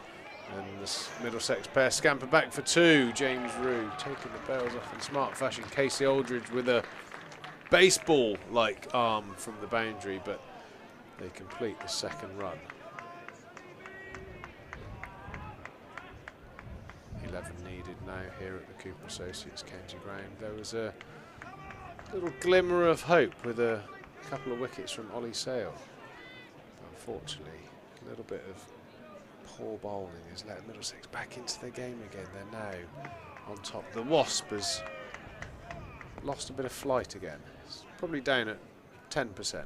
and the Middlesex pair scamper back for 2. James Rue taking the bails off in smart fashion. Casey Aldridge with a baseball-like arm from the boundary, but they complete the second run. 11 needed now here at the Cooper Associates County Ground. There was a little glimmer of hope with a couple of wickets from Ollie Sale. Unfortunately, a little bit of poor bowling has let Middlesex back into the game again. They're now on top. The Wasp has lost a bit of flight again. It's probably down at 10%.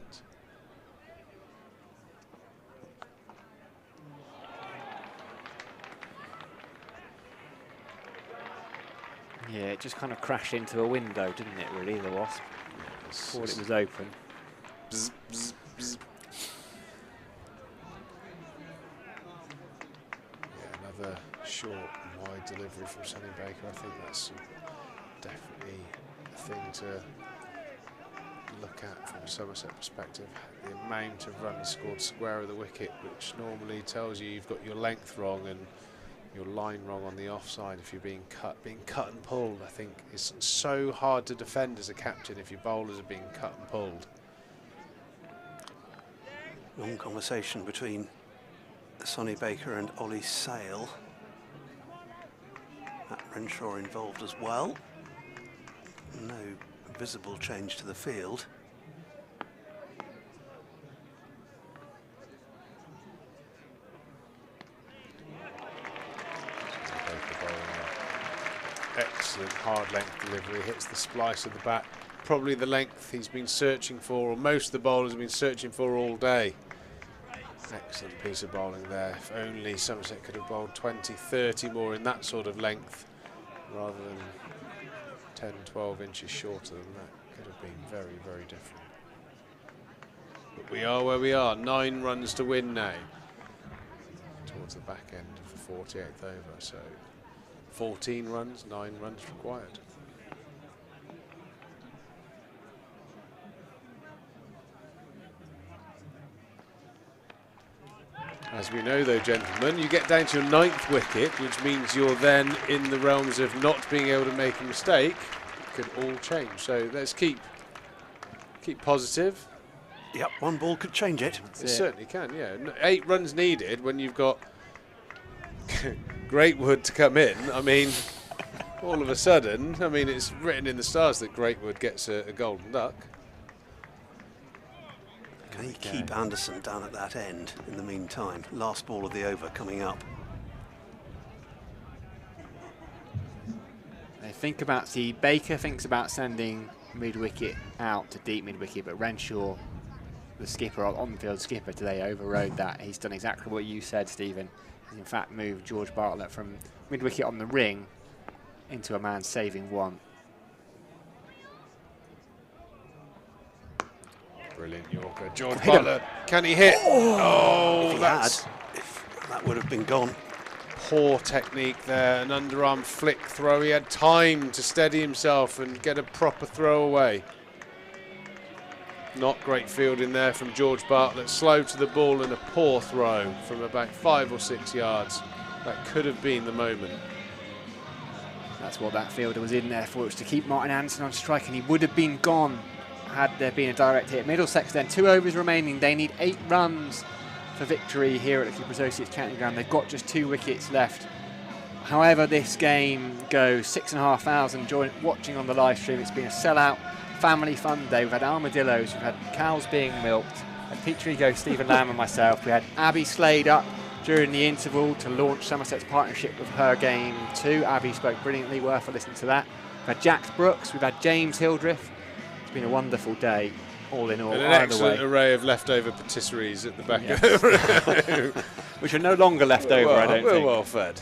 Yeah, it just kind of crashed into a window, didn't it, really, the Wasp? Thought it was open. Bzz, bzz, bzz. Another short and wide delivery from Sonny Baker. I think that's definitely a thing to look at from a Somerset perspective. The amount of runs scored square of the wicket, which normally tells you you've got your length wrong and your line wrong on the offside if you're being cut and pulled. I think is so hard to defend as a captain if your bowlers are being cut and pulled. Long conversation between Sonny Baker and Ollie Sale. Matt Renshaw involved as well. No visible change to the field. Excellent hard length delivery, hits the splice of the bat. Probably the length he's been searching for, or most of the bowlers have been searching for all day. Excellent piece of bowling there. If only Somerset could have bowled 20, 30 more in that sort of length, rather than 10, 12 inches shorter than that. Could have been very, very different. But we are where we are. 9 runs to win now. Towards the back end of the 48th over. So 14 runs, 9 runs required. As we know though, gentlemen, you get down to your 9th wicket, which means you're then in the realms of not being able to make a mistake. It could all change. So let's keep positive. Yep, one ball could change it. It certainly can, yeah. 8 runs needed when you've got Greatwood to come in. I mean, all of a sudden, I mean, it's written in the stars that Greatwood gets a golden duck. Can he keep Anderson down at that end in the meantime? Last ball of the over coming up. Baker thinks about sending mid-wicket out to deep mid-wicket, but Renshaw, the skipper, on-field skipper today, overrode that. He's done exactly what you said, Stephen. He's in fact moved George Bartlett from mid-wicket on the ring into a man saving one. Brilliant Yorker. George Bartlett, can he hit? Oh, that would have been gone. Poor technique there, an underarm flick throw. He had time to steady himself and get a proper throw away. Not great fielding there from George Bartlett. Slow to the ball and a poor throw from about 5 or 6 yards. That could have been the moment. That's what that fielder was in there for, was to keep Martin Anderson on strike, and he would have been gone had there been a direct hit. Middlesex then, 2 overs remaining. They need 8 runs for victory here at the Cooper Associates County Ground. They've got just 2 wickets left. However this game goes, 6,500 watching on the live stream. It's been a sellout family fun day. We've had armadillos, we've had cows being milked, and Pete Trigo, Stephen Lamb and myself. We had Abby Slade up during the interval to launch Somerset's partnership with her game 2. Abby spoke brilliantly, worth a listen to that. We've had Jax Brooks, we've had James Hildreth. It's been a wonderful day, all in all. And an excellent array of leftover patisseries at the back of the room. Which are no longer left over, I don't think. We're well fed.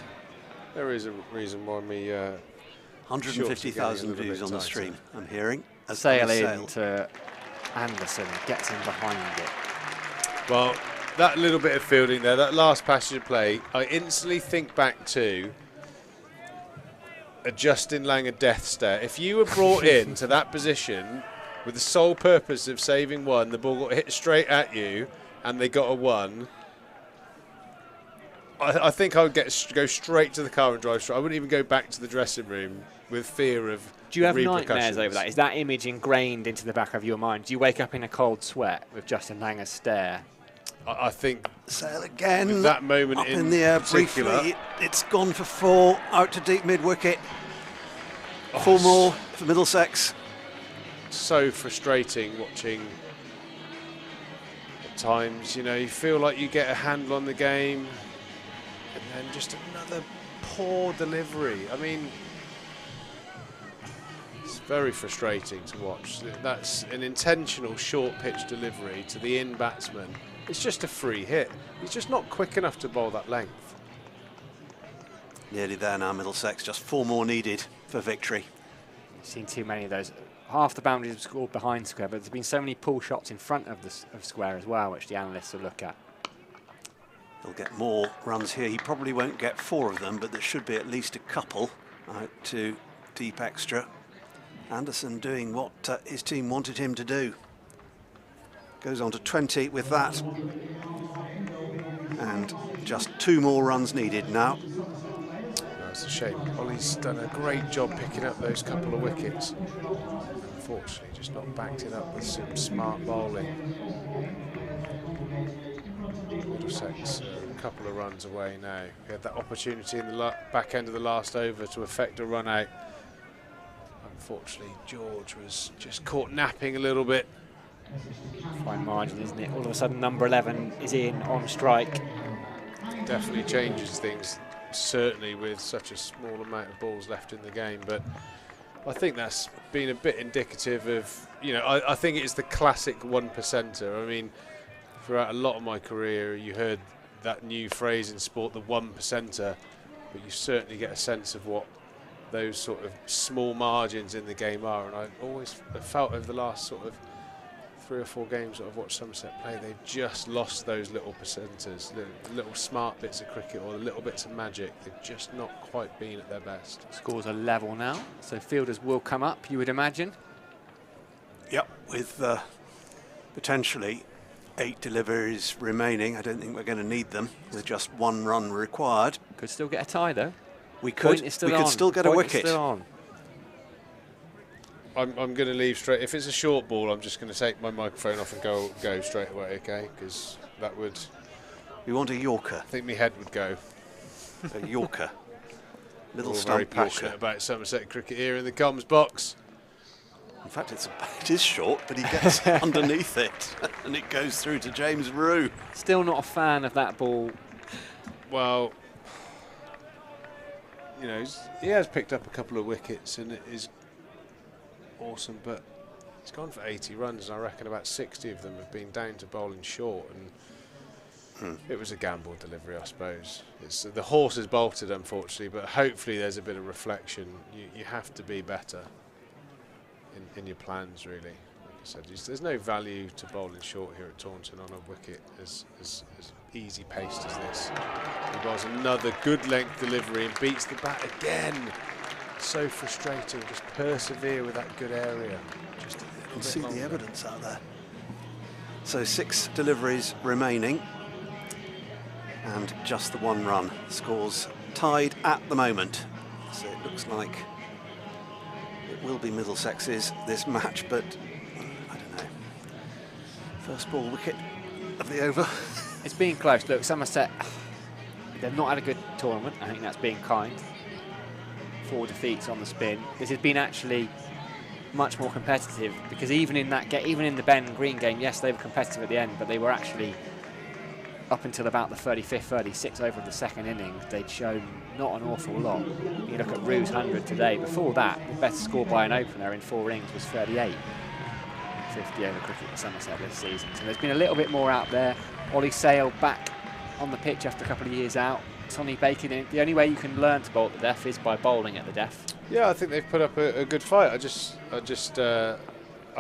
There is a reason why we... 150,000 views on the stream, I'm hearing. Sail in to Anderson, gets in behind it. Well, that little bit of fielding there, that last passage of play, I instantly think back to a Justin Langer death stare. If you were brought into that position with the sole purpose of saving one, the ball got hit straight at you and they got a 1, I think I would go straight to the car and drive straight. I wouldn't even go back to the dressing room with fear of Do you have nightmares over that? Is that image ingrained into the back of your mind? Do you wake up in a cold sweat with Justin Langer's stare? I think Sail again. That moment up in the air briefly. It's gone for 4, out to deep mid-wicket. 4 more for Middlesex. So frustrating watching at times. You know, you feel like you get a handle on the game and then just another poor delivery. I mean, it's very frustrating to watch. That's an intentional short pitch delivery to the in batsman. It's just a free hit. He's just not quick enough to bowl that length. Nearly there now, Middlesex. Just 4 more needed for victory. You've seen too many of those. Half the boundaries have scored behind square, but there's been so many pull shots in front of square as well, which the analysts will look at. He'll get more runs here. He probably won't get 4 of them, but there should be at least a couple out to deep extra. Anderson doing what his team wanted him to do. Goes on to 20 with that. And just 2 more runs needed now. That's a shame. Ollie's done a great job picking up those couple of wickets. Unfortunately, just not backed it up with some smart bowling. Middlesex a couple of runs away now. He had that opportunity in the back end of the last over to effect a run out. Unfortunately, George was just caught napping a little bit. Fine margin, isn't it? All of a sudden, number 11 is in on strike. Definitely changes things. certainly with such a small amount of balls left in the game. But I think that's been a bit indicative of, you know, I think it's the classic 1%er. I mean, throughout a lot of my career, you heard that new phrase in sport, the 1%er, but you certainly get a sense of what those sort of small margins in the game are. And I always felt over the last sort of 3 or 4 games that I've watched Somerset play, they've just lost those little percenters, little smart bits of cricket or the little bits of magic. They've just not quite been at their best. Scores are level now, so fielders will come up, you would imagine. Yep, with potentially 8 deliveries remaining. I don't think we're going to need them with just 1 run required. Could still get a tie though. We could. We could still get a wicket. Still on. I'm going to leave straight. If it's a short ball, I'm just going to take my microphone off and go straight away, okay? Because that would... We want a Yorker. I think my head would go. A Yorker. Little We're stump very passionate Yorker. about Somerset cricket here in the comms box. In fact, it is short, but he gets underneath it, and it goes through to James Rue. Still not a fan of that ball. Well, you know, he has picked up a couple of wickets, and it is awesome, but he's gone for 80 runs, and I reckon about 60 of them have been down to bowling short, and it was a gamble delivery, I suppose. The horse is bolted, unfortunately, but hopefully there's a bit of reflection. You have to be better in your plans, really. Like I said, there's no value to bowling short here at Taunton on a wicket as easy paced as this. He bowls another good length delivery and beats the bat again. So frustrating. Just persevere with that good area. Just You can see the evidence out there. So 6 deliveries remaining, and just the 1 run. Scores tied at the moment. So it looks like it will be Middlesex's this match, but I don't know. First ball wicket of the over. It's been close. Look, Somerset, they've not had a good tournament. I think that's being kind. 4 defeats on the spin. This has been actually much more competitive, because even in the Ben Green game, yes, they were competitive at the end, but they were actually, up until about the 35th, 36th over of the second innings, they'd shown not an awful lot. You look at Rue's 100 today. Before that, the best score by an opener in 4 innings was 38. 50 over cricket for Somerset this season. So there's been a little bit more out there. Ollie Sale back on the pitch after a couple of years out. Sonny Bacon, the only way you can learn to bowl at the death is by bowling at the death. Yeah, I think they've put up a good fight. I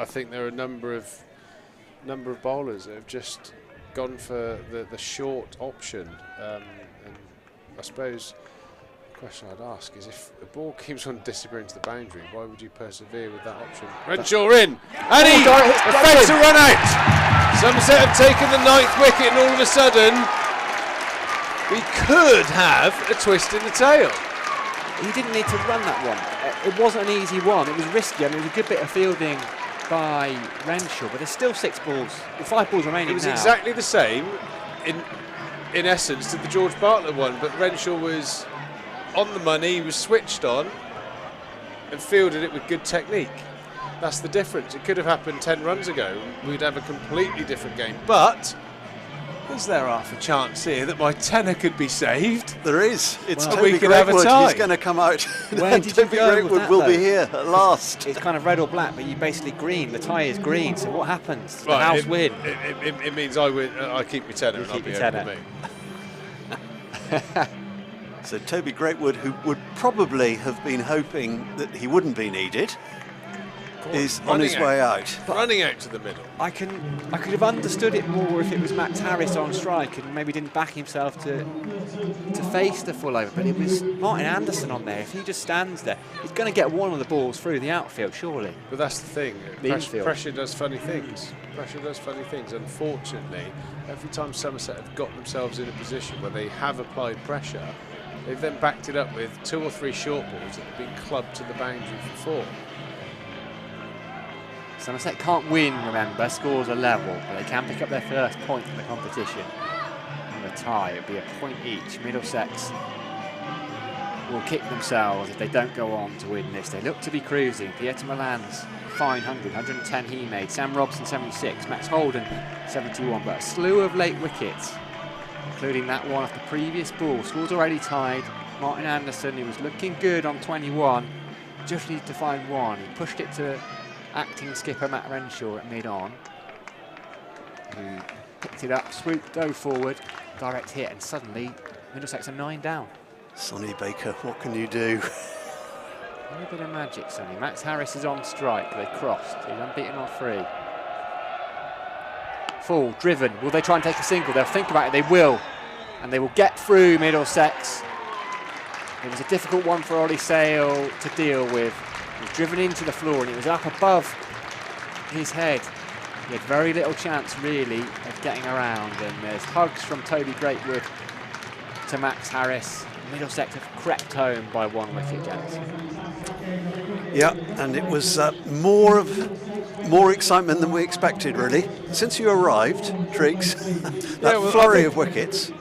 think there are a number of bowlers that have just gone for the short option. And I suppose the question I'd ask is, if the ball keeps on disappearing to the boundary, why would you persevere with that option? Renshaw in, and he effects a run out. Somerset have taken the 9th wicket, and all of a sudden we could have a twist in the tail. He didn't need to run that one. It wasn't an easy one. It was risky. I mean, it was a good bit of fielding by Renshaw, but there's still 6 balls, 5 balls remaining. It was now. exactly the same in essence to the George Bartlett one, but Renshaw was on the money, he was switched on and fielded it with good technique. That's the difference. It could have happened 10 runs ago. We'd have a completely different game. But is there half a chance here that my tenner could be saved? There is. It's well, Toby Greatwood. He's going to come out. Where did Toby you go Greatwood with that, will though? be here at last. It's kind of red or black, but you basically green. The tie is green. So what happens? Does the Right, house win? It means I win. I keep my tenner, and I'll be over me. So Toby Greatwood, who would probably have been hoping that he wouldn't be needed, is on his way out. Running out to the middle. I could have understood it more if it was Max Harris on strike and maybe didn't back himself to face the full over, but it was Martin Anderson on there. If he just stands there, he's going to get one of the balls through the outfield, surely. But that's the thing. The infield. Pressure does funny things. Pressure does funny things. Unfortunately, every time Somerset have got themselves in a position where they have applied pressure, they've then backed it up with 2 or 3 short balls that have been clubbed to the boundary for 4. Somerset can't win, remember, scores are level, but they can pick up their first point in the competition. And a tie, it'll be a point each. Middlesex will kick themselves if they don't go on to win this. They look to be cruising. Pieter Milan's fine 100, 110 he made. Sam Robson 76, Max Holden 71, but a slew of late wickets including that one off the previous ball. Score's already tied. Martin Anderson, who was looking good on 21, just needs to find one. He pushed it to acting skipper Matt Renshaw at mid-on, who picked it up, swooped, dove forward, direct hit, and suddenly Middlesex are 9 down. Sonny Baker, what can you do? A little bit of magic, Sonny. Max Harris is on strike. They crossed. He's unbeaten on 3. Full, driven. Will they try and take a single? They'll think about it. They will. And they will get through Middlesex. It was a difficult one for Ollie Sale to deal with. He was driven into the floor and it was up above his head. He had very little chance, really, of getting around. And there's hugs from Toby Greatwood to Max Harris. Middlesex have crept home by 1 wicket, gents. Yeah, and it was more excitement than we expected, really. Since you arrived, Triggs, that flurry of wickets.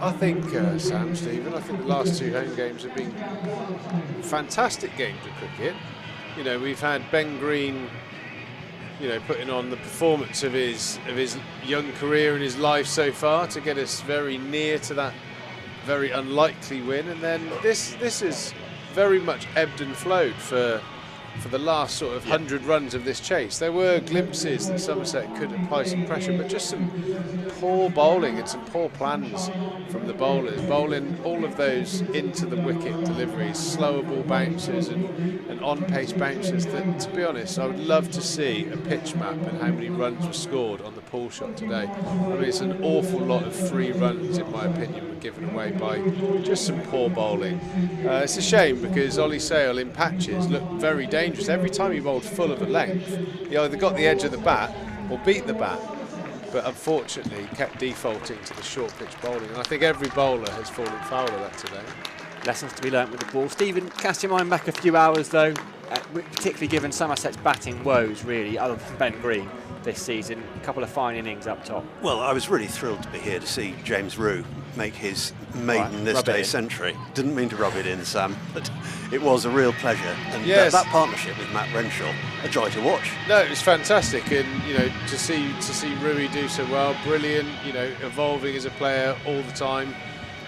I think, Sam, Stephen, I think the last 2 home games have been fantastic games of cricket. You know, we've had Ben Green, you know, putting on the performance of his young career and his life so far to get us very near to that very unlikely win, and then this is very much ebbed and flowed for the last sort of 100 runs of this chase. There were glimpses that Somerset could apply some pressure, but just some poor bowling and some poor plans from the bowlers, bowling all of those into the wicket deliveries, slower ball bounces and on-pace bounces that, to be honest, I would love to see a pitch map and how many runs were scored on the pull shot today. I mean, it's an awful lot of free runs, in my opinion, were given away by just some poor bowling. It's a shame because Ollie Sale in patches looked very dangerous. Every time he bowled full of a length, he either got the edge of the bat or beat the bat, but unfortunately kept defaulting to the short pitch bowling, and I think every bowler has fallen foul of that today. Lessons to be learnt with the ball. Stephen, cast your mind back a few hours though, particularly given Somerset's batting woes, really, other than Ben Green this season. A couple of fine innings up top. Well, I was really thrilled to be here to see James Rue make his maiden this day century. Didn't mean to rub it in, Sam, but it was a real pleasure. And yes, that partnership with Matt Renshaw, a joy to watch. No, it was fantastic, and you know, to see Rui do so well, brilliant. You know, evolving as a player all the time.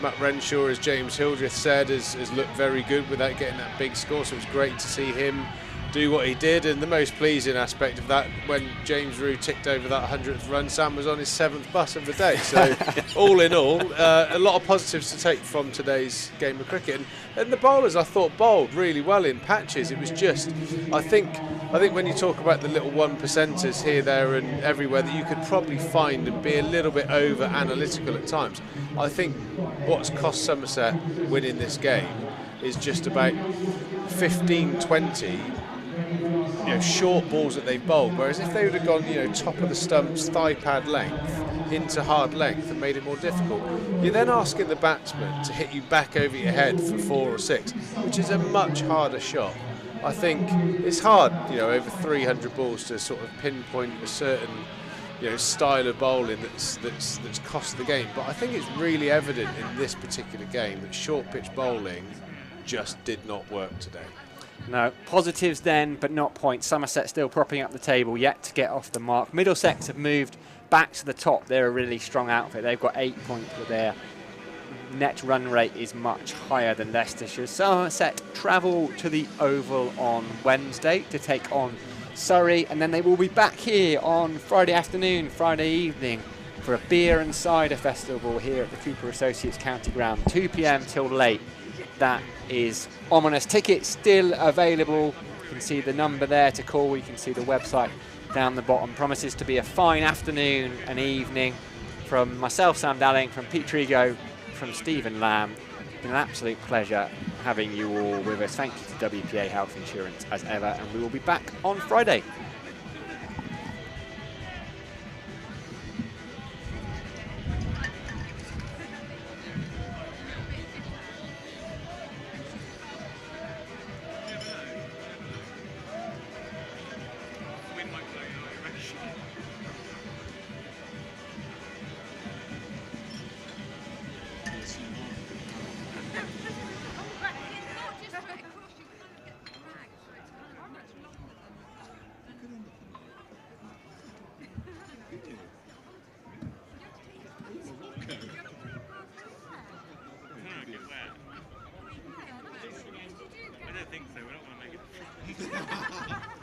Matt Renshaw, as James Hildreth said, has looked very good without getting that big score, so it was great to see him do what he did. And the most pleasing aspect of that, when James Rue ticked over that 100th run, Sam was on his 7th bus of the day. So all in all, a lot of positives to take from today's game of cricket. And the bowlers, I thought, bowled really well in patches. It was just, I think when you talk about the little 1%ers here, there and everywhere that you could probably find and be a little bit over analytical at times, I think what's cost Somerset winning this game is just about 15-20 short balls that they've bowled, whereas if they would have gone top of the stumps, thigh pad length into hard length and made it more difficult, you're then asking the batsman to hit you back over your head for 4 or 6, which is a much harder shot. I think it's hard, over 300 balls to sort of pinpoint a certain style of bowling that's cost the game, but I think it's really evident in this particular game that short pitch bowling just did not work today. No, positives then, but not points. Somerset still propping up the table, yet to get off the mark. Middlesex have moved back to the top. They're a really strong outfit. They've got 8 points, but their net run rate is much higher than Leicestershire. Somerset travel to the Oval on Wednesday to take on Surrey, and then they will be back here on Friday afternoon, Friday evening, for a beer and cider festival here at the Cooper Associates County Ground, 2 p.m. till late. That is ominous. Tickets still available. You can see the number there to call. You can see the website down the bottom. Promises to be a fine afternoon and evening. From myself, Sam Dalling, from Pete Trigo, from Stephen Lamb. It's been an absolute pleasure having you all with us. Thank you to WPA Health Insurance as ever, and we will be back on Friday. think so. We're not going to make it.